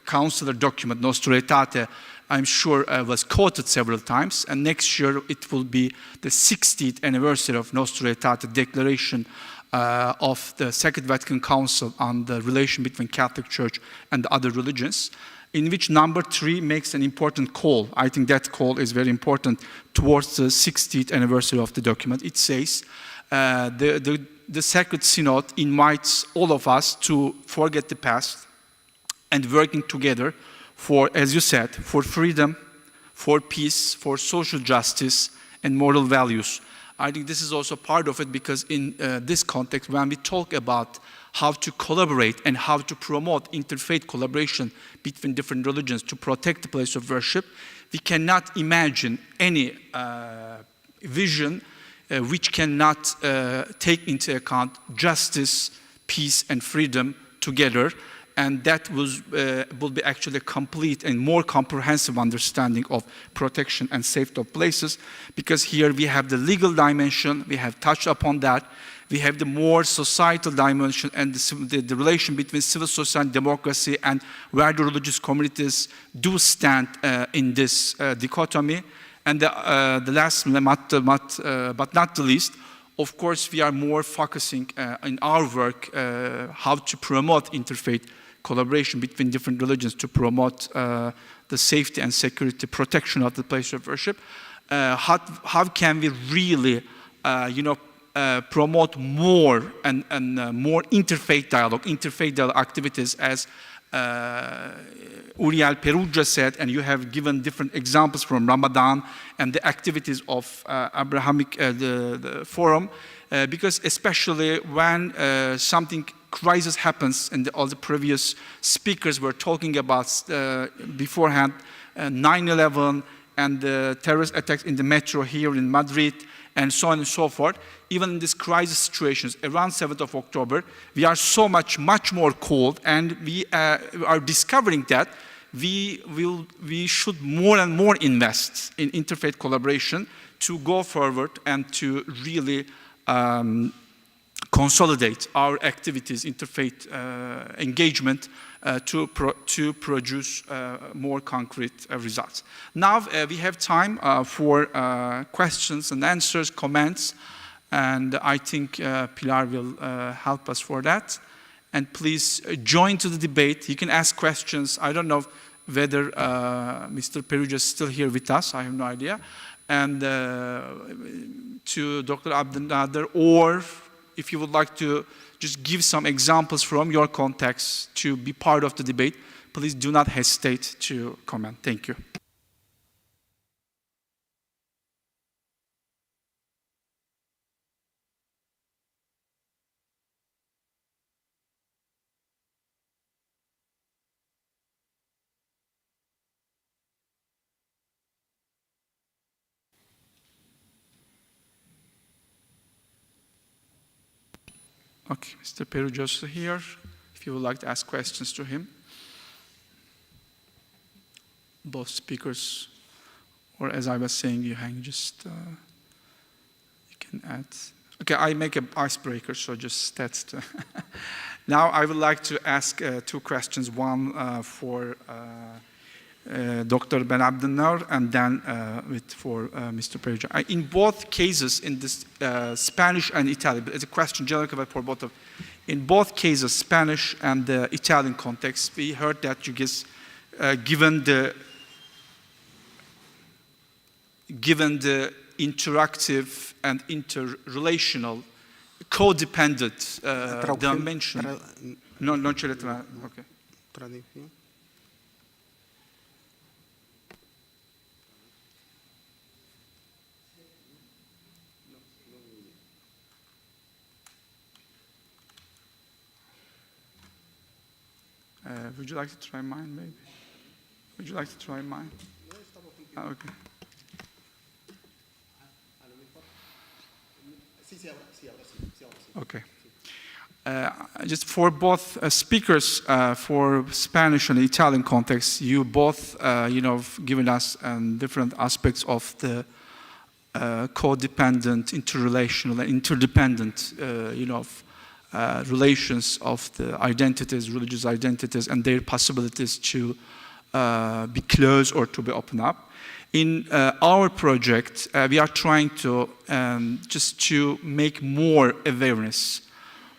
councillor document, Nostra Aetate, I'm sure was quoted several times, and next year it will be the 60th anniversary of Nostra Aetate declaration of the Second Vatican Council on the relation between Catholic Church and the other religions, in which number 3 makes an important call. I think that call is very important towards the 60th anniversary of the document. It says, the Sacred Synod invites all of us to forget the past and working together for, as you said, for freedom, for peace, for social justice, and moral values. I think this is also part of it, because in this context, when we talk about how to collaborate and how to promote interfaith collaboration between different religions to protect the place of worship, we cannot imagine any vision which cannot take into account justice, peace, and freedom together. And that will be actually a complete and more comprehensive understanding of protection and safety of places, because here we have the legal dimension, we have touched upon that, we have the more societal dimension and the relation between civil society and democracy, and where the religious communities do stand in this dichotomy. And the last, but not the least, of course, we are more focusing in our work how to promote interfaith collaboration between different religions to promote the safety and security, protection of the place of worship. How can we really, promote more and more interfaith dialogue activities, as Uriel Perugia said, and you have given different examples from Ramadan and the activities of Abrahamic the Forum, because especially when something crisis happens, and all the previous speakers were talking about beforehand, 9/11 and the terrorist attacks in the metro here in Madrid, and so on and so forth. Even in these crisis situations, around 7th of October, we are so much more cold, and we are discovering that we should more and more invest in interfaith collaboration to go forward and to really consolidate our activities, interfaith engagement, to produce more concrete results. Now we have time for questions and answers, comments, and I think Pilar will help us for that. And please join to the debate. You can ask questions. I don't know whether Mr. Perugia is still here with us. I have no idea. And to Dr. Abdelnader, or if you would like to just give some examples from your context to be part of the debate, please do not hesitate to comment. Thank you. Okay, Mr. Perugia is here, if you would like to ask questions to him. Both speakers, or as I was saying, you can add. Okay, I make an icebreaker, so just that's the Now I would like to ask 2 questions, one for Dr. Ben Abdelnader, and then for Mr. Perugia. In both cases, in this Spanish and Italian, but it's a question generally for both of. In both cases, Spanish and the Italian context, we heard that you guys, given the interactive and interrelational, codependent dimension. No, non ce l'è. Okay. Would you like to try mine, maybe? Would you like to try mine? Okay. Okay. Just for both speakers, for Spanish and Italian context, you both, given us different aspects of the codependent, interrelational, and interdependent, relations of the identities, religious identities, and their possibilities to be closed or to be opened up. In our project, we are trying to just to make more awareness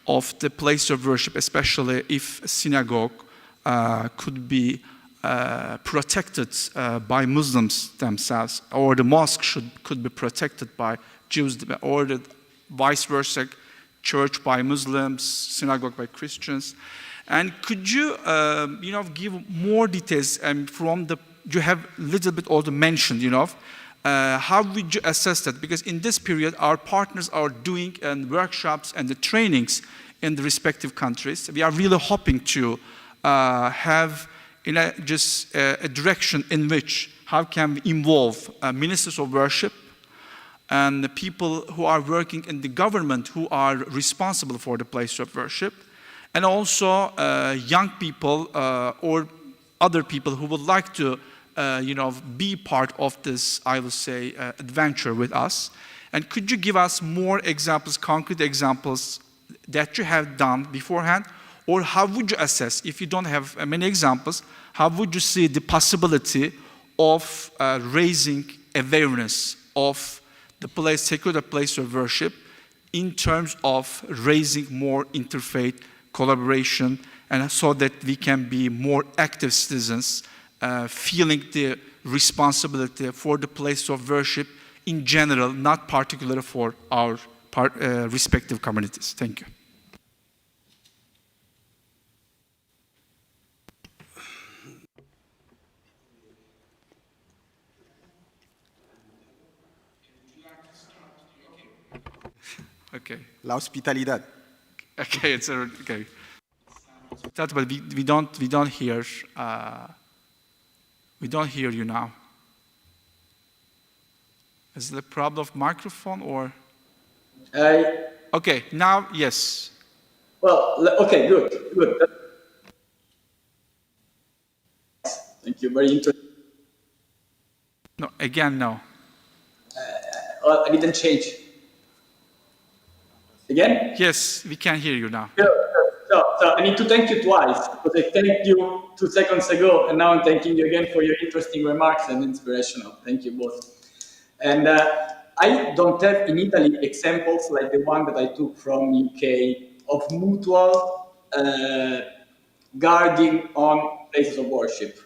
of the place of worship, especially if a synagogue could be protected by Muslims themselves, or the mosque could be protected by Jews, or the vice versa, church by Muslims, synagogue by Christians. And could you, give more details from the, you have a little bit already mentioned, how would you assess that? Because in this period, our partners are doing workshops and the trainings in the respective countries. We are really hoping to have a direction in which how can we involve ministers of worship and the people who are working in the government who are responsible for the place of worship, and also young people or other people who would like to be part of this, I would say, adventure with us. And could you give us more examples, concrete examples that you have done beforehand? Or how would you assess, if you don't have many examples, how would you see the possibility of raising awareness of the place, secular place of worship, in terms of raising more interfaith collaboration, and so that we can be more active citizens, feeling the responsibility for the place of worship in general, not particularly for our respective communities. Thank you. Okay. La hospitalidad. Okay, it's okay. But we don't hear you now. Is it a problem of microphone or? Okay, now yes. Well, okay, good. Thank you. Very interesting. No, again, no. I didn't change. Again? Yes, we can hear you now. So I need to thank you twice, because I thanked you 2 seconds ago, and now I'm thanking you again for your interesting remarks and inspirational. Thank you both. And I don't have in Italy examples like the one that I took from UK of mutual guarding on places of worship.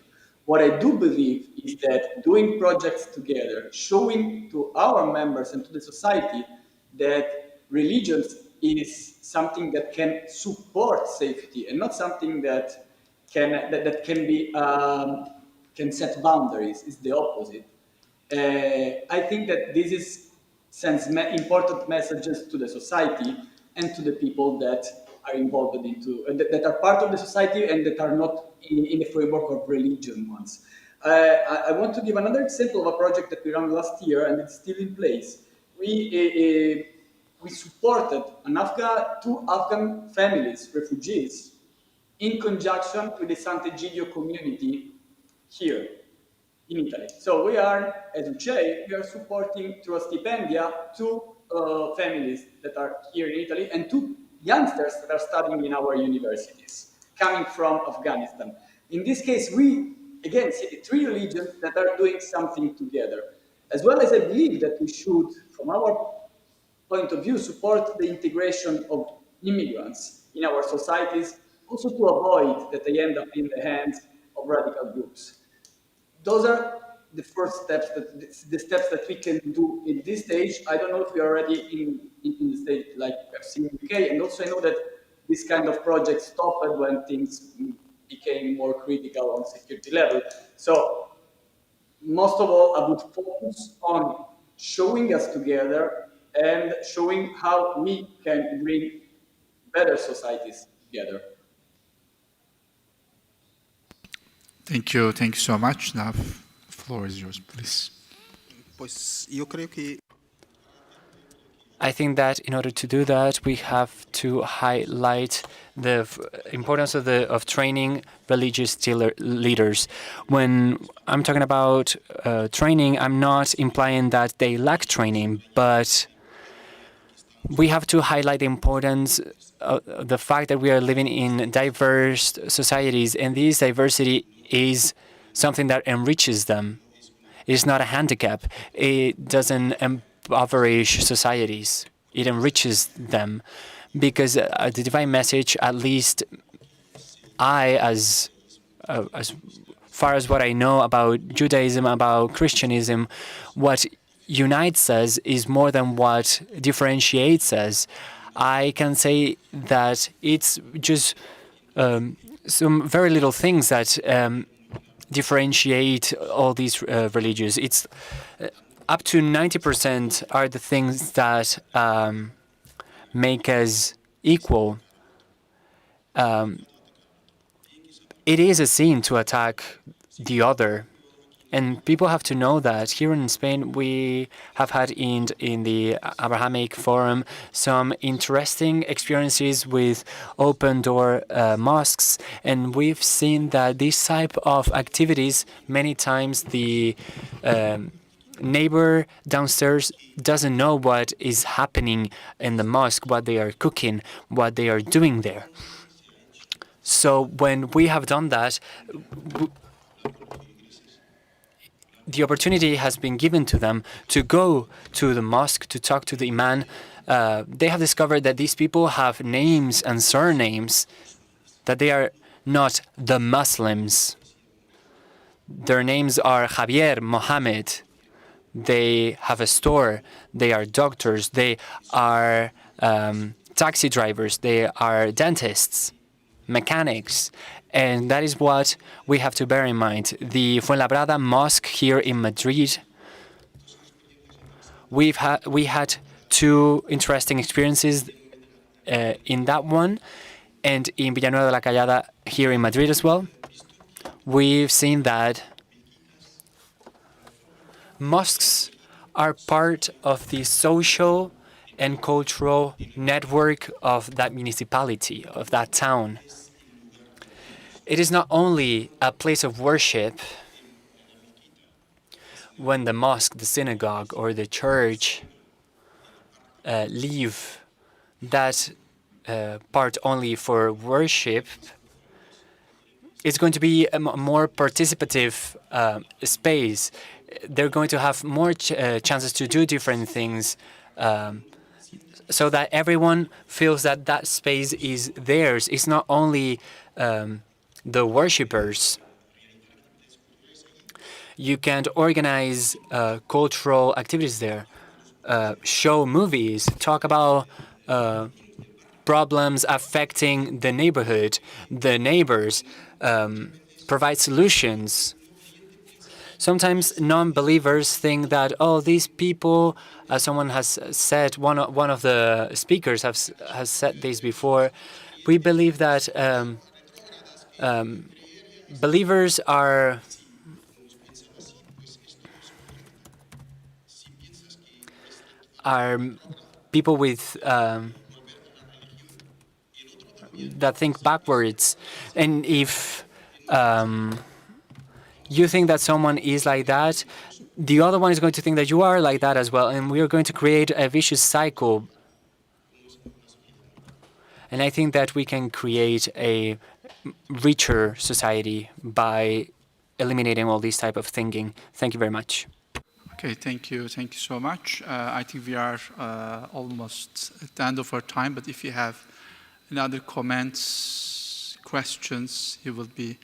What I do believe is that doing projects together, showing to our members and to the society that religions is something that can support safety and not something that can set boundaries. It's the opposite. I think that this sends important messages to the society and to the people that are involved that are part of the society and that are not in the framework of religion ones. I want to give another example of a project that we ran last year, and it's still in place. We supported two Afghan families, refugees, in conjunction with the Sant'Egidio community here in Italy. So we are, as UCEI, we are supporting through a stipendia 2 families that are here in Italy and 2 youngsters that are studying in our universities, coming from Afghanistan. In this case, we, again, see the 3 religions that are doing something together. As well as I believe that we should, from our point of view, support the integration of immigrants in our societies, also to avoid that they end up in the hands of radical groups. Those are the first steps, the steps that we can do in this stage. I don't know if we are already in the stage like we have seen in the UK, and also I know that this kind of project stopped when things became more critical on security level. So most of all, I would focus on showing us together and showing how we can bring better societies together. Thank you so much. Now, the floor is yours, please. I think that in order to do that, we have to highlight the importance of training religious leaders. When I'm talking about training, I'm not implying that they lack training, but we have to highlight the importance of the fact that we are living in diverse societies, and this diversity is something that enriches them. It is not a handicap. It doesn't impoverish societies. It enriches them, because the divine message, at least as far as what I know about Judaism, about Christianism, what unites us is more than what differentiates us. I can say that it's just some very little things that differentiate all these religions. It's up to 90% are the things that make us equal. It is a sin to attack the other. And people have to know that here in Spain, we have had in the Abrahamic Forum some interesting experiences with open-door mosques. And we've seen that this type of activities, many times the neighbor downstairs doesn't know what is happening in the mosque, what they are cooking, what they are doing there. So when we have done that, the opportunity has been given to them to go to the mosque, to talk to the imam. They have discovered that these people have names and surnames, that they are not the Muslims. Their names are Javier, Mohammed. They have a store. They are doctors. They are taxi drivers. They are dentists, mechanics. And that is what we have to bear in mind. The Fuenlabrada Mosque here in Madrid, we had two interesting experiences in that one, and in Villanueva de la Callada here in Madrid as well. We've seen that mosques are part of the social and cultural network of that municipality, of that town. It is not only a place of worship when the mosque, the synagogue, or the church leave that part only for worship. It's going to be a more participative space. They're going to have more chances to do different things, so that everyone feels that that space is theirs. It's not only the worshippers. You can organize cultural activities there, show movies, talk about problems affecting the neighborhood, the neighbors, provide solutions. Sometimes non-believers think that, oh, these people, as someone has said, one of the speakers has said this before, we believe that believers are people with that think backwards, and if you think that someone is like that, the other one is going to think that you are like that as well, and we are going to create a vicious cycle. And I think that we can create a richer society by eliminating all this type of thinking. Thank you very much. Okay, thank you so much. I think we are almost at the end of our time, but if you have any other comments, questions, you will be.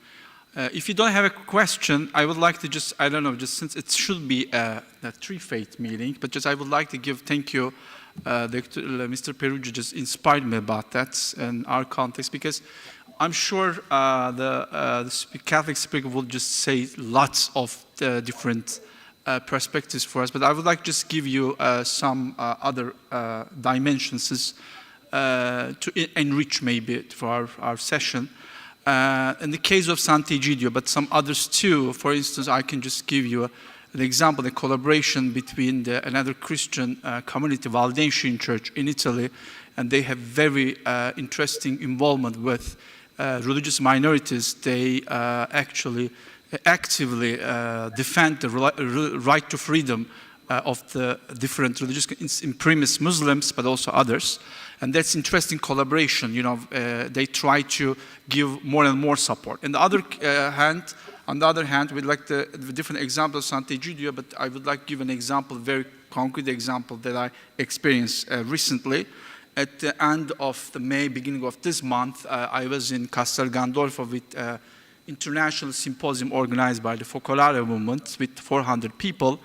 If you don't have a question, I would like to just, I don't know, just since it should be a three-faith meeting, but just I would like to give thank you. Mr. Perugia just inspired me about that in our context, because I'm sure the Catholic speaker will just say lots of different perspectives for us, but I would like to just give you some other dimensions to enrich maybe for our session. In the case of Sant'Egidio, but some others too, for instance, I can just give you an example, the collaboration between another Christian community, Valdensian Church in Italy, and they have very interesting involvement with religious minorities. They actually actively defend the right to freedom of the different religious, in premise Muslims, but also others. And that's interesting collaboration. You know, they try to give more and more support. On the other hand, we'd like the different examples of Sant'Egidio, but I would like to give an example, very concrete example that I experienced recently. At the end of the May, beginning of this month, I was in Castel Gandolfo with international symposium organized by the Focolare movement with 400 people.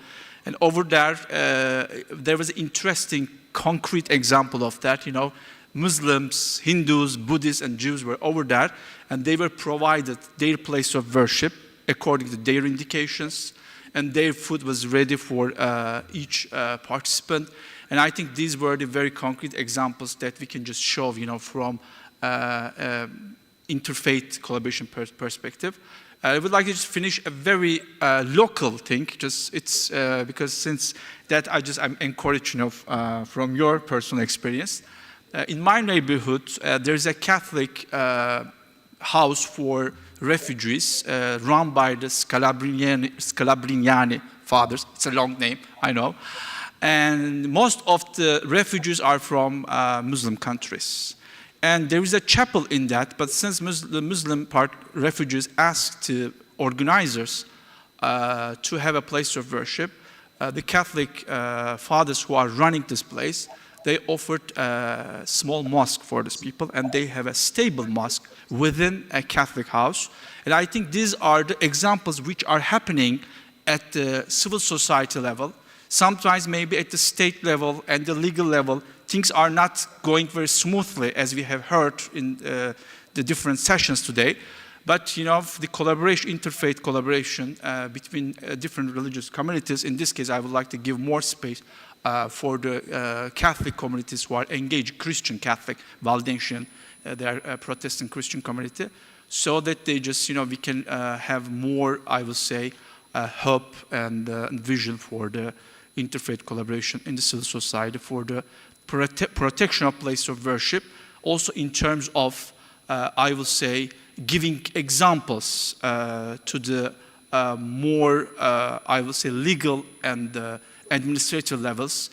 And over there, there was an interesting, concrete example of that. You know, Muslims, Hindus, Buddhists, and Jews were over there, and they were provided their place of worship according to their indications, and their food was ready for each participant. And I think these were the very concrete examples that we can just show, you know, from interfaith collaboration perspective. I would like to just finish a very local thing. Just it's because since that I'm encouraged, you know, from your personal experience. In my neighborhood, there's a Catholic house for refugees run by the Scalabriniani fathers. It's a long name, I know. And most of the refugees are from Muslim countries. And there is a chapel in that, but since the Muslim refugees asked organizers to have a place of worship, the Catholic fathers who are running this place, they offered a small mosque for these people, and they have a stable mosque within a Catholic house. And I think these are the examples which are happening at the civil society level, sometimes maybe at the state level and the legal level. Things are not going very smoothly, as we have heard in the different sessions today. But, you know, the collaboration, interfaith collaboration between different religious communities, in this case, I would like to give more space for the Catholic communities who are engaged, Christian Catholic, Valdensian, they are a Protestant Christian community, so that they just, you know, we can have more, I would say, hope and vision for the interfaith collaboration in the civil society, for the protection of place of worship, also in terms of, I will say, giving examples to the more, I will say, legal and administrative levels,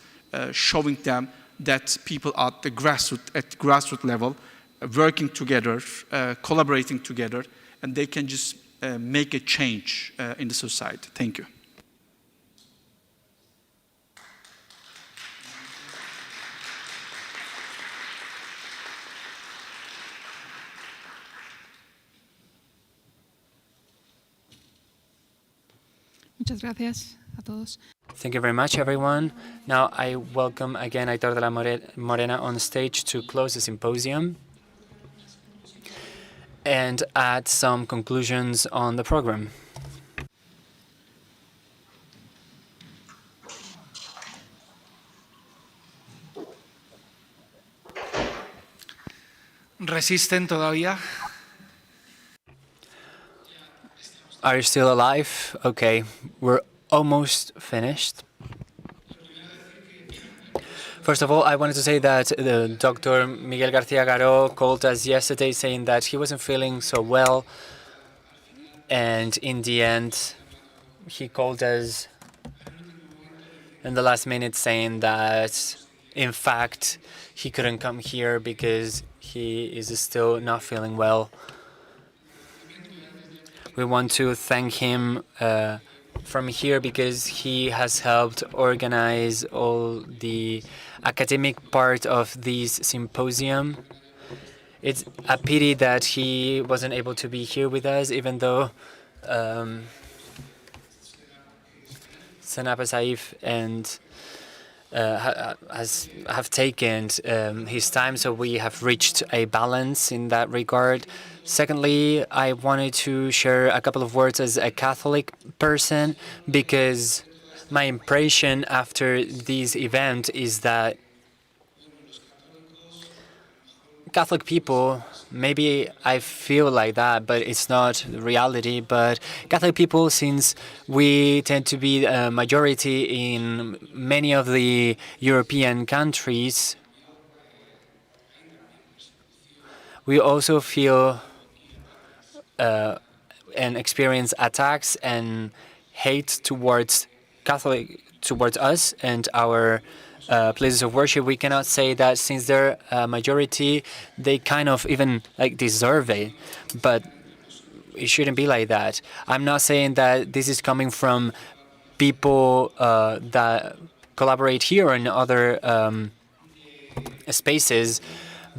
showing them that people at the grassroots level, working together, collaborating together, and they can just make a change in the society. Thank you. Muchas gracias a todos. Thank you very much, everyone. Now I welcome again Aitor de la Morena on stage to close the symposium and add some conclusions on the program. ¿Resisten todavía? Are you still alive? Okay, we're almost finished. First of all, I wanted to say that Dr. Miguel García Garó called us yesterday saying that he wasn't feeling so well, and in the end, he called us in the last minute saying that, in fact, he couldn't come here because he is still not feeling well. We want to thank him from here because he has helped organize all the academic part of this symposium. It's a pity that he wasn't able to be here with us, even though Senapa Saif and have taken his time, so we have reached a balance in that regard. Secondly, I wanted to share a couple of words as a Catholic person, because my impression after this event is that Catholic people, maybe I feel like that, but it's not the reality. But Catholic people, since we tend to be a majority in many of the European countries, we also feel and experience attacks and hate towards us and our places of worship. We cannot say that since they're a majority, they kind of even like deserve it, but it shouldn't be like that. I'm not saying that this is coming from people that collaborate here or in other spaces,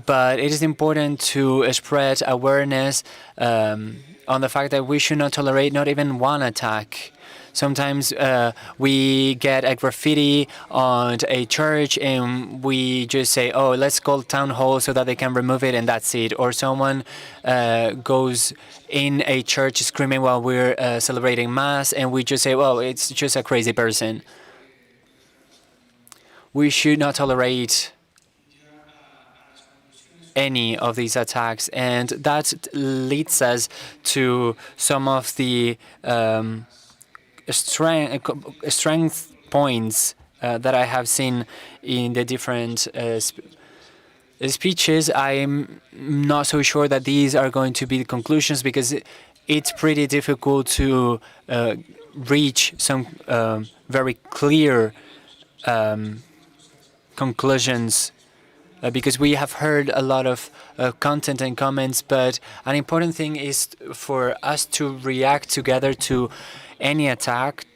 but it is important to spread awareness on the fact that we should not tolerate not even one attack. Sometimes we get a graffiti on a church and we just say, oh, let's call town hall so that they can remove it and that's it. Or someone goes in a church screaming while we're celebrating Mass and we just say, well, it's just a crazy person. We should not tolerate any of these attacks, and that leads us to some of the strength points that I have seen in the different speeches. I'm not so sure that these are going to be the conclusions because it's pretty difficult to reach some very clear conclusions because we have heard a lot of content and comments, but an important thing is for us to react together to any attack.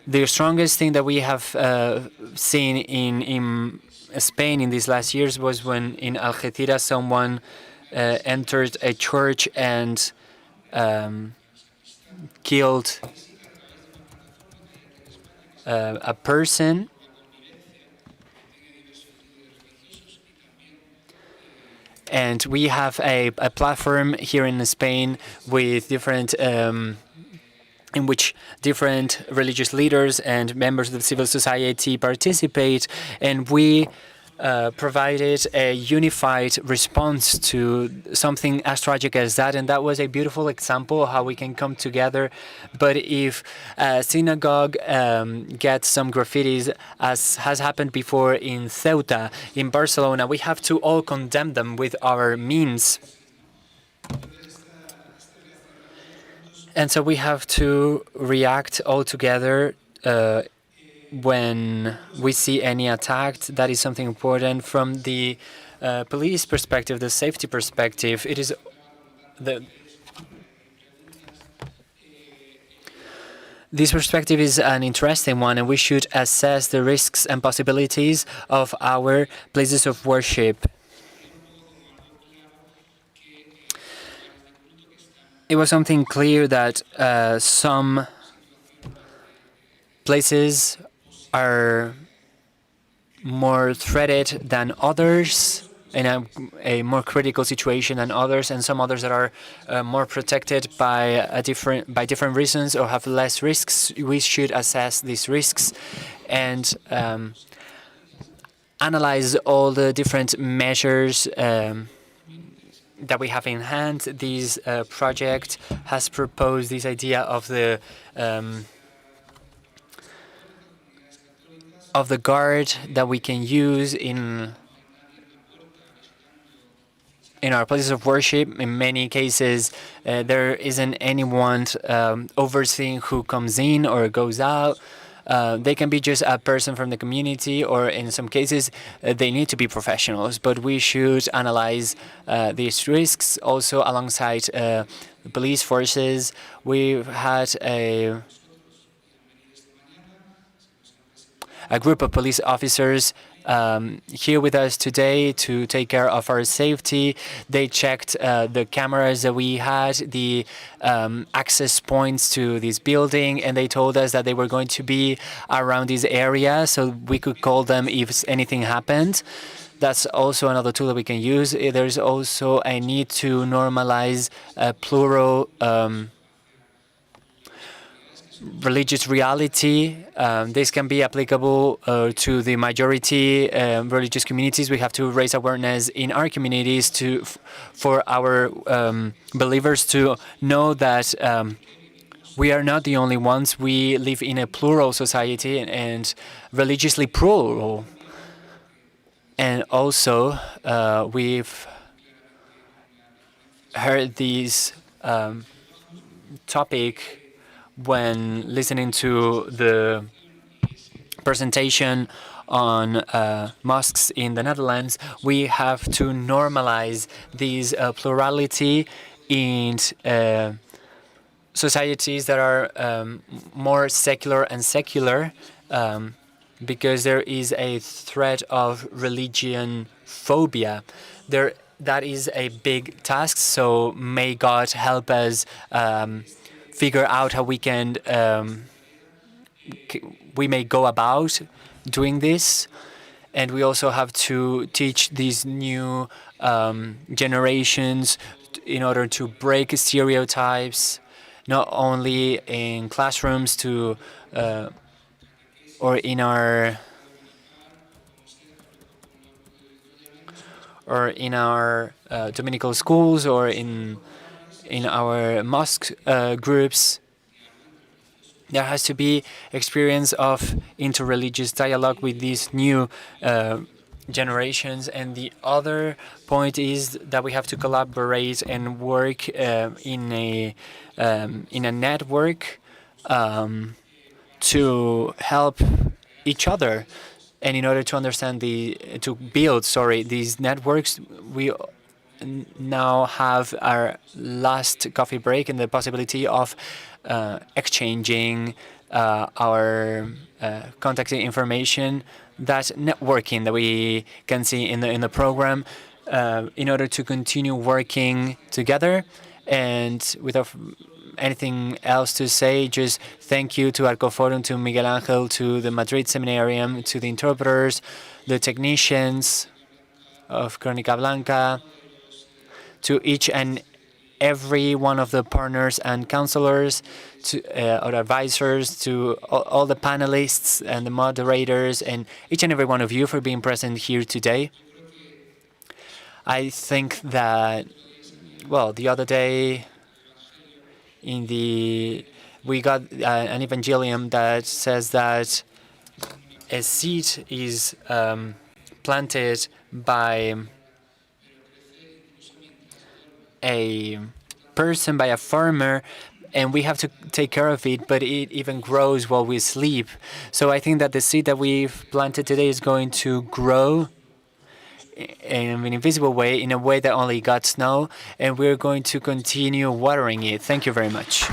The strongest thing that we have seen in Spain in these last years was when in Algeciras someone entered a church and killed a person. And we have a platform here in Spain with different in which different religious leaders and members of the civil society participate, and we provided a unified response to something as tragic as that, and that was a beautiful example of how we can come together. But if a synagogue gets some graffitis, as has happened before in Ceuta, in Barcelona, we have to all condemn them with our means. And so we have to react all together when we see any attack. That is something important from the police perspective, the safety perspective. It is this perspective is an interesting one, and we should assess the risks and possibilities of our places of worship. It was something clear that some places are more threatened than others, in a more critical situation than others, and some others that are more protected by different reasons or have less risks. We should assess these risks and analyze all the different measures that we have in hand. This project has proposed this idea of the guard that we can use in our places of worship. In many cases, there isn't anyone overseeing who comes in or goes out. They can be just a person from the community, or in some cases, they need to be professionals. But we should analyze these risks also alongside the police forces. We've had a group of police officers here with us today to take care of our safety. They checked the cameras that we had, the access points to this building, and they told us that they were going to be around this area so we could call them if anything happened. That's also another tool that we can use. There's also a need to normalize plural religious reality. This can be applicable to the majority religious communities. We have to raise awareness in our communities for our believers to know that we are not the only ones. We live in a plural society and religiously plural. And also, we've heard this topic when listening to the presentation on mosques in the Netherlands. We have to normalize this plurality in societies that are more secular and secular, because there is a threat of religion phobia. That is a big task, so may God help us figure out how we can we may go about doing this. And we also have to teach these new generations in order to break stereotypes, not only in classrooms or in our dominical schools or in our mosque groups. There has to be experience of interreligious dialogue with these new generations. And the other point is that we have to collaborate and work in a network to help each other. And in order to understand to build these networks, we now have our last coffee break and the possibility of exchanging our contact information, that networking that we can see in the program, in order to continue working together. And without anything else to say, just thank you to Arco Forum, to Miguel Angel, to the Madrid Seminarium, to the interpreters, the technicians of Crónica Blanca, to each and every one of the partners and counselors, to or advisors, to all the panelists and the moderators, and each and every one of you for being present here today. I think that, well, the other day we got an evangelium that says that a seed is planted by a person, by a farmer, and we have to take care of it, but it even grows while we sleep. So I think that the seed that we've planted today is going to grow in an invisible way, in a way that only God knows, and we're going to continue watering it. Thank you very much.